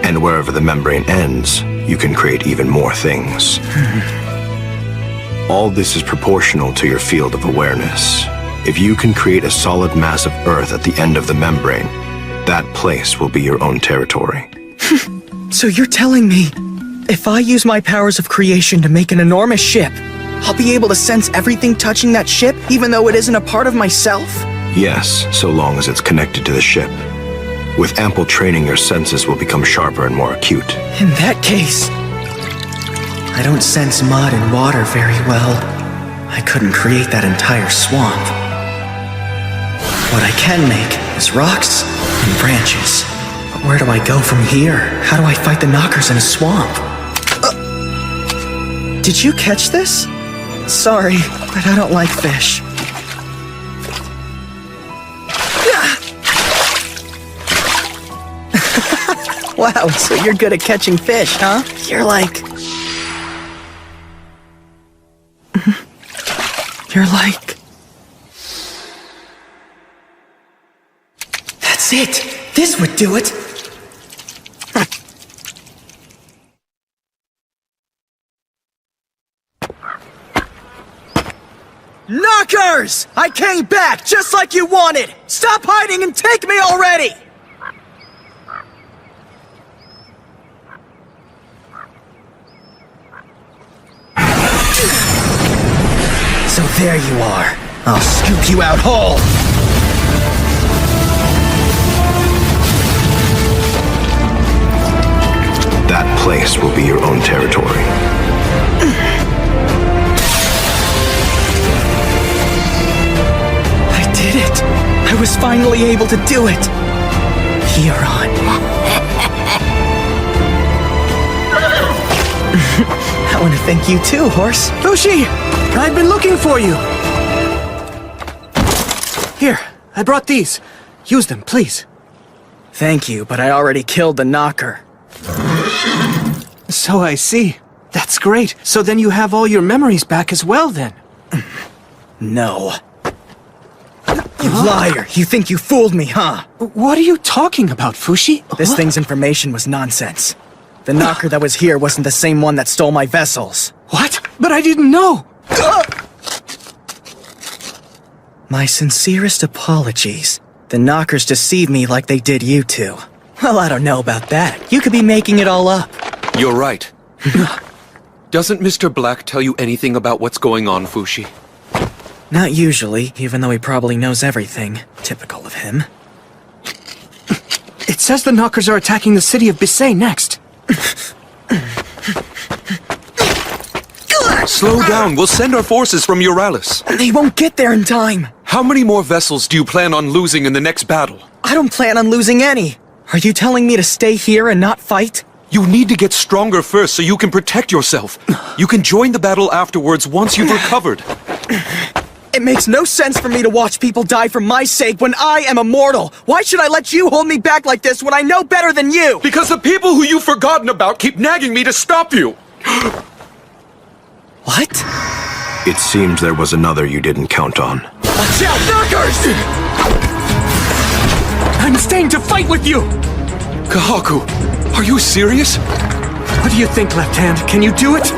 And wherever the membrane ends, you can create even more things. All this is proportional to your field of awareness. If you can create a solid mass of Earth at the end of the membrane, that place will be your own territory. So you're telling me, if I use my powers of creation to make an enormous ship, I'll be able to sense everything touching that ship, even though it isn't a part of myself? Yes, so long as it's connected to the ship. With ample training, your senses will become sharper and more acute. In that case, I don't sense mud and water very well. I couldn't create that entire swamp. What I can make is rocks and branches. But where do I go from here? How do I fight the knockers in a swamp? Did you catch this? Sorry, but I don't like fish. Wow, so you're good at catching fish, huh? You're like... You're like... That's it! This would do it! Knockers! I came back just like you wanted! Stop hiding and take me already! So there you are. I'll scoop you out whole! That place will be your own territory. I did it! I was finally able to do it! Huron. I want to thank you too, horse. Fushi! I've been looking for you! Here, I brought these. Use them, please. Thank you, but I already killed the knocker. So I see. That's great. So then you have all your memories back as well, then? No. You liar! You think you fooled me, huh? What are you talking about, Fushi? This thing's information was nonsense. The knocker that was here wasn't the same one that stole my vessels. What? But I didn't know! My sincerest apologies. The Knockers deceived me like they did you two. Well, I don't know about that. You could be making it all up. You're right. Doesn't Mr. Black tell you anything about what's going on, Fushi? Not usually, even though he probably knows everything. Typical of him. It says the Knockers are attacking the city of Bisay next. Slow down. We'll send our forces from Euralis. They won't get there in time. How many more vessels do you plan on losing in the next battle? I don't plan on losing any. Are you telling me to stay here and not fight? You need to get stronger first so you can protect yourself. You can join the battle afterwards once you've recovered. It makes no sense for me to watch people die for my sake when I am immortal. Why should I let you hold me back like this when I know better than you? Because the people who you've forgotten about keep nagging me to stop you. What? It seems there was another you didn't count on. Watch out, Knockers! I'm staying to fight with you! Kahaku, are you serious? What do you think, Left Hand? Can you do it?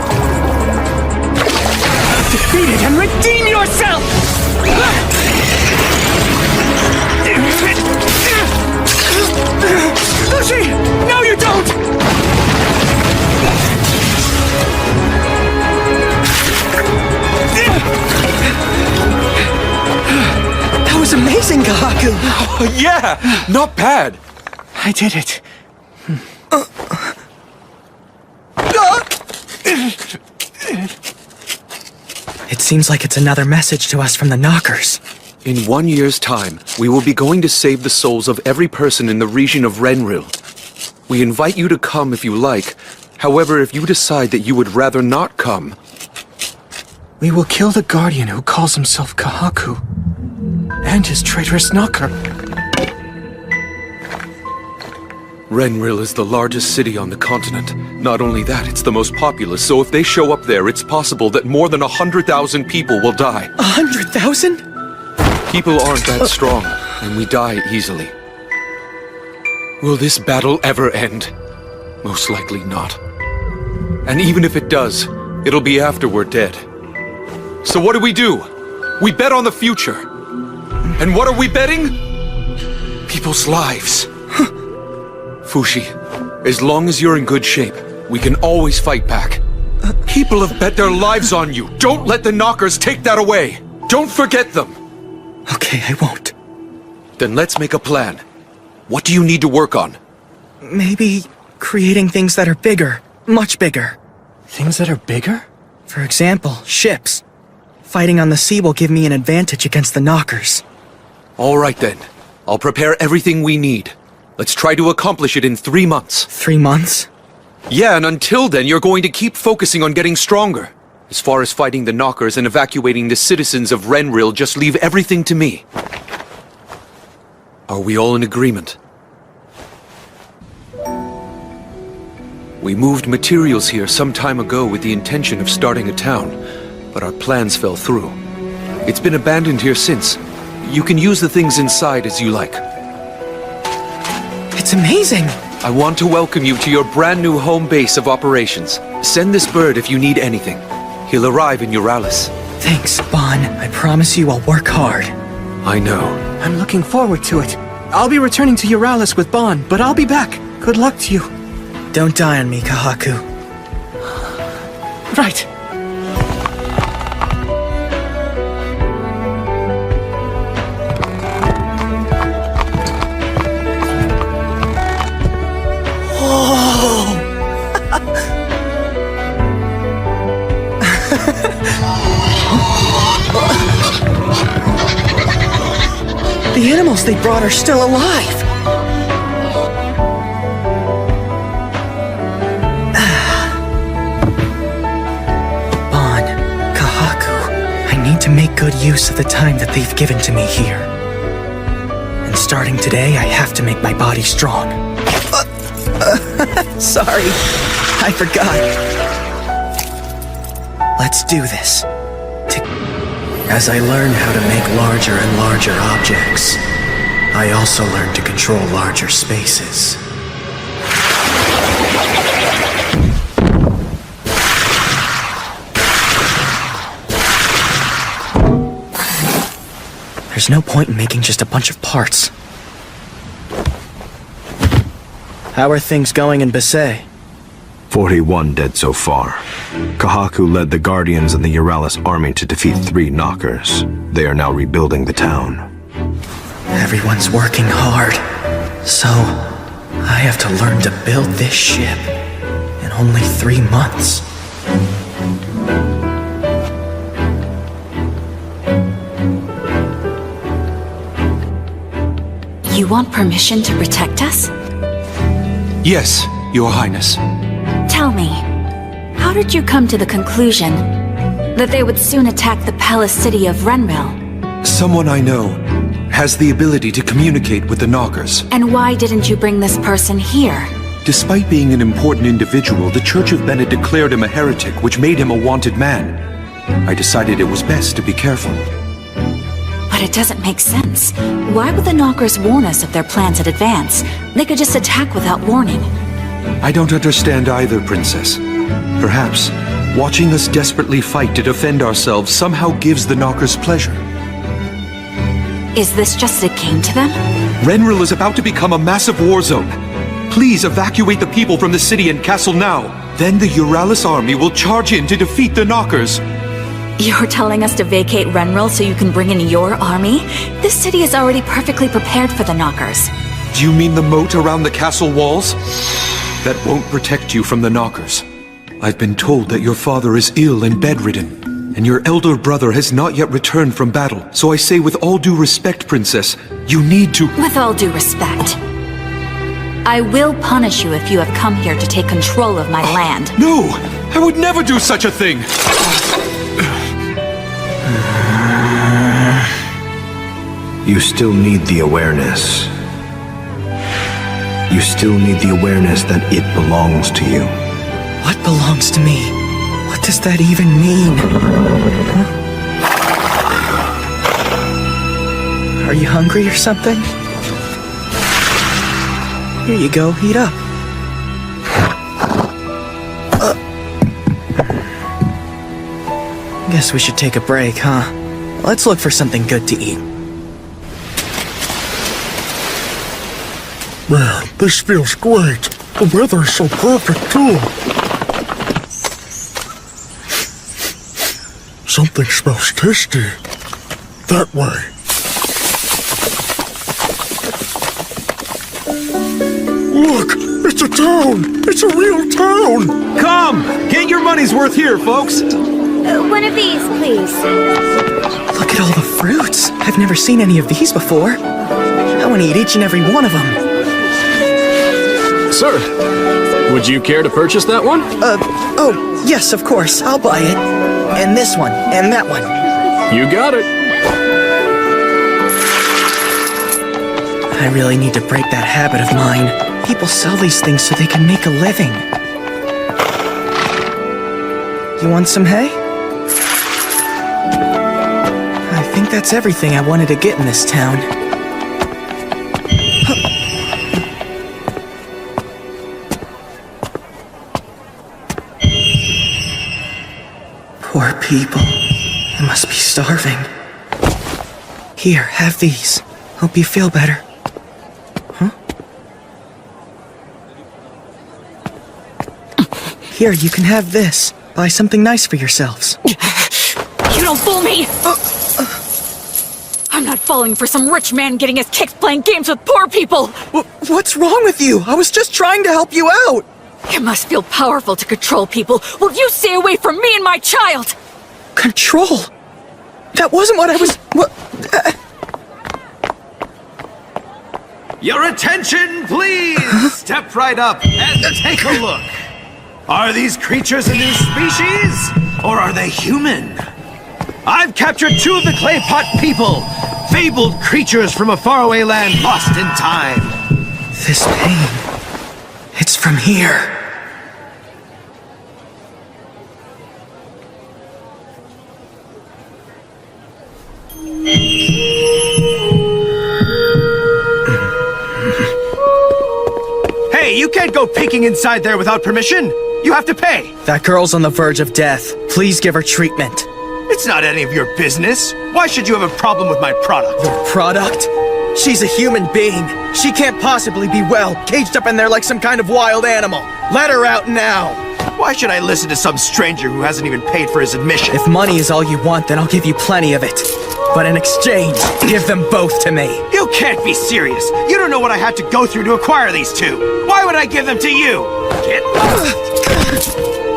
Defeat it and redeem yourself! Fushi! No, you don't! That was amazing, Kahaku! Yeah, not bad. I did it. It seems like it's another message to us from the Knockers. In 1 year's time, we will be going to save the souls of every person in the region of Renril. We invite you to come if you like. However, if you decide that you would rather not come... We will kill the Guardian who calls himself Kahaku. And his traitorous Knocker. Renril is the largest city on the continent. Not only that, it's the most populous, so if they show up there, it's possible that more than 100,000 people will die. 100,000? People aren't that strong, and we die easily. Will this battle ever end? Most likely not. And even if it does, it'll be after we're dead. So what do? We bet on the future. And what are we betting? People's lives. Fushi, as long as you're in good shape, we can always fight back. People have bet their lives on you. Don't let the Knockers take that away. Don't forget them. Okay, I won't. Then let's make a plan. What do you need to work on? Maybe creating things that are bigger. Much bigger. Things that are bigger? For example, ships. Fighting on the sea will give me an advantage against the Knockers. All right then. I'll prepare everything we need. Let's try to accomplish it in 3 months. 3 months? Yeah, and until then, you're going to keep focusing on getting stronger. As far as fighting the Knockers and evacuating the citizens of Renril, just leave everything to me. Are we all in agreement? We moved materials here some time ago with the intention of starting a town, but our plans fell through. It's been abandoned here since. You can use the things inside as you like. It's amazing! I want to welcome you to your brand new home base of operations. Send this bird if you need anything. He'll arrive in Euralis. Thanks, Bon. I promise you I'll work hard. I know. I'm looking forward to it. I'll be returning to Euralis with Bon, but I'll be back. Good luck to you. Don't die on me, Kahaku. Right. The animals they brought are still alive! Bon, Kahaku, I need to make good use of the time that they've given to me here. And starting today, I have to make my body strong. Sorry, I forgot. Let's do this. As I learned how to make larger and larger objects, I also learned to control larger spaces. There's no point in making just a bunch of parts. How are things going in Basay? 41 dead so far. Kahaku led the Guardians and the Euralis army to defeat 3 knockers. They are now rebuilding the town. Everyone's working hard. So, I have to learn to build this ship in only 3 months. You want permission to protect us? Yes, Your Highness. Tell me, how did you come to the conclusion that they would soon attack the palace city of Renril? Someone I know has the ability to communicate with the knockers. And why didn't you bring this person here? Despite being an important individual, the Church of Bennett declared him a heretic, which made him a wanted man. I decided it was best to be careful. But it doesn't make sense. Why would the knockers warn us of their plans in advance? They could just attack without warning. I don't understand either, Princess. Perhaps watching us desperately fight to defend ourselves somehow gives the knockers pleasure. Is this just a game to them? Renril is about to become a massive war zone. Please evacuate the people from the city and castle now. Then the Euralis army will charge in to defeat the knockers. You're telling us to vacate Renril so you can bring in your army? This city is already perfectly prepared for the knockers. Do you mean the moat around the castle walls? That won't protect you from the knockers. I've been told that your father is ill and bedridden, and your elder brother has not yet returned from battle. So I say with all due respect, Princess, you need to— With all due respect, I will punish you if you have come here to take control of my land. No! I would never do such a thing! You still need the awareness. You still need the awareness that it belongs to you. What belongs to me? What does that even mean? Huh? Are you hungry or something? Here you go, eat up. Guess we should take a break, huh? Let's look for something good to eat. Man, this feels great. The weather is so perfect, too. Something smells tasty. That way. Look! It's a town! It's a real town! Come! Get your money's worth here, folks! One of these, please. Look at all the fruits. I've never seen any of these before. I want to eat each and every one of them. Sir, would you care to purchase that one? Oh, yes, of course. I'll buy it. And this one, and that one. You got it. I really need to break that habit of mine. People sell these things so they can make a living. You want some hay? I think that's everything I wanted to get in this town. Poor people. They must be starving. Here, have these. Hope you feel better. Huh? Here, you can have this. Buy something nice for yourselves. You don't fool me! I'm not falling for some rich man getting his kicks playing games with poor people! What's wrong with you? I was just trying to help you out! It must feel powerful to control people. Will you stay away from me and my child? Control? That wasn't what I was... Your attention, please! Step right up and take a look. Are these creatures a new species? Or are they human? I've captured 2 of the clay pot people! Fabled creatures from a faraway land lost in time. This pain... it's from here. Hey, you can't go peeking inside there without permission! You have to pay! That girl's on the verge of death. Please give her treatment. It's not any of your business. Why should you have a problem with my product? Your product? She's a human being. She can't possibly be well, caged up in there like some kind of wild animal. Let her out now. Why should I listen to some stranger who hasn't even paid for his admission? If money is all you want, then I'll give you plenty of it. But in exchange, give them both to me. You can't be serious. You don't know what I had to go through to acquire these two. Why would I give them to you? Get lost.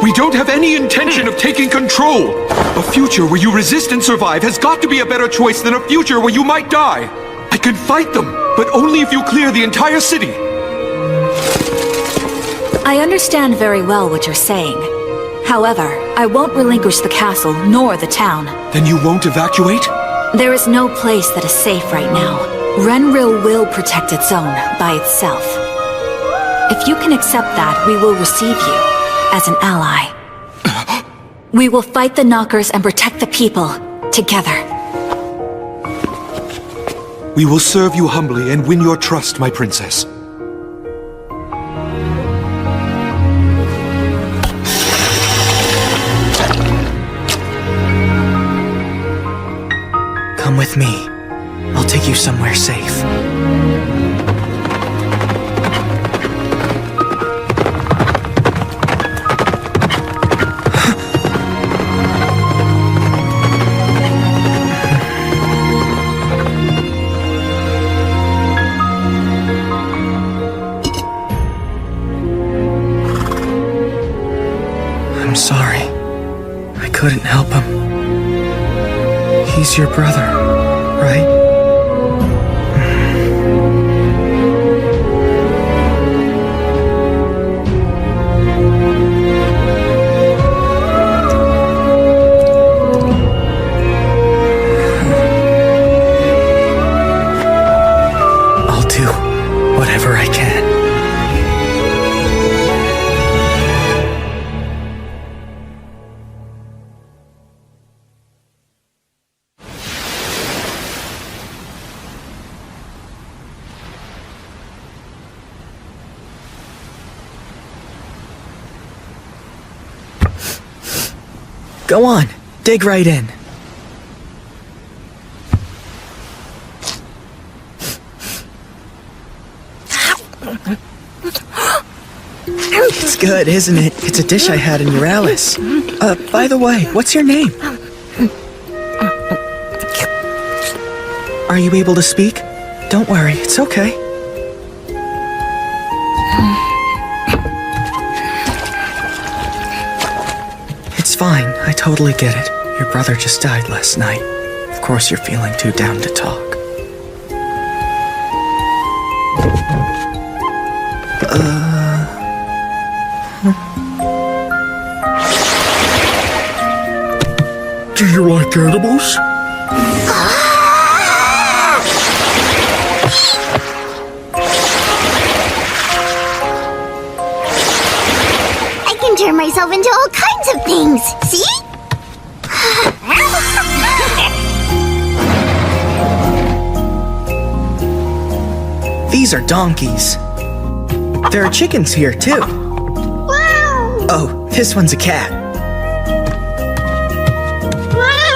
We don't have any intention of taking control. A future where you resist and survive has got to be a better choice than a future where you might die. I can fight them, but only if you clear the entire city. I understand very well what you're saying. However, I won't relinquish the castle nor the town. Then you won't evacuate? There is no place that is safe right now. Renril will protect its own by itself. If you can accept that, we will receive you as an ally. We will fight the Knockers and protect the people together. We will serve you humbly and win your trust, my princess. Come with me. I'll take you somewhere safe. I'm sorry. I couldn't help him. He's your brother, right? I'll do whatever I can. Go on, dig right in. It's good, isn't it? It's a dish I had in Euralis. By the way, what's your name? Are you able to speak? Don't worry, it's okay. It's fine, I totally get it. Your brother just died last night. Of course you're feeling too down to talk. Do you like animals? I can turn myself into all kinds of things. See? These are donkeys. There are chickens here, too. Wow! Oh, this one's a cat.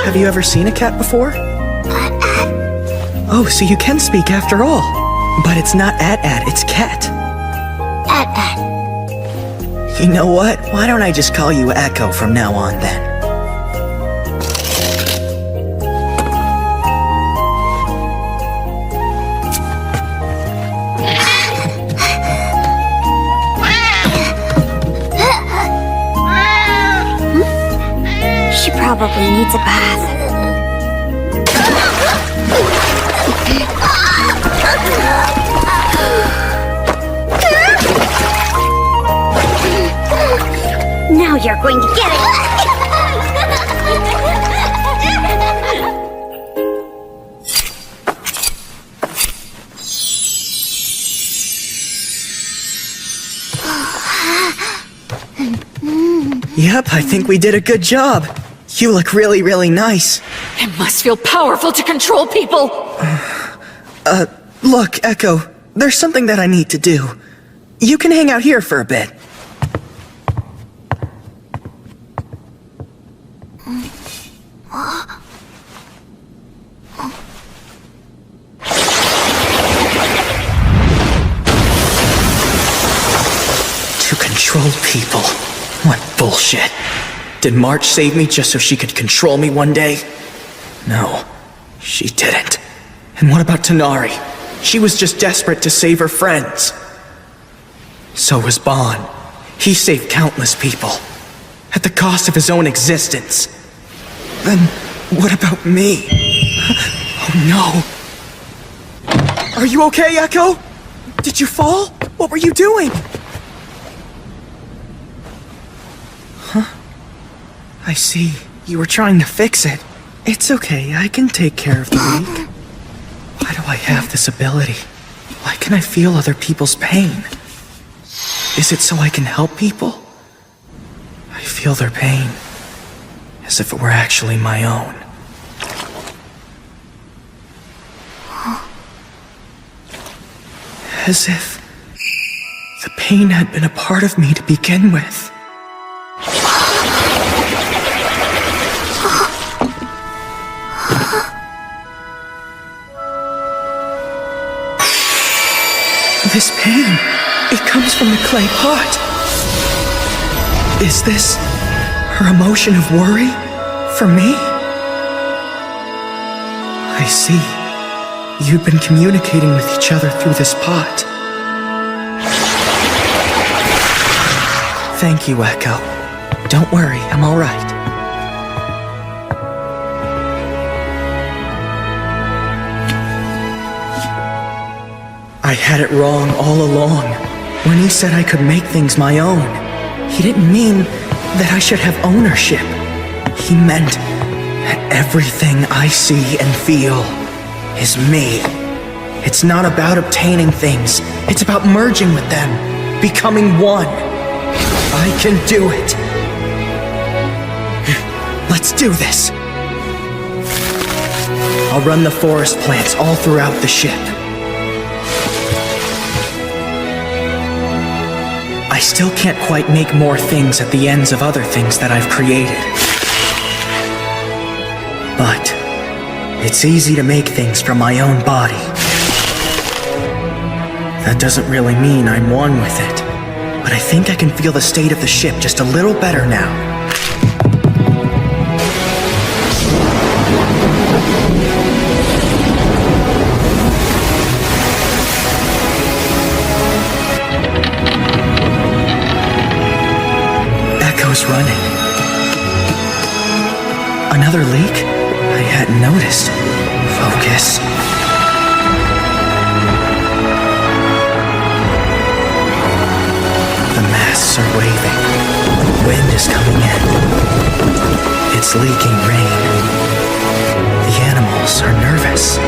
Have you ever seen a cat before? Oh, so you can speak after all. But it's not at, it's cat. You know what? Why don't I just call you Echo from now on, then? She probably needs a bath. Now you're going to get it! Yep, I think we did a good job. You look really, really nice. It must feel powerful to control people! Look, Echo, there's something that I need to do. You can hang out here for a bit. Control people? What bullshit. Did March save me just so she could control me one day? No, she didn't. And what about Tanari? She was just desperate to save her friends. So was Bon. He saved countless people, at the cost of his own existence. Then, what about me? Oh no. Are you okay, Echo? Did you fall? What were you doing? Huh? I see. You were trying to fix it. It's okay, I can take care of the weak. Why do I have this ability? Why can I feel other people's pain? Is it so I can help people? I feel their pain, as if it were actually my own. As if the pain had been a part of me to begin with. This pain, it comes from the clay pot. Is this her emotion of worry for me? I see. You've been communicating with each other through this pot. Thank you, Echo. Don't worry, I'm all right. I had it wrong all along. When he said I could make things my own, he didn't mean that I should have ownership. He meant that everything I see and feel is me. It's not about obtaining things. It's about merging with them, becoming one. I can do it. Let's do this. I'll run the forest plants all throughout the ship. I still can't quite make more things at the ends of other things that I've created. But it's easy to make things from my own body. That doesn't really mean I'm one with it, but I think I can feel the state of the ship just a little better now. Echo's running. Another leak? I hadn't noticed. Focus. The masts are waving. Wind is coming in. It's leaking rain. The animals are nervous.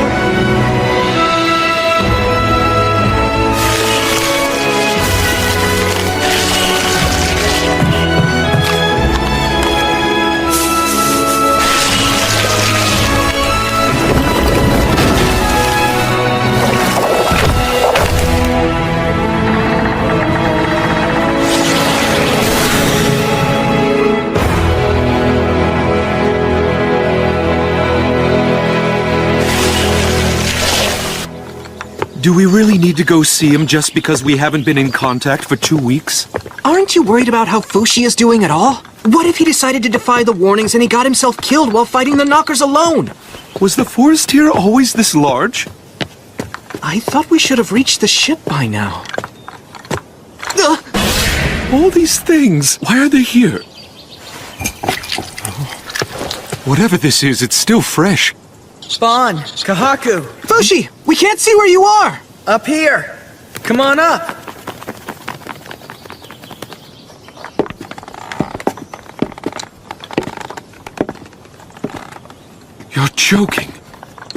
Do we really need to go see him just because we haven't been in contact for 2 weeks? Aren't you worried about how Fushi is doing at all? What if he decided to defy the warnings and he got himself killed while fighting the Knockers alone? Was the forest here always this large? I thought we should have reached the ship by now. All these things, why are they here? Whatever this is, it's still fresh. Bon, Kahaku. Fushi, we can't see where you are. Up here. Come on up. You're joking.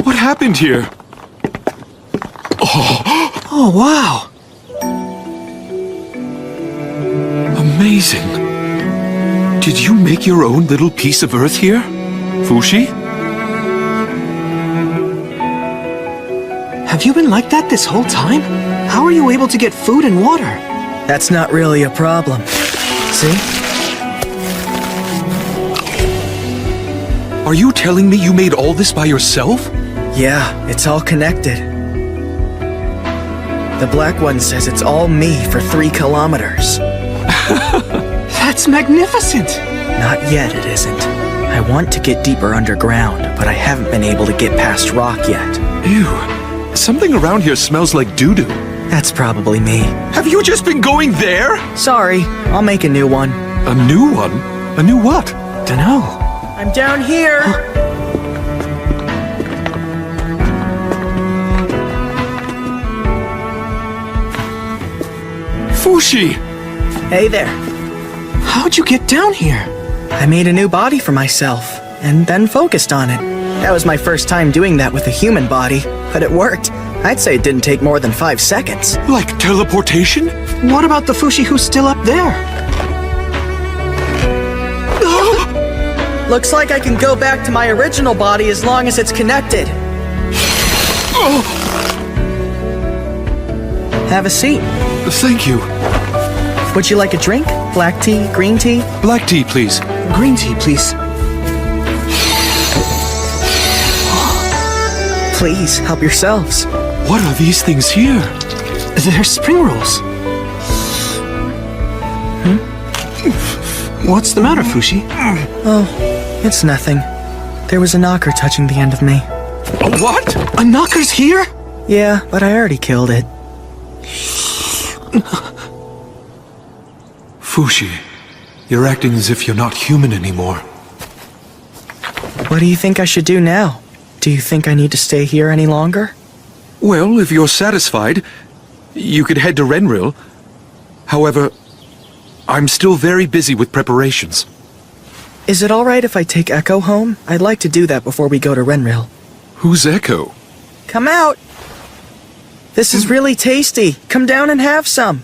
What happened here? Oh, wow. Amazing. Did you make your own little piece of Earth here, Fushi? Have you been like that this whole time? How are you able to get food and water? That's not really a problem. See? Are you telling me you made all this by yourself? Yeah, it's all connected. The black one says it's all me for 3 kilometers. That's magnificent! Not yet, it isn't. I want to get deeper underground, but I haven't been able to get past rock yet. Ew. Something around here smells like doo-doo. That's probably me. Have you just been going there? Sorry, I'll make a new one. A new one? A new what? Dunno. I'm down here! Fushi! Hey there. How'd you get down here? I made a new body for myself, and then focused on it. That was my first time doing that with a human body, but it worked. I'd say it didn't take more than 5 seconds. Like teleportation? What about the Fushi who's still up there? Looks like I can go back to my original body as long as it's connected. Have a seat. Thank you. Would you like a drink? Black tea, green tea? Black tea, please. Green tea, please. Please, help yourselves. What are these things here? They're spring rolls. What's the matter, Fushi? Oh, it's nothing. There was a knocker touching the end of me. A what? A knocker's here? Yeah, but I already killed it. Fushi, you're acting as if you're not human anymore. What do you think I should do now? Do you think I need to stay here any longer? Well, if you're satisfied, you could head to Renril. However, I'm still very busy with preparations. Is it alright if I take Echo home? I'd like to do that before we go to Renril. Who's Echo? Come out! This is really tasty. Come down and have some.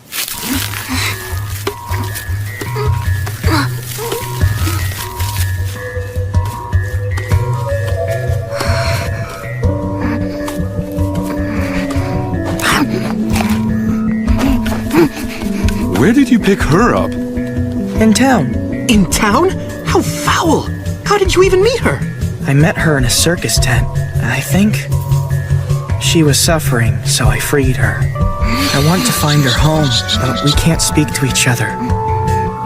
Where did you pick her up? In town. In town? How foul! How did you even meet her? I met her in a circus tent, I think. She was suffering, so I freed her. I want to find her home, but we can't speak to each other.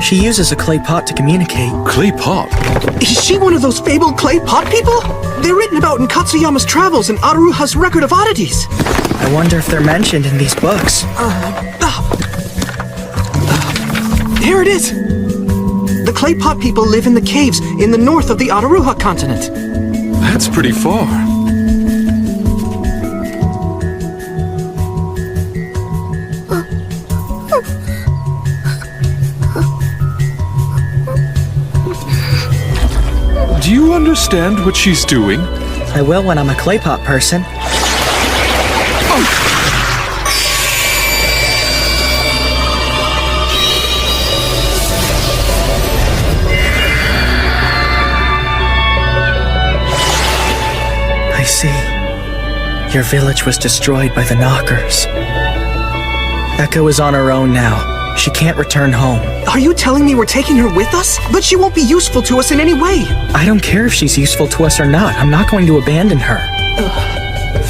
She uses a clay pot to communicate. Clay pot? Is she one of those fabled clay pot people? They're written about in Katsuyama's travels and Aruha's Record of Oddities. I wonder if they're mentioned in these books. Here it is! The clay pot people live in the caves in the north of the Aruha continent. That's pretty far. Do you understand what she's doing? I will when I'm a clay pot person. I see. Your village was destroyed by the knockers. Echo is on her own now. She can't return home. Are you telling me we're taking her with us? But she won't be useful to us in any way. I don't care if she's useful to us or not. I'm not going to abandon her.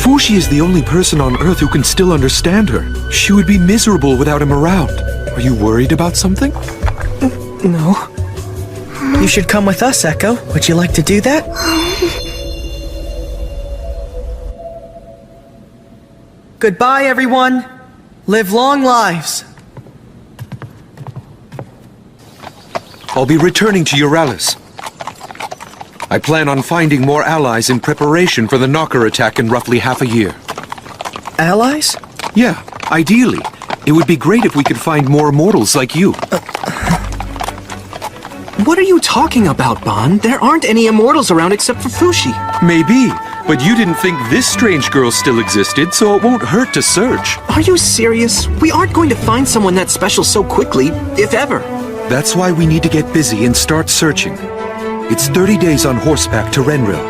Fushi is the only person on Earth who can still understand her. She would be miserable without him around. Are you worried about something? No. You should come with us, Echo. Would you like to do that? Goodbye, everyone. Live long lives. I'll be returning to Euralis. I plan on finding more allies in preparation for the knocker attack in roughly half a year. Allies? Yeah, ideally. It would be great if we could find more immortals like you. What are you talking about, Bon? There aren't any immortals around except for Fushi. Maybe, but you didn't think this strange girl still existed, so it won't hurt to search. Are you serious? We aren't going to find someone that special so quickly, if ever. That's why we need to get busy and start searching. It's 30 days on horseback to Renril.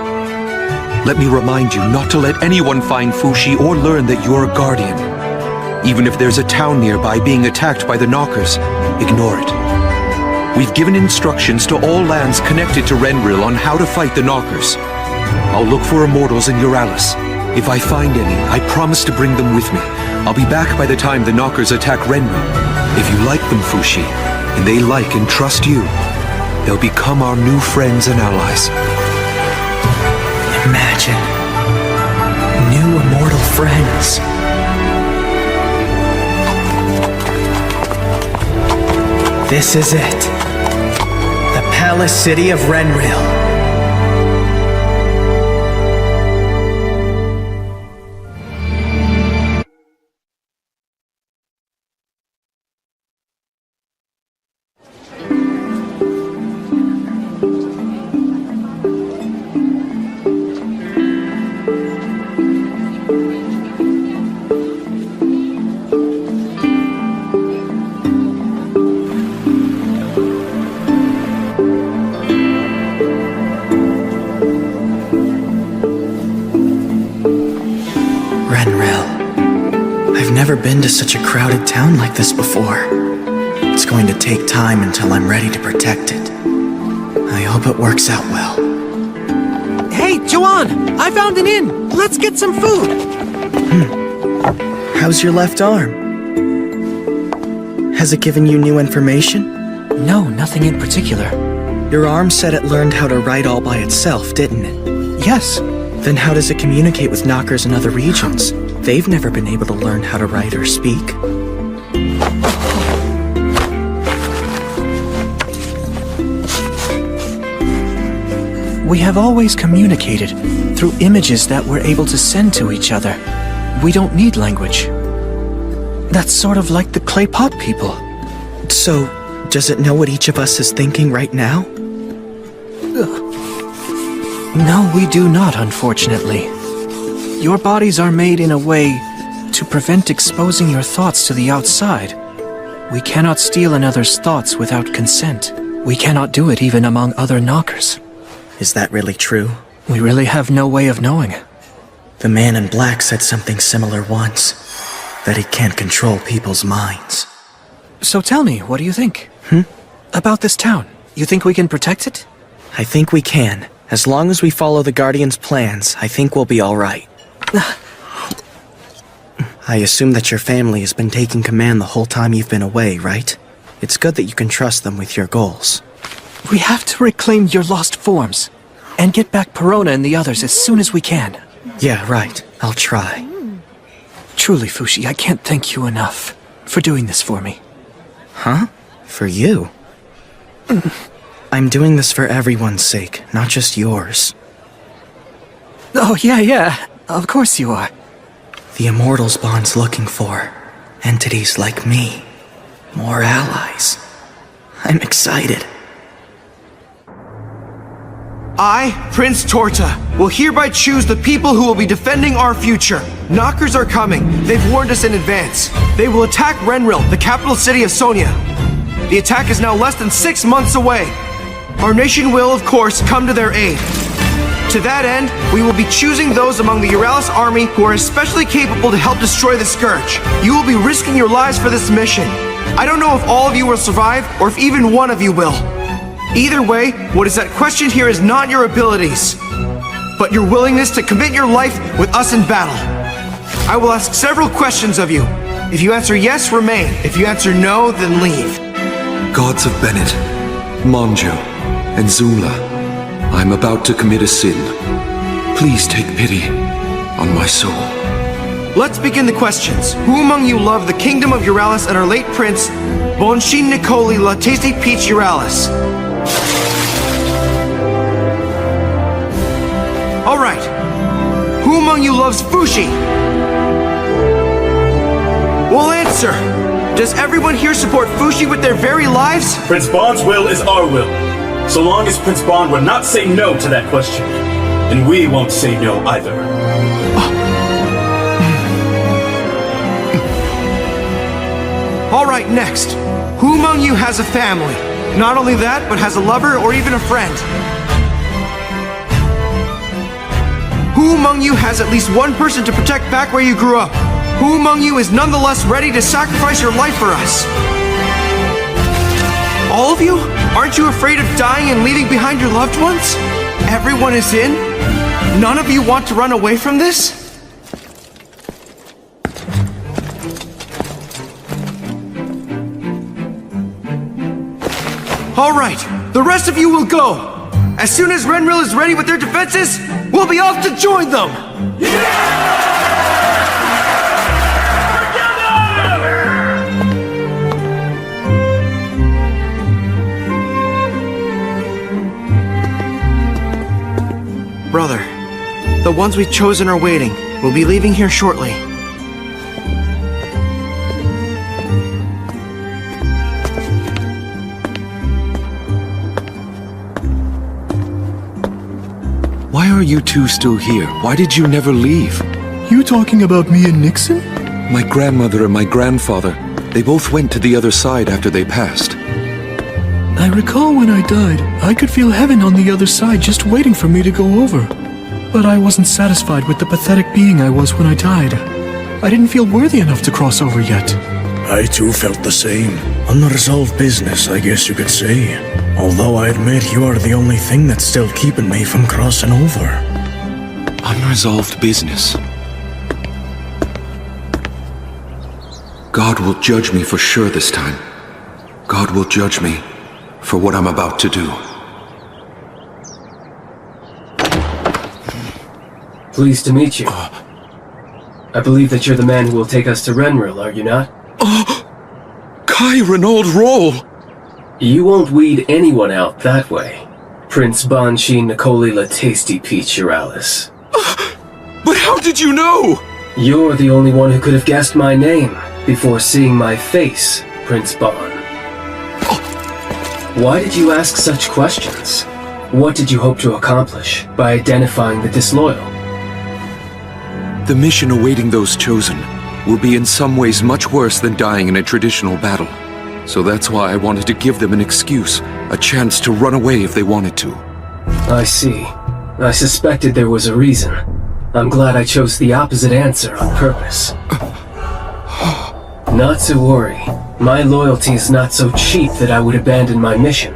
Let me remind you not to let anyone find Fushi or learn that you're a guardian. Even if there's a town nearby being attacked by the knockers, ignore it. We've given instructions to all lands connected to Renril on how to fight the knockers. I'll look for immortals in Euralis. If I find any, I promise to bring them with me. I'll be back by the time the knockers attack Renril. If you like them, Fushi, and they like and trust you, they'll become our new friends and allies. Imagine. New immortal friends. This is it. The Palace City of Renril. I've never been to such a crowded town like this before. It's going to take time until I'm ready to protect it. I hope it works out well. Hey, Joanne! I found an inn! Let's get some food! How's your left arm? Has it given you new information? No, nothing in particular. Your arm said it learned how to write all by itself, didn't it? Yes. Then how does it communicate with knockers in other regions? They've never been able to learn how to write or speak. We have always communicated through images that we're able to send to each other. We don't need language. That's sort of like the clay pot people. So, does it know what each of us is thinking right now? No, we do not, unfortunately. Your bodies are made in a way to prevent exposing your thoughts to the outside. We cannot steal another's thoughts without consent. We cannot do it even among other knockers. Is that really true? We really have no way of knowing. The man in black said something similar once, that he can't control people's minds. So tell me, what do you think? About this town? You think we can protect it? I think we can. As long as we follow the Guardian's plans, I think we'll be all right. I assume that your family has been taking command the whole time you've been away, right? It's good that you can trust them with your goals. We have to reclaim your lost forms, and get back Perona and the others as soon as we can. Yeah, right. I'll try. Truly, Fushi, I can't thank you enough for doing this for me. Huh? For you? I'm doing this for everyone's sake, not just yours. Oh, yeah. Of course you are. The Immortals Bond's looking for entities like me. More allies. I'm excited. I, Prince Torta, will hereby choose the people who will be defending our future. Knockers are coming. They've warned us in advance. They will attack Renril, the capital city of Sonia. The attack is now less than 6 months away. Our nation will, of course, come to their aid. To that end, we will be choosing those among the Euralis army who are especially capable to help destroy the Scourge. You will be risking your lives for this mission. I don't know if all of you will survive, or if even one of you will. Either way, what is at question here is not your abilities, but your willingness to commit your life with us in battle. I will ask several questions of you. If you answer yes, remain. If you answer no, then leave. Gods of Bennett, Monjo, and Zula, I'm about to commit a sin. Please take pity on my soul. Let's begin the questions. Who among you loved the kingdom of Euralis and our late prince, Bonshin Nicoli La Tasty Peach Euralis? Alright. Who among you loves Fushi? Well, answer. Does everyone here support Fushi with their very lives? Prince Bond's will is our will. So long as Prince Bond would not say no to that question. And we won't say no either. Alright, next. Who among you has a family? Not only that, but has a lover or even a friend? Who among you has at least one person to protect back where you grew up? Who among you is nonetheless ready to sacrifice your life for us? All of you? Aren't you afraid of dying and leaving behind your loved ones? Everyone is in? None of you want to run away from this? All right, the rest of you will go. As soon as Renril is ready with their defenses, we'll be off to join them! Brother, the ones we've chosen are waiting. We'll be leaving here shortly. Why are you two still here? Why did you never leave? You talking about me and Nixon? My grandmother and my grandfather, they both went to the other side after they passed. I recall when I died, I could feel heaven on the other side just waiting for me to go over. But I wasn't satisfied with the pathetic being I was when I died. I didn't feel worthy enough to cross over yet. I too felt the same. Unresolved business, I guess you could say. Although I admit you are the only thing that's still keeping me from crossing over. Unresolved business. God will judge me for sure this time. God will judge me for what I'm about to do. Pleased to meet you. I believe that you're the man who will take us to Renril, are you not? Kai Renaud Roll! You won't weed anyone out that way. Prince Banshee Nicoli La Tasty Peach Euralis. But how did you know? You're the only one who could have guessed my name before seeing my face, Prince Bon. Why did you ask such questions? What did you hope to accomplish by identifying the disloyal? The mission awaiting those chosen will be in some ways much worse than dying in a traditional battle. So that's why I wanted to give them an excuse, a chance to run away if they wanted to. I see. I suspected there was a reason. I'm glad I chose the opposite answer on purpose. Not to worry. My loyalty is not so cheap that I would abandon my mission.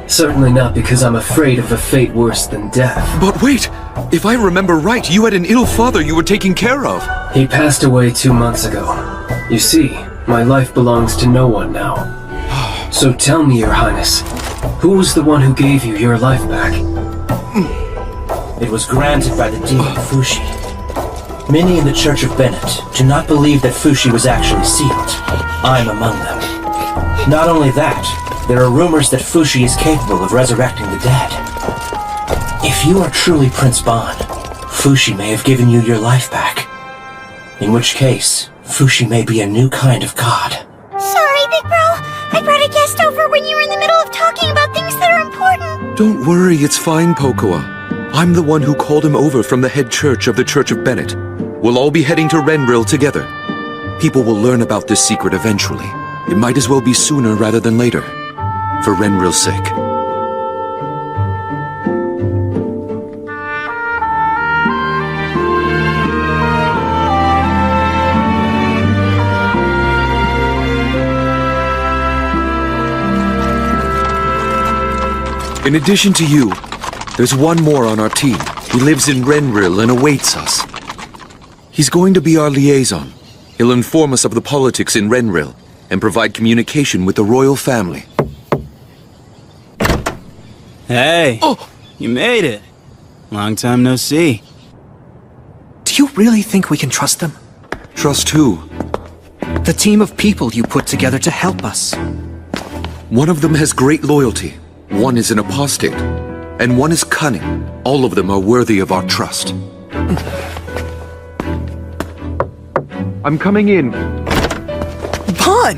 Certainly not because I'm afraid of a fate worse than death. But wait! If I remember right, you had an ill father you were taking care of. He passed away 2 months ago. You see, my life belongs to no one now. So tell me, Your Highness, who was the one who gave you your life back? It was granted by the demon Fushi. Many in the Church of Bennett do not believe that Fushi was actually sealed. I'm among them. Not only that, there are rumors that Fushi is capable of resurrecting the dead. If you are truly Prince Bon, Fushi may have given you your life back. In which case, Fushi may be a new kind of god. Sorry, Big Bro. I brought a guest over when you were in the middle of talking about things that are important. Don't worry, it's fine, Pocoa. I'm the one who called him over from the head church of the Church of Bennett. We'll all be heading to Renril together. People will learn about this secret eventually. It might as well be sooner rather than later. For Renril's sake. In addition to you, there's one more on our team. He lives in Renril and awaits us. He's going to be our liaison. He'll inform us of the politics in Renril and provide communication with the royal family. Hey! Oh! You made it! Long time no see. Do you really think we can trust them? Trust who? The team of people you put together to help us. One of them has great loyalty. One is an apostate. And one is cunning. All of them are worthy of our trust. I'm coming in. Bon!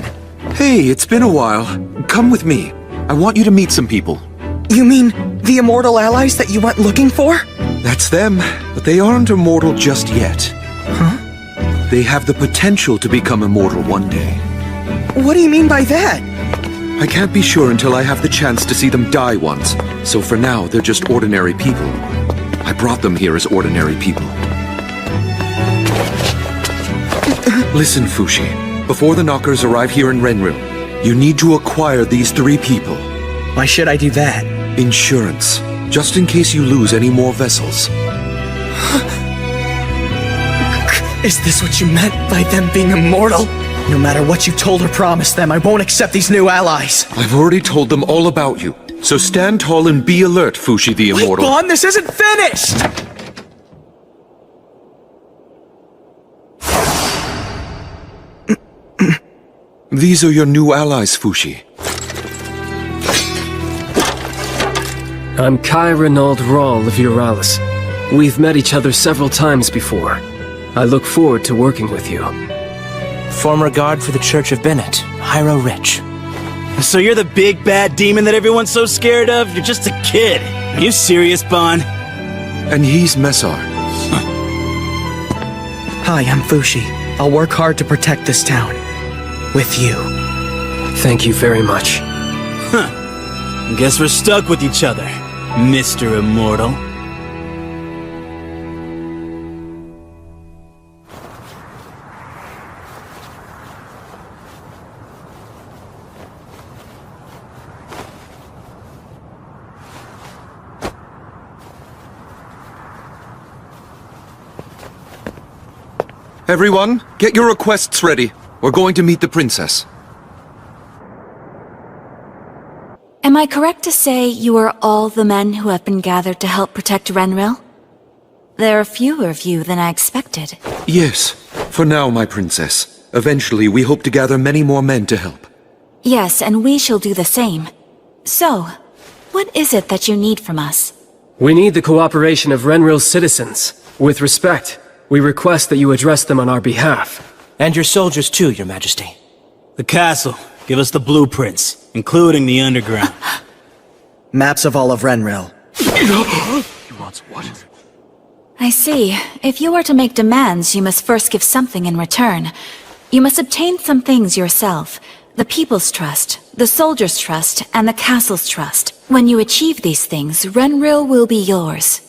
Hey, it's been a while. Come with me. I want you to meet some people. You mean the immortal allies that you went looking for? That's them, but they aren't immortal just yet. Huh? They have the potential to become immortal one day. What do you mean by that? I can't be sure until I have the chance to see them die once, so for now they're just ordinary people. I brought them here as ordinary people. Listen, Fushi. Before the Knockers arrive here in Renril, you need to acquire these 3 people. Why should I do that? Insurance. Just in case you lose any more vessels. Is this what you meant by them being immortal? No matter what you told or promised them, I won't accept these new allies. I've already told them all about you. So stand tall and be alert, Fushi the Immortal. Wait, Bon, this isn't finished! These are your new allies, Fushi. I'm Kai Renaud Rawl of Euralis. We've met each other several times before. I look forward to working with you. Former guard for the Church of Bennett, Hyro Rich. So you're the big bad demon that everyone's so scared of? You're just a kid. Are you serious, Bon? And he's Messar. Hi, I'm Fushi. I'll work hard to protect this town. With you. Thank you very much. Huh. Guess we're stuck with each other, Mr. Immortal. Everyone, get your requests ready. We're going to meet the princess. Am I correct to say you are all the men who have been gathered to help protect Renril? There are fewer of you than I expected. Yes, for now, my princess. Eventually, we hope to gather many more men to help. Yes, and we shall do the same. So, what is it that you need from us? We need the cooperation of Renril's citizens. With respect, we request that you address them on our behalf. And your soldiers too, Your Majesty. The castle. Give us the blueprints, including the underground. Maps of all of Renril. He wants what? I see. If you are to make demands, you must first give something in return. You must obtain some things yourself. The people's trust, the soldiers' trust, and the castle's trust. When you achieve these things, Renril will be yours.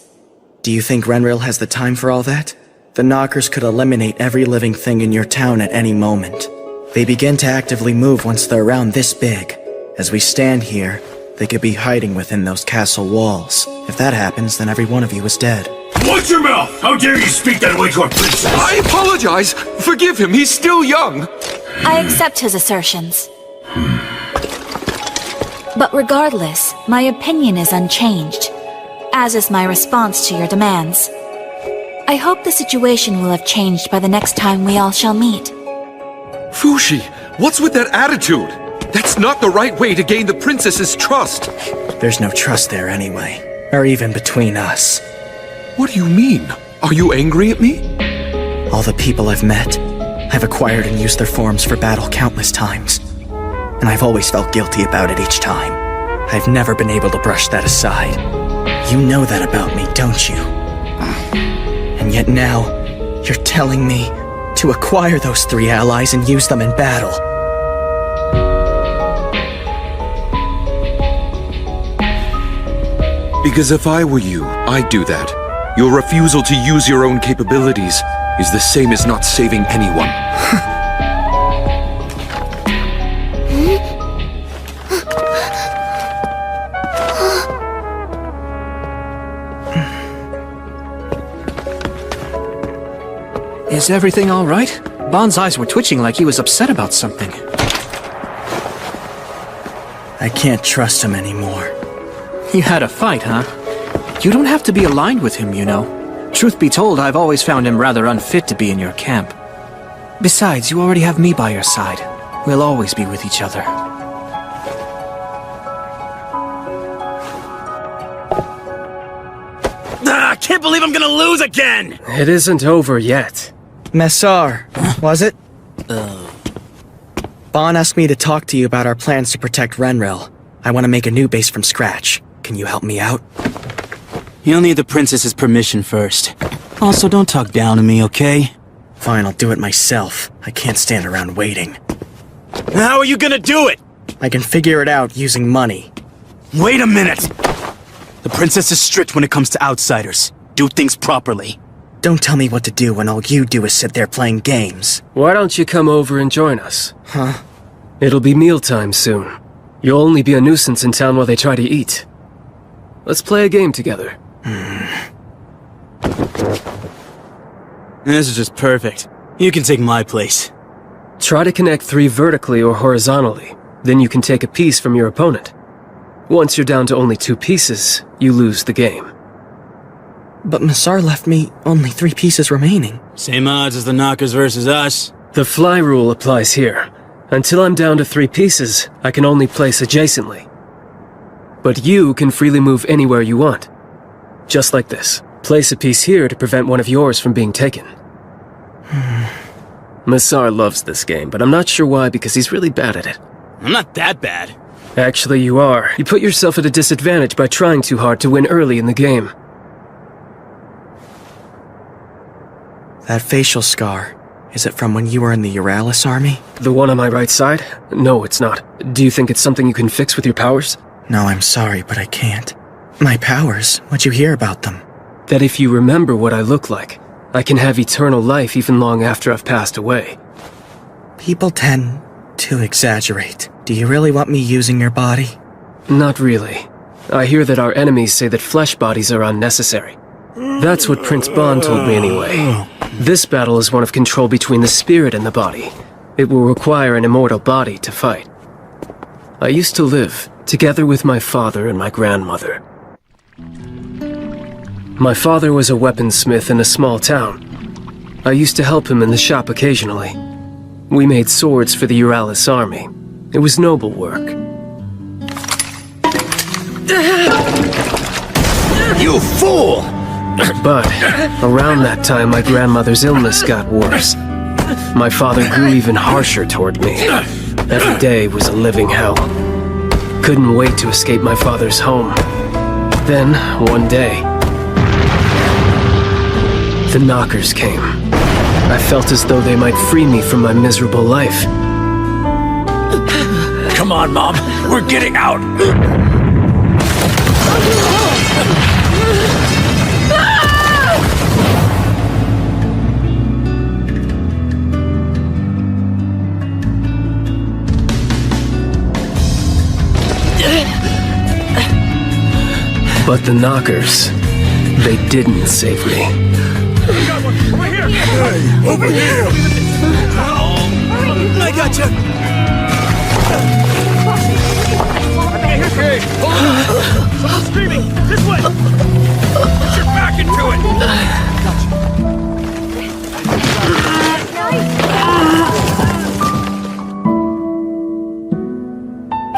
Do you think Renril has the time for all that? The Knockers could eliminate every living thing in your town at any moment. They begin to actively move once they're around this big. As we stand here, they could be hiding within those castle walls. If that happens, then every one of you is dead. Watch your mouth! How dare you speak that way to our princess! I apologize! Forgive him, he's still young! I accept his assertions. But regardless, my opinion is unchanged, as is my response to your demands. I hope the situation will have changed by the next time we all shall meet. Fushi, what's with that attitude? That's not the right way to gain the princess's trust. There's no trust there anyway, or even between us. What do you mean? Are you angry at me? All the people I've met, I've acquired and used their forms for battle countless times. And I've always felt guilty about it each time. I've never been able to brush that aside. You know that about me, don't you? And yet now, you're telling me to acquire those 3 allies and use them in battle. Because if I were you, I'd do that. Your refusal to use your own capabilities is the same as not saving anyone. Is everything all right? Bon's eyes were twitching like he was upset about something. I can't trust him anymore. You had a fight, huh? You don't have to be aligned with him, you know. Truth be told, I've always found him rather unfit to be in your camp. Besides, you already have me by your side. We'll always be with each other. I can't believe I'm gonna lose again! It isn't over yet. Messar, was it? Bon asked me to talk to you about our plans to protect Renril. I want to make a new base from scratch. Can you help me out? You'll need the princess's permission first. Also, don't talk down to me, okay? Fine, I'll do it myself. I can't stand around waiting. How are you gonna do it? I can figure it out using money. Wait a minute! The princess is strict when it comes to outsiders. Do things properly. Don't tell me what to do when all you do is sit there playing games. Why don't you come over and join us? Huh? It'll be mealtime soon. You'll only be a nuisance in town while they try to eat. Let's play a game together. This is just perfect. You can take my place. Try to connect 3 vertically or horizontally. Then you can take a piece from your opponent. Once you're down to only 2 pieces, you lose the game. But Masar left me only 3 pieces remaining. Same odds as the knockers versus us. The fly rule applies here. Until I'm down to 3 pieces, I can only place adjacently. But you can freely move anywhere you want. Just like this. Place a piece here to prevent one of yours from being taken. Masar loves this game, but I'm not sure why because he's really bad at it. I'm not that bad. Actually, you are. You put yourself at a disadvantage by trying too hard to win early in the game. That facial scar, is it from when you were in the Euralis army? The one on my right side? No, it's not. Do you think it's something you can fix with your powers? No, I'm sorry, but I can't. My powers? What'd you hear about them? That if you remember what I look like, I can have eternal life even long after I've passed away. People tend to exaggerate. Do you really want me using your body? Not really. I hear that our enemies say that flesh bodies are unnecessary. That's what Prince Bond told me anyway. This battle is one of control between the spirit and the body. It will require an immortal body to fight. I used to live together with my father and my grandmother. My father was a weaponsmith in a small town. I used to help him in the shop occasionally. We made swords for the Euralis army. It was noble work. You fool! But around that time, my grandmother's illness got worse. My father grew even harsher toward me. Every day was a living hell. Couldn't wait to escape my father's home. Then, one day, the knockers came. I felt as though they might free me from my miserable life. Come on, Mom. We're getting out. But the knockers, they didn't save me. Over here! Hey, over here! I got you! Hey, hold on! Someone's screaming! This way! Put your back into it!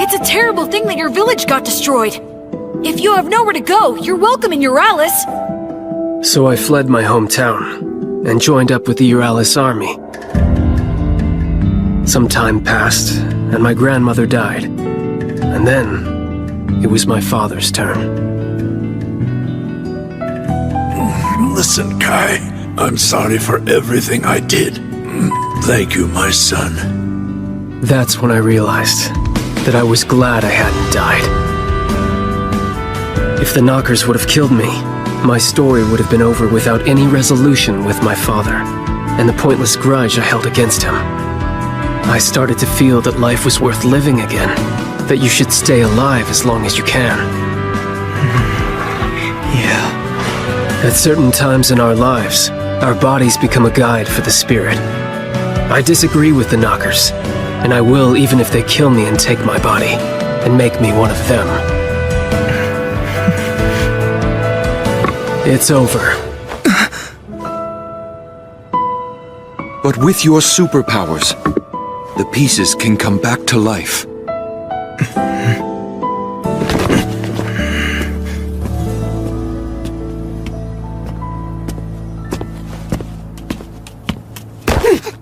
It's a terrible thing that your village got destroyed. If you have nowhere to go, you're welcome in Euralis. So I fled my hometown and joined up with the Euralis army. Some time passed, and my grandmother died. And then, it was my father's turn. Listen, Kai. I'm sorry for everything I did. Thank you, my son. That's when I realized that I was glad I hadn't died. If the knockers would have killed me, my story would have been over without any resolution with my father, and the pointless grudge I held against him. I started to feel that life was worth living again, that you should stay alive as long as you can. Yeah. At certain times in our lives, our bodies become a guide for the spirit. I disagree with the knockers, and I will even if they kill me and take my body, and make me one of them. It's over. But with your superpowers, the pieces can come back to life.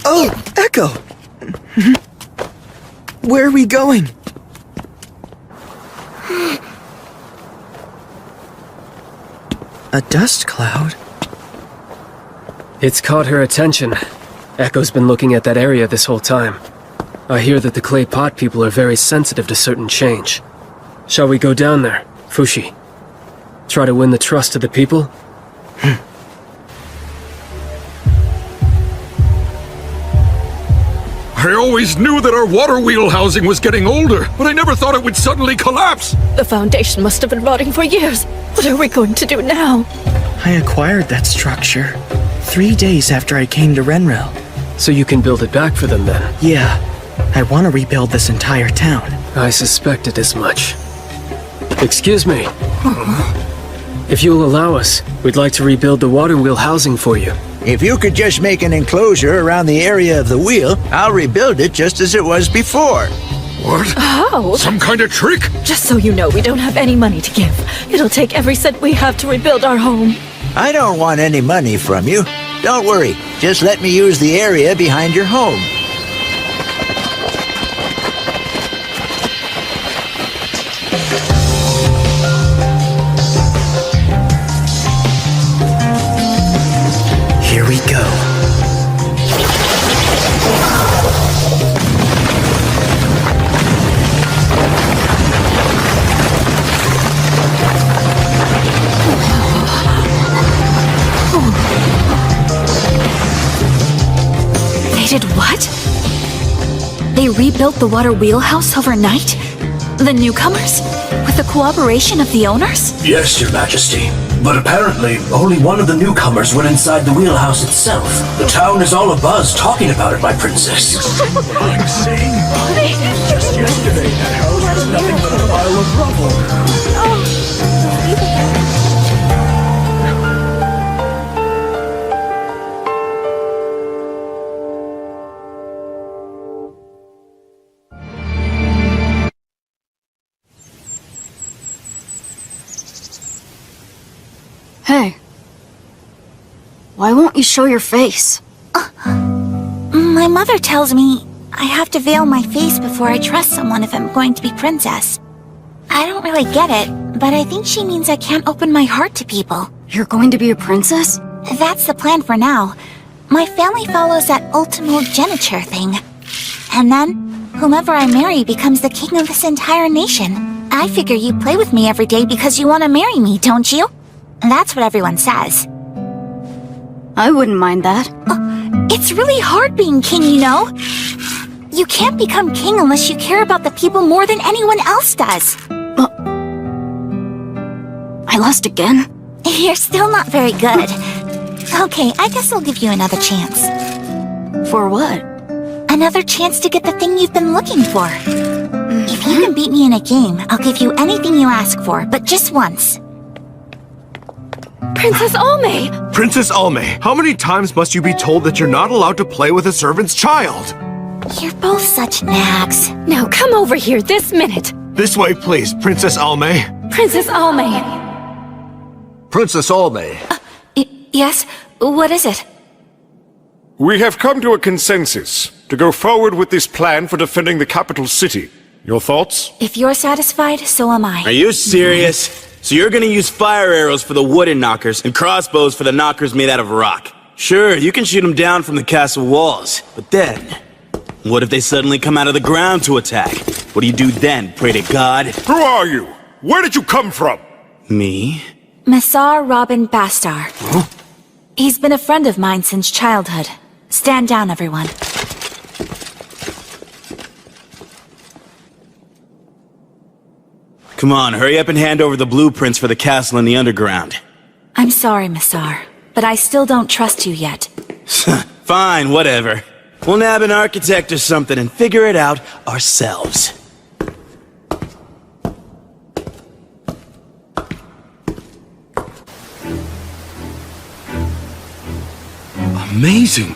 Oh, Echo! Where are we going? A dust cloud? It's caught her attention. Echo's been looking at that area this whole time. I hear that the clay pot people are very sensitive to certain change. Shall we go down there, Fushi? Try to win the trust of the people? I always knew that our water wheel housing was getting older, but I never thought it would suddenly collapse. The foundation must have been rotting for years. What are we going to do now? I acquired that structure 3 days after I came to Renril. So you can build it back for them then? Yeah. I want to rebuild this entire town. I suspected as much. Excuse me. If you'll allow us, we'd like to rebuild the water wheel housing for you. If you could just make an enclosure around the area of the wheel, I'll rebuild it just as it was before. What? How? Some kind of trick? Just so you know, we don't have any money to give. It'll take every cent we have to rebuild our home. I don't want any money from you. Don't worry, just let me use the area behind your home. Here we go. They did what? They rebuilt the water wheelhouse overnight? The newcomers? With the cooperation of the owners? Yes, Your Majesty. But apparently, only one of the newcomers went inside the wheelhouse itself. The town is all abuzz talking about it, my princess. I'm saying, just yesterday, that house was nothing but a pile of rubble. Hey. Why won't you show your face? My mother tells me I have to veil my face before I trust someone if I'm going to be princess. I don't really get it, but I think she means I can't open my heart to people. You're going to be a princess? That's the plan for now. My family follows that ultimogeniture thing. And then, whomever I marry becomes the king of this entire nation. I figure you play with me every day because you want to marry me, don't you? That's what everyone says. I wouldn't mind that. It's really hard being king, you know? You can't become king unless you care about the people more than anyone else does. I lost again? You're still not very good. Okay, I guess I'll give you another chance. For what? Another chance to get the thing you've been looking for. If you can beat me in a game, I'll give you anything you ask for, but just once. Princess Almay! Princess Almay, how many times must you be told that you're not allowed to play with a servant's child? You're both such nags. Now come over here this minute. This way, please, Princess Almay. Princess Almay. Princess Almay. Yes? What is it? We have come to a consensus to go forward with this plan for defending the capital city. Your thoughts? If you're satisfied, so am I. Are you serious? So you're gonna use fire arrows for the wooden knockers and crossbows for the knockers made out of rock. Sure, you can shoot them down from the castle walls, but then, what if they suddenly come out of the ground to attack? What do you do then, pray to God? Who are you? Where did you come from? Me? Massar Robin Bastar. Huh? He's been a friend of mine since childhood. Stand down, everyone. Come on, hurry up and hand over the blueprints for the castle in the underground. I'm sorry, Massar, but I still don't trust you yet. Fine, whatever. We'll nab an architect or something and figure it out ourselves. Amazing.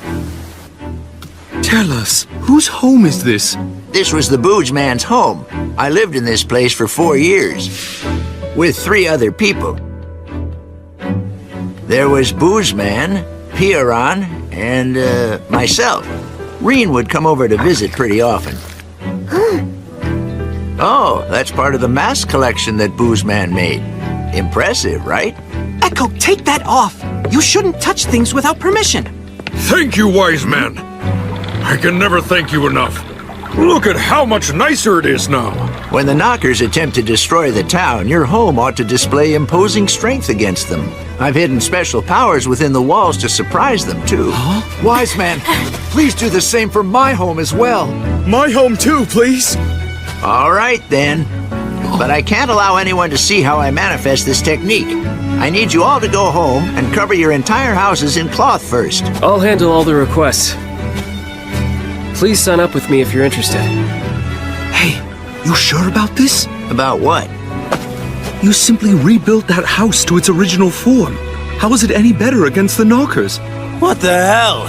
Tell us, whose home is this? This was the Booge Man's home. I lived in this place for 4 years, with 3 other people. There was Booge Man, Piaran, and myself. Reen would come over to visit pretty often. Oh, that's part of the mask collection that Booze Man made. Impressive, right? Echo, take that off! You shouldn't touch things without permission! Thank you, wise man. I can never thank you enough. Look at how much nicer it is now. When the Knockers attempt to destroy the town, your home ought to display imposing strength against them. I've hidden special powers within the walls to surprise them, too. Huh? Wise man, please do the same for my home as well. My home too, please. All right, then. But I can't allow anyone to see how I manifest this technique. I need you all to go home and cover your entire houses in cloth first. I'll handle all the requests. Please sign up with me if you're interested. Hey, you sure about this? About what? You simply rebuilt that house to its original form. How is it any better against the knockers? What the hell?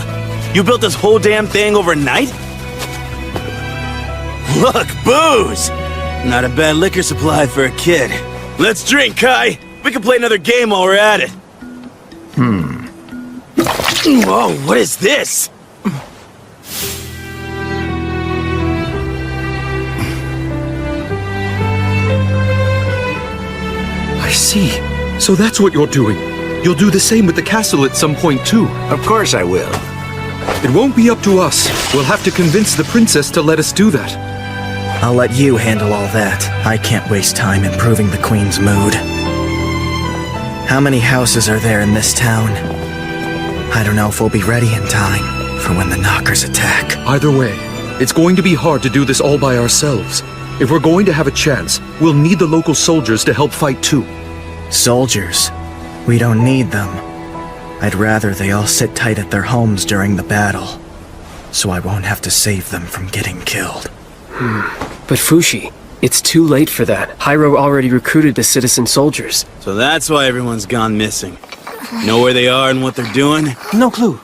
You built this whole damn thing overnight? Look, booze! Not a bad liquor supply for a kid. Let's drink, Kai! We can play another game while we're at it. Whoa, what is this? I see. So that's what you're doing. You'll do the same with the castle at some point, too. Of course I will. It won't be up to us. We'll have to convince the princess to let us do that. I'll let you handle all that. I can't waste time improving the Queen's mood. How many houses are there in this town? I don't know if we'll be ready in time for when the knockers attack. Either way, it's going to be hard to do this all by ourselves. If we're going to have a chance, we'll need the local soldiers to help fight too. Soldiers? We don't need them. I'd rather they all sit tight at their homes during the battle, so I won't have to save them from getting killed. But Fushi, it's too late for that. Hyro already recruited the citizen soldiers. So that's why everyone's gone missing. Know where they are and what they're doing? No clue.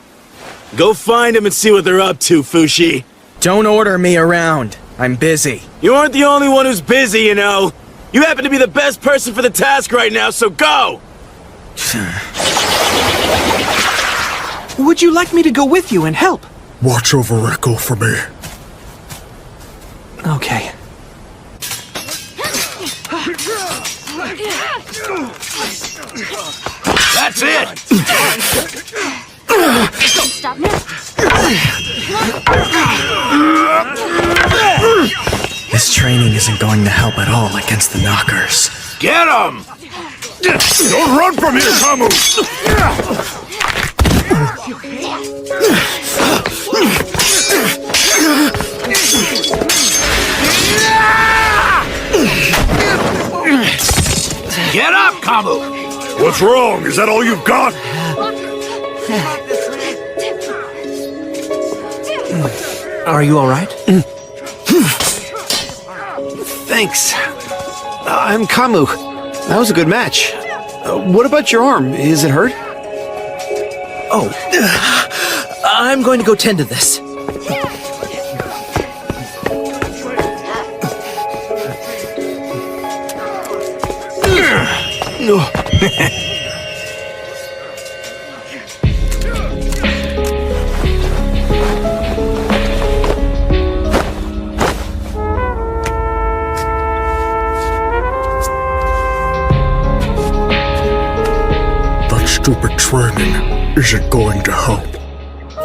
Go find them and see what they're up to, Fushi. Don't order me around. I'm busy. You aren't the only one who's busy, you know. You happen to be the best person for the task right now, so go! Would you like me to go with you and help? Watch over Echo for me. Okay. That's it! Don't stop me. This training isn't going to help at all against the knockers. Get him! Don't run from here, Kamu! Get up, Kamu! What's wrong? Is that all you've got? Are you all right? Thanks. I'm Kamu. That was a good match. What about your arm? Is it hurt? Oh, I'm going to go tend to this. That stupid training isn't going to help.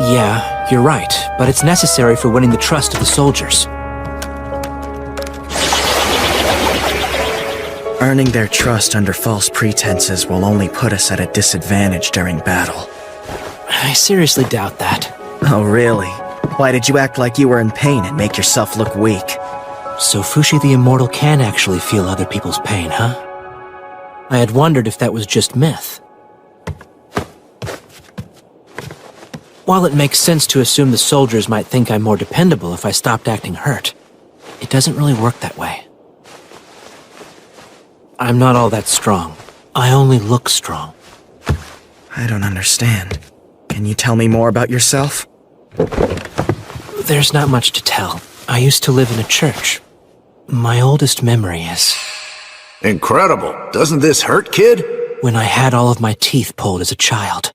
Yeah, you're right, but it's necessary for winning the trust of the soldiers. Earning their trust under false pretenses will only put us at a disadvantage during battle. I seriously doubt that. Oh, really? Why did you act like you were in pain and make yourself look weak? So Fushi the Immortal can actually feel other people's pain, huh? I had wondered if that was just myth. While it makes sense to assume the soldiers might think I'm more dependable if I stopped acting hurt, it doesn't really work that way. I'm not all that strong. I only look strong. I don't understand. Can you tell me more about yourself? There's not much to tell. I used to live in a church. My oldest memory is... Incredible. Doesn't this hurt, kid? when I had all of my teeth pulled as a child.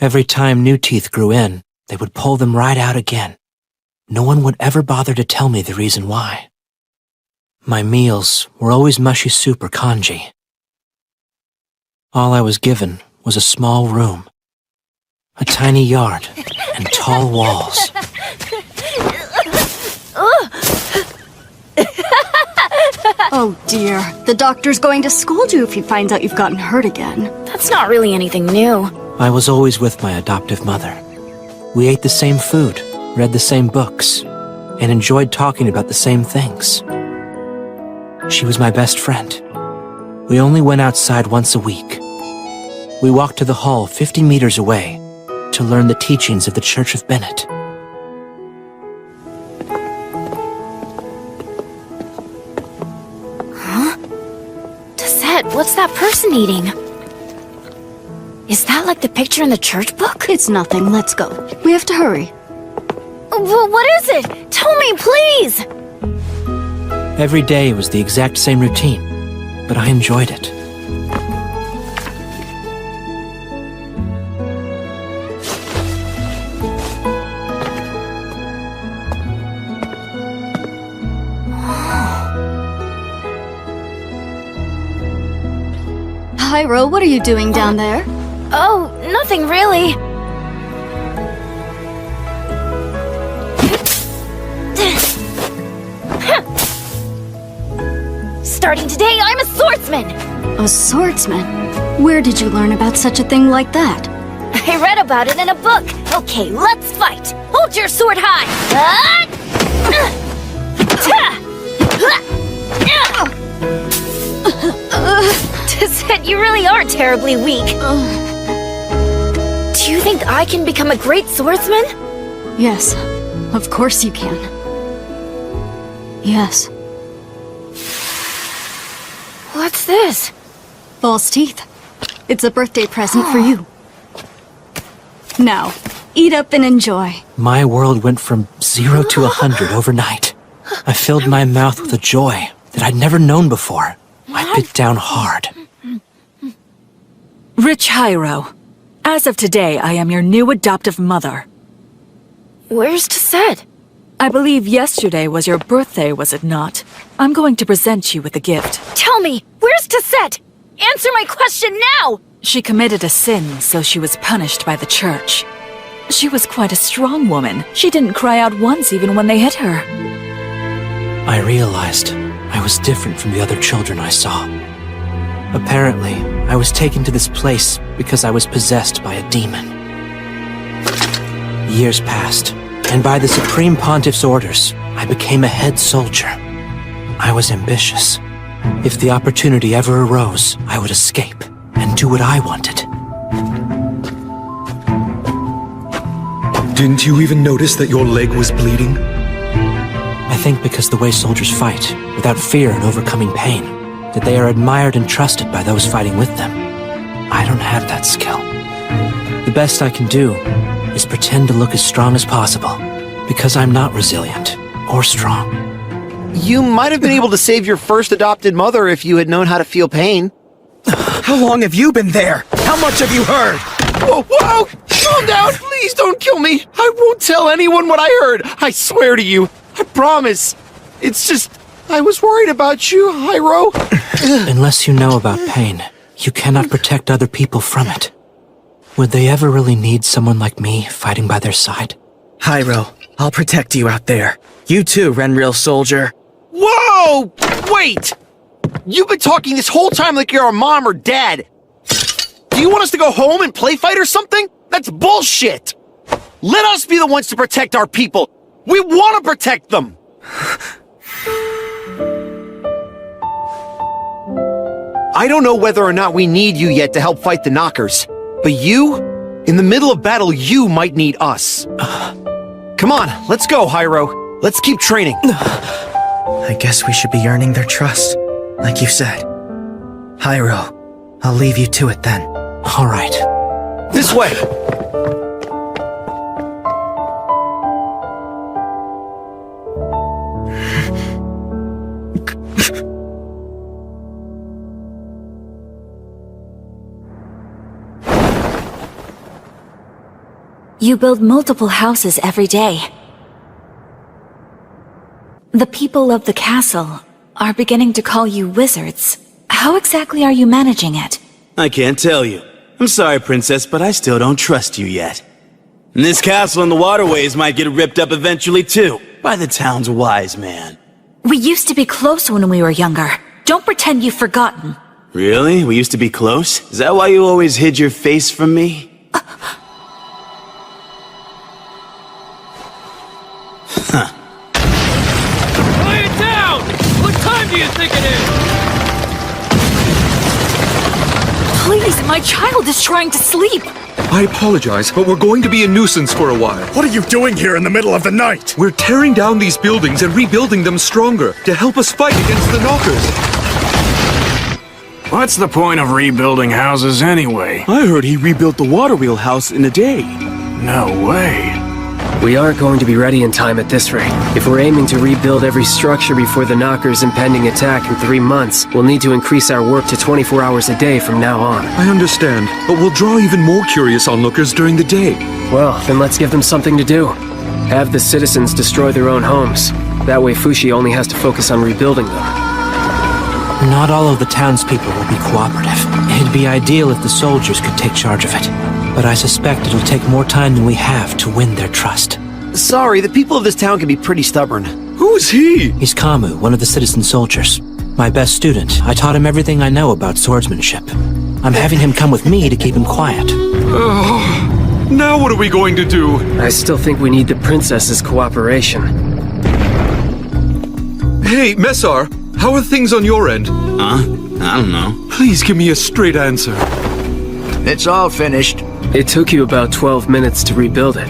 Every time new teeth grew in, they would pull them right out again. No one would ever bother to tell me the reason why. My meals were always mushy soup or congee. All I was given was a small room, a tiny yard, and tall walls. Oh dear, the doctor's going to scold you if he finds out you've gotten hurt again. That's not really anything new. I was always with my adoptive mother. We ate the same food, read the same books, and enjoyed talking about the same things. She was my best friend. We only went outside once a week. We walked to the hall 50 meters away to learn the teachings of the Church of Bennett. that? What's that person eating? Is that like the picture in the church book? It's nothing. Let's go. We have to hurry. Well, what is it? Tell me, please! Every day was the exact same routine, but I enjoyed it. Hyro, what are you doing down there? Oh, nothing really. Starting today, I'm a swordsman! A swordsman? Where did you learn about such a thing like that? I read about it in a book. Okay, let's fight. Hold your sword high. Tizette, you really are terribly weak. Do you think I can become a great swordsman? Yes, of course you can. Yes. What's this? False teeth. It's a birthday present for you. Now, eat up and enjoy. My world went from 0 to 100 overnight. I filled my mouth with a joy that I'd never known before. I bit down hard. Rich Hyro, as of today, I am your new adoptive mother. Where's Tizette? I believe yesterday was your birthday, was it not? I'm going to present you with a gift. Tell me, where's Tizette? Answer my question now! She committed a sin, so she was punished by the church. She was quite a strong woman. She didn't cry out once even when they hit her. I realized I was different from the other children I saw. Apparently, I was taken to this place because I was possessed by a demon. Years passed, and by the Supreme Pontiff's orders, I became a head soldier. I was ambitious. If the opportunity ever arose, I would escape and do what I wanted. Didn't you even notice that your leg was bleeding? I think because the way soldiers fight, without fear and overcoming pain, that they are admired and trusted by those fighting with them. I don't have that skill. The best I can do is pretend to look as strong as possible, because I'm not resilient or strong. You might have been able to save your first adopted mother if you had known how to feel pain. How long have you been there? How much have you heard? Whoa, whoa! Calm down! Please don't kill me! I won't tell anyone what I heard! I swear to you! I promise! It's just... I was worried about you, Hyro. Unless you know about pain, you cannot protect other people from it. Would they ever really need someone like me fighting by their side? Hyro, I'll protect you out there. You too, Renril soldier. Whoa! Wait! You've been talking this whole time like you're our mom or dad. Do you want us to go home and play fight or something? That's bullshit! Let us be the ones to protect our people. We want to protect them! I don't know whether or not we need you yet to help fight the Knockers, but you, in the middle of battle, you might need us. Come on, let's go, Hyro. Let's keep training. I guess we should be earning their trust, like you said. Hyro, I'll leave you to it then. All right. This way! You build multiple houses every day. The people of the castle are beginning to call you wizards. How exactly are you managing it? I can't tell you. I'm sorry, Princess, but I still don't trust you yet. And this castle and the waterways might get ripped up eventually, too, by the town's wise man. We used to be close when we were younger. Don't pretend you've forgotten. Really? We used to be close? Is that why you always hid your face from me? Huh. Lay it down! What time do you think it is? Please, my child is trying to sleep. I apologize, but we're going to be a nuisance for a while. What are you doing here in the middle of the night? We're tearing down these buildings and rebuilding them stronger to help us fight against the Knockers. What's the point of rebuilding houses anyway? I heard he rebuilt the water wheel house in a day. No way. We aren't going to be ready in time at this rate. If we're aiming to rebuild every structure before the Knocker's impending attack in 3 months, we'll need to increase our work to 24 hours a day from now on. I understand, but we'll draw even more curious onlookers during the day. Well, then let's give them something to do. Have the citizens destroy their own homes. That way Fushi only has to focus on rebuilding them. Not all of the townspeople will be cooperative. It'd be ideal if the soldiers could take charge of it. But I suspect it'll take more time than we have to win their trust. Sorry, the people of this town can be pretty stubborn. Who's he? He's Kamu, one of the citizen soldiers. My best student. I taught him everything I know about swordsmanship. I'm having him come with me to keep him quiet. Oh, now what are we going to do? I still think we need the princess's cooperation. Hey, Messar, how are things on your end? Huh? I don't know. Please give me a straight answer. It's all finished. It took you about 12 minutes to rebuild it.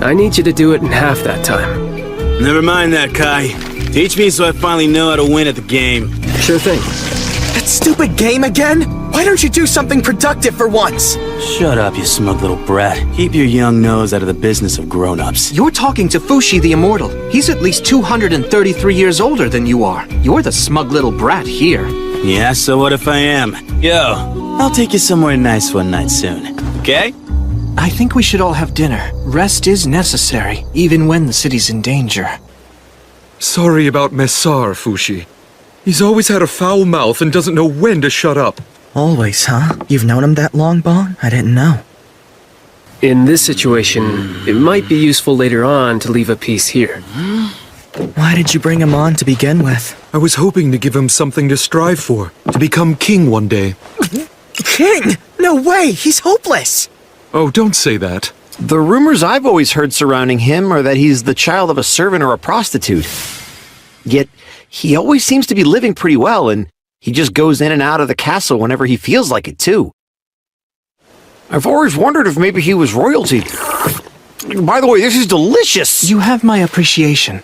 I need you to do it in half that time. Never mind that, Kai. Teach me so I finally know how to win at the game. Sure thing. That stupid game again? Why don't you do something productive for once? Shut up, you smug little brat. Keep your young nose out of the business of grown-ups. You're talking to Fushi the Immortal. He's at least 233 years older than you are. You're the smug little brat here. Yeah, so what if I am? Yo, I'll take you somewhere nice one night soon, okay? I think we should all have dinner. Rest is necessary, even when the city's in danger. Sorry about Messar, Fushi. He's always had a foul mouth and doesn't know when to shut up. Always, huh? You've known him that long, Bon? I didn't know. In this situation, it might be useful later on to leave a piece here. Why did you bring him on to begin with? I was hoping to give him something to strive for, to become king one day. King? No way! He's hopeless! Oh, don't say that. The rumors I've always heard surrounding him are that he's the child of a servant or a prostitute. Yet, he always seems to be living pretty well, and he just goes in and out of the castle whenever he feels like it, too. I've always wondered if maybe he was royalty. By the way, this is delicious! You have my appreciation.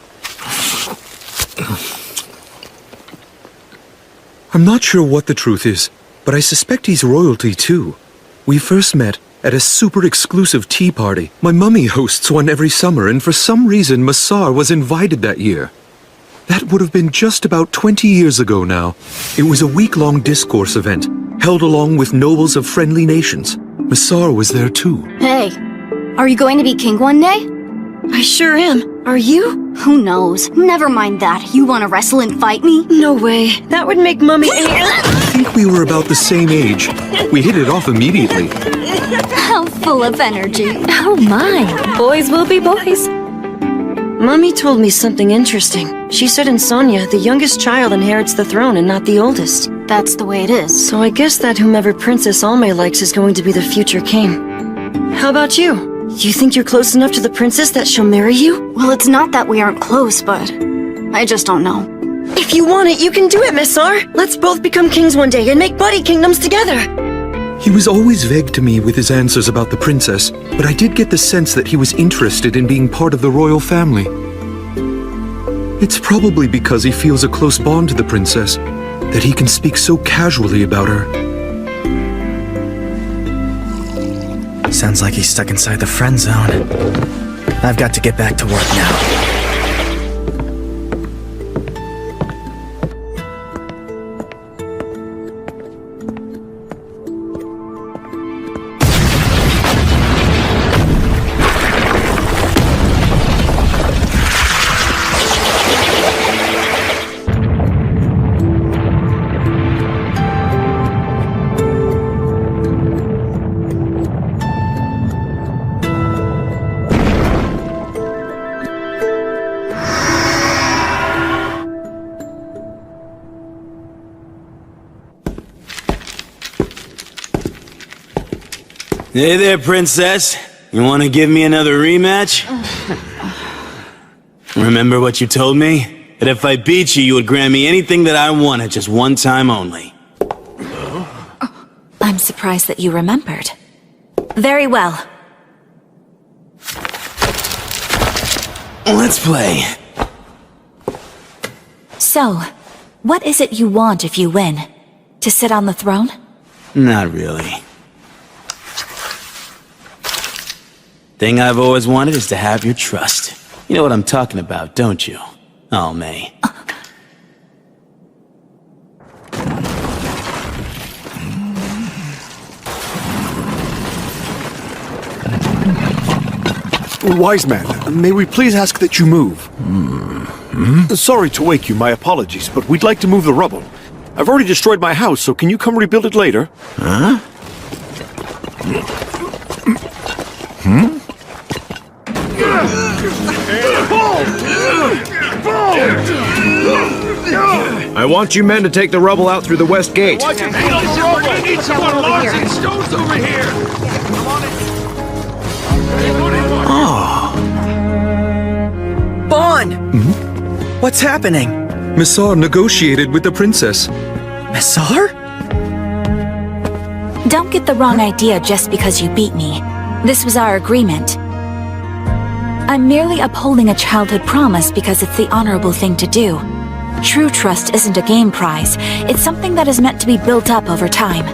I'm not sure what the truth is, but I suspect he's royalty, too. We first met at a super exclusive tea party. My mummy hosts one every summer, and for some reason Messar was invited that year. That would have been just about 20 years ago now. It was a week-long discourse event, held along with nobles of friendly nations. Messar was there too. Hey, are you going to be king one day? I sure am. Are you? Who knows? Never mind that. You want to wrestle and fight me? No way. That would make Mummy... I think we were about the same age. We hit it off immediately. How full of energy. Oh my. Boys will be boys. Mummy told me something interesting. She said in Sonia, the youngest child inherits the throne and not the oldest. That's the way it is. So I guess that whomever Princess Alme likes is going to be the future king. How about you? You think you're close enough to the princess that she'll marry you? Well, it's not that we aren't close, but I just don't know. If you want it, you can do it, Messar. Let's both become kings one day and make buddy kingdoms together. He was always vague to me with his answers about the princess, but I did get the sense that he was interested in being part of the royal family. It's probably because he feels a close bond to the princess that he can speak so casually about her. Sounds like he's stuck inside the friend zone. I've got to get back to work now. Hey there, princess. You want to give me another rematch? Remember what you told me? That if I beat you, you would grant me anything that I wanted, just one time only. I'm surprised that you remembered. Very well. Let's play. So, what is it you want if you win? To sit on the throne? Not really. Thing I've always wanted is to have your trust. You know what I'm talking about, don't you? Oh, May. Wise man, may we please ask that you move? Sorry to wake you, my apologies, but we'd like to move the rubble. I've already destroyed my house, so can you come rebuild it later? Huh? I want you men to take the rubble out through the west gate. We're gonna need some more logs and stones over here! Bon! What's happening? Messar negotiated with the princess. Messar? Don't get the wrong idea just because you beat me. This was our agreement. I'm merely upholding a childhood promise because it's the honorable thing to do. True trust isn't a game prize. It's something that is meant to be built up over time.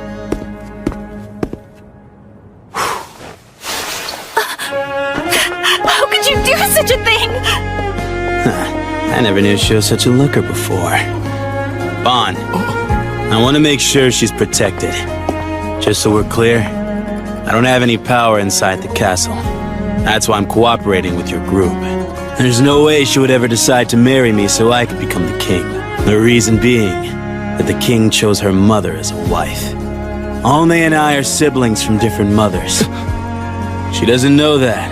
How could you do such a thing? I never knew she was such a looker before. Bon, I want to make sure she's protected. Just so we're clear, I don't have any power inside the castle. That's why I'm cooperating with your group. There's no way she would ever decide to marry me so I could become the king. The reason being that the king chose her mother as a wife. Alme and I are siblings from different mothers. She doesn't know that,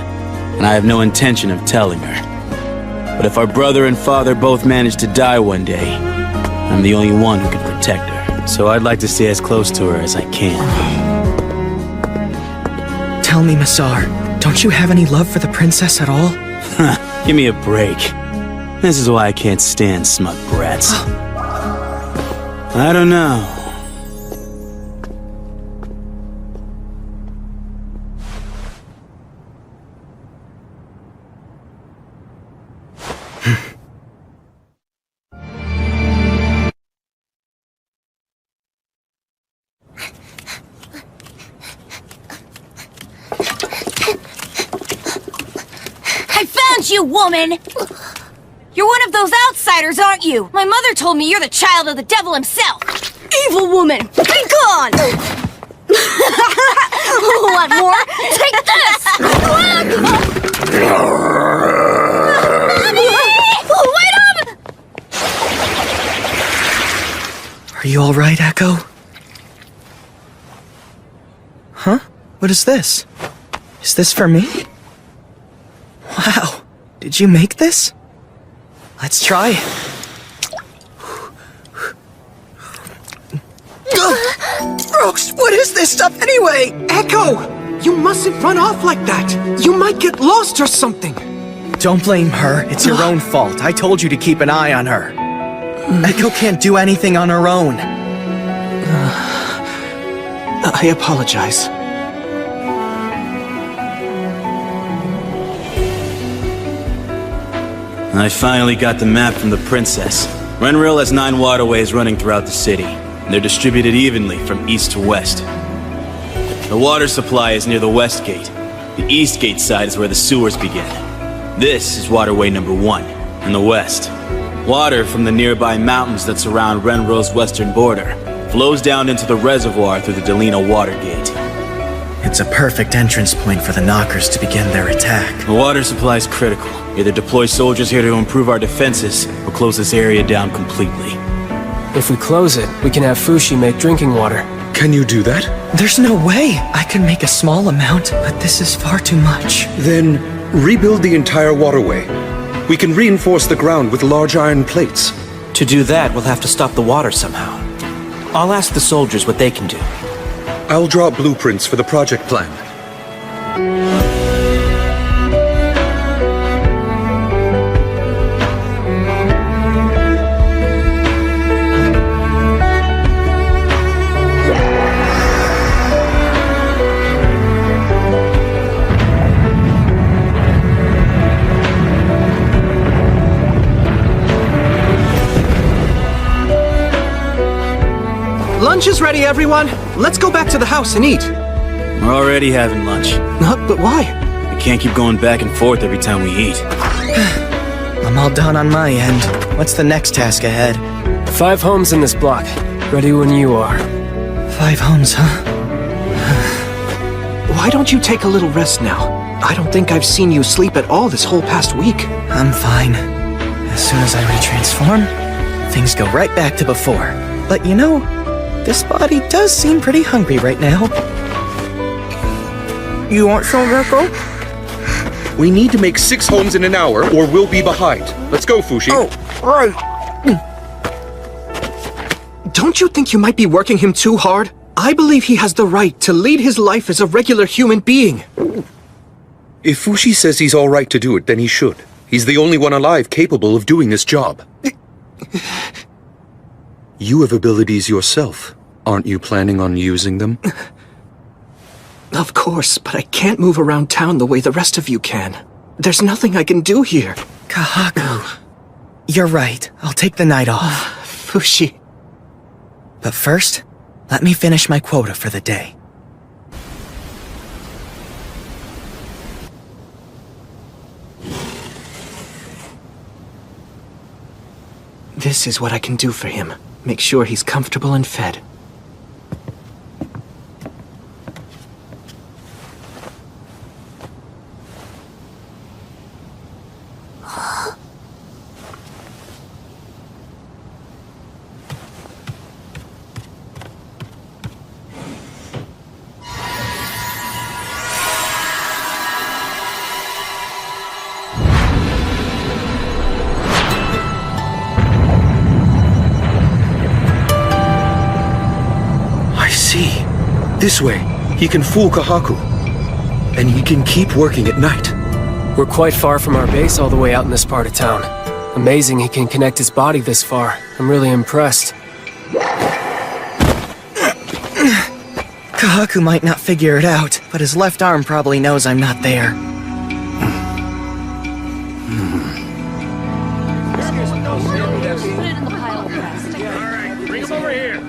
and I have no intention of telling her. But if our brother and father both manage to die one day, I'm the only one who can protect her. So I'd like to stay as close to her as I can. Tell me, Messar, don't you have any love for the princess at all? Give me a break. This is why I can't stand smug brats. I don't know. You woman! You're one of those outsiders, aren't you? My mother told me you're the child of the devil himself! Evil woman! Be gone! Want more? Take this! Wait up! Are you alright, Echo? Huh? What is this? Is this for me? Wow. Did you make this? Let's try. Brooks, what is this stuff anyway? Echo! You mustn't run off like that! You might get lost or something! Don't blame her. It's your own fault. I told you to keep an eye on her. Echo can't do anything on her own. I apologize. I finally got the map from the princess. Renril has 9 waterways running throughout the city, and they're distributed evenly from east to west. The water supply is near the west gate. The east gate side is where the sewers begin. This is waterway number 1, in the west. Water from the nearby mountains that surround Renril's western border flows down into the reservoir through the Delina water gate. It's a perfect entrance point for the Knockers to begin their attack. The water supply is critical. Either deploy soldiers here to improve our defenses, or close this area down completely. If we close it, we can have Fushi make drinking water. Can you do that? There's no way. I can make a small amount, but this is far too much. Then rebuild the entire waterway. We can reinforce the ground with large iron plates. To do that, we'll have to stop the water somehow. I'll ask the soldiers what they can do. I'll draw blueprints for the project plan. Lunch is ready, everyone. Let's go back to the house and eat. We're already having lunch. But why? We can't keep going back and forth every time we eat. I'm all done on my end. What's the next task ahead? 5 homes in this block. Ready when you are. 5 homes, huh? Why don't you take a little rest now? I don't think I've seen you sleep at all this whole past week. I'm fine. As soon as I retransform, things go right back to before. But you know, this body does seem pretty hungry right now. You want some, Gecko? We need to make 6 homes in an hour, or we'll be behind. Let's go, Fushi. Oh, right. Don't you think you might be working him too hard? I believe he has the right to lead his life as a regular human being. If Fushi says he's all right to do it, then he should. He's the only one alive capable of doing this job. You have abilities yourself. Aren't you planning on using them? Of course, but I can't move around town the way the rest of you can. There's nothing I can do here. Kahaku. You're right. I'll take the night off. Fushi. But first, let me finish my quota for the day. This is what I can do for him. Make sure he's comfortable and fed. This way, he can fool Kahaku. And he can keep working at night. We're quite far from our base all the way out in this part of town. Amazing he can connect his body this far. I'm really impressed. Kahaku might not figure it out, but his left arm probably knows I'm not there. Bring him over here.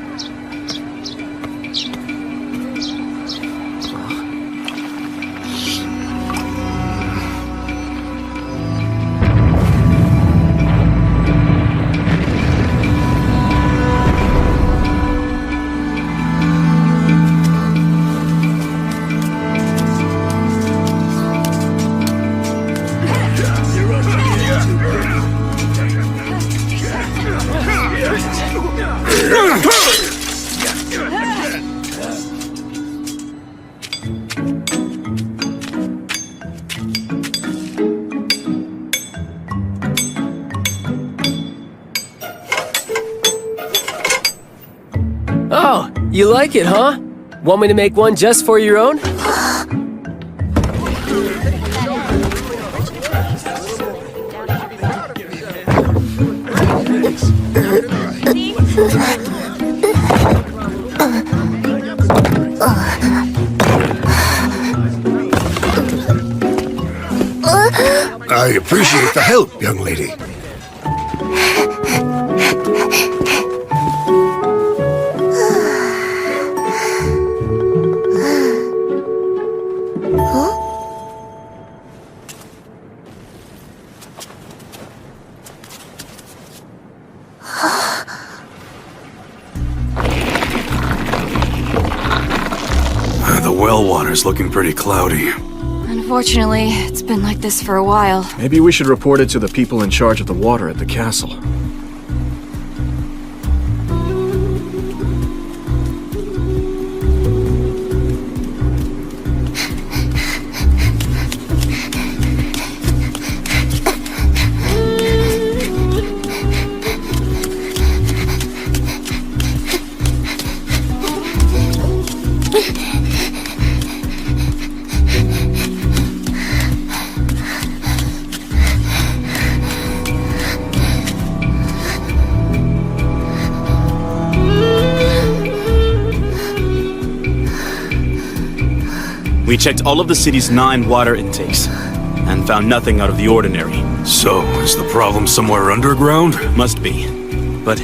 Oh, you like it, huh? Want me to make one just for your own? I appreciate the help, young lady. The well water's looking pretty cloudy. Unfortunately, it's been like this for a while. Maybe we should report it to the people in charge of the water at the castle. We checked all of the city's 9 water intakes and found nothing out of the ordinary. So, is the problem somewhere underground? Must be. But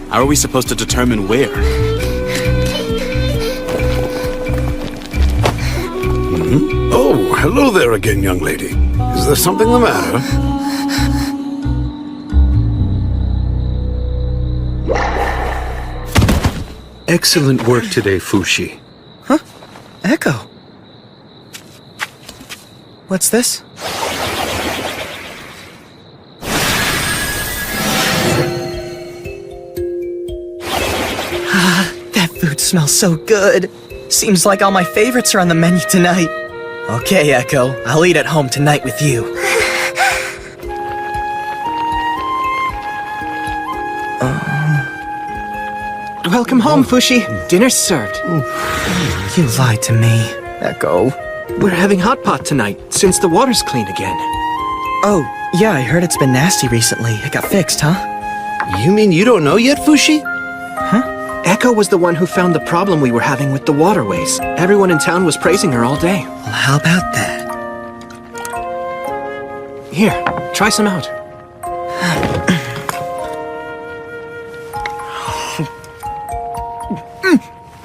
how are we supposed to determine where? hello there again, young lady. Is there something the matter? Excellent work today, Fushi. Huh? Echo. What's this? Ah, that food smells so good. Seems like all my favorites are on the menu tonight. Okay, Echo. I'll eat at home tonight with you. Welcome home, Fushi. Dinner's served. You lied to me. Echo. We're having hot pot tonight, since the water's clean again. Oh, yeah, I heard it's been nasty recently. It got fixed, huh? You mean you don't know yet, Fushi? Huh? Echo was the one who found the problem we were having with the waterways. Everyone in town was praising her all day. Well, how about that? Here, try some out.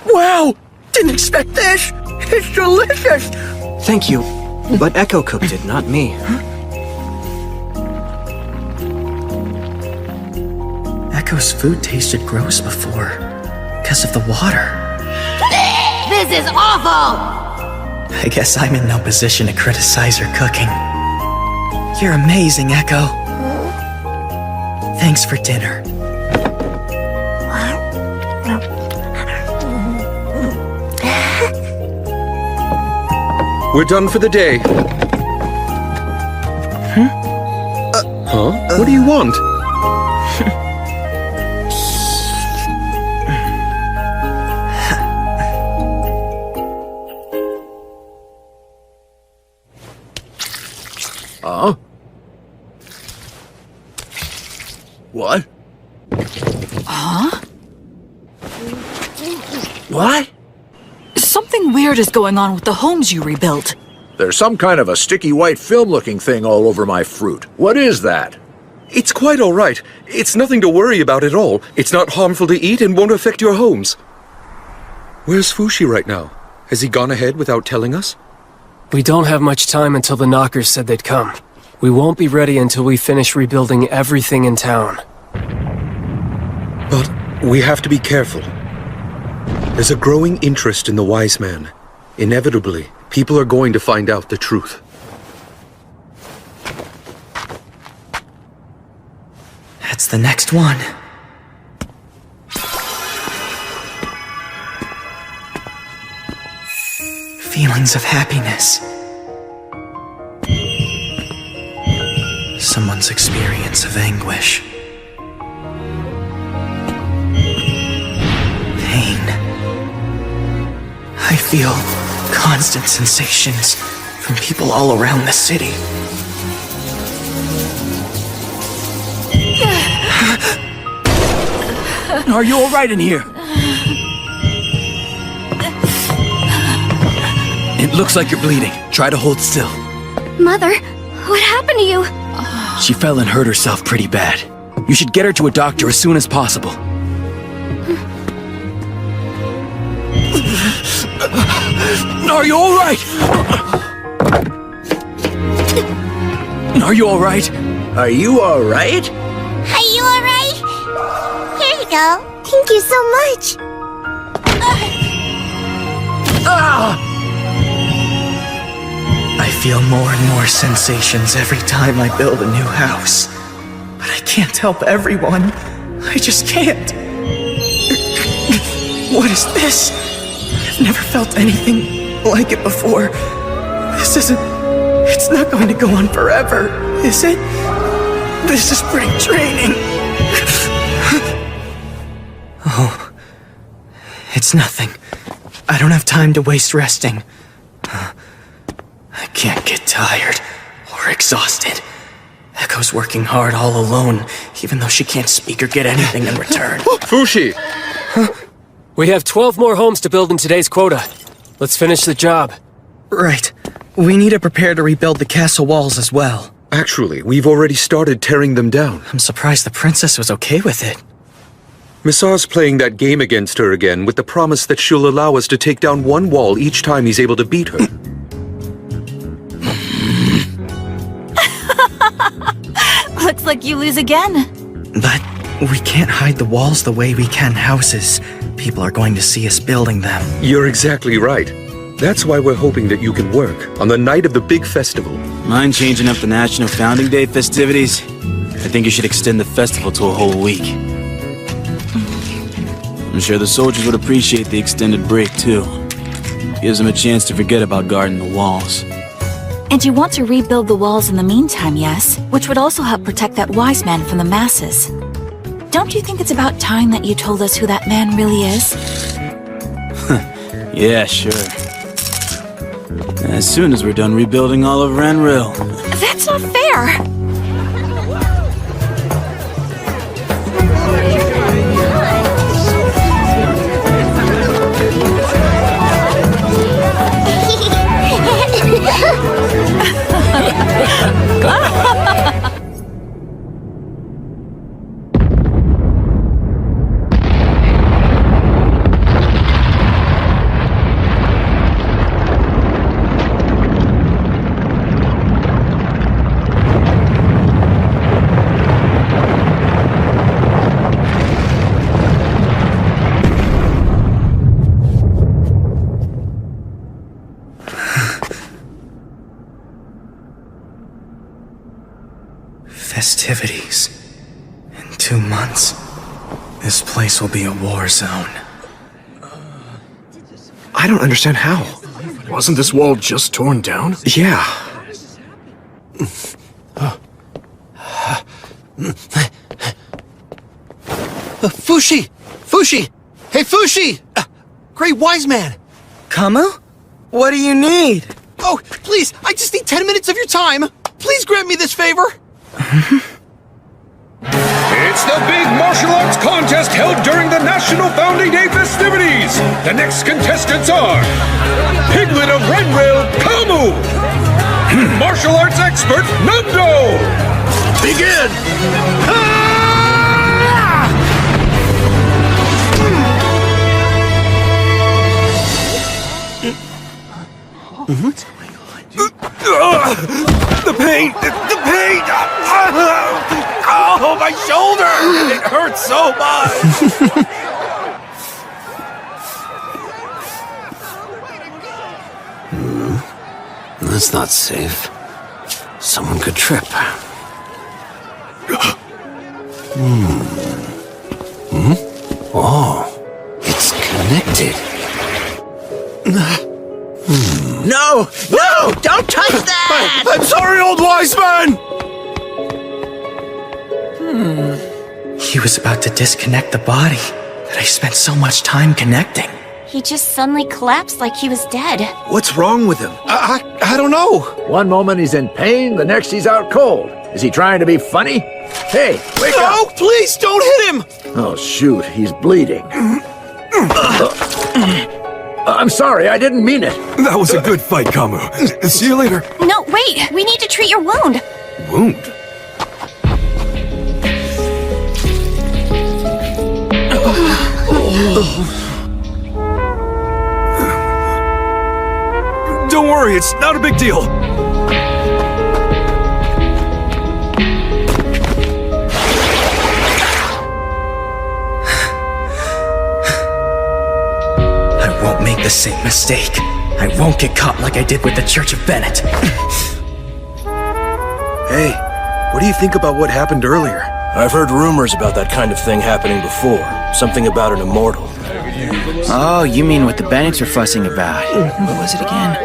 Wow! Didn't expect this! It's delicious! Thank you. But Echo cooked it, not me. Echo's food tasted gross before. Because of the water. This is awful! I guess I'm in no position to criticize her cooking. You're amazing, Echo. Thanks for dinner. We're done for the day. Huh? What do you want? What? Huh? What? Something weird is going on with the homes you rebuilt. There's some kind of a sticky white film-looking thing all over my fruit. What is that? It's quite all right. It's nothing to worry about at all. It's not harmful to eat and won't affect your homes. Where's Fushi right now? Has he gone ahead without telling us? We don't have much time until the knockers said they'd come. We won't be ready until we finish rebuilding everything in town. But we have to be careful. There's a growing interest in the wise man. Inevitably, people are going to find out the truth. That's the next one. Feelings of happiness. Someone's experience of anguish. Pain. I feel constant sensations from people all around the city. Are you all right in here? It looks like you're bleeding. Try to hold still. Mother, what happened to you? She fell and hurt herself pretty bad. You should get her to a doctor as soon as possible. Are you all right? Are you all right? Are you all right? Are you alright? Here you go. Thank you so much. I feel more and more sensations every time I build a new house. But I can't help everyone. I just can't. What is this? I've never felt anything like it before. This isn't... It's not going to go on forever, is it? This is spring training. Oh. It's nothing. I don't have time to waste resting. I can't get tired or exhausted. Echo's working hard all alone, even though she can't speak or get anything in return. Fushi! We have 12 more homes to build in today's quota. Let's finish the job. Right. We need to prepare to rebuild the castle walls as well. Actually, we've already started tearing them down. I'm surprised the princess was okay with it. Misar's playing that game against her again with the promise that she'll allow us to take down one wall each time he's able to beat her. Looks like you lose again. But we can't hide the walls the way we can houses. People are going to see us building them. You're exactly right. That's why we're hoping that you can work on the night of the big festival. Mind changing up the National Founding Day festivities? I think you should extend the festival to a whole week. I'm sure the soldiers would appreciate the extended break, too. Gives them a chance to forget about guarding the walls. And you want to rebuild the walls in the meantime, yes? Which would also help protect that wise man from the masses. Don't you think it's about time that you told us who that man really is? Yeah, sure. As soon as we're done rebuilding all of Renril. That's not fair! Festivities. In 2 months, this place will be a war zone. I don't understand how. Wasn't this wall just torn down? Yeah. Fushi! Fushi! Hey, Fushi! Great wise man! Kamu? What do you need? Oh, please, I just need 10 minutes of your time. Please grant me this favor. It's the big martial arts contest held during the National Founding Day festivities! The next contestants are Piglet of Renril, Kamu! Martial arts expert, Nando! Begin! The pain! The pain! Oh, my shoulder! It hurts so much! That's not safe. Someone could trip. Oh, it's connected. No! No! Don't touch that! I'm sorry, old wise man! He was about to disconnect the body that I spent so much time connecting. He just suddenly collapsed like he was dead. What's wrong with him? I don't know. One moment he's in pain, the next he's out cold. Is he trying to be funny? Hey, wake up! No, please, don't hit him! Oh, shoot, he's bleeding. I'm sorry, I didn't mean it. That was a good fight, Kamu. See you later. No, wait! We need to treat your wound! Wound? Don't worry, it's not a big deal. I won't make the same mistake. I won't get caught like I did with the Church of Bennett. Hey, what do you think about what happened earlier? I've heard rumors about that kind of thing happening before. Something about an immortal. Oh, you mean what the Bennetts were fussing about. What was it again?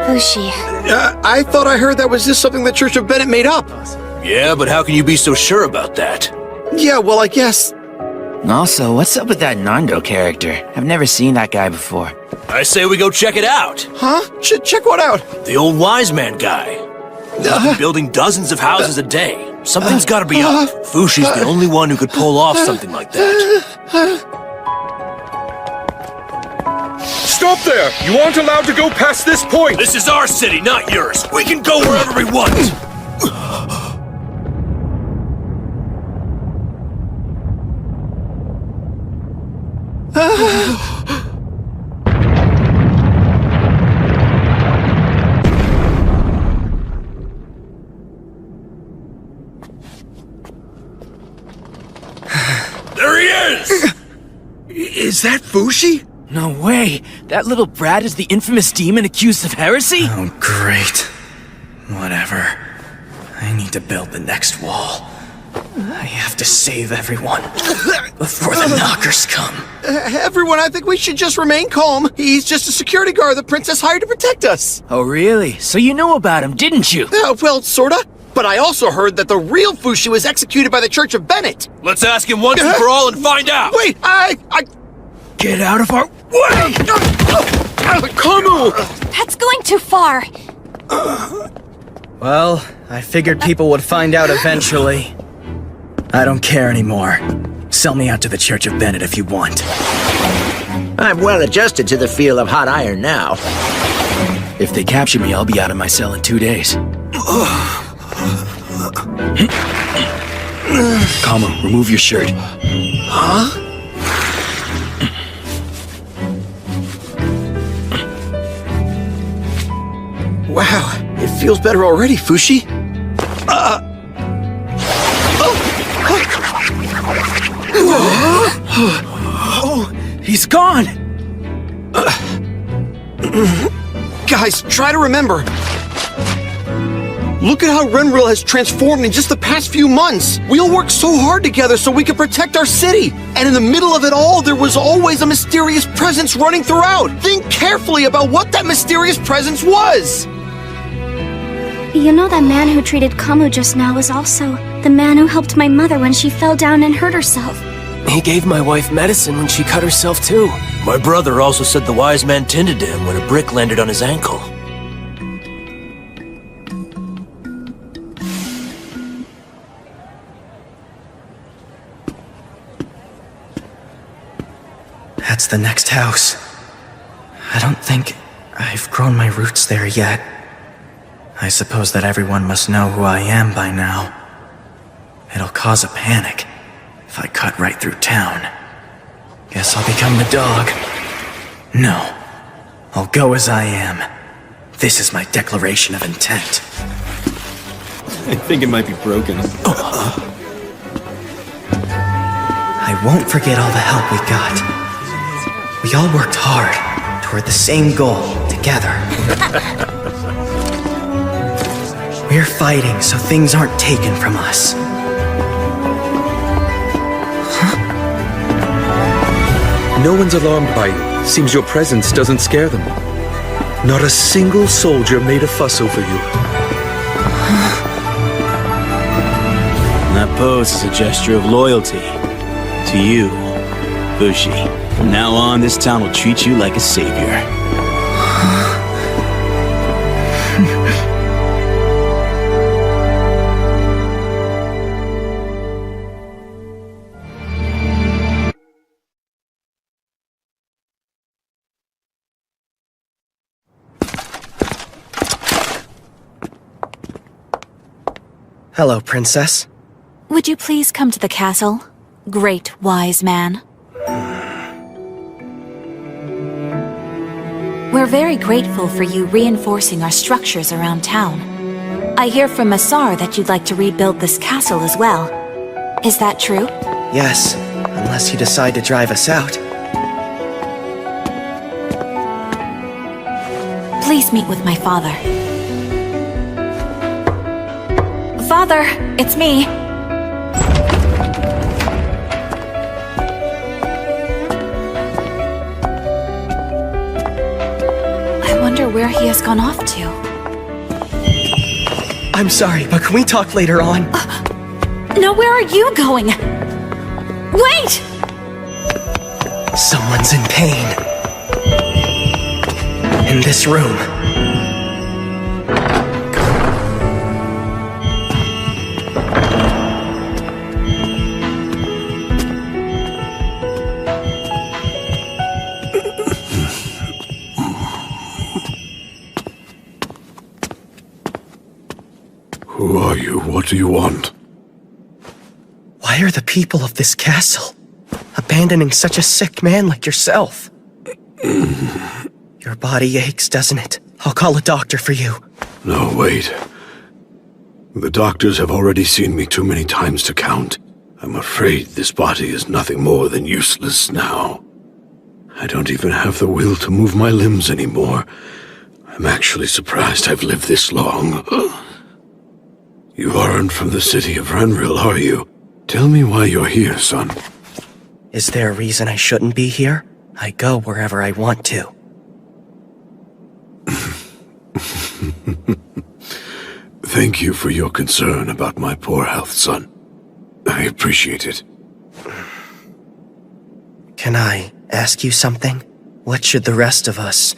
Fushi. I thought I heard that was just something the Church of Bennett made up. Yeah, but how can you be so sure about that? Yeah, well, I guess. Also, what's up with that Nando character? I've never seen that guy before. I say we go check it out. Huh? Check what out? The old wise man guy. He's been building dozens of houses a day. Something's gotta be up. Fushi's the only one who could pull off something like that. Stop there! You aren't allowed to go past this point! This is our city, not yours. We can go wherever we want. Was that Fushi? No way! That little brat is the infamous demon accused of heresy? Oh, great. Whatever. I need to build the next wall. I have to save everyone before the knockers come. Everyone, I think we should just remain calm. He's just a security guard the princess hired to protect us. Oh, really? So you know about him, didn't you? Well, sorta. But I also heard that the real Fushi was executed by the Church of Bennett. Let's ask him once and for all and find out! Wait, I... Get out of our way! Kamu! That's going too far. Well, I figured people would find out eventually. I don't care anymore. Sell me out to the Church of Bennett if you want. I'm well adjusted to the feel of hot iron now. If they capture me, I'll be out of my cell in 2 days. Kamo, remove your shirt. Huh? Wow, it feels better already, Fushi. Oh, he's gone! Guys, try to remember. Look at how Renril has transformed in just the past few months. We all worked so hard together so we could protect our city. And in the middle of it all, there was always a mysterious presence running throughout. Think carefully about what that mysterious presence was. You know that man who treated Kamu just now was also the man who helped my mother when she fell down and hurt herself. He gave my wife medicine when she cut herself too. My brother also said the wise man tended to him when a brick landed on his ankle. That's the next house. I don't think I've grown my roots there yet. I suppose that everyone must know who I am by now. It'll cause a panic if I cut right through town. Guess I'll become the dog. No, I'll go as I am. This is my declaration of intent. I think it might be broken. I won't forget all the help we got. We all worked hard toward the same goal together. We're fighting so things aren't taken from us. No one's alarmed by you. Seems your presence doesn't scare them. Not a single soldier made a fuss over you. That pose is a gesture of loyalty. To you, Fushi. From now on, this town will treat you like a savior. Hello, Princess. Would you please come to the castle, great wise man? We're very grateful for you reinforcing our structures around town. I hear from Masar that you'd like to rebuild this castle as well. Is that true? Yes, unless you decide to drive us out. Please meet with my father. Father, it's me. I wonder where he has gone off to. I'm sorry, but can we talk later on? No, where are you going? Wait! Someone's in pain. In this room. Who are you? What do you want? Why are the people of this castle abandoning such a sick man like yourself? Your body aches, doesn't it? I'll call a doctor for you. No, wait. The doctors have already seen me too many times to count. I'm afraid this body is nothing more than useless now. I don't even have the will to move my limbs anymore. I'm actually surprised I've lived this long. You aren't from the city of Renril, are you? Tell me why you're here, son. Is there a reason I shouldn't be here? I go wherever I want to. Thank you for your concern about my poor health, son. I appreciate it. Can I ask you something? What should the rest of us,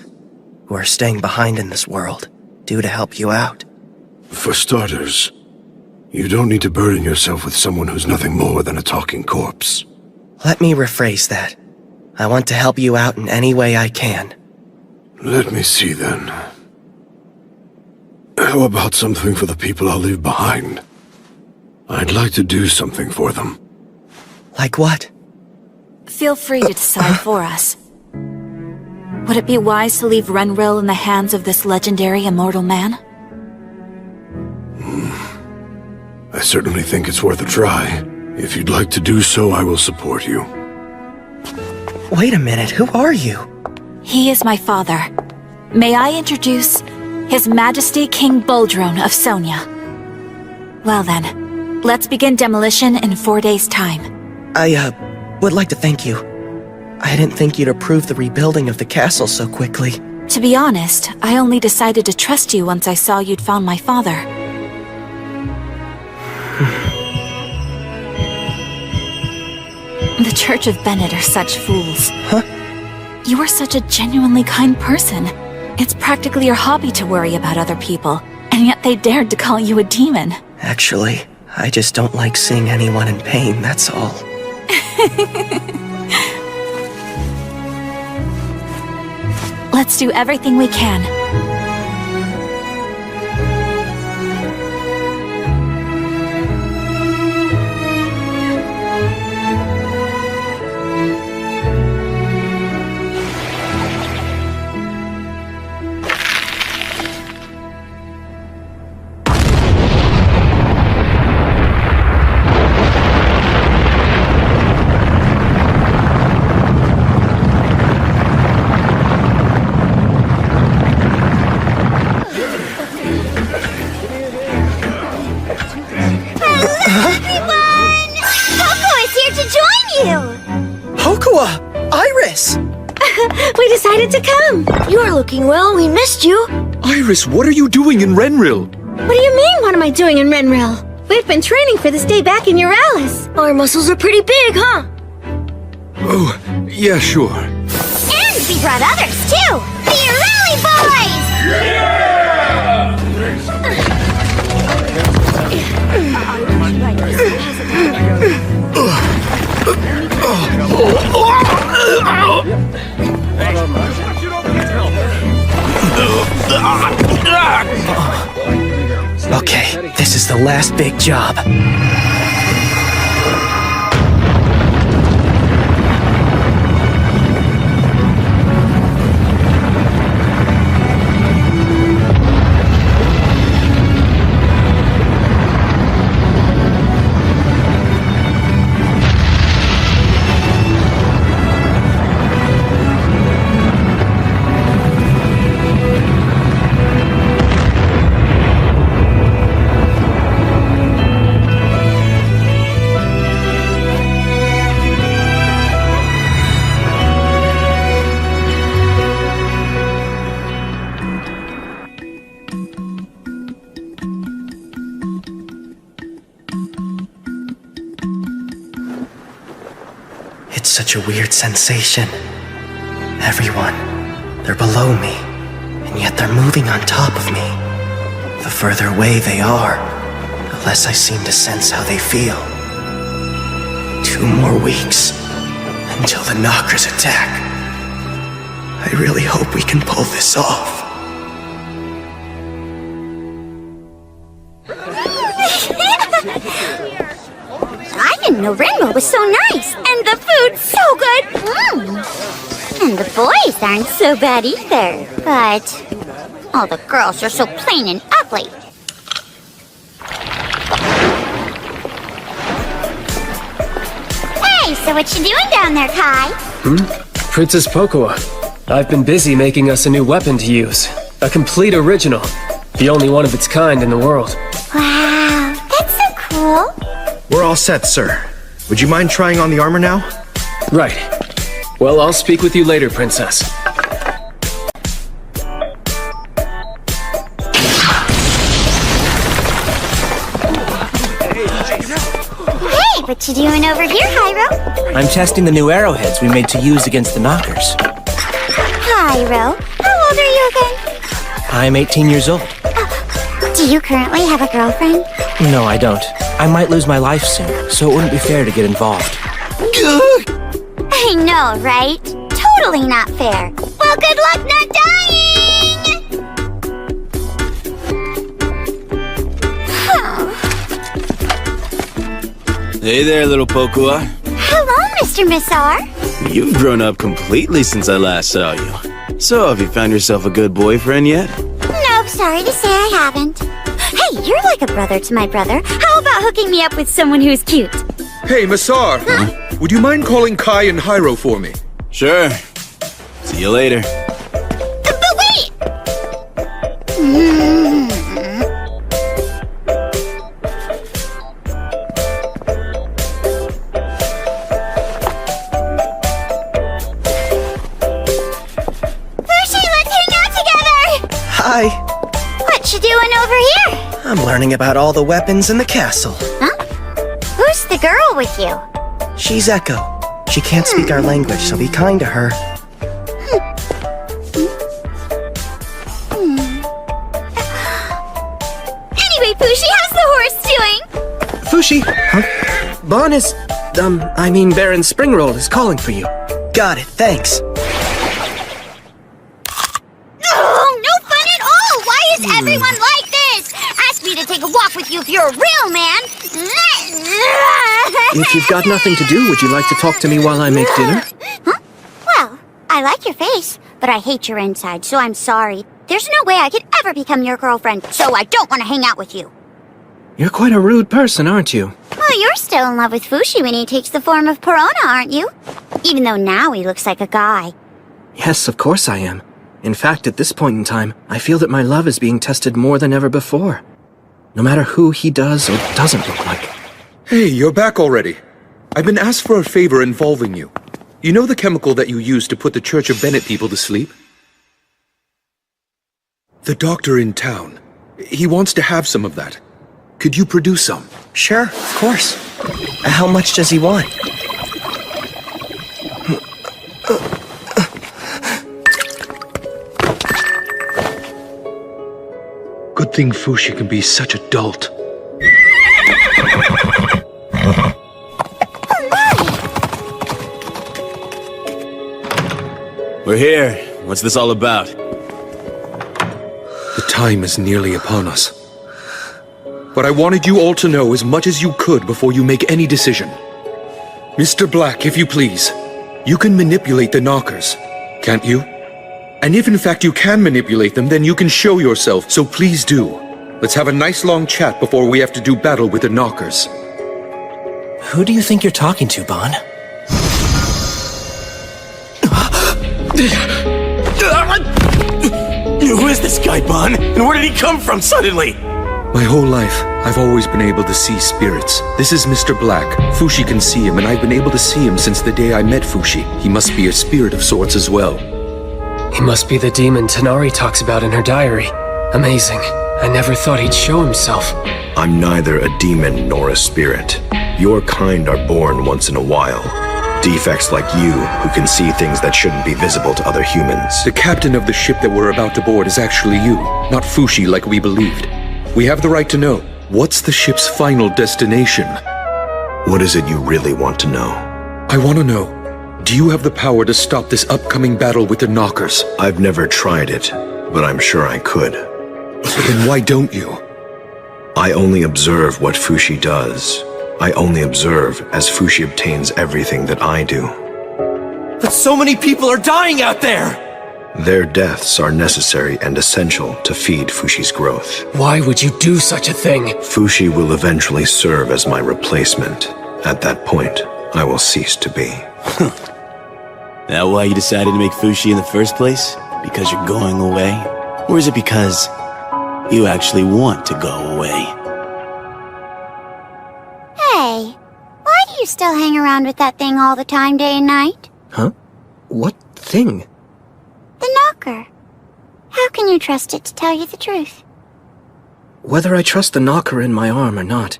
who are staying behind in this world, do to help you out? For starters, you don't need to burden yourself with someone who's nothing more than a talking corpse. Let me rephrase that. I want to help you out in any way I can. Let me see then. How about something for the people I'll leave behind? I'd like to do something for them. Like what? Feel free to decide for us. Would it be wise to leave Renril in the hands of this legendary immortal man? I certainly think it's worth a try. If you'd like to do so, I will support you. Wait a minute, who are you? He is my father. May I introduce His Majesty King Boldrone of Sonia. Well then, let's begin demolition in 4 days' time. I, would like to thank you. I didn't think you'd approve the rebuilding of the castle so quickly. To be honest, I only decided to trust you once I saw you'd found my father. The Church of Bennett are such fools. Huh? You are such a genuinely kind person. It's practically your hobby to worry about other people, and yet they dared to call you a demon. Actually, I just don't like seeing anyone in pain, that's all. Let's do everything we can. Iris! We decided to come. You're looking well. We missed you. Iris, what are you doing in Renril? What do you mean, what am I doing in Renril? We've been training for this day back in Euralis. Our muscles are pretty big, huh? Oh, yeah, sure. And we brought others, too. The Rally Boys! Okay, this is the last big job. It's such a weird sensation. Everyone, they're below me, and yet they're moving on top of me. The further away they are, the less I seem to sense how they feel. 2 more weeks until the Knockers attack. I really hope we can pull this off. I didn't know Rainbow was so nice, and the food's so good. And the boys aren't so bad either, but all the girls are so plain and ugly. Hey, so what you doing down there, Kai? Princess Pokua, I've been busy making us a new weapon to use. A complete original. The only one of its kind in the world. Wow, that's so cool. We're all set, sir. Would you mind trying on the armor now? Right. Well, I'll speak with you later, Princess. Hey, what you doing over here, Hyro? I'm testing the new arrowheads we made to use against the knockers. Hyro, how old are you again? I'm 18 years old. Do you currently have a girlfriend? No, I don't. I might lose my life soon, so it wouldn't be fair to get involved. I know, right? Totally not fair. Well, good luck not dying! Hey there, little Pokua. Hello, Mr. Missar. You've grown up completely since I last saw you. So, have you found yourself a good boyfriend yet? Nope, sorry to say I haven't. Hey, you're like a brother to my brother. How about hooking me up with someone who's cute? Hey, Massar! Would you mind calling Kai and Hyro for me? Sure. See you later. But wait! Fushi, let's hang out together! Hi. What you doing over here? I'm learning about all the weapons in the castle. Huh? Who's the girl with you? She's Echo. She can't speak our language, so be kind to her. Anyway, Fushi, how's the horse doing? Fushi? Huh? Bon is... Baron Springroll is calling for you. Got it, thanks. Oh, no fun at all! Why is everyone like this? Ask me to take a walk with you if you're a real man. If you've got nothing to do, would you like to talk to me while I make dinner? Huh? Well, I like your face, but I hate your inside, so I'm sorry. There's no way I could ever become your girlfriend, so I don't want to hang out with you. You're quite a rude person, aren't you? Well, you're still in love with Fushi when he takes the form of Perona, aren't you? Even though now he looks like a guy. Yes, of course I am. In fact, at this point in time, I feel that my love is being tested more than ever before. No matter who he does or doesn't look like. Hey, you're back already. I've been asked for a favor involving you. You know the chemical that you use to put the Church of Bennett people to sleep? The doctor in town. He wants to have some of that. Could you produce some? Sure, of course. How much does he want? Good thing Fushi can be such a dolt. We're here. What's this all about? The time is nearly upon us. But I wanted you all to know as much as you could before you make any decision. Mr. Black, if you please, you can manipulate the knockers, can't you? And if in fact you can manipulate them, then you can show yourself, so please do. Let's have a nice long chat before we have to do battle with the knockers. Who do you think you're talking to, Bon? Who is this guy, Bon? And where did he come from suddenly? My whole life, I've always been able to see spirits. This is Mr. Black. Fushi can see him, and I've been able to see him since the day I met Fushi. He must be a spirit of sorts as well. He must be the demon Tanari talks about in her diary. Amazing. I never thought he'd show himself. I'm neither a demon nor a spirit. Your kind are born once in a while. Defects like you, who can see things that shouldn't be visible to other humans. The captain of the ship that we're about to board is actually you, not Fushi like we believed. We have the right to know. What's the ship's final destination? What is it you really want to know? I want to know, do you have the power to stop this upcoming battle with the knockers? I've never tried it, but I'm sure I could. Then why don't you? I only observe what Fushi does. I only observe as Fushi obtains everything that I do. But so many people are dying out there! Their deaths are necessary and essential to feed Fushi's growth. Why would you do such a thing? Fushi will eventually serve as my replacement. At that point, I will cease to be. That why you decided to make Fushi in the first place? Because you're going away? Or is it because you actually want to go away? Hey, why do you still hang around with that thing all the time, day and night? Huh? What thing? The knocker. How can you trust it to tell you the truth? Whether I trust the knocker in my arm or not,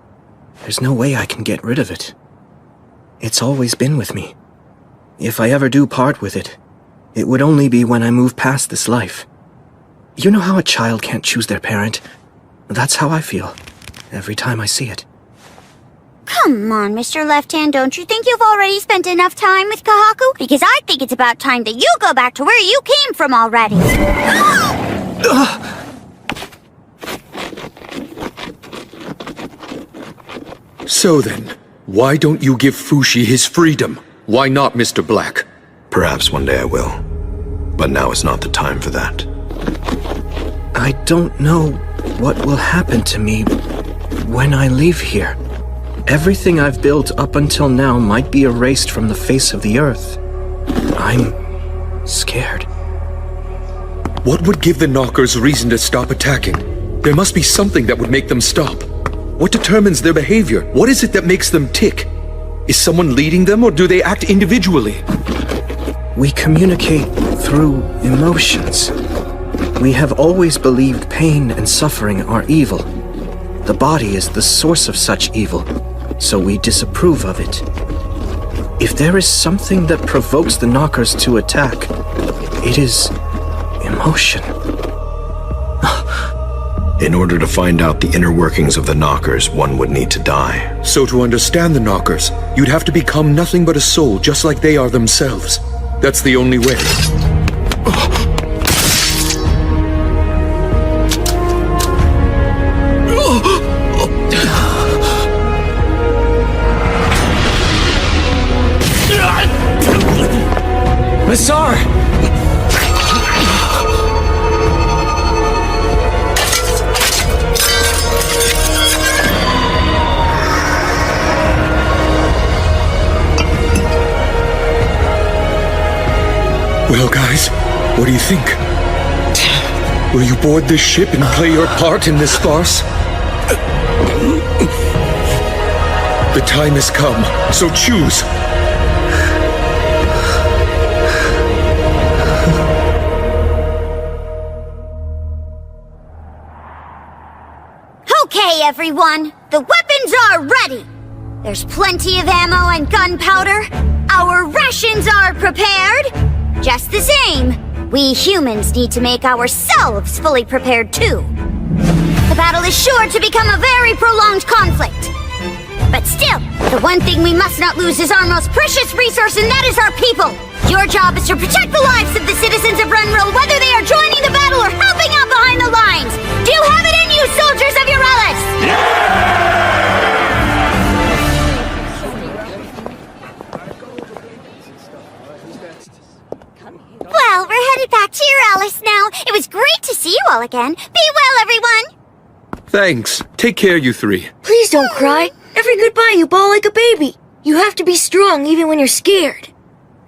there's no way I can get rid of it. It's always been with me. If I ever do part with it, it would only be when I move past this life. You know how a child can't choose their parent? That's how I feel, every time I see it. Come on, Mr. Left Hand, don't you think you've already spent enough time with Kahaku? Because I think it's about time that you go back to where you came from already. So then, why don't you give Fushi his freedom? Why not, Mr. Black? Perhaps one day I will. But now is not the time for that. I don't know what will happen to me when I leave here. Everything I've built up until now might be erased from the face of the earth. I'm scared. What would give the Knockers reason to stop attacking? There must be something that would make them stop. What determines their behavior? What is it that makes them tick? Is someone leading them, or do they act individually? We communicate through emotions. We have always believed pain and suffering are evil. The body is the source of such evil, so we disapprove of it. If there is something that provokes the Knockers to attack, it is emotion. In order to find out the inner workings of the Knockers, one would need to die. So to understand the Knockers, you'd have to become nothing but a soul, just like they are themselves. That's the only way. Massar! Well, guys, what do you think? Will you board this ship and play your part in this farce? The time has come, so choose. Okay, everyone. The weapons are ready. There's plenty of ammo and gunpowder. Our rations are prepared. Just the same, we humans need to make ourselves fully prepared too. The battle is sure to become a very prolonged conflict. But still, the one thing we must not lose is our most precious resource, and that is our people. Your job is to protect the lives of the citizens of Renril, whether they are joining the battle or helping out behind the lines. Do you have it in you, soldiers of Eurelis? Well, we're headed back to Eurelis now. It was great to see you all again. Be well, everyone. Thanks. Take care, you three. Please don't cry. Every goodbye you bawl like a baby. You have to be strong even when you're scared.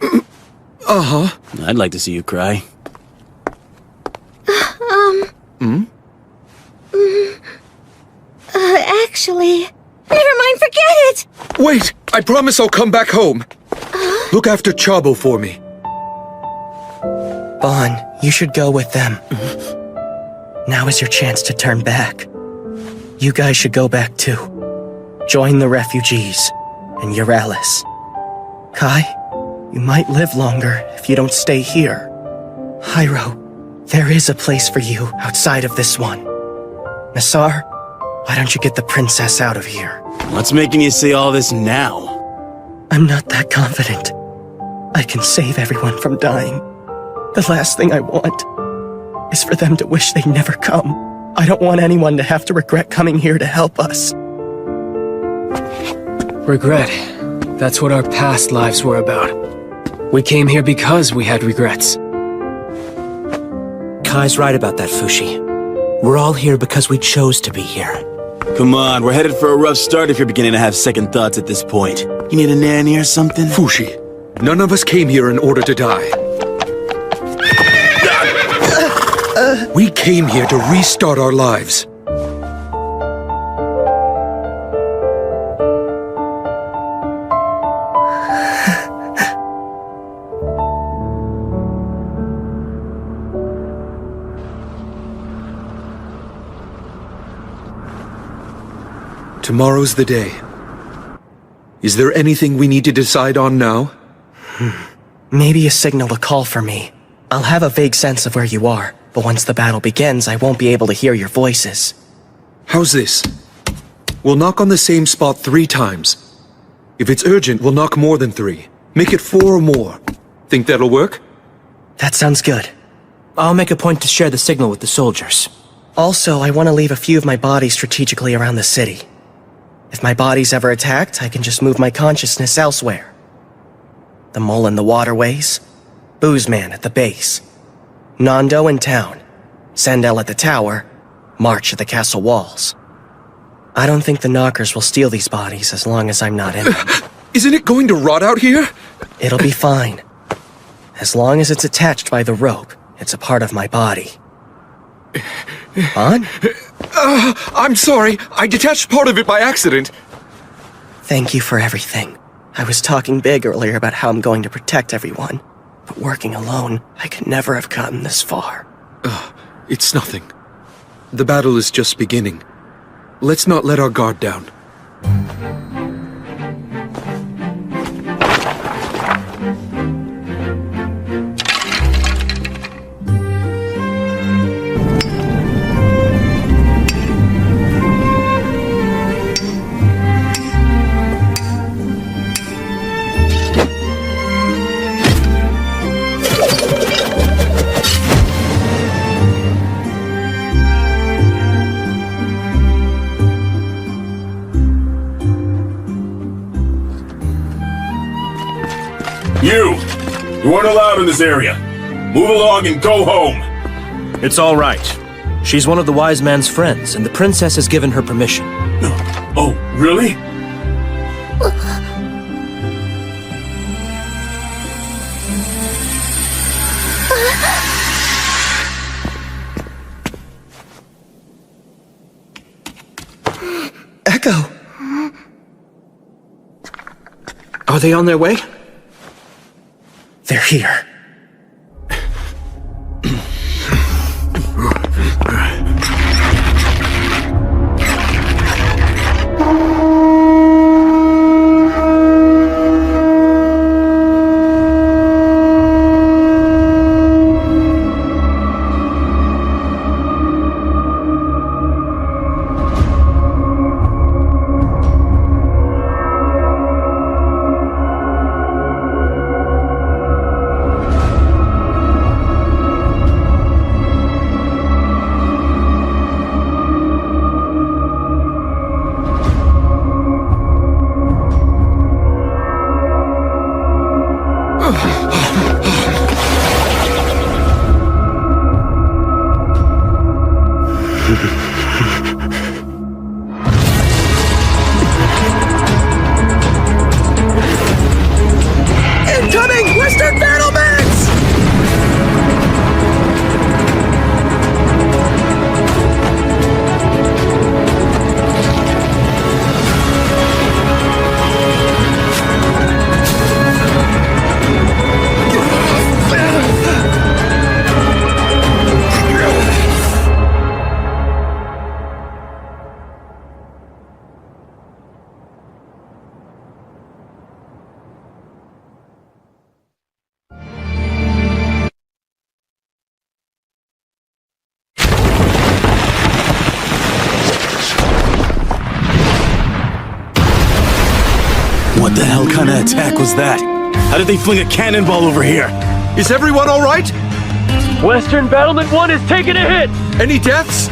Uh-huh. I'd like to see you cry. Actually, never mind, forget it! Wait! I promise I'll come back home. Look after Chabo for me. Bon, you should go with them. Now is your chance to turn back. You guys should go back too. Join the refugees in Eurelis. Kai, you might live longer if you don't stay here. Hyro, there is a place for you outside of this one. Nassar, why don't you get the princess out of here? What's making you say all this now? I'm not that confident. I can save everyone from dying. The last thing I want is for them to wish they'd never come. I don't want anyone to have to regret coming here to help us. Regret. That's what our past lives were about. We came here because we had regrets. Kai's right about that, Fushi. We're all here because we chose to be here. Come on, we're headed for a rough start if you're beginning to have second thoughts at this point. You need a nanny or something? Fushi, None of us came here in order to die. We came here to restart our lives. Tomorrow's the day. Is there anything we need to decide on now? Maybe a signal to call for me. I'll have a vague sense of where you are, but once the battle begins, I won't be able to hear your voices. How's this? We'll knock on the same spot 3 times. If it's urgent, we'll knock more than 3. Make it 4 or more. Think that'll work? That sounds good. I'll make a point to share the signal with the soldiers. Also, I want to leave a few of my bodies strategically around the city. If my body's ever attacked, I can just move my consciousness elsewhere. The mole in the waterways, Boozman at the base, Nando in town, Sandel at the tower, March at the castle walls. I don't think the knockers will steal these bodies as long as I'm not in them. Isn't it going to rot out here? It'll be fine. As long as it's attached by the rope, it's a part of my body. On? I'm sorry. I detached part of it by accident. Thank you for everything. I was talking big earlier about how I'm going to protect everyone. But working alone, I could never have gotten this far. It's nothing. The battle is just beginning. Let's not let our guard down. You aren't allowed in this area. Move along and go home. It's all right. She's one of the wise man's friends, and the princess has given her permission. Oh, really? Echo! Are they on their way? They're here. Incoming Western battlements! What the hell kind of attack was that? How did they fling a cannonball over here? Is everyone all right? Western Battlement 1 is taking a hit! Any deaths?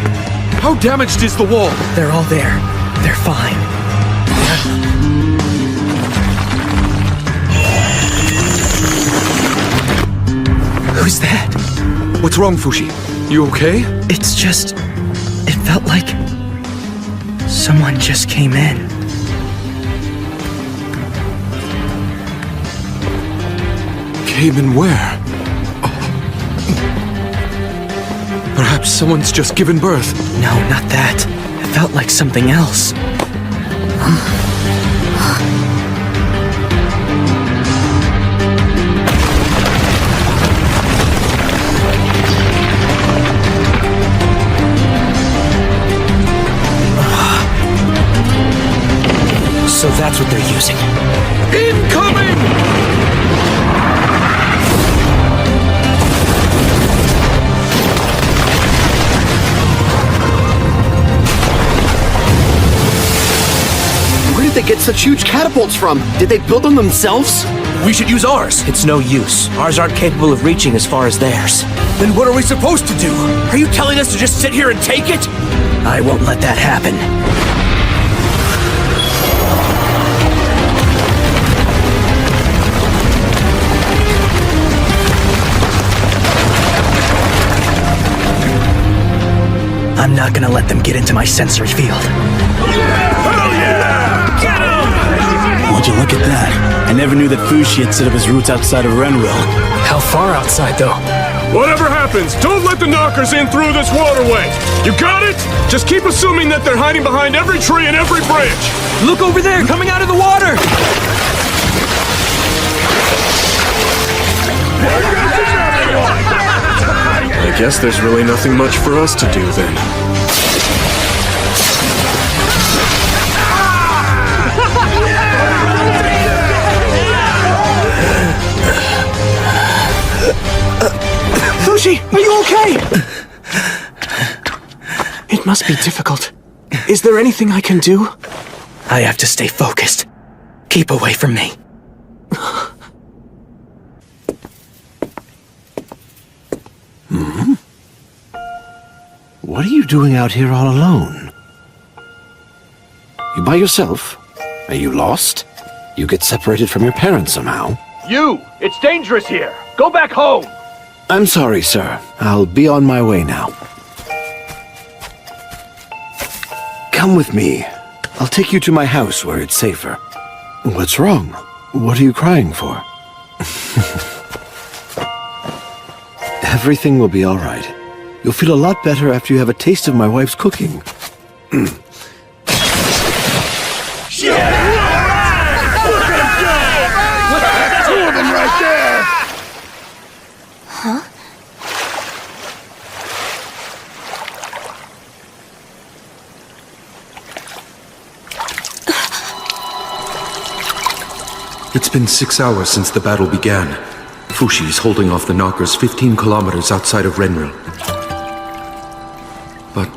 How damaged is the wall? They're all there. They're fine. Who's that? What's wrong, Fushi? You okay? It's just... It felt like... someone just came in. came and where? Perhaps someone's just given birth. No, not that. It felt like something else. So that's what they're using. Incoming! Where did they get such huge catapults from? Did they build them themselves? We should use ours. It's no use. Ours aren't capable of reaching as far as theirs. Then what are we supposed to do? Are you telling us to just sit here and take it? I won't let that happen. I'm not gonna let them get into my sensory field. Would you look at that? I never knew that Fushi had set up his roots outside of Renville. How far outside, though? Whatever happens, don't let the knockers in through this waterway. You got it? Just keep assuming that they're hiding behind every tree and every branch. Look over there, coming out of the water! I guess there's really nothing much for us to do then. Fushi, are you okay? It must be difficult. Is there anything I can do? I have to stay focused. Keep away from me. What are you doing out here all alone? You by yourself? Are you lost? You get separated from your parents somehow? You! It's dangerous here! Go back home! I'm sorry, sir. I'll be on my way now. Come with me. I'll take you to my house where it's safer. What's wrong? What are you crying for? Everything will be all right. You'll feel a lot better after you have a taste of my wife's cooking. Two of them right there! Huh? It's been 6 hours since the battle began. Fushi is holding off the knockers 15 kilometers outside of Renril. But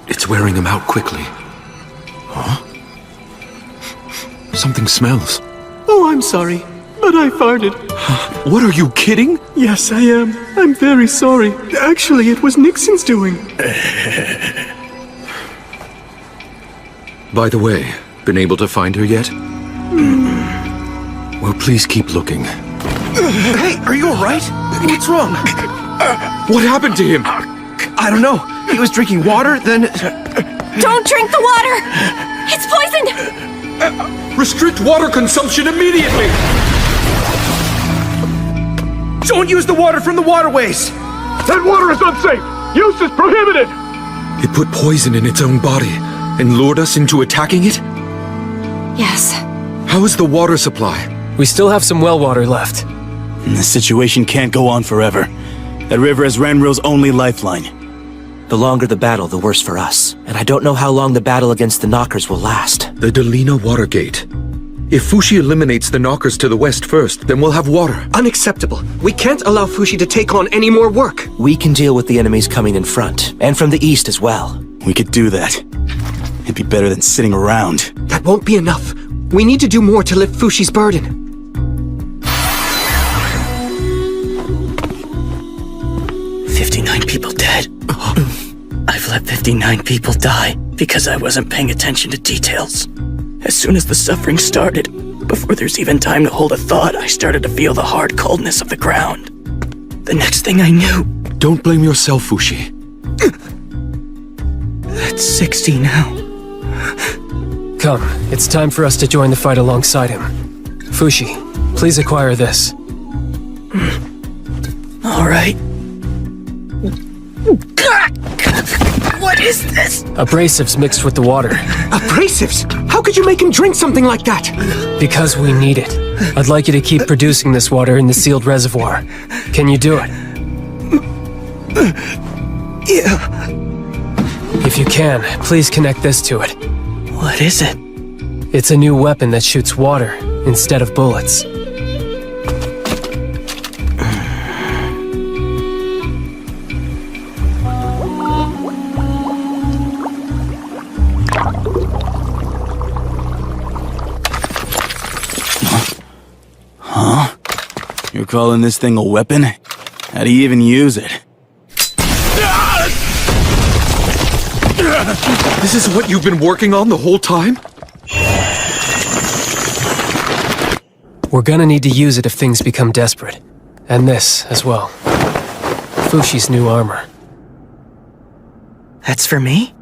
it's wearing them out quickly. Huh? Something smells. Oh, I'm sorry, but I farted. What, are you kidding? Yes, I am. I'm very sorry. Actually, it was Nixon's doing. By the way, been able to find her yet? Well, please keep looking. Hey, are you alright? What's wrong? What happened to him? I don't know. He was drinking water, then... Don't drink the water! It's poisoned! Restrict water consumption immediately! Don't use the water from the waterways! That water is unsafe! Use is prohibited! It put poison in its own body and lured us into attacking it? Yes. How is the water supply? We still have some well water left. This situation can't go on forever. That river is Renril's only lifeline. The longer the battle, the worse for us. And I don't know how long the battle against the knockers will last. The Delina Water Gate. If Fushi eliminates the knockers to the west first, then we'll have water. Unacceptable. We can't allow Fushi to take on any more work. We can deal with the enemies coming in front, and from the east as well. We could do that. It'd be better than sitting around. That won't be enough. We need to do more to lift Fushi's burden. People dead. I've let 59 people die because I wasn't paying attention to details. As soon as the suffering started, before there's even time to hold a thought, I started to feel the hard coldness of the ground. The next thing I knew... Don't blame yourself, Fushi. That's 60 now. Come, it's time for us to join the fight alongside him. Fushi, please acquire this. All right. What is this? Abrasives mixed with the water. Abrasives? How could you make him drink something like that? Because we need it. I'd like you to keep producing this water in the sealed reservoir. Can you do it? Yeah. If you can, please connect this to it. What is it? It's a new weapon that shoots water instead of bullets. Huh? You're calling this thing a weapon? How do you even use it? This is what you've been working on the whole time? We're gonna need to use it if things become desperate. And this, as well. Fushi's new armor. That's for me?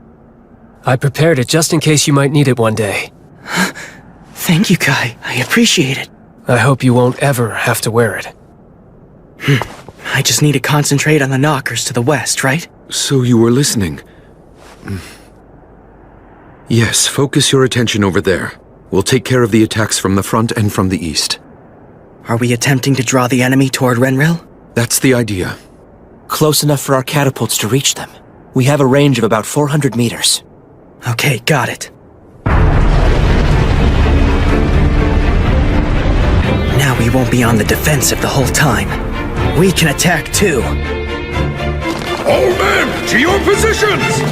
I prepared it just in case you might need it one day. Thank you, Kai. I appreciate it. I hope you won't ever have to wear it. I just need to concentrate on the knockers to the west, right? So you were listening. Yes, focus your attention over there. We'll take care of the attacks from the front and from the east. Are we attempting to draw the enemy toward Renril? That's the idea. Close enough for our catapults to reach them. We have a range of about 400 meters. Okay, got it. Now we won't be on the defensive the whole time. We can attack too. All men, to your positions!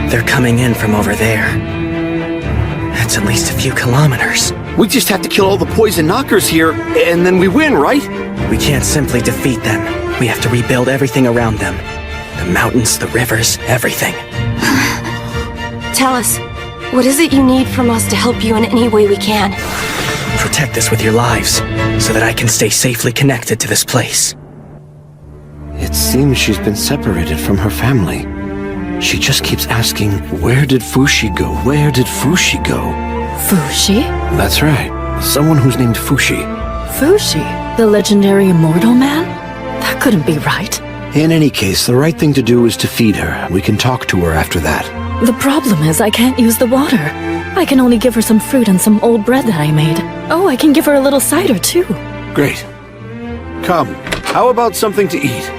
They're coming in from over there. That's at least a few kilometers. We just have to kill all the poison knockers here, and then we win, right? We can't simply defeat them. We have to rebuild everything around them. The mountains, the rivers, everything. Tell us, what is it you need from us to help you in any way we can? Protect us with your lives, so that I can stay safely connected to this place. It seems she's been separated from her family. She just keeps asking, where did Fushi go? Where did Fushi go? Fushi? That's right. Someone who's named Fushi. Fushi? The legendary immortal man? That couldn't be right. In any case, the right thing to do is to feed her. We can talk to her after that. The problem is I can't use the water. I can only give her some fruit and some old bread that I made. Oh, I can give her a little cider too. Great. Come, how about something to eat?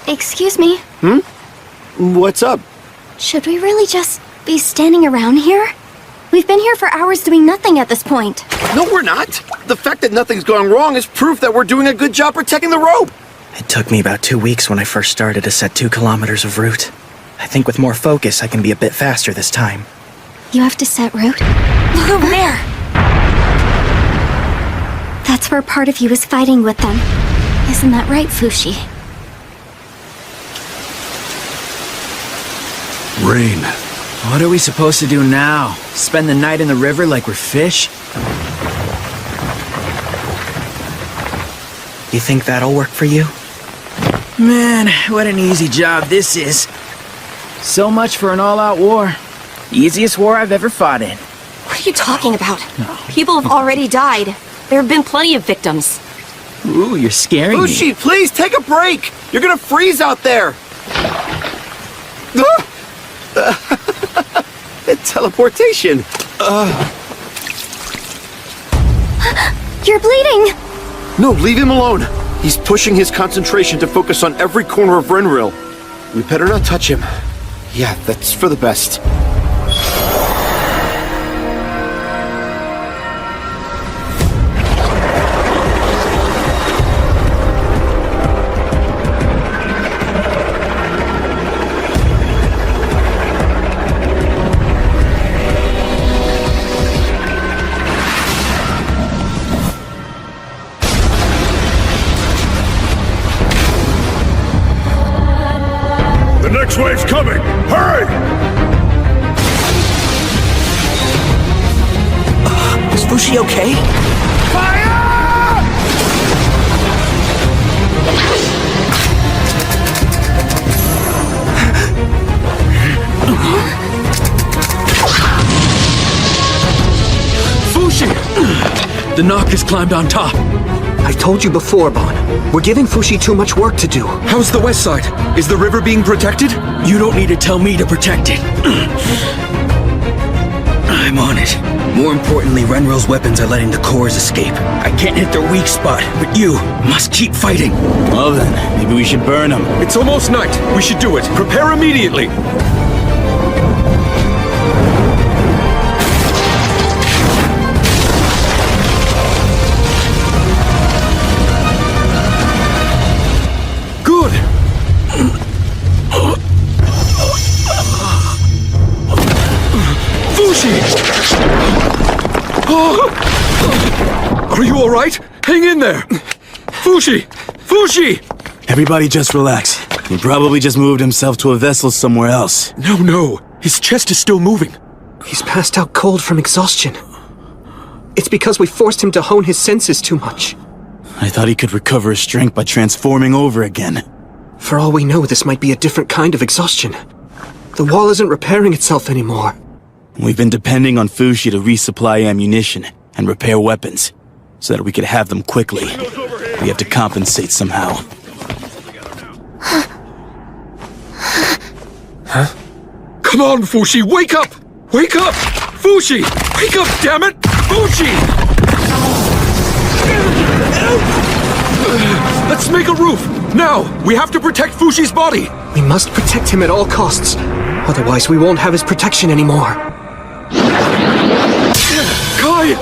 Excuse me. What's up? Should we really just be standing around here? We've been here for hours doing nothing at this point. No, we're not. The fact that nothing's going wrong is proof that we're doing a good job protecting the rope. It took me about 2 weeks when I first started to set 2 kilometers of route. I think with more focus, I can be a bit faster this time. You have to set route? Look over there! That's where part of you is fighting with them. Isn't that right, Fushi? Rain. What are we supposed to do now? Spend the night in the river like we're fish? You think that'll work for you? Man, what an easy job this is. So much for an all-out war. Easiest war I've ever fought in. What are you talking about? People have already died. There have been plenty of victims. Ooh, you're scaring me. Fushi, please take a break! You're gonna freeze out there! Teleportation. You're bleeding! No, leave him alone! He's pushing his concentration to focus on every corner of Renril. We better not touch him. Yeah, that's for the best. The next wave's coming! Hurry! Is Fushi okay? Fushi! The knockers climbed on top. I told you before, Bon. We're giving Fushi too much work to do. How's the west side? Is the river being protected? You don't need to tell me to protect it. I'm on it. More importantly, Renril's weapons are letting the cores escape. I can't hit their weak spot, but you must keep fighting. Well then, maybe we should burn them. It's almost night. We should do it. Prepare immediately. Good. Fushi! Are you all right? Hang in there! Fushi! Fushi! Everybody just relax. He probably just moved himself to a vessel somewhere else. No. His chest is still moving. He's passed out cold from exhaustion. It's because we forced him to hone his senses too much. I thought he could recover his strength by transforming over again. For all we know, this might be a different kind of exhaustion. The wall isn't repairing itself anymore. We've been depending on Fushi to resupply ammunition and repair weapons, so that we could have them quickly. We have to compensate somehow. Huh? Come on, Fushi, wake up! Wake up! Fushi! Wake up, damn it! Fushi! Let's make a roof! Now! We have to protect Fushi's body! We must protect him at all costs. Otherwise, we won't have his protection anymore. Kai!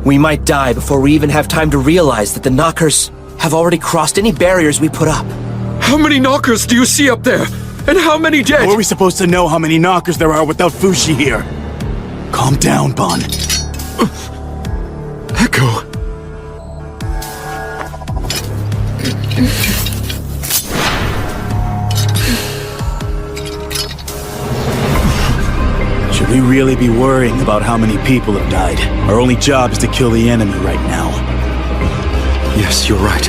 We might die before we even have time to realize that the knockers have already crossed any barriers we put up. How many knockers do you see up there? And how many dead? How are we supposed to know how many knockers there are without Fushi here? Calm down, Bon. Echo. Should we really be worrying about how many people have died? Our only job is to kill the enemy right now. Yes, you're right.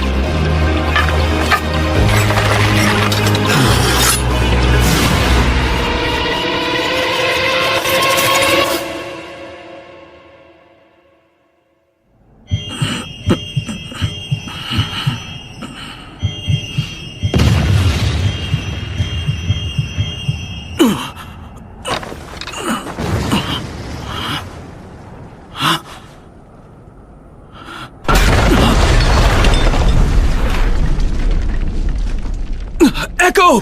Echo!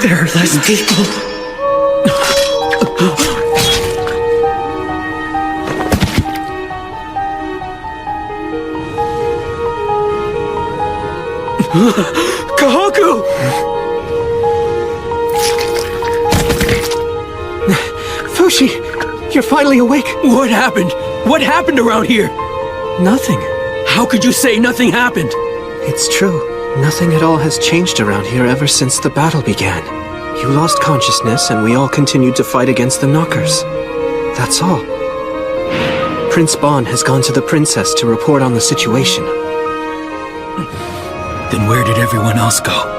There are less people. Kahaku! Fushi, you're finally awake. What happened? What happened around here? Nothing. How could you say nothing happened? It's true. Nothing at all has changed around here ever since the battle began. You lost consciousness and we all continued to fight against the Knockers. That's all. Prince Bon has gone to the princess to report on the situation. Then where did everyone else go?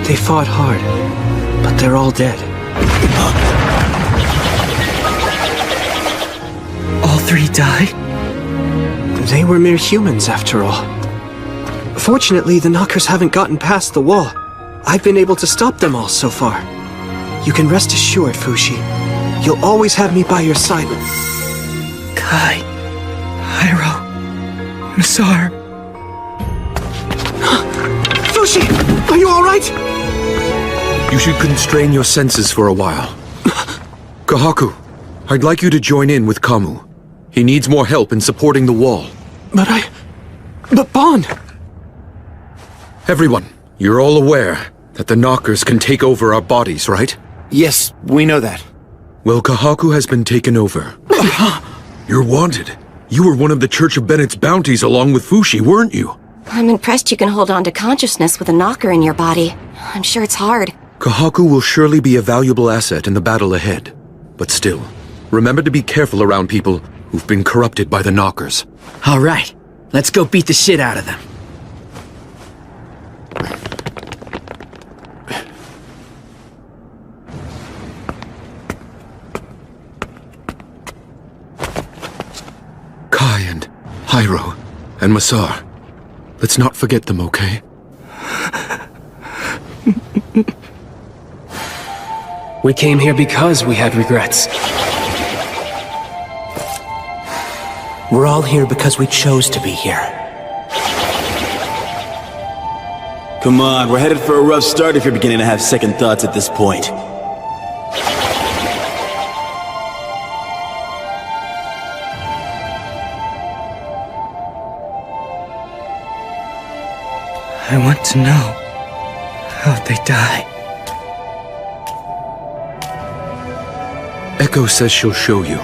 They fought hard, but they're all dead. All three died? They were mere humans, after all. Fortunately, the Knockers haven't gotten past the wall. I've been able to stop them all so far. You can rest assured, Fushi. You'll always have me by your side. Kai, Hyro, Masar. Fushi! Are you alright? You should constrain your senses for a while. Kahaku, I'd like you to join in with Kamu. He needs more help in supporting the wall. But Bon! Everyone, you're all aware that the Knockers can take over our bodies, right? Yes, we know that. Well, Kahaku has been taken over. You're wanted. You were one of the Church of Bennett's bounties along with Fushi, weren't you? I'm impressed you can hold on to consciousness with a knocker in your body. I'm sure it's hard. Kahaku will surely be a valuable asset in the battle ahead. But still, remember to be careful around people who've been corrupted by the Knockers. All right, let's go beat the shit out of them. Kai and Hyro and Masar. Let's not forget them, okay? We came here because we had regrets. We're all here because we chose to be here. Come on, we're headed for a rough start if you're beginning to have second thoughts at this point. I want to know how'd they die. Echo says she'll show you.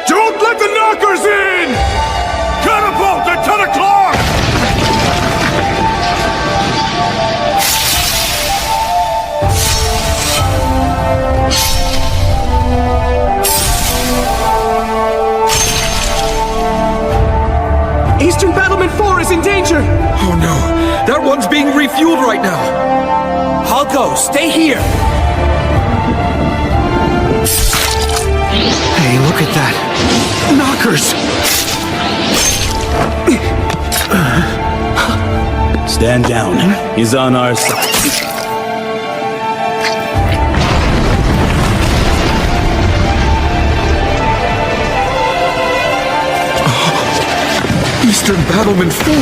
Don't let the Knockers in! Catapult at 10 o'clock! Eastern Battlement 4 is in danger! Oh no, that one's being refueled right now! I'll go, stay here! Hey, look at that. Knockers! Stand down. He's on our side. Eastern Battlement 4!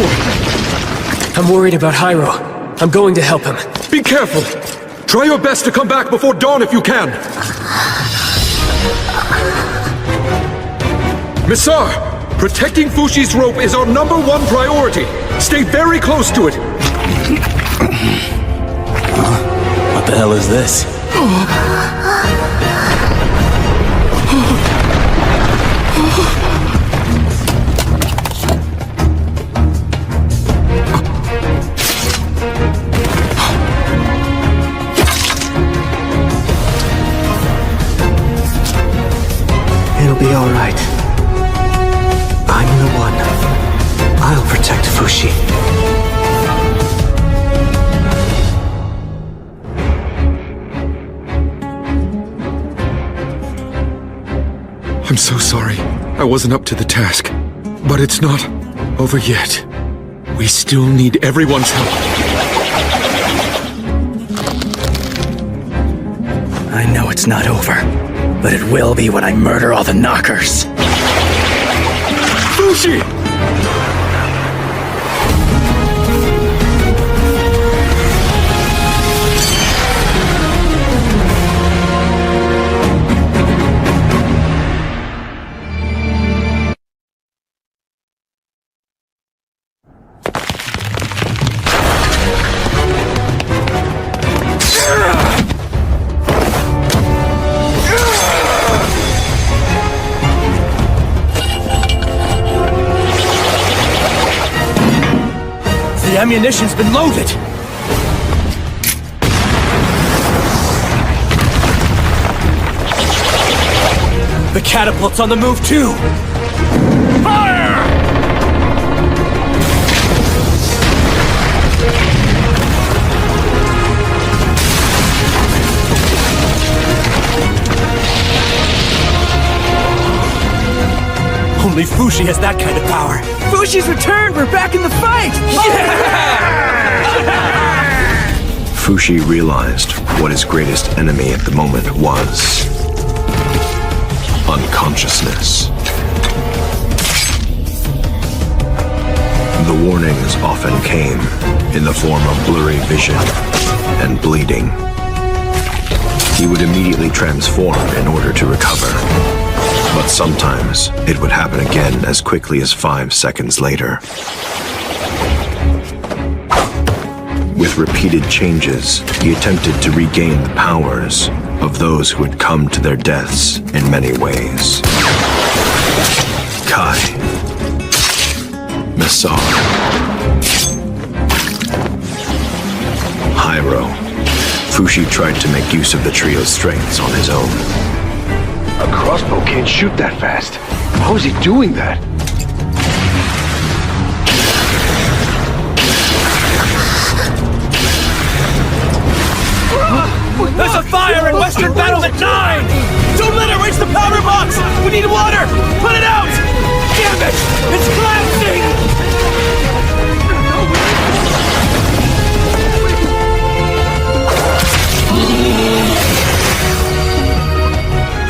I'm worried about Hyro. I'm going to help him. Be careful! Try your best to come back before dawn if you can! Misar! Protecting Fushi's rope is our #1 priority! Stay very close to it! What the hell is this? It'll be all right. I'm the one. I'll protect Fushi. I'm so sorry. I wasn't up to the task. But it's not over yet. We still need everyone's help. I know it's not over, but it will be when I murder all the Knockers. Fushi! The ammunition's been loaded! The catapult's on the move too! Fire! Only Fushi has that kind of power. Fushi's returned! We're back in the fight! Fushi realized what his greatest enemy at the moment was. Unconsciousness. The warnings often came in the form of blurry vision and bleeding. He would immediately transform in order to recover. But sometimes it would happen again as quickly as 5 seconds later. With repeated changes, he attempted to regain the powers of those who had come to their deaths in many ways. Kai, Messar, Hyro. Fushi tried to make use of the trio's strengths on his own. A crossbow can't shoot that fast. How is he doing that? There's a fire in Western Battlement 9! Don't let it reach the powder box! We need water! Put it out! Damn it! It's collapsing!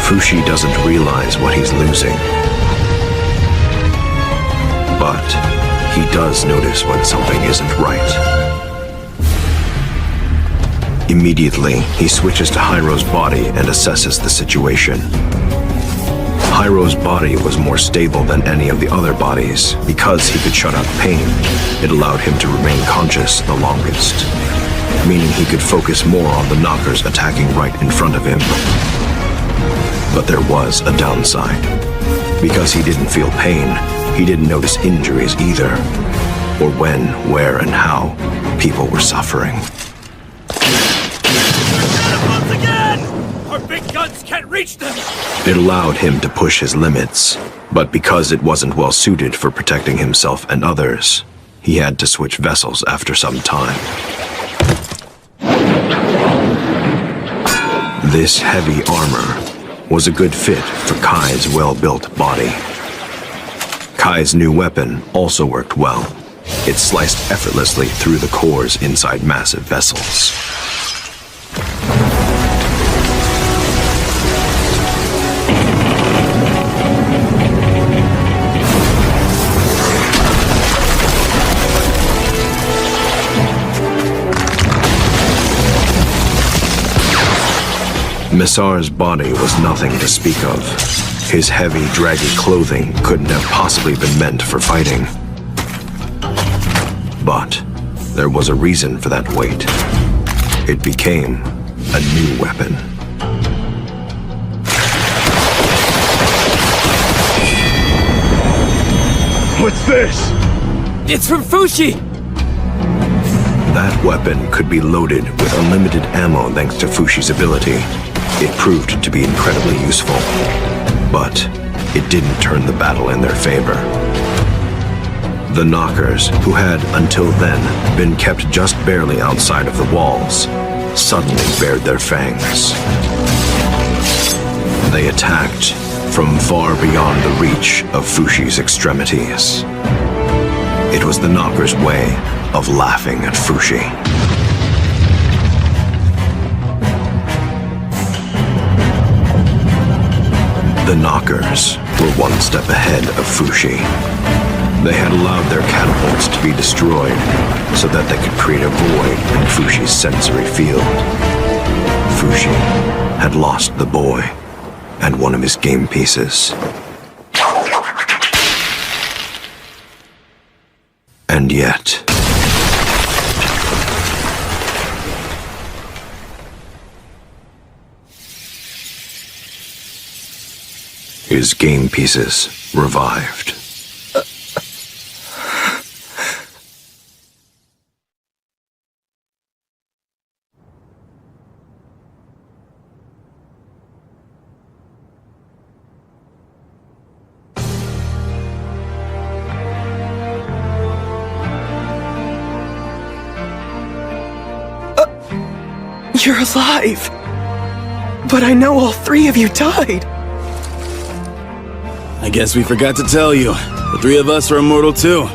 Fushi doesn't realize what he's losing. But he does notice when something isn't right. Immediately, he switches to Hyro's body and assesses the situation. Hyro's body was more stable than any of the other bodies. Because he could shut out pain, it allowed him to remain conscious the longest, meaning he could focus more on the knockers attacking right in front of him. But there was a downside. Because he didn't feel pain, he didn't notice injuries either, or when, where, and how people were suffering. Once again! Our big guns can't reach them! It allowed him to push his limits, but because it wasn't well suited for protecting himself and others, he had to switch vessels after some time. This heavy armor was a good fit for Kai's well-built body. Kai's new weapon also worked well. It sliced effortlessly through the cores inside massive vessels. Messar's body was nothing to speak of. His heavy, draggy clothing couldn't have possibly been meant for fighting. But there was a reason for that weight. It became a new weapon. What's this? It's from Fushi! That weapon could be loaded with unlimited ammo thanks to Fushi's ability. It proved to be incredibly useful, but it didn't turn the battle in their favor. The knockers, who had until then been kept just barely outside of the walls, suddenly bared their fangs. They attacked from far beyond the reach of Fushi's extremities. It was the knockers' way of laughing at Fushi. The knockers were one step ahead of Fushi. They had allowed their catapults to be destroyed so that they could create a void in Fushi's sensory field. Fushi had lost the boy and one of his game pieces. And yet... his game pieces revived. You're alive. But I know all three of you died. I guess we forgot to tell you. The three of us are immortal too.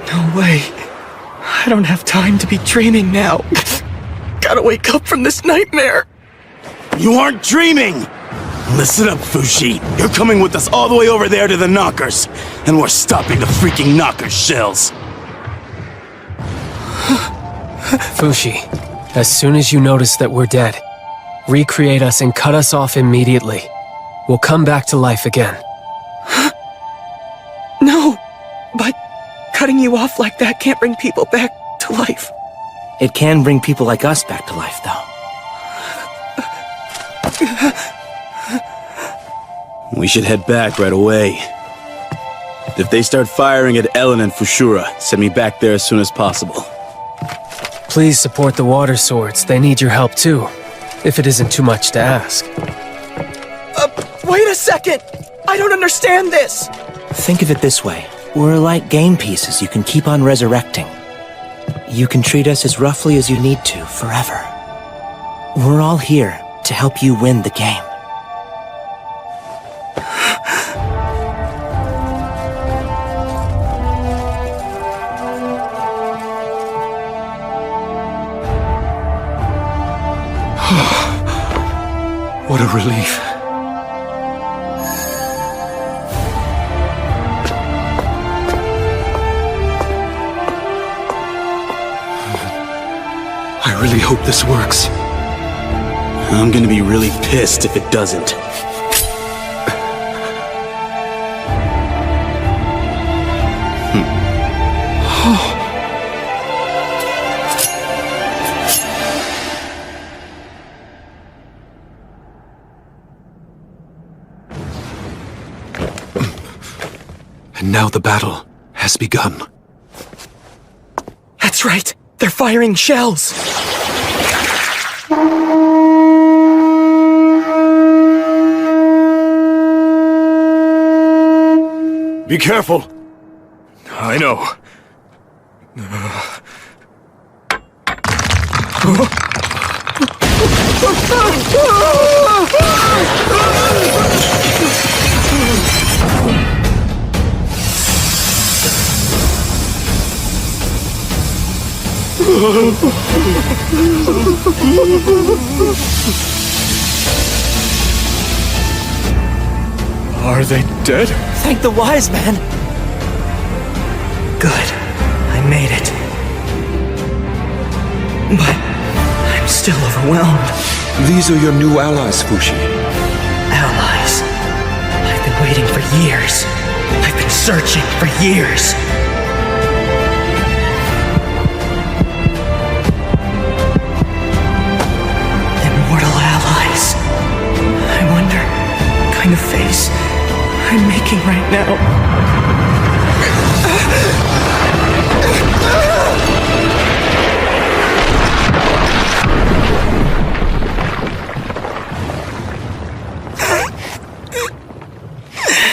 No way. I don't have time to be dreaming now. Gotta wake up from this nightmare. You aren't dreaming! Listen up, Fushi. You're coming with us all the way over there to the Knockers. And we're stopping the freaking Knockers shells. Fushi, as soon as you notice that we're dead, recreate us and cut us off immediately. We'll come back to life again. No, but cutting you off like that can't bring people back to life. It can bring people like us back to life, though. We should head back right away. If they start firing at Ellen and Fushura, send me back there as soon as possible. Please support the water swords. They need your help too, if it isn't too much to ask. Wait a second! I don't understand this! Think of it this way. We're like game pieces you can keep on resurrecting. You can treat us as roughly as you need to, forever. We're all here to help you win the game. What a relief. I really hope this works. I'm gonna be really pissed if it doesn't. And now the battle has begun. That's right! They're firing shells! Be careful! I know. Are they dead? Thank the wise man! Good. I made it. But I'm still overwhelmed. These are your new allies, Fushi. Allies. I've been waiting for years. I've been searching for years. Immortal allies. I wonder what kind of face I'm making right now.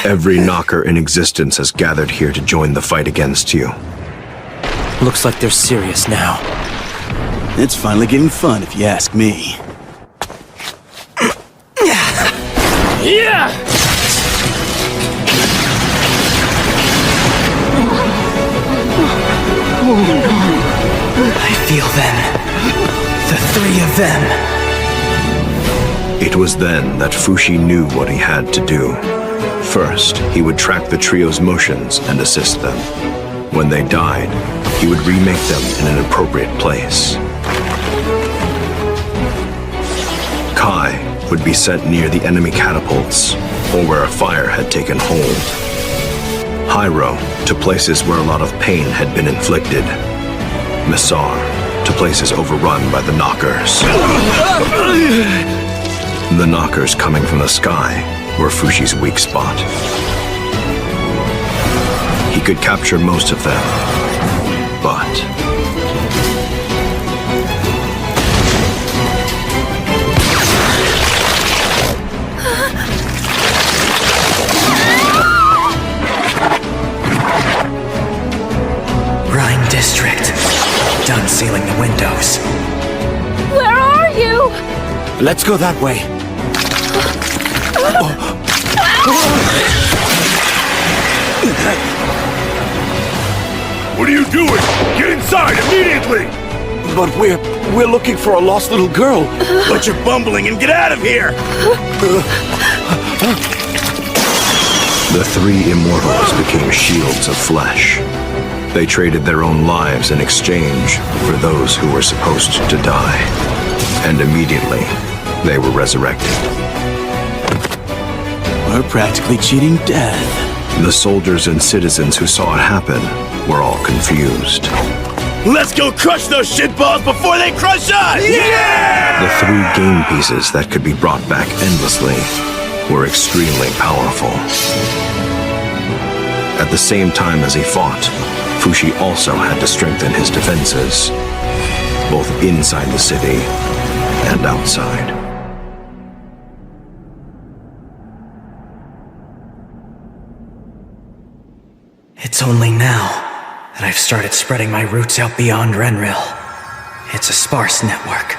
Every knocker in existence has gathered here to join the fight against you. Looks like they're serious now. It's finally getting fun, if you ask me. Yeah! I feel them. The three of them. It was then that Fushi knew what he had to do. First, he would track the trio's motions and assist them. When they died, he would remake them in an appropriate place. Kai would be sent near the enemy catapults, or where a fire had taken hold. Hyro to places where a lot of pain had been inflicted. Missar to places overrun by the knockers. The knockers coming from the sky were Fushi's weak spot. He could capture most of them, but district. Done sealing the windows. Where are you? Let's go that way. What are you doing? Get inside immediately! But we're looking for a lost little girl. But you're bumbling and get out of here! The three immortals became shields of flesh. They traded their own lives in exchange for those who were supposed to die. And immediately, they were resurrected. We're practically cheating death. The soldiers and citizens who saw it happen were all confused. Let's go crush those shitballs before they crush us! Yeah! The three game pieces that could be brought back endlessly were extremely powerful. At the same time as he fought, Fushi also had to strengthen his defenses, both inside the city and outside. It's only now that I've started spreading my roots out beyond Renril. It's a sparse network.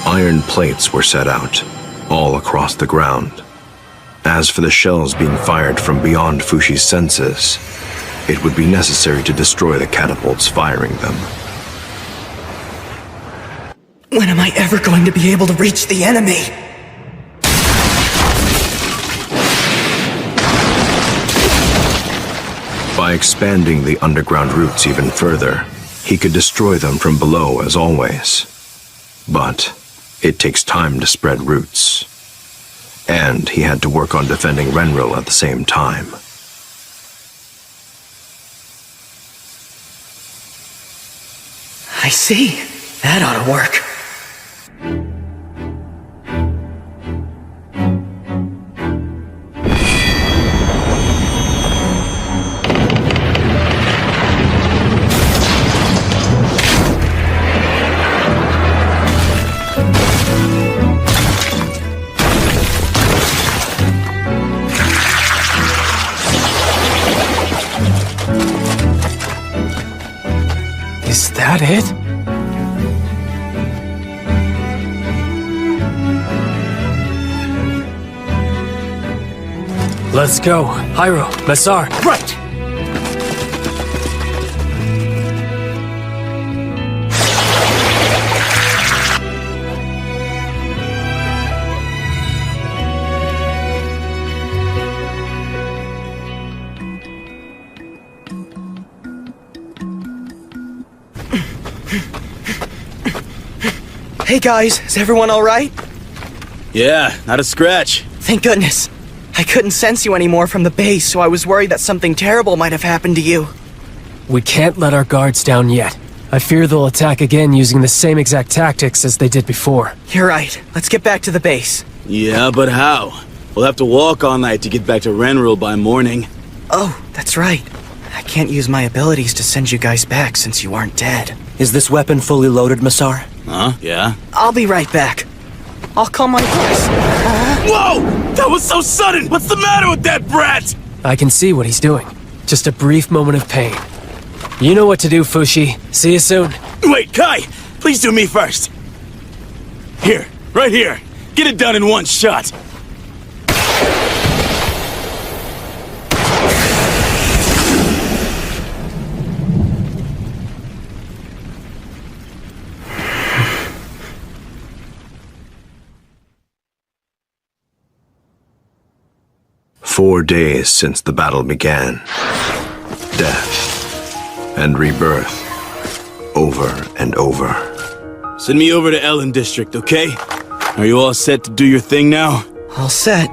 Iron plates were set out, all across the ground. As for the shells being fired from beyond Fushi's senses, it would be necessary to destroy the catapults firing them. When am I ever going to be able to reach the enemy? By expanding the underground routes even further, he could destroy them from below as always. But it takes time to spread roots. And he had to work on defending Renril at the same time. I see. That ought to work. Is that it? Let's go. Hyro, Massar. Right! Hey guys, is everyone alright? Yeah, not a scratch. Thank goodness. I couldn't sense you anymore from the base, so I was worried that something terrible might have happened to you. We can't let our guards down yet. I fear they'll attack again using the same exact tactics as they did before. You're right. Let's get back to the base. Yeah, but how? We'll have to walk all night to get back to Renril by morning. Oh, that's right. I can't use my abilities to send you guys back since you aren't dead. Is this weapon fully loaded, Massar? Huh? Yeah? I'll be right back. I'll call my horse. Whoa! That was so sudden! What's the matter with that brat? I can see what he's doing. Just a brief moment of pain. You know what to do, Fushi. See you soon. Wait, Kai! Please do me first. Here, right here. Get it done in one shot. "4 days since the battle began. Death and rebirth. Over and over. Send me over to Ellen District, okay? Are you all set to do your thing now? All set.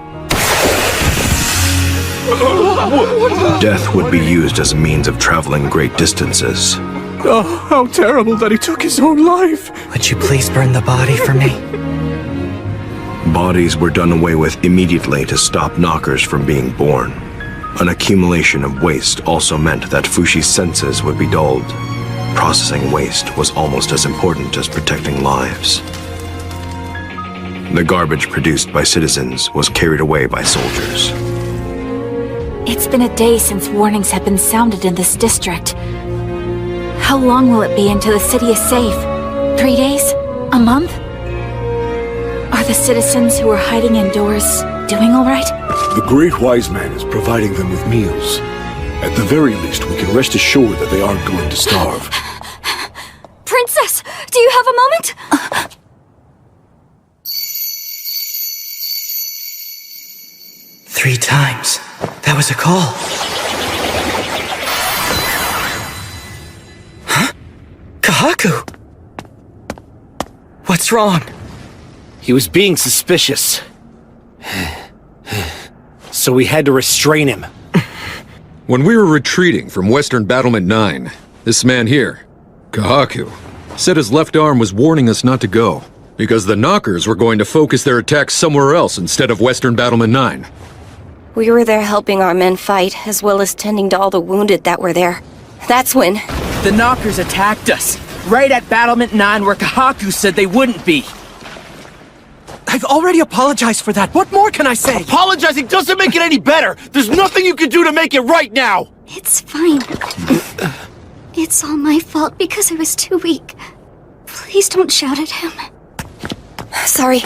Death would be used as a means of traveling great distances. Oh, how terrible that he took his own life. Would you please burn the body for me? Bodies were done away with immediately to stop knockers from being born. An accumulation of waste also meant that Fushi's senses would be dulled. Processing waste was almost as important as protecting lives. The garbage produced by citizens was carried away by soldiers. It's been a day since warnings have been sounded in this district. How long will it be until the city is safe? 3 days? A month? Are the citizens who are hiding indoors doing all right? The Great Wise Man is providing them with meals. At the very least, we can rest assured that they aren't going to starve. Princess, do you have a moment? 3 times. That was a call. Huh? Kahaku! What's wrong? He was being suspicious. So we had to restrain him. When we were retreating from Western Battlement 9, this man here, Kahaku, said his left arm was warning us not to go, because the Knockers were going to focus their attacks somewhere else instead of Western Battlement 9. We were there helping our men fight, as well as tending to all the wounded that were there. That's when... The Knockers attacked us, right at Battlement 9 where Kahaku said they wouldn't be. I've already apologized for that. What more can I say? Apologizing doesn't make it any better! There's nothing you can do to make it right now! It's fine. It's all my fault because I was too weak. Please don't shout at him. Sorry.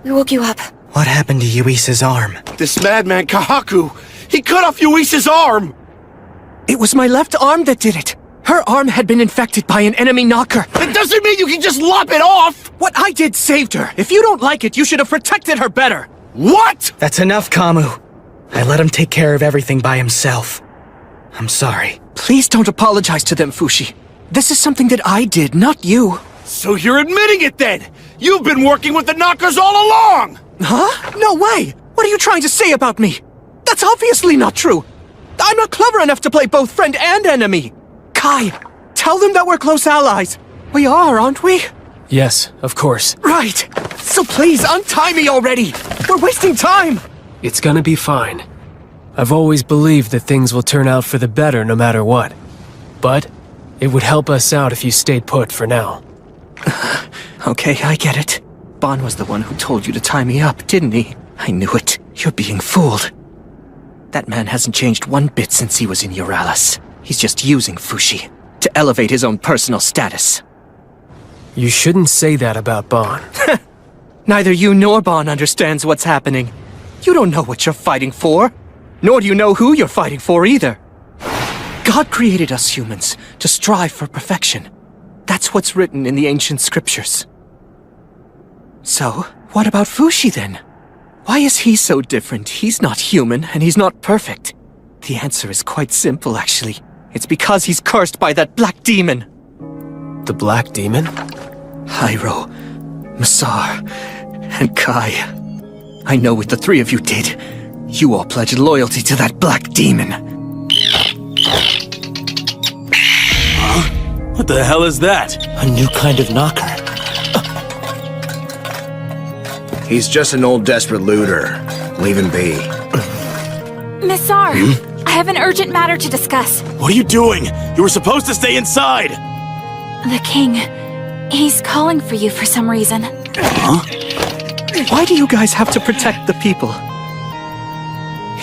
We woke you up. What happened to Yuisa's arm? This madman Kahaku! He cut off Yuisa's arm! It was my left arm that did it. Her arm had been infected by an enemy knocker. That doesn't mean you can just lop it off! What I did saved her. If you don't like it, you should have protected her better. What? That's enough, Kamu. I let him take care of everything by himself. I'm sorry. Please don't apologize to them, Fushi. This is something that I did, not you. So you're admitting it then! You've been working with the Knockers all along! Huh? No way! What are you trying to say about me? That's obviously not true. I'm not clever enough to play both friend and enemy. Kai, tell them that we're close allies. We are, aren't we? Yes, of course. Right. So please, untie me already. We're wasting time. It's gonna be fine. I've always believed that things will turn out for the better no matter what. But it would help us out if you stayed put for now. Okay, I get it. Bon was the one who told you to tie me up, didn't he? I knew it. You're being fooled. That man hasn't changed one bit since he was in Euralis. He's just using Fushi to elevate his own personal status. You shouldn't say that about Bon. Neither you nor Bon understands what's happening. You don't know what you're fighting for, nor do you know who you're fighting for either. God created us humans to strive for perfection. That's what's written in the ancient scriptures. So, what about Fushi then? Why is he so different? He's not human, and he's not perfect. The answer is quite simple, actually. It's because he's cursed by that black demon. The black demon? Hyro, Masar, and Kai. I know what the 3 of you did. You all pledged loyalty to that black demon. Huh? What the hell is that? A new kind of knocker. He's just an old desperate looter. Leave him be. Missar, I have an urgent matter to discuss. What are you doing? You were supposed to stay inside! The king, he's calling for you for some reason. Huh? Why do you guys have to protect the people?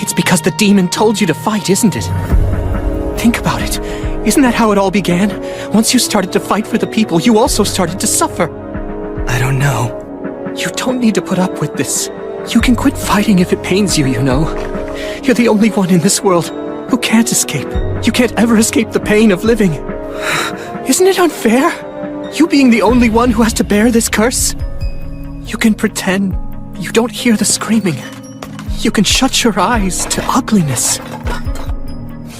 It's because the demon told you to fight, isn't it? Think about it. Isn't that how it all began? Once you started to fight for the people, you also started to suffer. I don't know. You don't need to put up with this. You can quit fighting if it pains you, you know. You're the only one in this world who can't escape. You can't ever escape the pain of living. Isn't it unfair? You being the only one who has to bear this curse? You can pretend you don't hear the screaming. You can shut your eyes to ugliness.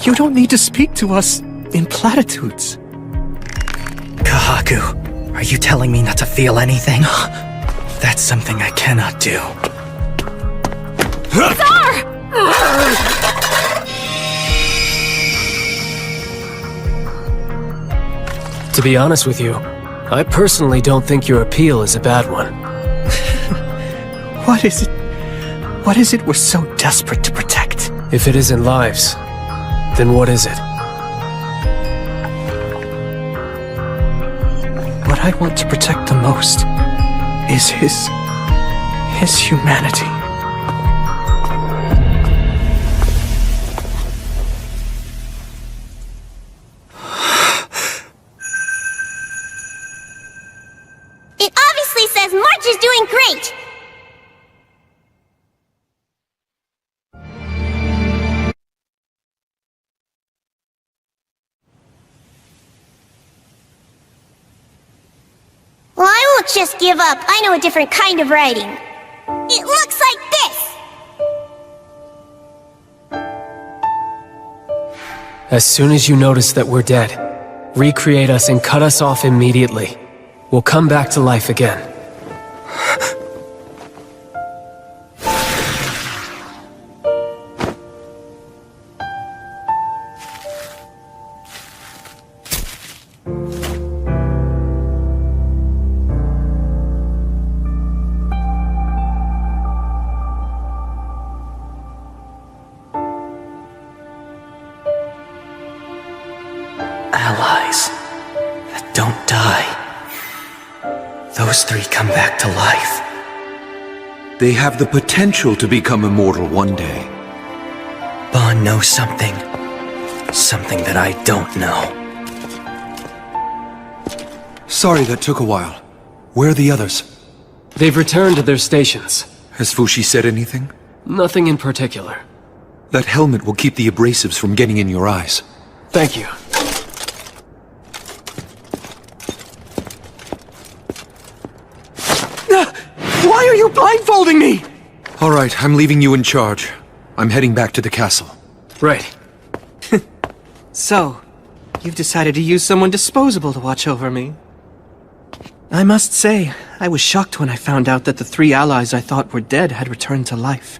You don't need to speak to us in platitudes. Kahaku, are you telling me not to feel anything? That's something I cannot do. To be honest with you, I personally don't think your appeal is a bad one. What is it? What is it we're so desperate to protect? If it isn't lives, then what is it? What I want to protect the most is his humanity. Don't just give up. I know a different kind of writing. It looks like this! As soon as you notice that we're dead, recreate us and cut us off immediately. We'll come back to life again. Allies that don't die. Those three come back to life. They have the potential to become immortal one day. Bon knows something. Something that I don't know. Sorry that took a while. Where are the others? They've returned to their stations. Has Fushi said anything? Nothing in particular. That helmet will keep the abrasives from getting in your eyes. Thank you. Why are you blindfolding me? All right, I'm leaving you in charge. I'm heading back to the castle. Right. So, you've decided to use someone disposable to watch over me. I must say, I was shocked when I found out that the three allies I thought were dead had returned to life.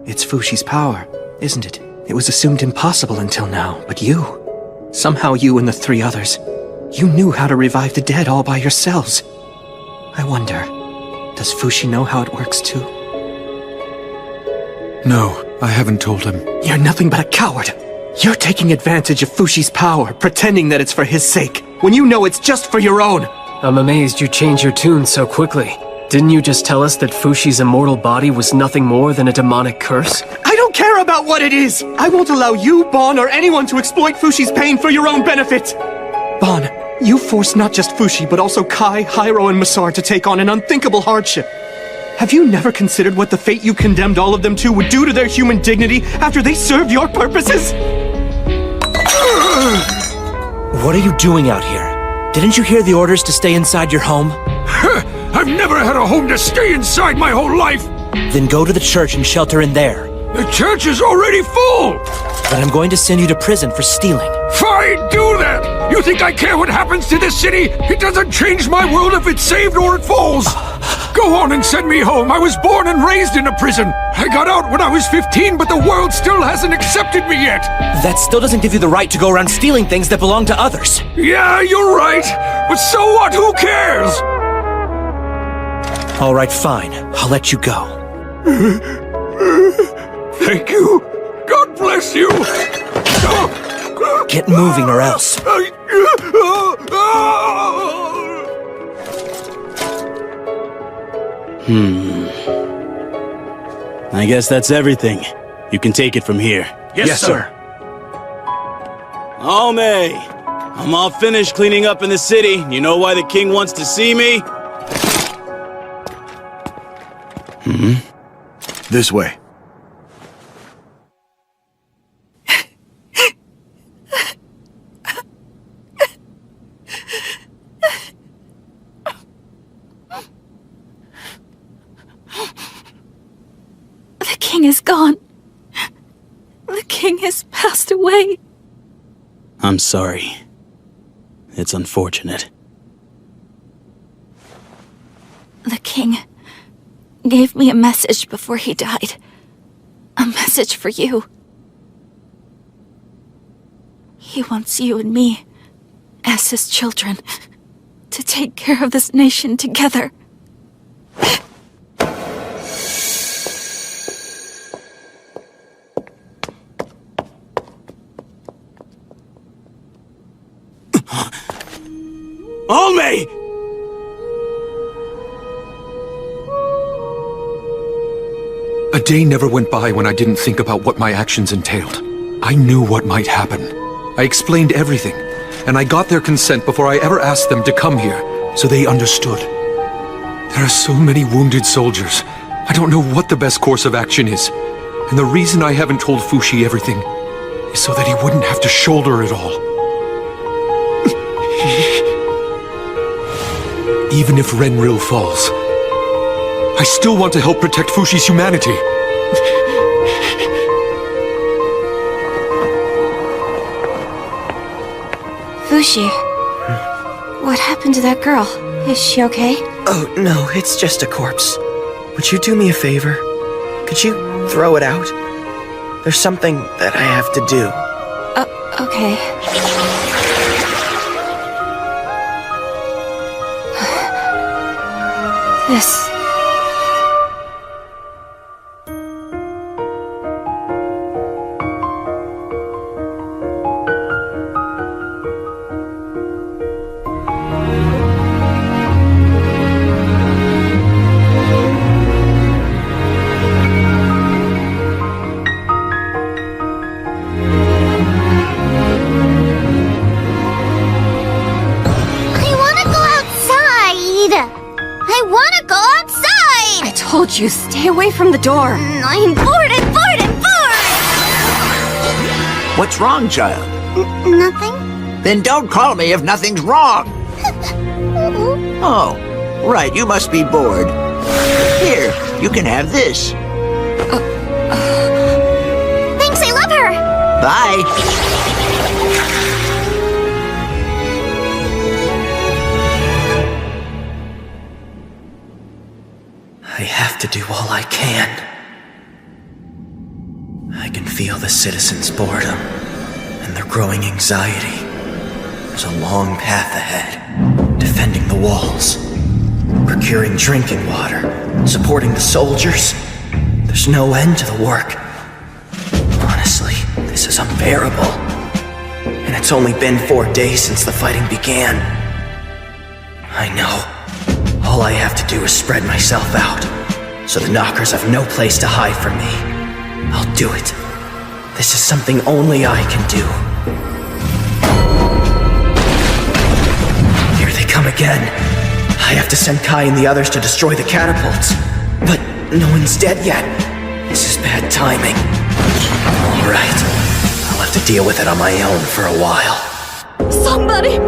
It's Fushi's power, isn't it? It was assumed impossible until now, but somehow you and the three others, you knew how to revive the dead all by yourselves. I wonder, does Fushi know how it works too? No, I haven't told him. You're nothing but a coward. You're taking advantage of Fushi's power, pretending that it's for his sake, when you know it's just for your own. I'm amazed you changed your tune so quickly. Didn't you just tell us that Fushi's immortal body was nothing more than a demonic curse? I don't care about what it is! I won't allow you, Bon, or anyone to exploit Fushi's pain for your own benefit! Bon, you forced not just Fushi, but also Kai, Hyro, and Masar to take on an unthinkable hardship. Have you never considered what the fate you condemned all of them to would do to their human dignity after they served your purposes? What are you doing out here? Didn't you hear the orders to stay inside your home? I've never had a home to stay inside my whole life! Then go to the church and shelter in there. The church is already full! Then I'm going to send you to prison for stealing. Fine, do that! You think I care what happens to this city? It doesn't change my world if it's saved or it falls! Go on and send me home. I was born and raised in a prison. I got out when I was 15, but the world still hasn't accepted me yet. That still doesn't give you the right to go around stealing things that belong to others. Yeah, you're right. But so what? Who cares? All right, fine. I'll let you go. Thank you. God bless you. Get moving or else. I guess that's everything. You can take it from here. Yes, sir. Oh, May. I'm all finished cleaning up in the city. You know why the king wants to see me? This way. The king is gone. The king has passed away. I'm sorry. It's unfortunate. The king gave me a message before he died. A message for you. He wants you and me, as his children, to take care of this nation together. Alme! A day never went by when I didn't think about what my actions entailed. I knew what might happen. I explained everything, and I got their consent before I ever asked them to come here, so they understood. There are so many wounded soldiers. I don't know what the best course of action is. And the reason I haven't told Fushi everything is so that he wouldn't have to shoulder it all. Even if Renril falls, I still want to help protect Fushi's humanity. Fushi, what happened to that girl? Is she okay? Oh, no, it's just a corpse. Would you do me a favor? Could you throw it out? There's something that I have to do. Okay. This... You stay away from the door. I'm bored. What's wrong, child? Nothing. Then don't call me if nothing's wrong. Oh, right, you must be bored. Here, you can have this. Thanks, I love her. Bye. I have to do all I can. I can feel the citizens' boredom and their growing anxiety. There's a long path ahead. Defending the walls, procuring drinking water, supporting the soldiers. There's no end to the work. Honestly, this is unbearable. And it's only been 4 days since the fighting began. I know. All I have to do is spread myself out, so the knockers have no place to hide from me. I'll do it. This is something only I can do. Here they come again. I have to send Kai and the others to destroy the catapults. But no one's dead yet. This is bad timing. All right. I'll have to deal with it on my own for a while. Somebody!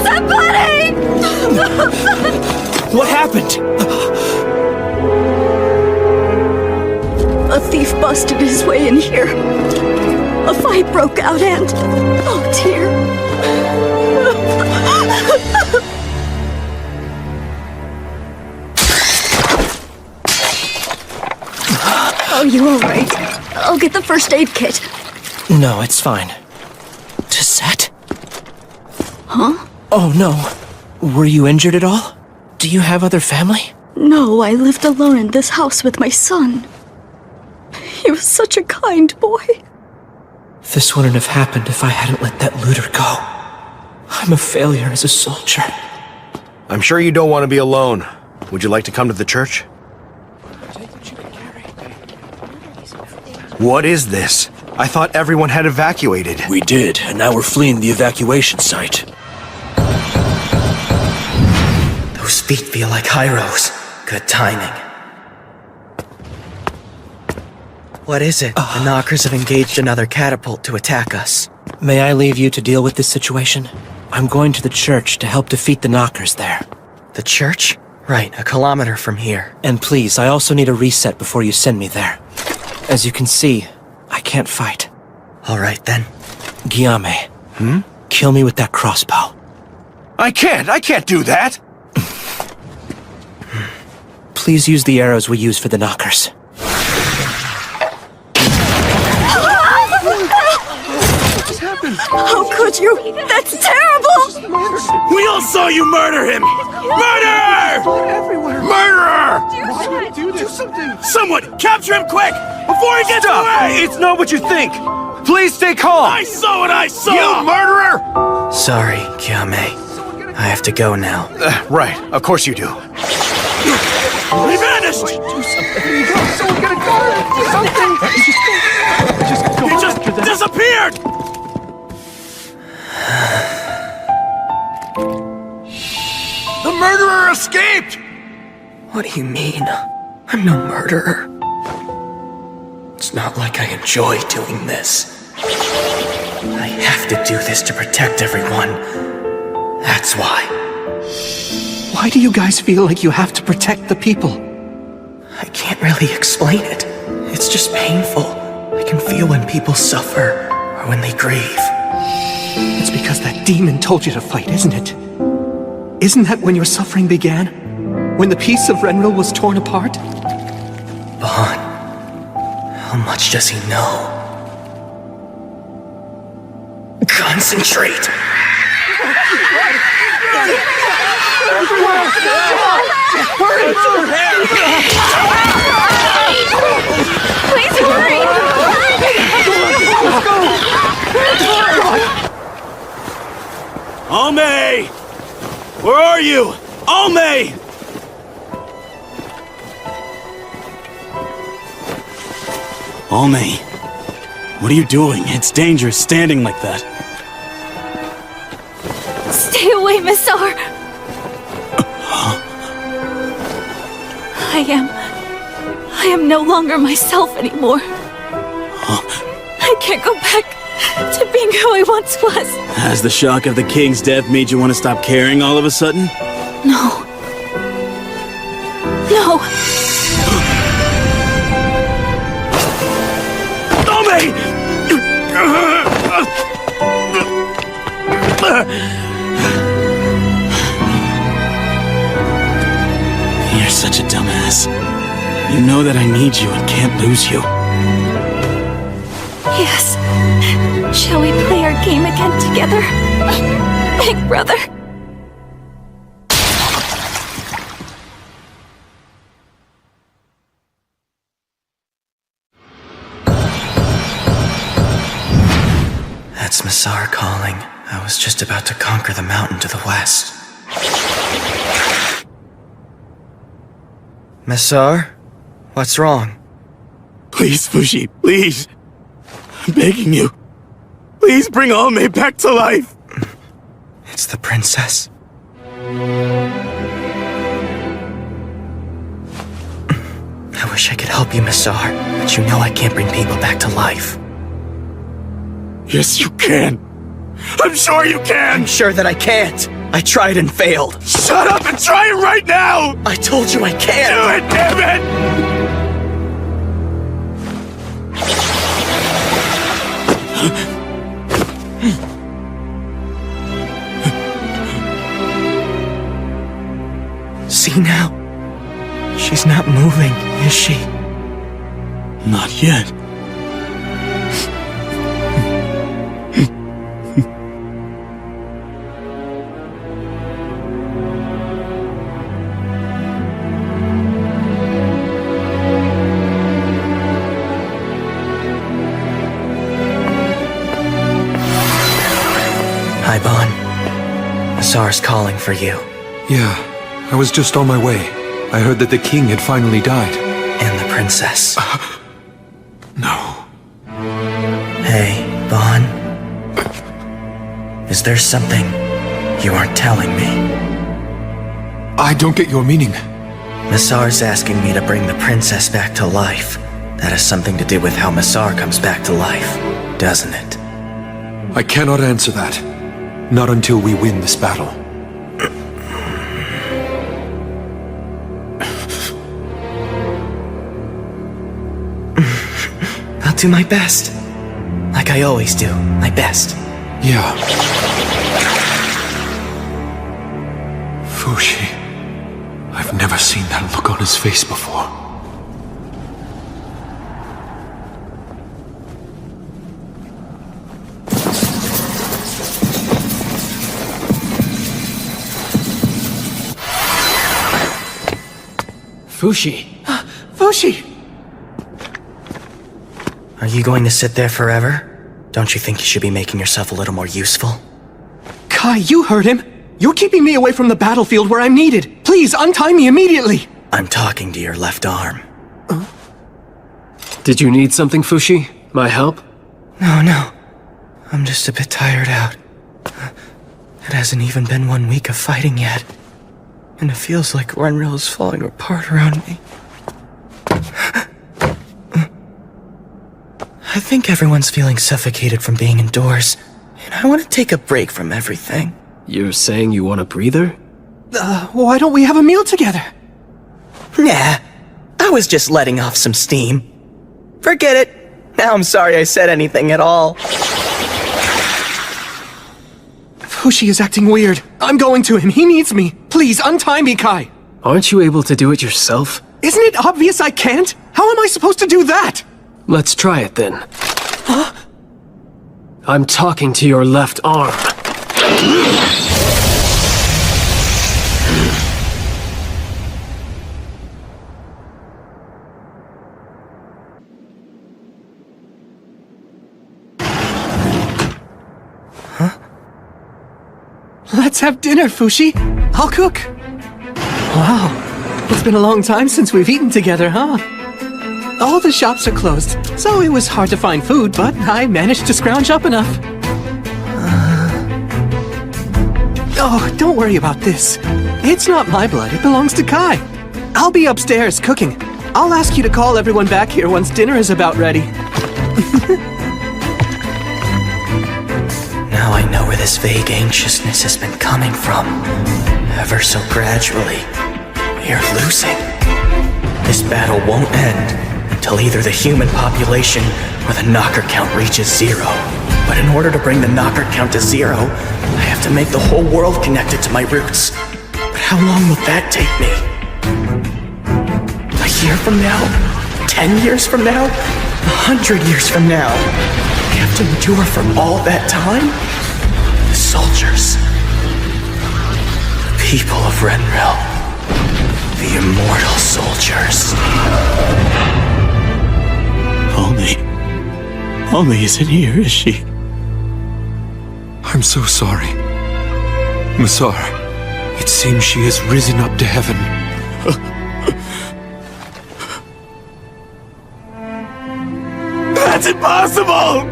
Somebody! What happened? A thief busted his way in here. A fight broke out and... oh dear. Are you alright? I'll get the first aid kit. No, it's fine. Tisette? Huh? Oh, no. Were you injured at all? Do you have other family? No, I lived alone in this house with my son. He was such a kind boy. This wouldn't have happened if I hadn't let that looter go. I'm a failure as a soldier. I'm sure you don't want to be alone. Would you like to come to the church? What is this? I thought everyone had evacuated. We did, and now we're fleeing the evacuation site. Those feet feel like Hyro's. Good timing. What is it? The knockers have engaged another catapult to attack us. May I leave you to deal with this situation? I'm going to the church to help defeat the knockers there. The church? Right, 1 kilometer from here. And please, I also need a reset before you send me there. As you can see, I can't fight. All right, then. Guillaume. Kill me with that crossbow. I can't do that! Please use the arrows we use for the knockers. How could you? That's terrible! We all saw you murder him! Murder! Everywhere. Murderer! Why would you do something? Someone, capture him quick! Before he gets away! It's not what you think! Please stay calm! I saw what I saw! You murderer! Sorry, Guillaume. I have to go now. Right, of course you do. He vanished! Do something. Here you go. Someone get a car. Something. Just go. He just disappeared! The murderer escaped! What do you mean? I'm no murderer. It's not like I enjoy doing this. I have to do this to protect everyone. That's why. Why do you guys feel like you have to protect the people? I can't really explain it. It's just painful. I can feel when people suffer, or when they grieve. It's because that demon told you to fight, isn't it? Isn't that when your suffering began? When the peace of Renril was torn apart? Vaughn, how much does he know? Concentrate! Please hurry! Almay! Where are you? Almay! Almay, what are you doing? It's dangerous standing like that. Stay away, Missar! I am no longer myself anymore. I can't go back to being who I once was. Has the shock of the king's death made you want to stop caring all of a sudden? No. No. You're such a dumbass. You know that I need you and can't lose you. Yes. Shall we play our game again together? Big brother. That's Missar calling. I was just about to conquer the mountain to the west. Missar? What's wrong? Please, Fushi, please. I'm begging you. Please bring Almay back to life. It's the princess. I wish I could help you, Missar, but you know I can't bring people back to life. Yes, you can. I'm sure you can. I'm sure that I can't. I tried and failed. Shut up and try it right now! I told you I can't! Do it, damn it! See now? She's not moving, is she? Not yet. Hi, Bon. Missar's calling for you. Yeah, I was just on my way. I heard that the king had finally died. And the princess. No. Hey, Bon. Is there something you aren't telling me? I don't get your meaning. Missar's asking me to bring the princess back to life. That has something to do with how Missar comes back to life, doesn't it? I cannot answer that. Not until we win this battle. I'll do my best. Like I always do. My best. Yeah. Fushi. I've never seen that look on his face before. Fushi. Fushi! Are you going to sit there forever? Don't you think you should be making yourself a little more useful? Kai, you heard him! You're keeping me away from the battlefield where I'm needed! Please, untie me immediately! I'm talking to your left arm. Did you need something, Fushi? My help? No. I'm just a bit tired out. It hasn't even been 1 week of fighting yet. And it feels like Renril is falling apart around me. I think everyone's feeling suffocated from being indoors, and I want to take a break from everything. You're saying you want a breather? Why don't we have a meal together? Nah, I was just letting off some steam. Forget it. Now I'm sorry I said anything at all. Fushi is acting weird. I'm going to him. He needs me. Please, untie me, Kai. Aren't you able to do it yourself? Isn't it obvious I can't? How am I supposed to do that? Let's try it then. Huh? I'm talking to your left arm. Let's have dinner, Fushi. I'll cook. Wow, it's been a long time since we've eaten together, huh? All the shops are closed, so it was hard to find food, but I managed to scrounge up enough. Oh, don't worry about this. It's not my blood, it belongs to Kai. I'll be upstairs cooking. I'll ask you to call everyone back here once dinner is about ready. Now I know where this vague anxiousness has been coming from. Ever so gradually, we are losing. This battle won't end until either the human population or the knocker count reaches 0. But in order to bring the knocker count to 0, I have to make the whole world connected to my roots. But how long will that take me? A year from now? 10 years from now? 100 years from now? I have to endure for all that time? The soldiers. The people of Renril. The immortal soldiers. Only isn't here, is she? I'm so sorry. Masar, it seems she has risen up to heaven. That's impossible!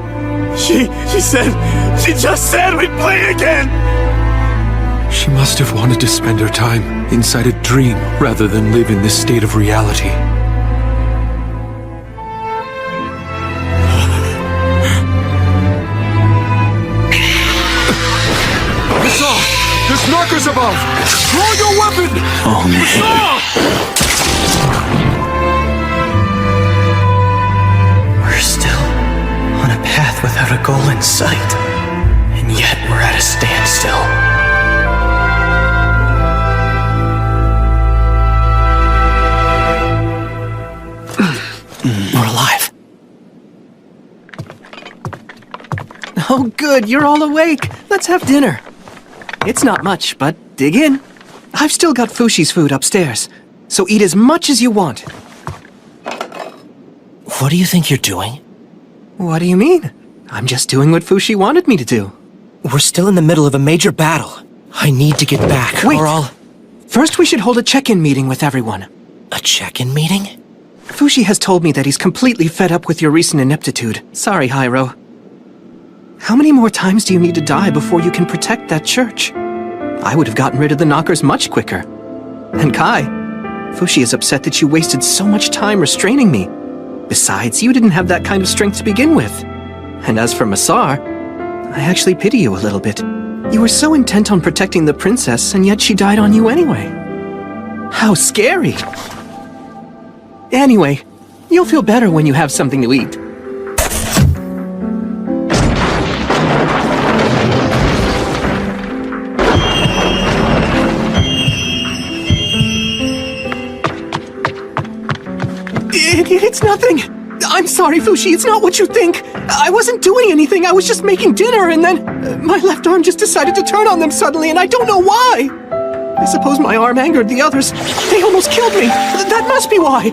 She just said we'd play again! She must have wanted to spend her time inside a dream rather than live in this state of reality. Masar! There's knockers above! Throw your weapon! Oh, man. We're still on a path without a goal in sight. And yet we're at a standstill. We're alive. Oh, good, you're all awake. Let's have dinner. It's not much, but dig in. I've still got Fushi's food upstairs, so eat as much as you want. What do you think you're doing? What do you mean? I'm just doing what Fushi wanted me to do. We're still in the middle of a major battle. I need to get back, Wait. or I'll... First, we should hold a check-in meeting with everyone. A check-in meeting? Fushi has told me that he's completely fed up with your recent ineptitude. Sorry, Hyro. How many more times do you need to die before you can protect that church? I would have gotten rid of the knockers much quicker. And Kai, Fushi is upset that you wasted so much time restraining me. Besides, you didn't have that kind of strength to begin with. And as for Masar, I actually pity you a little bit. You were so intent on protecting the princess, and yet she died on you anyway. How scary! Anyway, you'll feel better when you have something to eat. It's nothing. I'm sorry, Fushi. It's not what you think. I wasn't doing anything. I was just making dinner, and then my left arm just decided to turn on them suddenly, and I don't know why. I suppose my arm angered the others. They almost killed me. That must be why.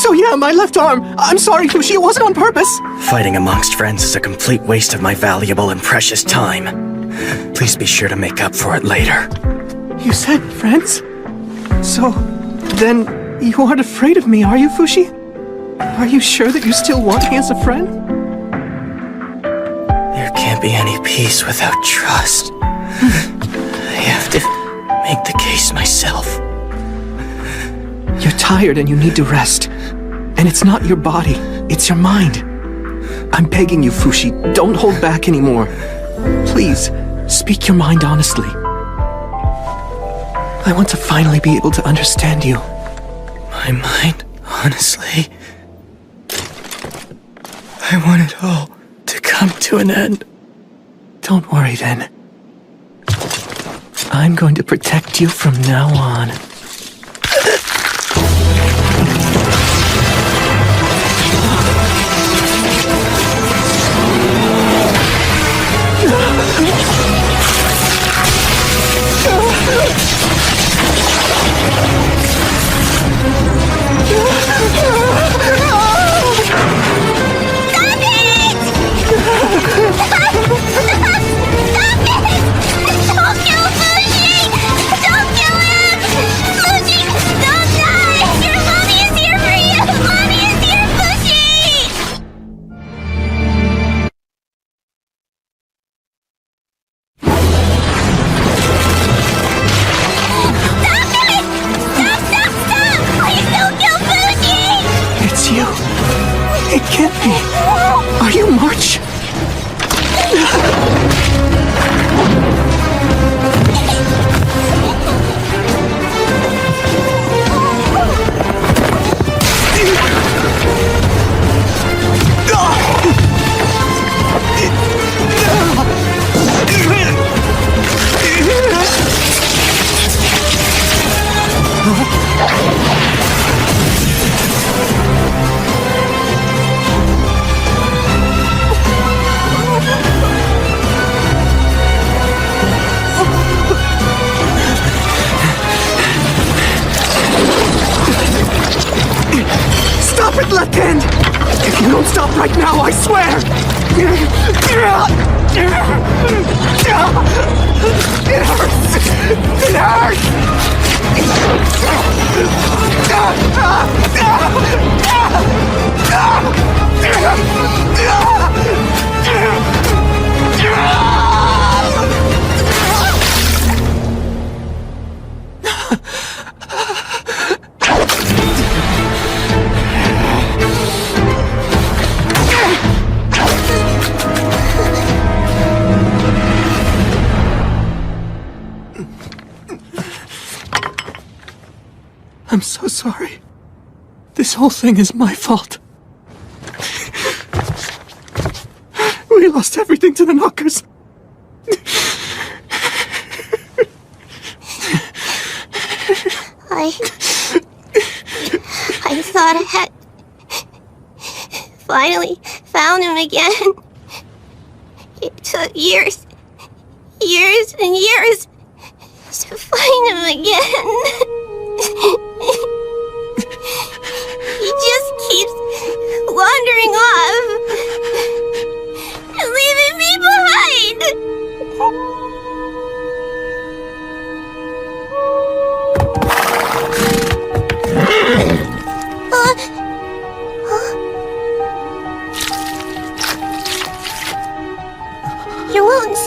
So yeah, my left arm. I'm sorry, Fushi. It wasn't on purpose. Fighting amongst friends is a complete waste of my valuable and precious time. Please be sure to make up for it later. You said friends? So, then you aren't afraid of me, are you, Fushi? Are you sure that you still want me as a friend? There can't be any peace without trust. I have to make the case myself. You're tired and you need to rest. And it's not your body, it's your mind. I'm begging you, Fushi, don't hold back anymore. Please, speak your mind honestly. I want to finally be able to understand you. My mind, honestly. I want it all to come to an end. Don't worry then. I'm going to protect you from now on. It can't be. Are you March? Stop it, left hand! If you don't stop right now, I swear! It hurts! It I'm so sorry. This whole thing is my fault. We lost everything to the knockers. I thought I had finally found him again. It took years and years to find him again. He just keeps wandering off and leaving me behind. Your wounds.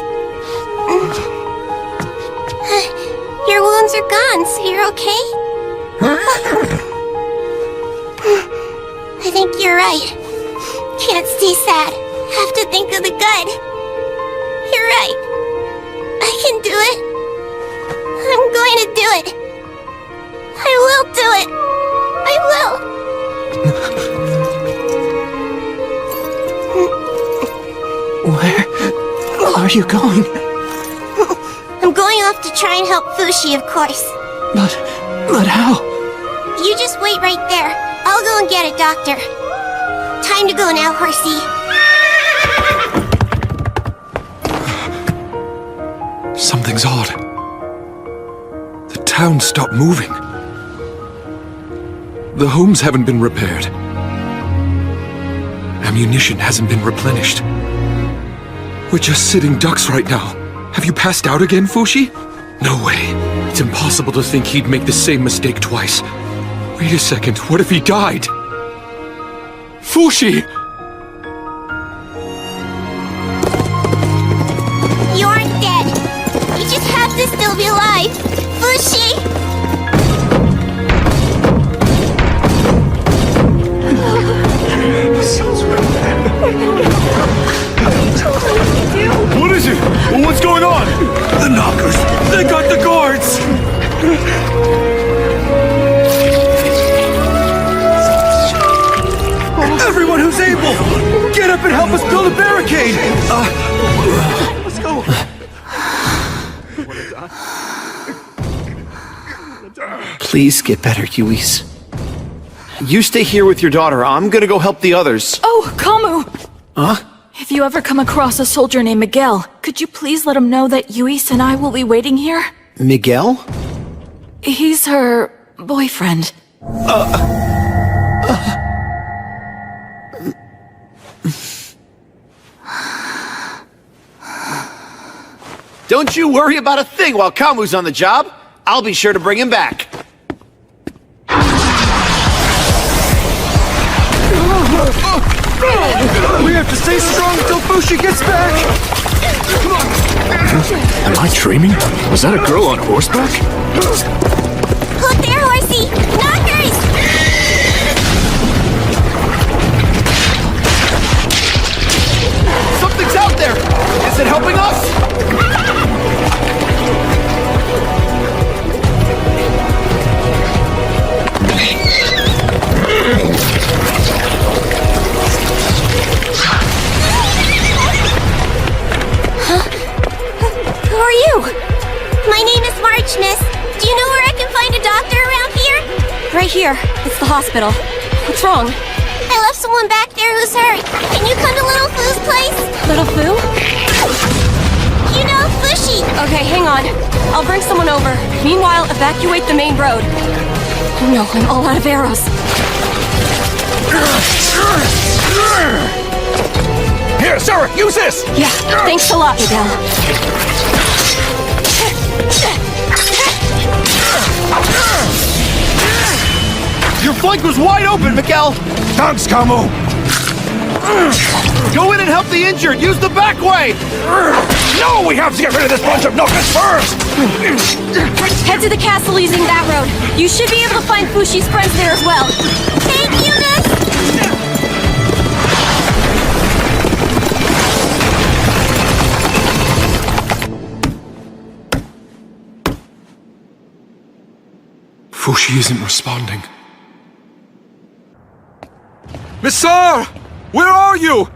Your wounds are gone, so you're okay? I think you're right. Can't stay sad. Have to think of the good. You're right. I can do it. I'm going to do it. I will do it. I will. Where are you going? I'm going off to try and help Fushi, of course. But how? You just wait right there. I'll go and get a doctor. Time to go now, horsey. Something's odd. The town stopped moving. The homes haven't been repaired. Ammunition hasn't been replenished. We're just sitting ducks right now. Have you passed out again, Fushi? No way. It's impossible to think he'd make the same mistake twice. Wait a second, what if he died? Fushi! You aren't dead. You just have to still be alive. Fushi! What is it? What's going on? The knockers! They got the guards! help us build a barricade! Let's go! Please get better, Yuis. You stay here with your daughter. I'm gonna go help the others. Oh, Kamu! Huh? If you ever come across a soldier named Miguel, could you please let him know that Yuis and I will be waiting here? Miguel? He's her boyfriend. Don't you worry about a thing while Kamu's on the job. I'll be sure to bring him back. We have to stay strong until Fushi gets back! Am I dreaming? Was that a girl on horseback? Look there, horsey! Knockers! Something's out there! Is it helping us? Who are you? My name is March, miss. Do you know where I can find a doctor around here? Right here. It's the hospital. What's wrong? I left someone back there who's hurt. Can you come to Little Foo's place? Little Foo? You know, Fushi. Okay, hang on. I'll bring someone over. Meanwhile, evacuate the main road. Oh no, I'm all out of arrows. Here, sir, use this! Yeah, thanks a lot, Miguel. Your flank was wide open, Miguel! Thanks, Kamu! Go in and help the injured! Use the back way! No, we have to get rid of this bunch of knockers first! Head to the castle using that road. You should be able to find Fushi's friends there as well. Thank you, miss! Fushi isn't responding. Missar! Where are you?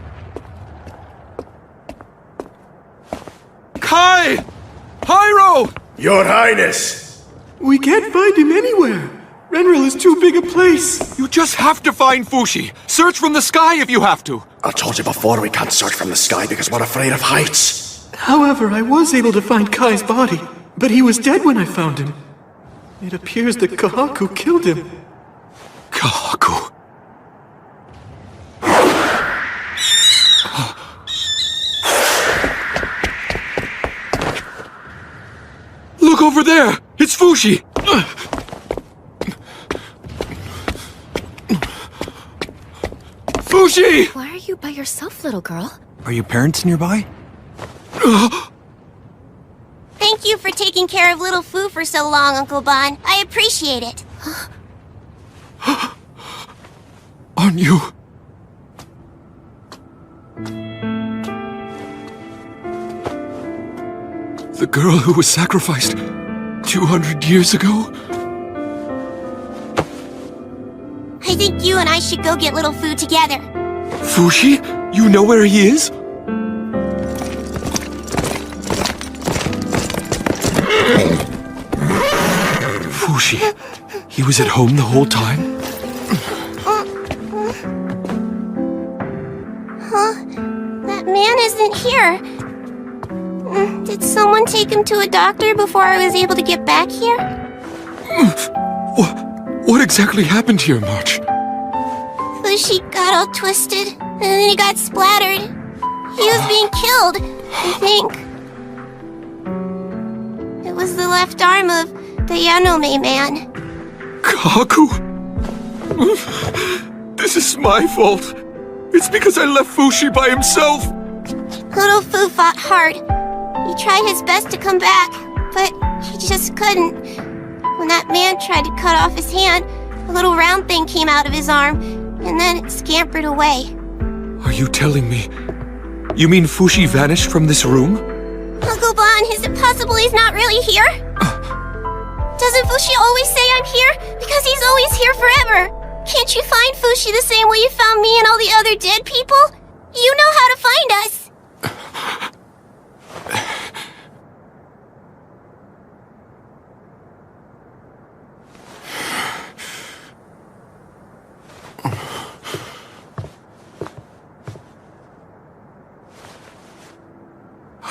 Kai! Hyro! Your Highness! We can't find him anywhere. Renril is too big a place. You just have to find Fushi. Search from the sky if you have to. I told you before we can't search from the sky because we're afraid of heights. However, I was able to find Kai's body, but he was dead when I found him. It appears that Kahaku killed him. Kahaku. Look over there! It's Fushi! Fushi! Why are you by yourself, little girl? Are your parents nearby? Thank you for taking care of Little Foo for so long, Uncle Bon. I appreciate it. On you. The girl who was sacrificed 200 years ago? I think you and I should go get Little Foo together. Fushi? You know where he is? Fushi, he was at home the whole time? Huh? That man isn't here. Did someone take him to a doctor before I was able to get back here? What exactly happened here, March? Fushi got all twisted, and then he got splattered. He was being killed, I think. It was the left arm of the Yanome man. Kaku? This is my fault. It's because I left Fushi by himself. Little Foo fought hard. He tried his best to come back, but he just couldn't. When that man tried to cut off his hand, a little round thing came out of his arm, and then it scampered away. Are you telling me? You mean Fushi vanished from this room? Uncle Bon, is it possible he's not really here? Doesn't Fushi always say I'm here? Because he's always here forever. Can't you find Fushi the same way you found me and all the other dead people? You know how to find us.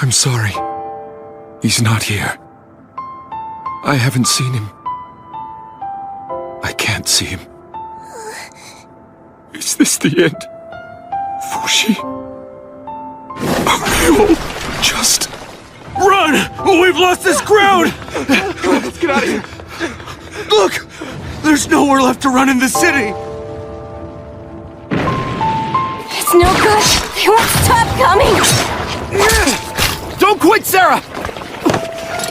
I'm sorry. He's not here. I haven't seen him. I can't see him. Is this the end? Fushi? Are you all just... Run! We've lost this ground! Let's get out of here. Look! There's nowhere left to run in the city! It's no good. They won't stop coming. Don't quit, Sarah!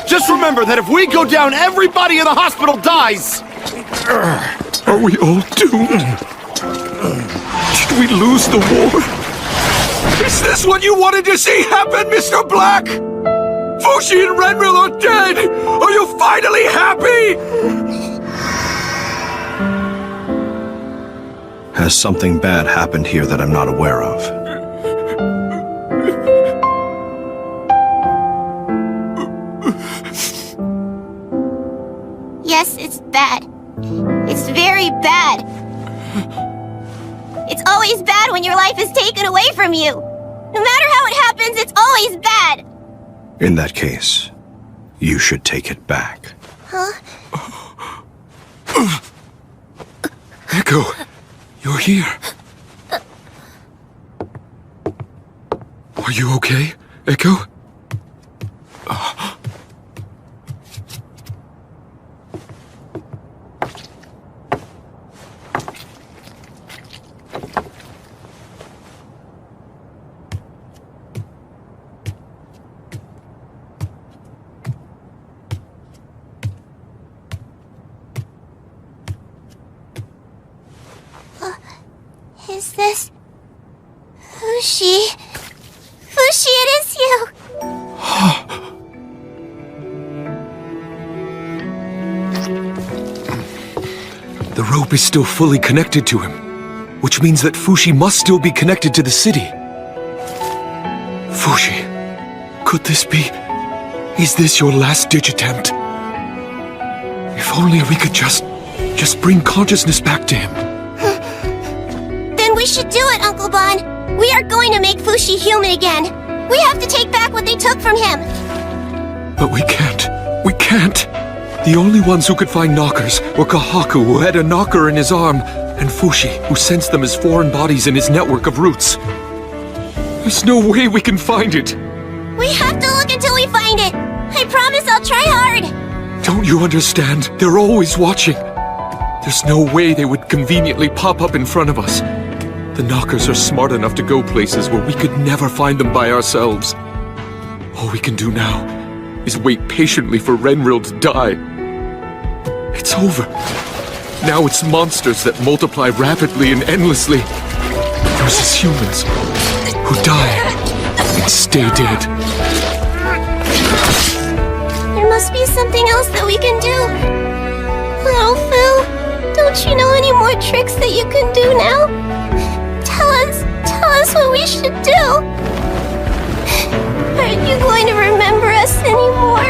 Just remember that if we go down, everybody in the hospital dies! Are we all doomed? Did we lose the war? Is this what you wanted to see happen, Mr. Black? Fushi and Renril are dead! Are you finally happy? Has something bad happened here that I'm not aware of? Yes, it's bad. It's very bad. It's always bad when your life is taken away from you. No matter how it happens, it's always bad. In that case, you should take it back. Huh? Echo, you're here. Are you okay, Echo? Is this... Fushi? Fushi, it is you! The rope is still fully connected to him, which means that Fushi must still be connected to the city. Fushi, could this be... Is this your last-ditch attempt? If only we could just bring consciousness back to him. Then we should do it, Uncle Bon. We are going to make Fushi human again. We have to take back what they took from him. But we can't. We can't. The only ones who could find knockers were Kahaku, who had a knocker in his arm, and Fushi, who sensed them as foreign bodies in his network of roots. There's no way we can find it. We have to look until we find it. I promise I'll try hard. Don't you understand? They're always watching. There's no way they would conveniently pop up in front of us. The knockers are smart enough to go places where we could never find them by ourselves. All we can do now is wait patiently for Renril to die. It's over. Now it's monsters that multiply rapidly and endlessly versus humans who die and stay dead. There must be something else that we can do. Little Fu, don't you know any more tricks that you can do now? Tell us what we should do. Aren't you going to remember us anymore?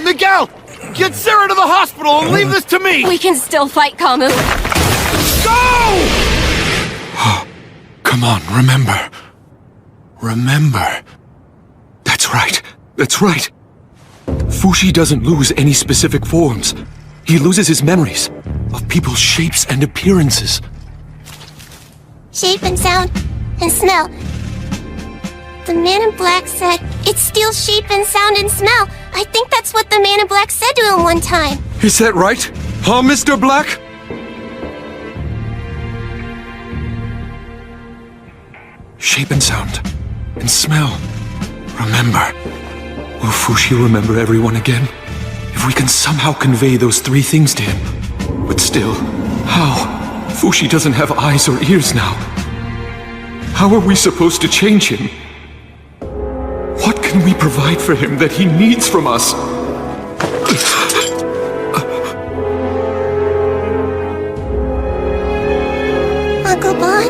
Miguel! Get Sarah to the hospital and leave this to me! We can still fight, Kamu. Go! Come on, remember. Remember. That's right. That's right. Fushi doesn't lose any specific forms. He loses his memories of people's shapes and appearances. Shape and sound and smell. The man in black said, it steals shape and sound and smell. I think that's what the man in black said to him one time. Is that right? Huh, Mr. Black? Shape and sound and smell. Remember. Will Fushi remember everyone again? If we can somehow convey those 3 things to him. But still, how? Fushi doesn't have eyes or ears now. How are we supposed to change him? What can we provide for him that he needs from us? Uncle Bon?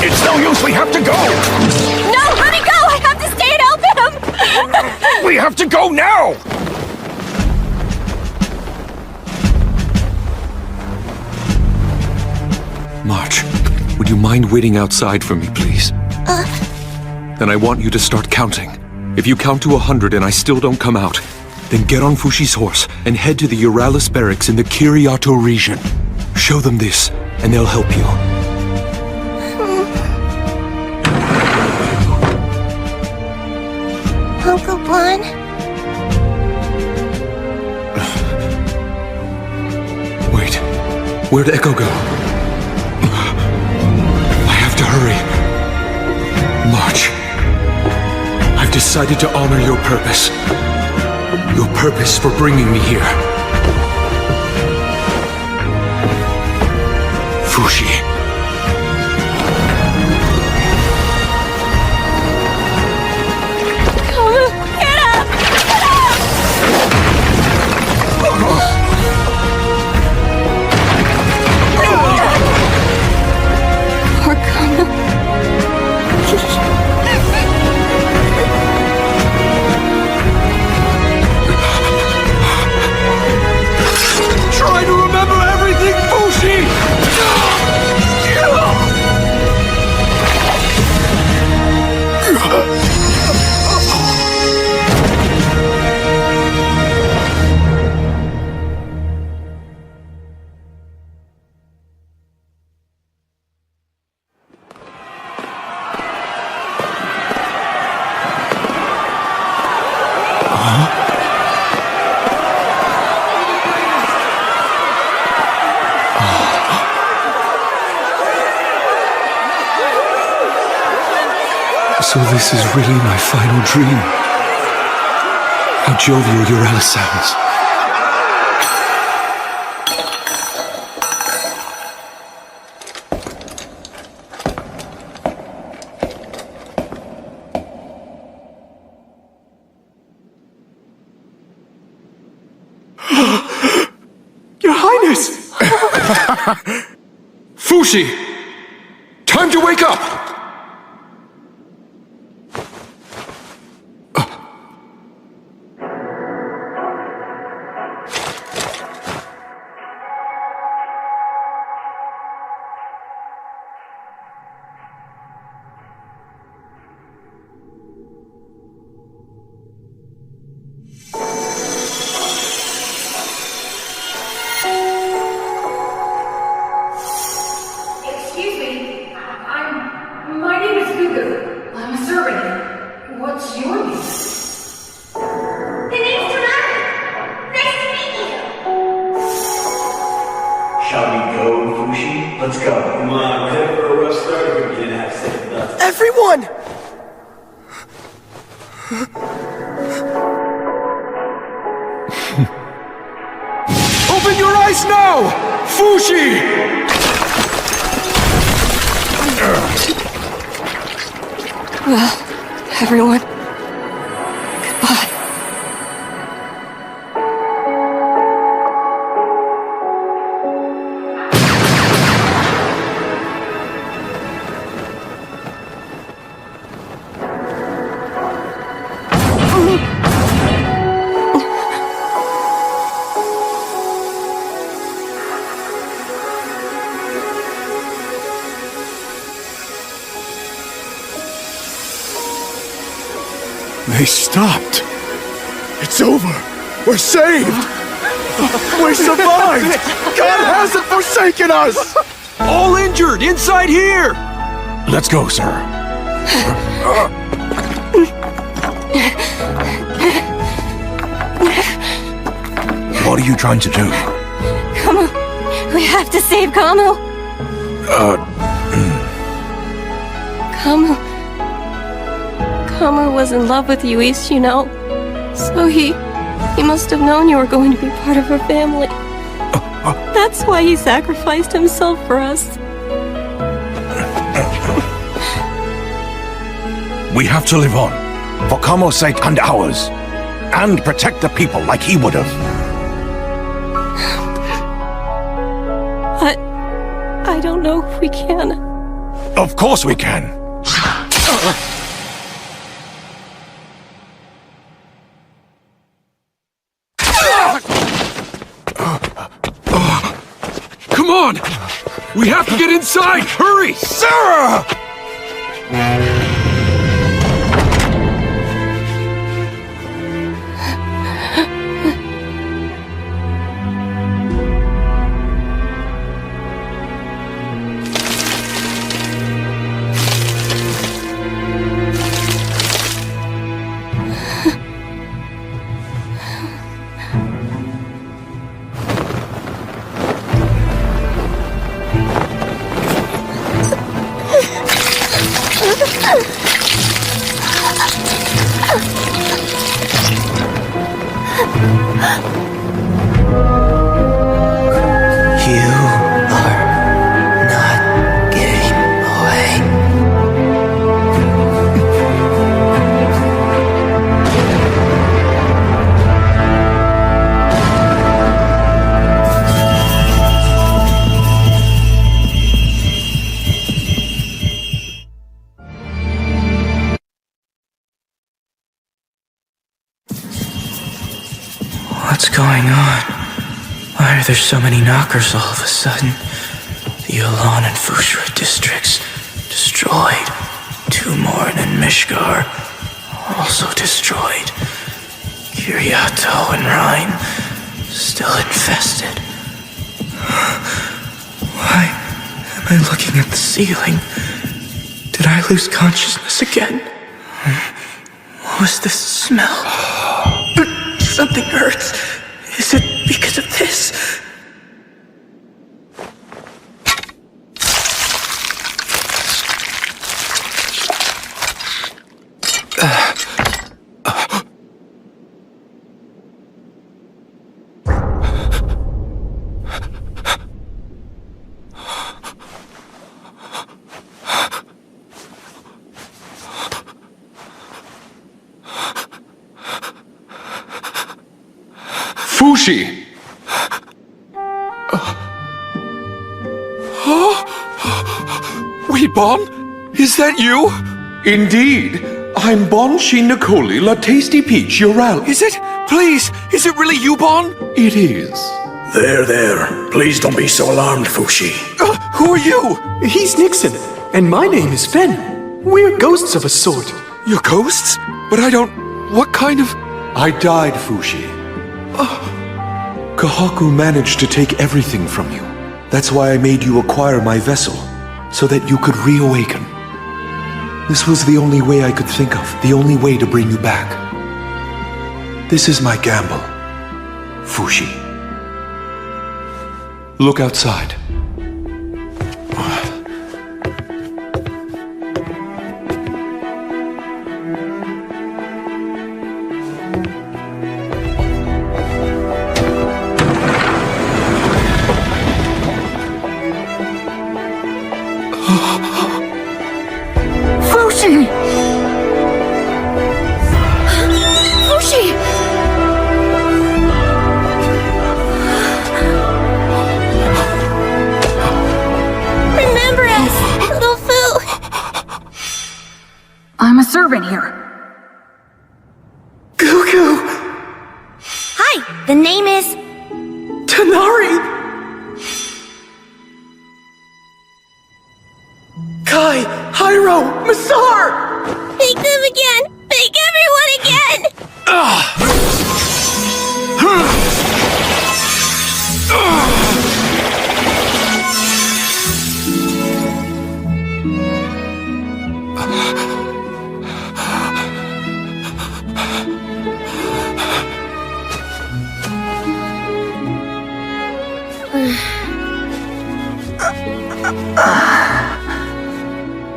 It's no use, we have to go! No, let me go! I have to stay and help him! We have to go now! March, would you mind waiting outside for me, please? Then I want you to start counting. If you count to 100 and I still don't come out, then get on Fushi's horse and head to the Euralis barracks in the Kiriato region. Show them this, and they'll help you. Uncle Bon? Wait, where'd Echo go? I have to hurry. March. I've decided to honor your purpose. Your purpose for bringing me here. Fushi. Try to remember everything, Fushi! So this is really my final dream. How jovial Euralis sounds. Your Highness! Fushi! Time to wake up! Excuse me. My name is Gugu. I'm a servant. What's your name? The name's Tanaka. Nice to meet you. Shall we go, Fushi? Let's go. Come on, we're headed for a rough start if we didn't have safe enough. Everyone! Open your eyes now! Fushi! Well, everyone, goodbye. They stopped. It's over. We're saved. We survived. God hasn't forsaken us. All injured, inside here! Let's go, sir. What are you trying to do? Come on, we have to save Kamu. Kamu. Hummer was in love with you, East, you know. So he must have known you were going to be part of our family. That's why he sacrificed himself for us. We have to live on, for Kamo's sake and ours, and protect the people like he would have. But I don't know if we can. Of course we can. Come on! We have to get inside! Hurry! Sarah! What's going on? Why are there so many knockers all of a sudden? The Yolan and Fushra districts destroyed. Tumorn and Mishgar also destroyed. Kiriato and Rhine still infested. Why am I looking at the ceiling? Did I lose consciousness again? What was this smell? Something hurts. Is it because of this? Fushi! Wait, Bon? Is that you? Indeed. I'm Bon Shinakoli, La Tasty Peach, Yoral. Is it? Please, is it really you, Bon? It is. There. Please don't be so alarmed, Fushi. Who are you? He's Nixon, and my name is Fen. We're ghosts of a sort. You're ghosts? But I don't... What kind of... I died, Fushi. Kahaku managed to take everything from you. That's why I made you acquire my vessel, so that you could reawaken. This was the only way I could think of, the only way to bring you back. This is my gamble, Fushi. Look outside. Fushi! Fushi! Remember us, little Fu! I'm a servant here. Cuckoo! Hi, the name is... Tanari! Kai, Hyro, Masar! Make them again! Make everyone again!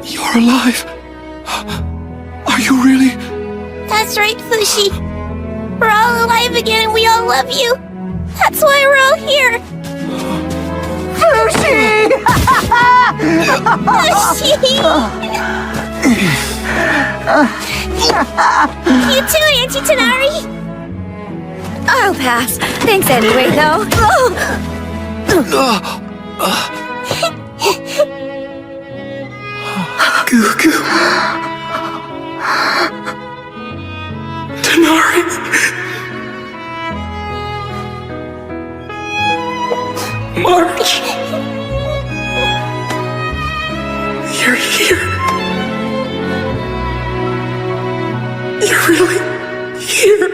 You're alive. Are you really? That's right, Fushi. We're all alive again and we all love you. That's why we're all here. Fushi! Fushi! You too, Auntie Tanari. I'll pass. Thanks anyway, though. Gugu. Tanari. March. You're here. You're really here.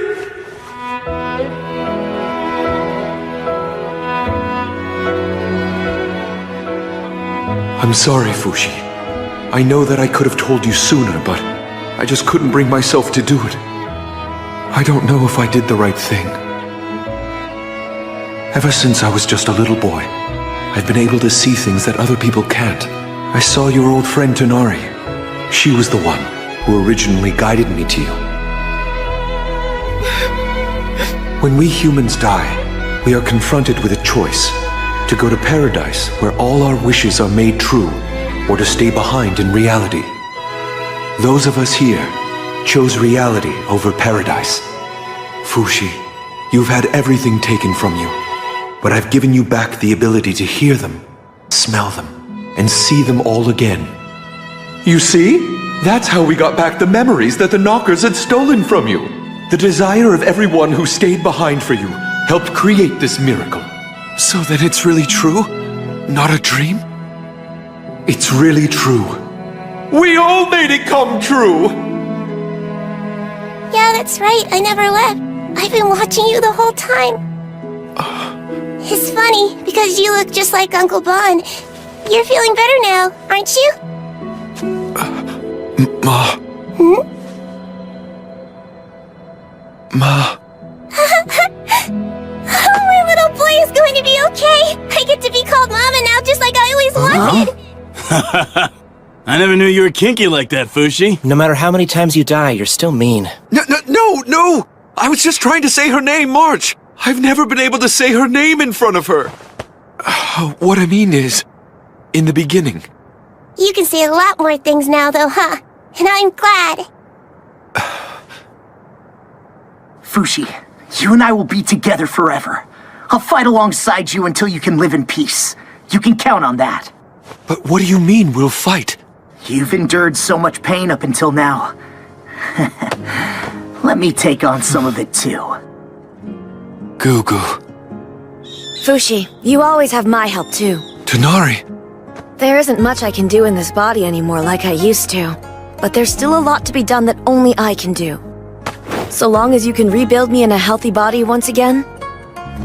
I'm sorry, Fushi. I know that I could have told you sooner, but I just couldn't bring myself to do it. I don't know if I did the right thing. Ever since I was just a little boy, I've been able to see things that other people can't. I saw your old friend Tanari. She was the one who originally guided me to you. When we humans die, we are confronted with a choice: to go to paradise, where all our wishes are made true, or to stay behind in reality. Those of us here chose reality over paradise. Fushi, you've had everything taken from you, but I've given you back the ability to hear them, smell them, and see them all again. You see? That's how we got back the memories that the Knockers had stolen from you. The desire of everyone who stayed behind for you helped create this miracle. So then it's really true? Not a dream? It's really true. We all made it come true! Yeah, that's right. I never left. I've been watching you the whole time. It's funny, because you look just like Uncle Bon. You're feeling better now, aren't you? Ma. Hmm? Ma. Oh, my little boy is going to be okay. I get to be called Mama now, just like I always wanted. I never knew you were kinky like that, Fushi. No matter how many times you die, you're still mean. No! I was just trying to say her name, March. I've never been able to say her name in front of her. What I mean is, in the beginning. You can say a lot more things now, though, huh? And I'm glad. Fushi, you and I will be together forever. I'll fight alongside you until you can live in peace. You can count on that. But what do you mean, we'll fight? You've endured so much pain up until now. Let me take on some of it too. Gugu. Fushi, you always have my help too. Tanari. There isn't much I can do in this body anymore like I used to. But there's still a lot to be done that only I can do. So long as you can rebuild me in a healthy body once again,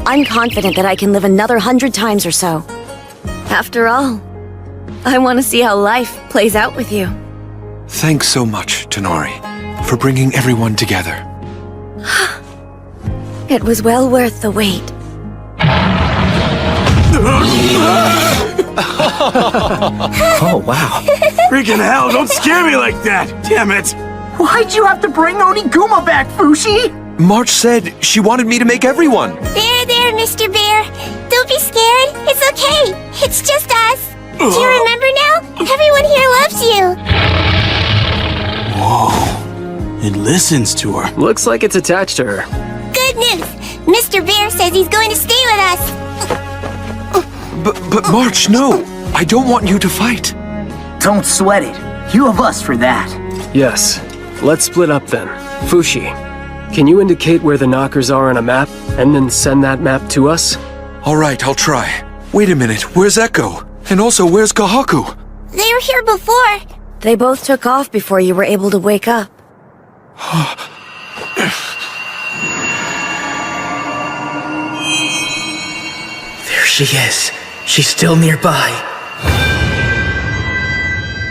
I'm confident that I can live another 100 times or so. After all, I want to see how life plays out with you. Thanks so much, Tanari, for bringing everyone together. It was well worth the wait. Oh, wow. Freaking hell, don't scare me like that! Damn it! Why'd you have to bring Oniguma back, Fushi? March said she wanted me to make everyone. There, Mr. Bear. Don't be scared. It's okay. It's just us. Do you remember now? Everyone here loves you. Whoa. It listens to her. Looks like it's attached to her. Good news. Mr. Bear says he's going to stay with us. But March, no. I don't want you to fight. Don't sweat it. You have us for that. Yes. Let's split up then. Fushi, can you indicate where the Knockers are on a map, and then send that map to us? All right, I'll try. Wait a minute, where's Echo? And also, where's Kahaku? They were here before. They both took off before you were able to wake up. There she is. She's still nearby.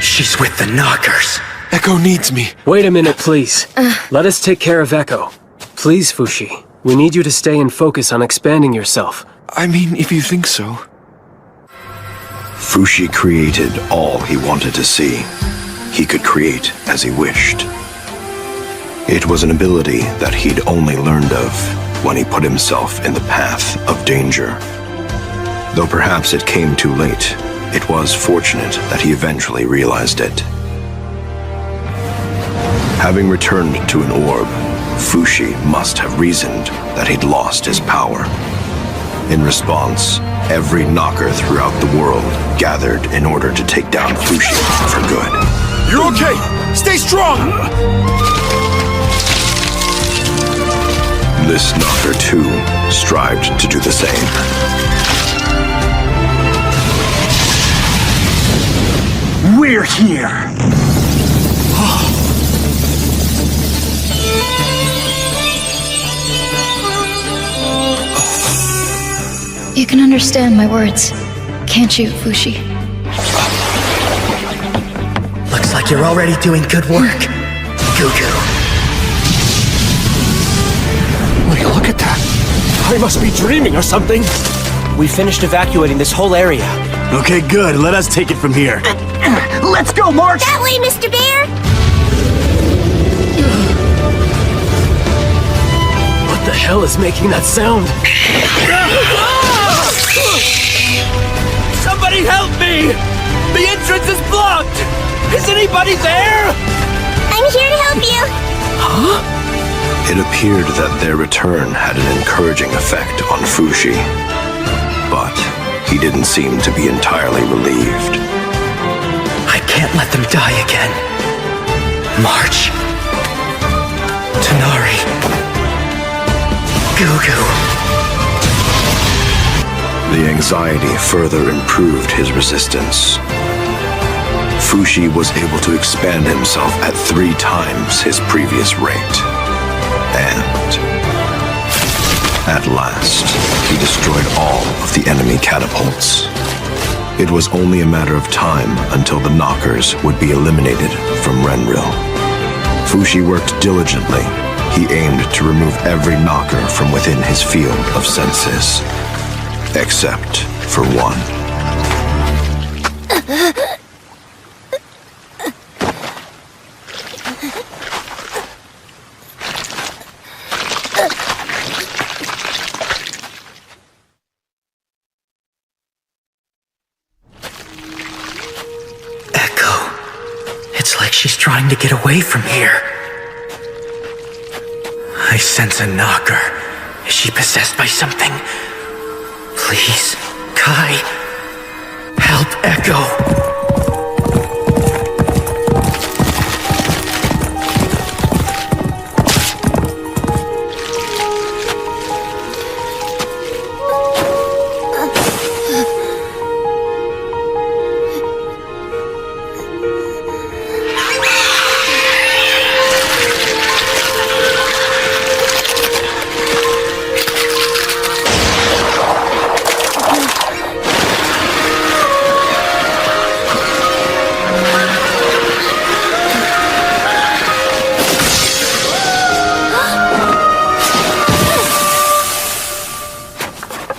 She's with the Knockers. Echo needs me. Wait a minute, please. Let us take care of Echo. Please, Fushi. We need you to stay and focus on expanding yourself. I mean, if you think so. Fushi created all he wanted to see. He could create as he wished. It was an ability that he'd only learned of when he put himself in the path of danger. Though perhaps it came too late, it was fortunate that he eventually realized it. Having returned to an orb, Fushi must have reasoned that he'd lost his power. In response, every knocker throughout the world gathered in order to take down Fushi for good. You're okay! Stay strong! This knocker, too, strived to do the same. We're here! You can understand my words, can't you, Fushi? Looks like you're already doing good work, Gugu. Wait, look at that! I must be dreaming or something! We finished evacuating this whole area. Okay, good. Let us take it from here. Let's go, March! That way, Mr. Bear! What the hell is making that sound? Somebody help me! The entrance is blocked! Is anybody there? I'm here to help you! Huh? It appeared that their return had an encouraging effect on Fushi, but he didn't seem to be entirely relieved. I can't let them die again. March. Tanari. Gugu. The anxiety further improved his resistance. Fushi was able to expand himself at 3 times his previous rate. And at last, he destroyed all of the enemy catapults. It was only a matter of time until the knockers would be eliminated from Renril. Fushi worked diligently. He aimed to remove every knocker from within his field of senses. Except for one. Echo. It's like she's trying to get away from here. I sense a knocker. Is she possessed by something? Please, Kai, help Echo.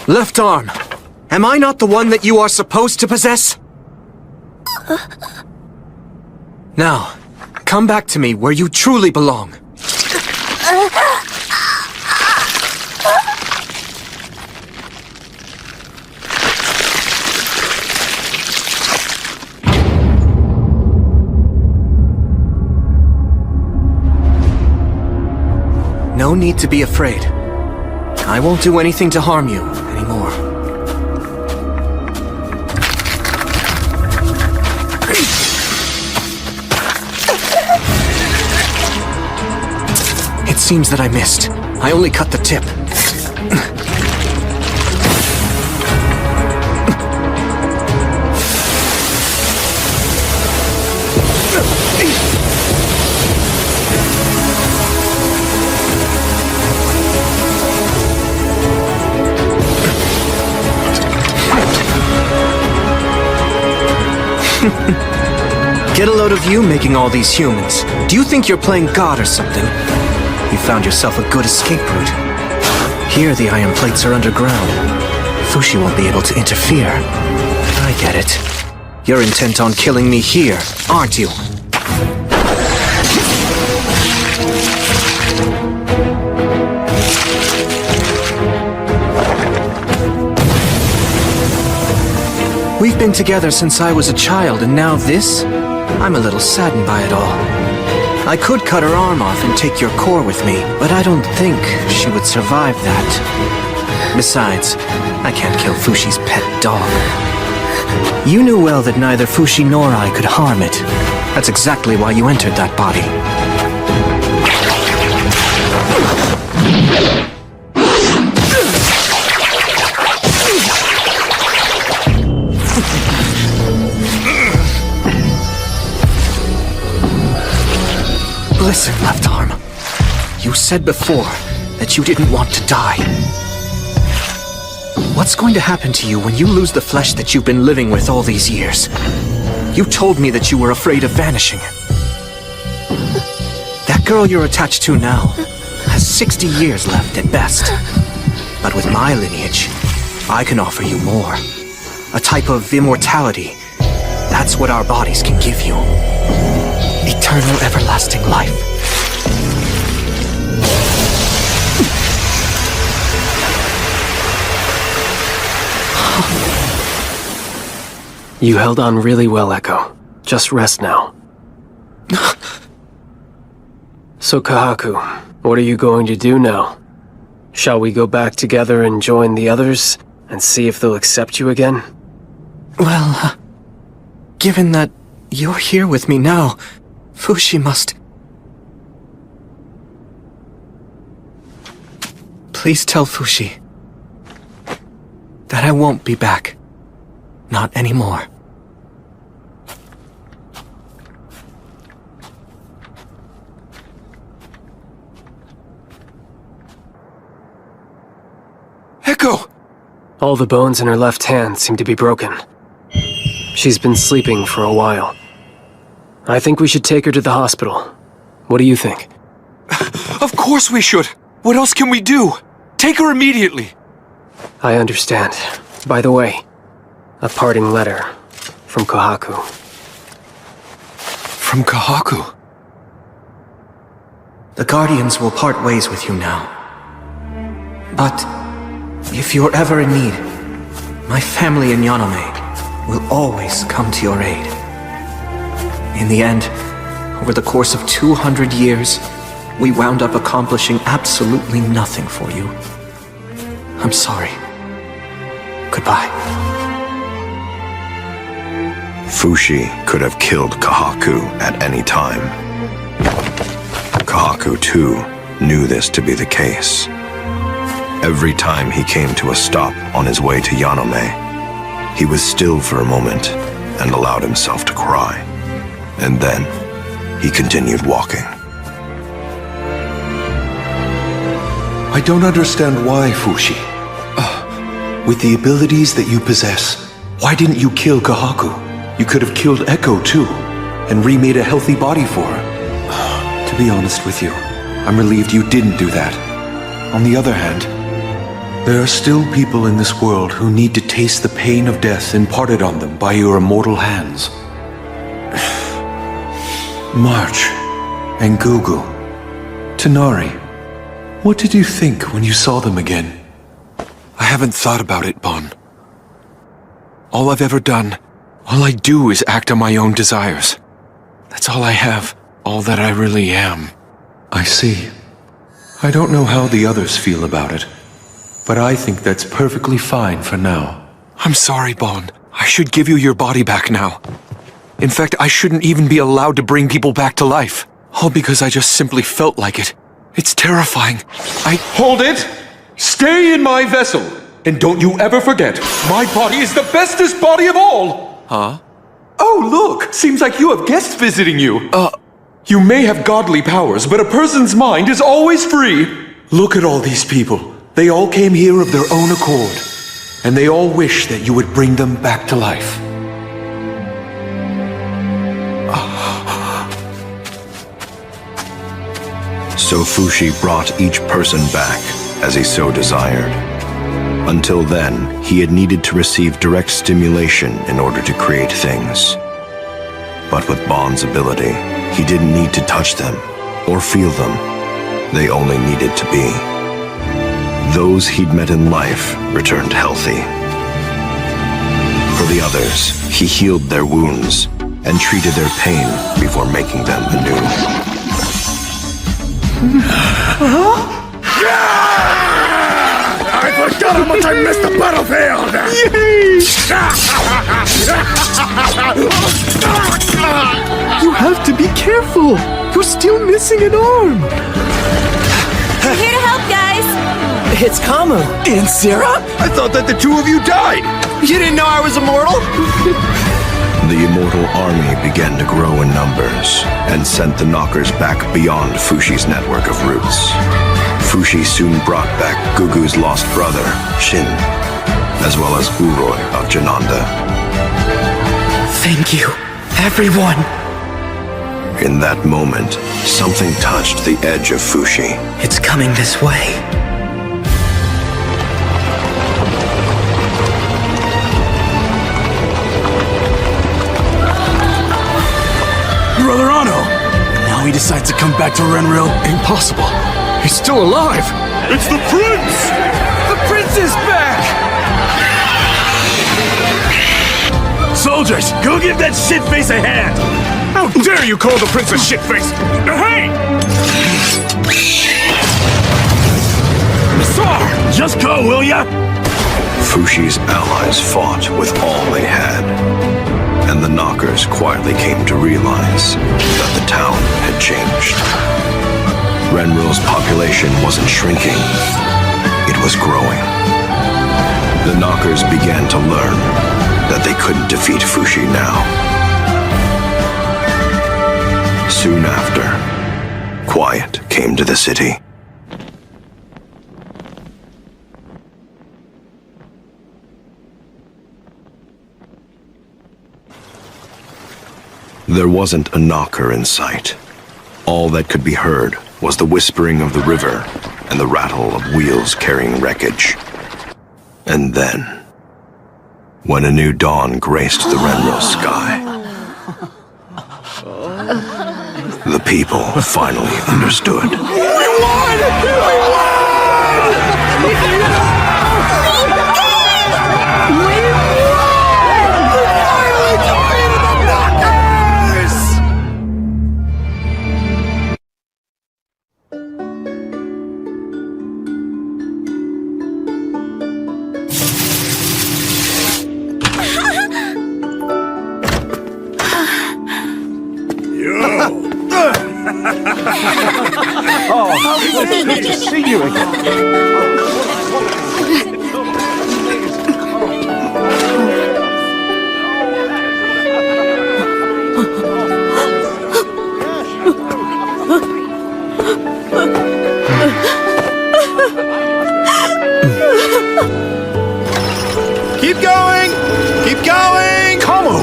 Left arm. Am I not the one that you are supposed to possess? Now, come back to me where you truly belong. No need to be afraid. I won't do anything to harm you anymore. It seems that I missed. I only cut the tip. Get a load of you making all these humans. Do you think you're playing God or something? You found yourself a good escape route. Here the iron plates are underground. Fushi won't be able to interfere. I get it. You're intent on killing me here, aren't you? We've been together since I was a child, and now this? I'm a little saddened by it all. I could cut her arm off and take your core with me, but I don't think she would survive that. Besides, I can't kill Fushi's pet dog. You knew well that neither Fushi nor I could harm it. That's exactly why you entered that body. Listen, left arm. You said before that you didn't want to die. What's going to happen to you when you lose the flesh that you've been living with all these years? You told me that you were afraid of vanishing. That girl you're attached to now has 60 years left at best. But with my lineage, I can offer you more. A type of immortality. That's what our bodies can give you. Eternal, everlasting life. You held on really well, Echo. Just rest now. So, Kahaku, what are you going to do now? Shall we go back together and join the others, and see if they'll accept you again? Well, given that you're here with me now, Fushi must... Please tell Fushi that I won't be back. Not anymore. Echo! All the bones in her left hand seem to be broken. She's been sleeping for a while. I think we should take her to the hospital. What do you think? Of course we should! What else can we do? Take her immediately! I understand. By the way, a parting letter from Kahaku. From Kahaku? The Guardians will part ways with you now. But if you're ever in need, my family in Yanome will always come to your aid. In the end, over the course of 200 years, we wound up accomplishing absolutely nothing for you. I'm sorry. Goodbye. Fushi could have killed Kahaku at any time. Kahaku, too, knew this to be the case. Every time he came to a stop on his way to Yanome, he was still for a moment and allowed himself to cry. And then, he continued walking. I don't understand why, Fushi. With the abilities that you possess, why didn't you kill Kahaku? You could have killed Echo, too, and remade a healthy body for her. To be honest with you, I'm relieved you didn't do that. On the other hand, there are still people in this world who need to taste the pain of death imparted on them by your immortal hands. March and Gugu, Tanari, what did you think when you saw them again? I haven't thought about it, Bon. All I've ever done, all I do is act on my own desires. That's all I have, all that I really am. I see. I don't know how the others feel about it, but I think that's perfectly fine for now. I'm sorry, Bon. I should give you your body back now. In fact, I shouldn't even be allowed to bring people back to life. All because I just simply felt like it. It's terrifying. Hold it! Stay in my vessel! And don't you ever forget, my body is the bestest body of all! Huh? Oh, look! Seems like you have guests visiting you. You may have godly powers, but a person's mind is always free. Look at all these people. They all came here of their own accord. And they all wish that you would bring them back to life. So Fushi brought each person back as he so desired. Until then, he had needed to receive direct stimulation in order to create things. But with Bon's ability, he didn't need to touch them or feel them. They only needed to be. Those he'd met in life returned healthy. For the others, he healed their wounds and treated their pain before making them anew. I forgot how much I missed the battlefield! You have to be careful! You're still missing an arm! We're here to help, guys! It's Kamu. And Sarah? I thought that the two of you died! You didn't know I was immortal? The immortal army began to grow in numbers and sent the Knockers back beyond Fushi's network of roots. Fushi soon brought back Gugu's lost brother, Shin, as well as Uroi of Jananda. Thank you, everyone. In that moment, something touched the edge of Fushi. It's coming this way. Brother Ano! Now he decides to come back to Renril? Impossible. He's still alive. It's the prince! The prince is back! Soldiers, go give that shitface a hand! How dare you call the prince a shitface? Hey! Sar, just go, will ya? Fushi's allies fought with all they had, and the Knockers quietly came to realize that the town had changed. Renril's population wasn't shrinking, it was growing. The Knockers began to learn that they couldn't defeat Fushi now. Soon after, quiet came to the city. There wasn't a knocker in sight. All that could be heard was the whispering of the river and the rattle of wheels carrying wreckage. And then, when a new dawn graced the Renril sky, the people finally understood. We won! We won! Good to see you again. Keep going! Keep going! Kamu!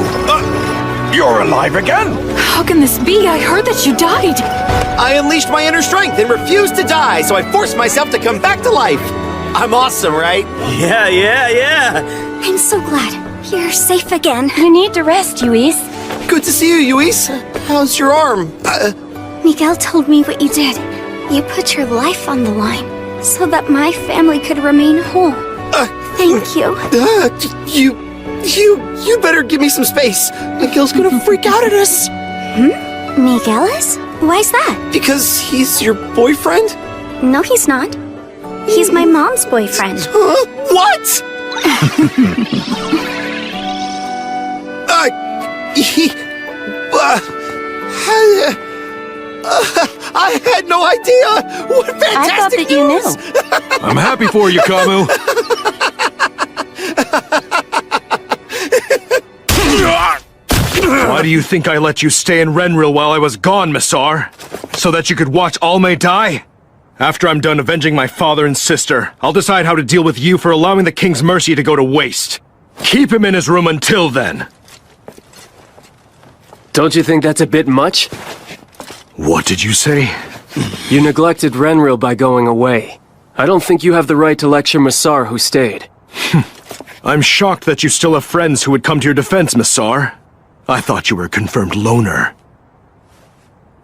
You're alive again? How can this be? I heard that you died. I unleashed my inner strength and refused to die, so I forced myself to come back to life. I'm awesome, right? Yeah. I'm so glad. You're safe again. You need to rest, Yuis. Good to see you, Yuis. How's your arm? Miguel told me what you did. You put your life on the line so that my family could remain whole. Thank you. You better give me some space. Miguel's gonna freak out at us. Miguel is? Why's that? Because he's your boyfriend? No, he's not. He's my mom's boyfriend. What? I had no idea! What fantastic I thought that you knew. I'm happy for you, Kamu. Why do you think I let you stay in Renril while I was gone, Misar? So that you could watch Alme die? After I'm done avenging my father and sister, I'll decide how to deal with you for allowing the King's mercy to go to waste. Keep him in his room until then. Don't you think that's a bit much? What did you say? You neglected Renril by going away. I don't think you have the right to lecture Misar, who stayed. I'm shocked that you still have friends who would come to your defense, Misar. I thought you were a confirmed loner.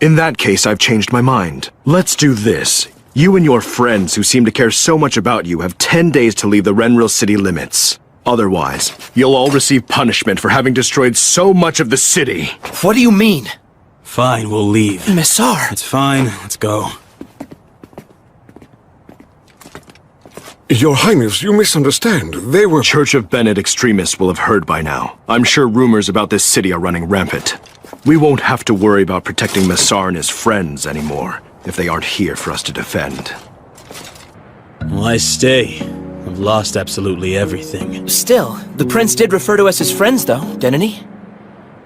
In that case, I've changed my mind. Let's do this. You and your friends who seem to care so much about you have 10 days to leave the Renril city limits. Otherwise, you'll all receive punishment for having destroyed so much of the city. What do you mean? Fine, we'll leave. Messar! It's fine, let's go. Your Highness, you misunderstand. They were— Church of Bennett extremists will have heard by now. I'm sure rumors about this city are running rampant. We won't have to worry about protecting Messar and his friends anymore, if they aren't here for us to defend. Why stay? I've lost absolutely everything. Still, the prince did refer to us as friends, though, didn't he?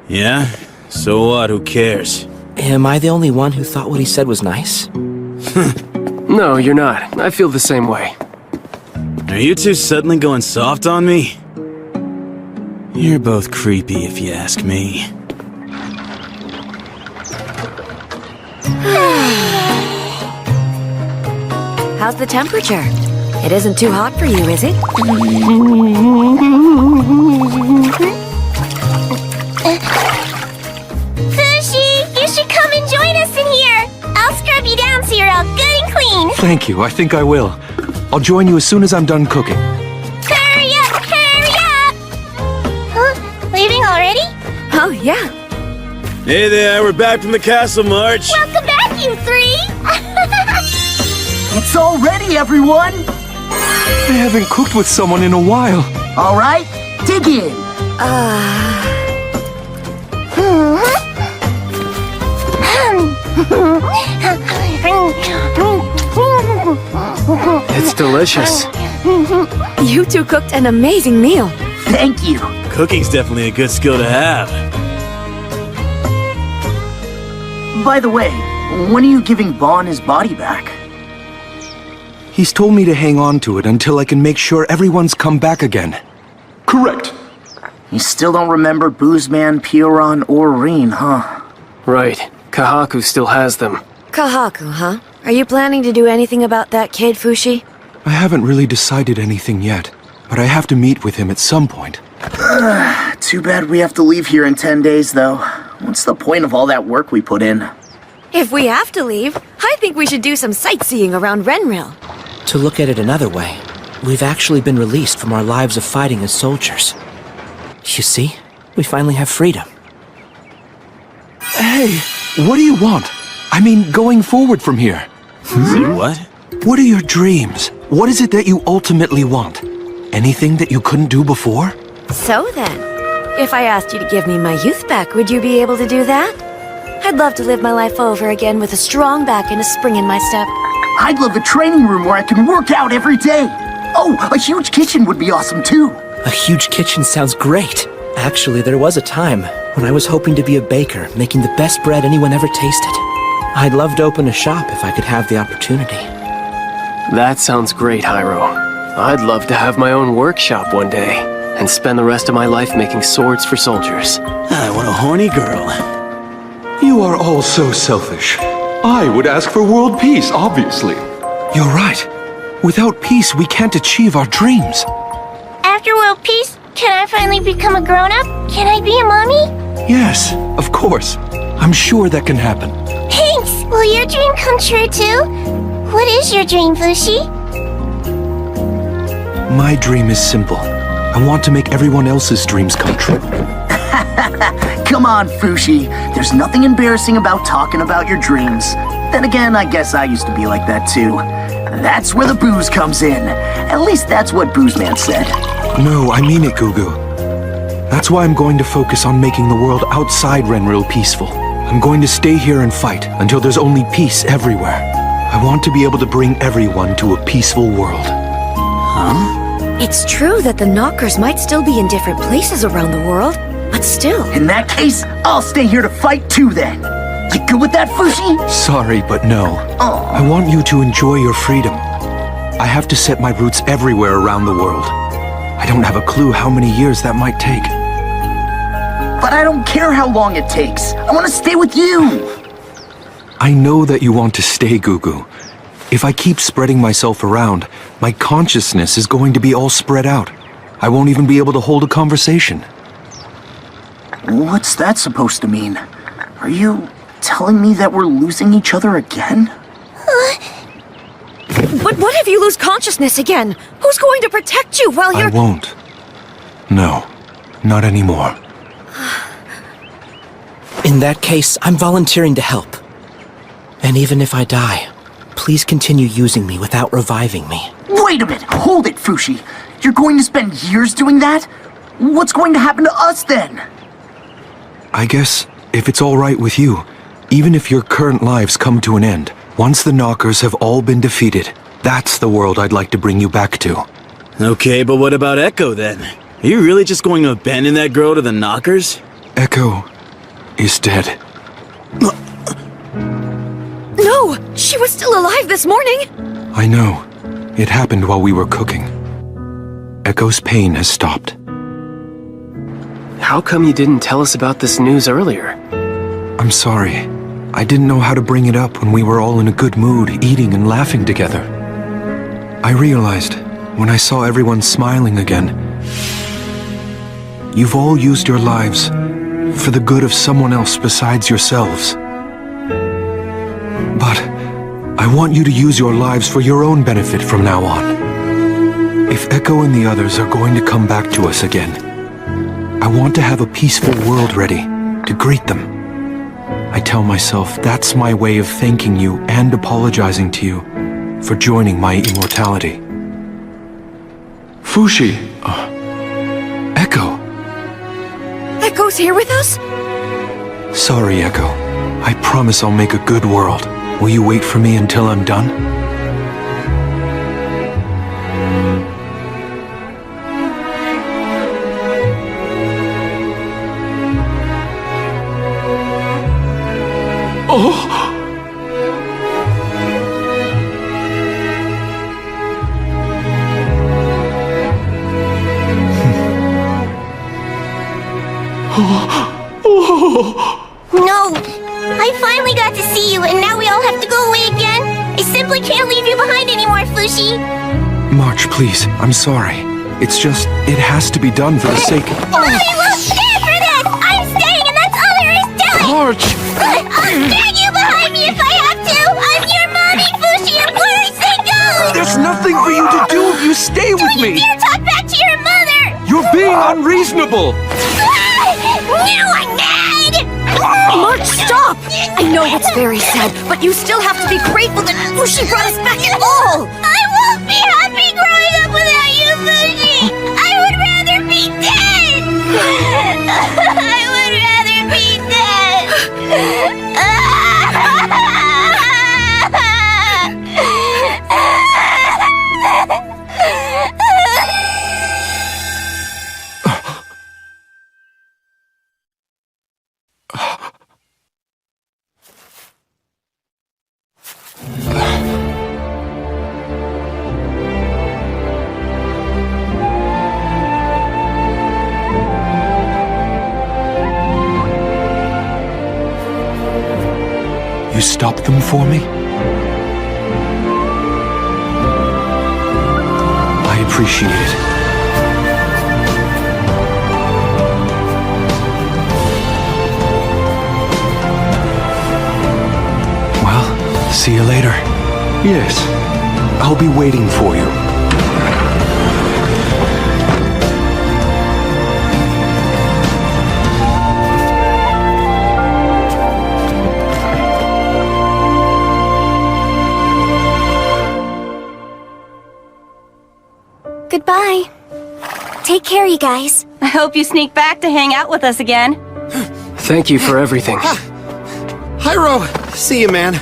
Yeah? So what? Who cares? Am I the only one who thought what he said was nice? No, you're not. I feel the same way. Are you two suddenly going soft on me? You're both creepy, if you ask me. How's the temperature? It isn't too hot for you, is it? Fushi, you should come and join us in here. I'll scrub you down so you're all good and clean. Thank you, I think I will. I'll join you as soon as I'm done cooking. Hurry up, hurry up! Huh? Leaving already? Oh, yeah. Hey there, we're back from the castle march. Welcome back, you three! It's all ready, everyone! I haven't cooked with someone in a while. All right, dig in. It's delicious. You two cooked an amazing meal. Thank you. Cooking's definitely a good skill to have. By the way, when are you giving Bon his body back? He's told me to hang on to it until I can make sure everyone's come back again. Correct. You still don't remember Boozman, Pioran, or Reen, huh? Right. Kahaku still has them. Kahaku, huh? Are you planning to do anything about that kid, Fushi? I haven't really decided anything yet, but I have to meet with him at some point. Too bad we have to leave here in 10 days, though. What's the point of all that work we put in? If we have to leave, I think we should do some sightseeing around Renril. To look at it another way, we've actually been released from our lives of fighting as soldiers. You see, we finally have freedom. Hey, what do you want? I mean, going forward from here. Say what? What are your dreams? What is it that you ultimately want? Anything that you couldn't do before? So then, if I asked you to give me my youth back, would you be able to do that? I'd love to live my life over again with a strong back and a spring in my step. I'd love a training room where I can work out every day. Oh, a huge kitchen would be awesome too. A huge kitchen sounds great. Actually, there was a time when I was hoping to be a baker, making the best bread anyone ever tasted. I'd love to open a shop if I could have the opportunity. That sounds great, Hyro. I'd love to have my own workshop one day, and spend the rest of my life making swords for soldiers. What a horny girl. You are all so selfish. I would ask for world peace, obviously. You're right. Without peace, we can't achieve our dreams. After world peace, can I finally become a grown-up? Can I be a mommy? Yes, of course. I'm sure that can happen. Thanks! Will your dream come true too? What is your dream, Fushi? My dream is simple. I want to make everyone else's dreams come true. Come on, Fushi. There's nothing embarrassing about talking about your dreams. Then again, I guess I used to be like that too. That's where the booze comes in. At least that's what Boozman said. No, I mean it, Gugu. That's why I'm going to focus on making the world outside Renril peaceful. I'm going to stay here and fight until there's only peace everywhere. I want to be able to bring everyone to a peaceful world. Huh? It's true that the Knockers might still be in different places around the world, but still. In that case, I'll stay here to fight too then. You good with that, Fushi? Sorry, but no. Oh. I want you to enjoy your freedom. I have to set my roots everywhere around the world. I don't have a clue how many years that might take. But I don't care how long it takes. I want to stay with you. I know that you want to stay, Gugu. If I keep spreading myself around, my consciousness is going to be all spread out. I won't even be able to hold a conversation. What's that supposed to mean? Are you telling me that we're losing each other again? But what if you lose consciousness again? Who's going to protect you while you're— I won't. No, not anymore. In that case, I'm volunteering to help. And even if I die, please continue using me without reviving me. Wait a minute! Hold it, Fushi! You're going to spend years doing that? What's going to happen to us then? I guess, if it's all right with you, even if your current lives come to an end, once the Knockers have all been defeated, that's the world I'd like to bring you back to. Okay, but what about Echo then? Are you really just going to abandon that girl to the Knockers? Echo is dead. No! She was still alive this morning! I know. It happened while we were cooking. Echo's pain has stopped. How come you didn't tell us about this news earlier? I'm sorry. I didn't know how to bring it up when we were all in a good mood, eating and laughing together. I realized, when I saw everyone smiling again, you've all used your lives for the good of someone else besides yourselves. But I want you to use your lives for your own benefit from now on. If Echo and the others are going to come back to us again, I want to have a peaceful world ready to greet them. I tell myself that's my way of thanking you and apologizing to you for joining my immortality. Fushi! Echo! Echo's here with us? Sorry, Echo. I promise I'll make a good world. Will you wait for me until I'm done? No! I finally got to see you, and now we all have to go away again? I simply can't leave you behind anymore, Fushi! March, please. I'm sorry. It's just, it has to be done for the sake of... I will stay for this! I'm staying, and that's all there is to it! March! I'll drag you behind me if I have to! I'm your mommy, Fushi, and where I say go! There's nothing for you to do if you stay with me! Don't you dare talk back to your mother! You're being unreasonable! Now I'm mad! March, stop! I know it's very sad, but you still have to be grateful that Fushi brought us back at all! I won't be happy growing up without you, Fushi! I would rather be dead! I would rather be dead! You stopped them for me? I appreciate it. Well, see you later. Yes, I'll be waiting for you. Goodbye. Take care, you guys. I hope you sneak back to hang out with us again. Thank you for everything. Hyro! See you, man.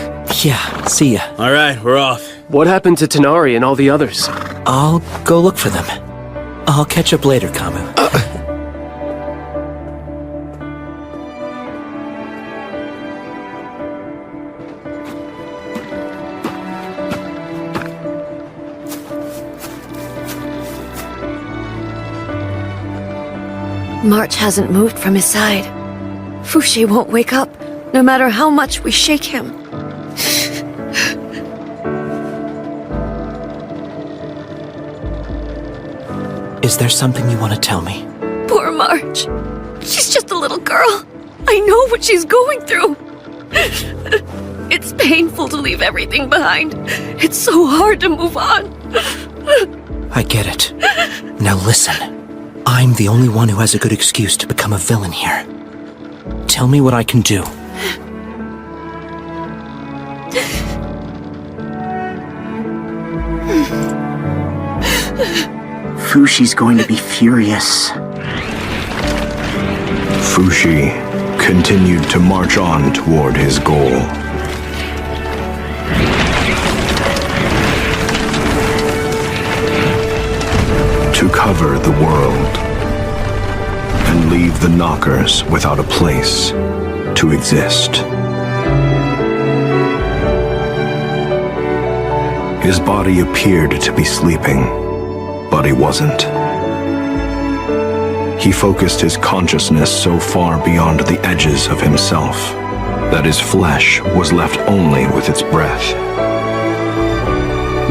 Yeah, see ya. All right, we're off. What happened to Tanari and all the others? I'll go look for them. I'll catch up later, Kamu. March hasn't moved from his side. Fushi won't wake up, no matter how much we shake him. Is there something you want to tell me? Poor March. She's just a little girl. I know what she's going through. It's painful to leave everything behind. It's so hard to move on. I get it. Now listen. I'm the only one who has a good excuse to become a villain here. Tell me what I can do. Fushi's going to be furious. Fushi continued to march on toward his goal. To cover the world and leave the Knockers without a place to exist. His body appeared to be sleeping, but he wasn't. He focused his consciousness so far beyond the edges of himself that his flesh was left only with its breath.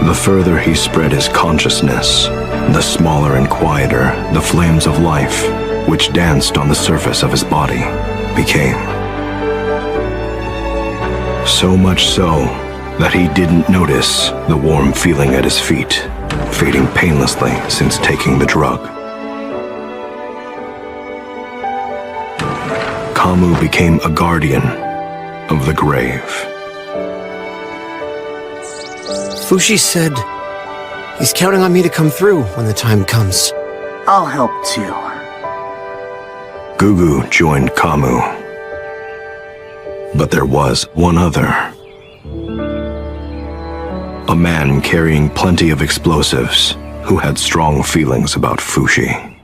The further he spread his consciousness, the smaller and quieter the flames of life, which danced on the surface of his body, became. So much so that he didn't notice the warm feeling at his feet, fading painlessly since taking the drug. Kamu became a guardian of the grave. Fushi said he's counting on me to come through when the time comes. I'll help too. Gugu joined Kamu. But there was one other. A man carrying plenty of explosives who had strong feelings about Fushi.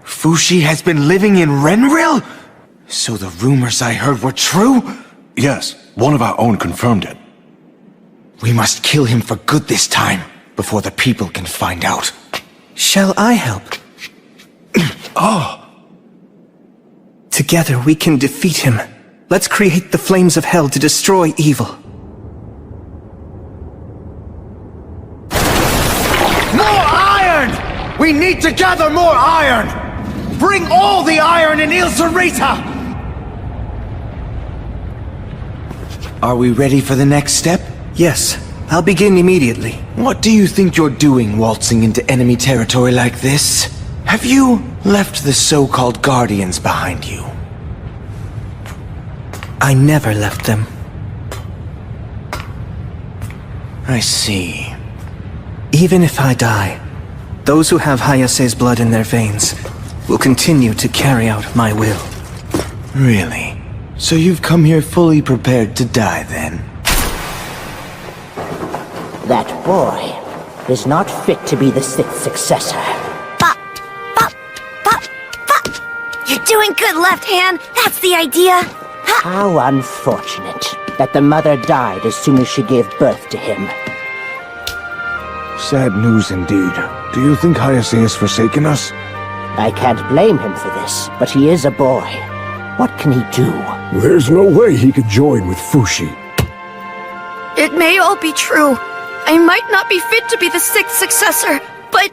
Fushi has been living in Renril? So the rumors I heard were true? Yes, one of our own confirmed it. We must kill him for good this time, before the people can find out. Shall I help? Oh. Together we can defeat him. Let's create the flames of hell to destroy evil. More iron! We need to gather more iron! Bring all the iron in Il Sarita! Are we ready for the next step? Yes, I'll begin immediately. What do you think you're doing waltzing into enemy territory like this? Have you left the so-called Guardians behind you? I never left them. I see. Even if I die, those who have Hayase's blood in their veins will continue to carry out my will. Really? So you've come here fully prepared to die, then? That boy is not fit to be the sixth successor. Bop, bop, bop, bop. You're doing good, left hand. That's the idea. How unfortunate that the mother died as soon as she gave birth to him. Sad news indeed. Do you think Hayase has forsaken us? I can't blame him for this, but he is a boy. What can he do? There's no way he could join with Fushi. It may all be true. I might not be fit to be the sixth successor, but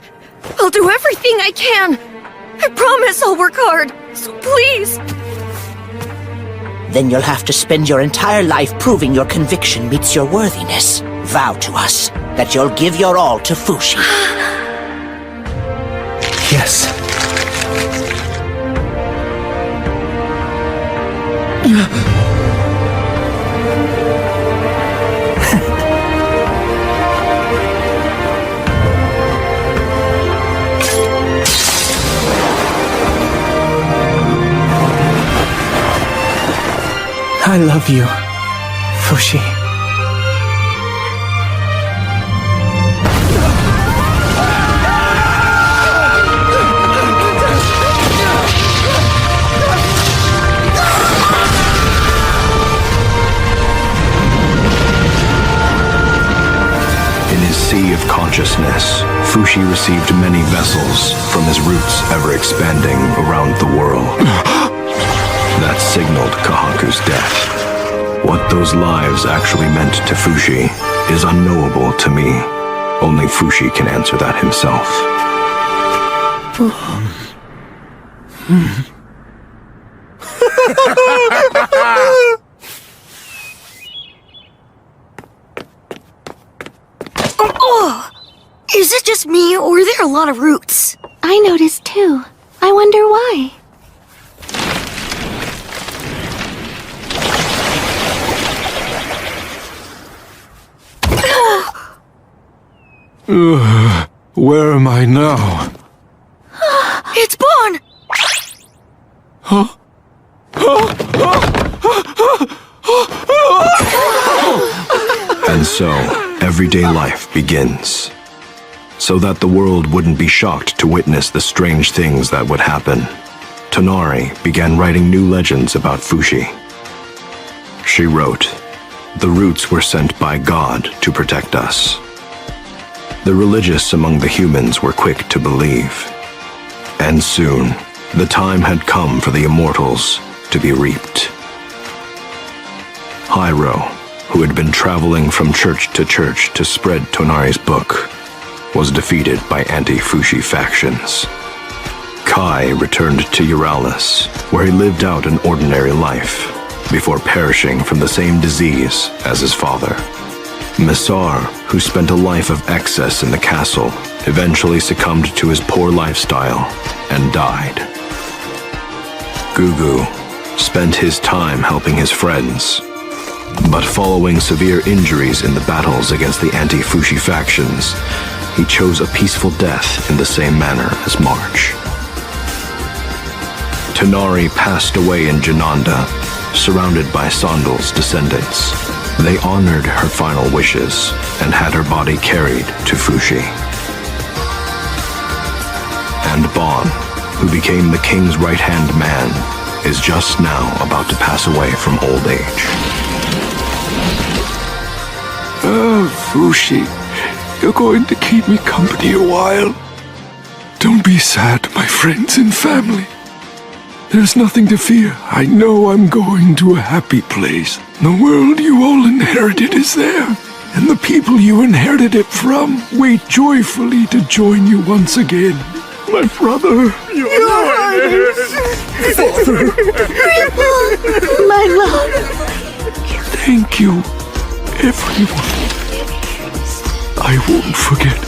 I'll do everything I can. I promise I'll work hard, so please. Then you'll have to spend your entire life proving your conviction meets your worthiness. Vow to us that you'll give your all to Fushi. Yes. I love you, Fushi. In his sea of consciousness, Fushi received many vessels from his roots ever expanding around the world. That signaled Kahaku's death. What those lives actually meant to Fushi is unknowable to me. Only Fushi can answer that himself. Oh, is it just me, or Were there a lot of roots? I noticed too. I wonder why. Where am I now? It's Bon! Huh? And so, everyday life begins. So that the world wouldn't be shocked to witness the strange things that would happen, Tonari began writing new legends about Fushi. She wrote, "The roots were sent by God to protect us." The religious among the humans were quick to believe. And soon, the time had come for the immortals to be reaped. Hyro, who had been traveling from church to church to spread Tonari's book, was defeated by anti-Fushi factions. Kai returned to Euralis, where he lived out an ordinary life, before perishing from the same disease as his father. Messar, who spent a life of excess in the castle, eventually succumbed to his poor lifestyle and died. Gugu spent his time helping his friends, but following severe injuries in the battles against the anti-Fushi factions, he chose a peaceful death in the same manner as March. Tonari passed away in Jananda, surrounded by Sandal's descendants. They honored her final wishes and had her body carried to Fushi. And Bon, who became the king's right-hand man, is just now about to pass away from old age. Oh, Fushi, you're going to keep me company a while. Don't be sad, my friends and family. There's nothing to fear. I know I'm going to a happy place. The world you all inherited is there, and the people you inherited it from wait joyfully to join you once again. My brother. Your Highness! My love! Thank you, everyone. I won't forget.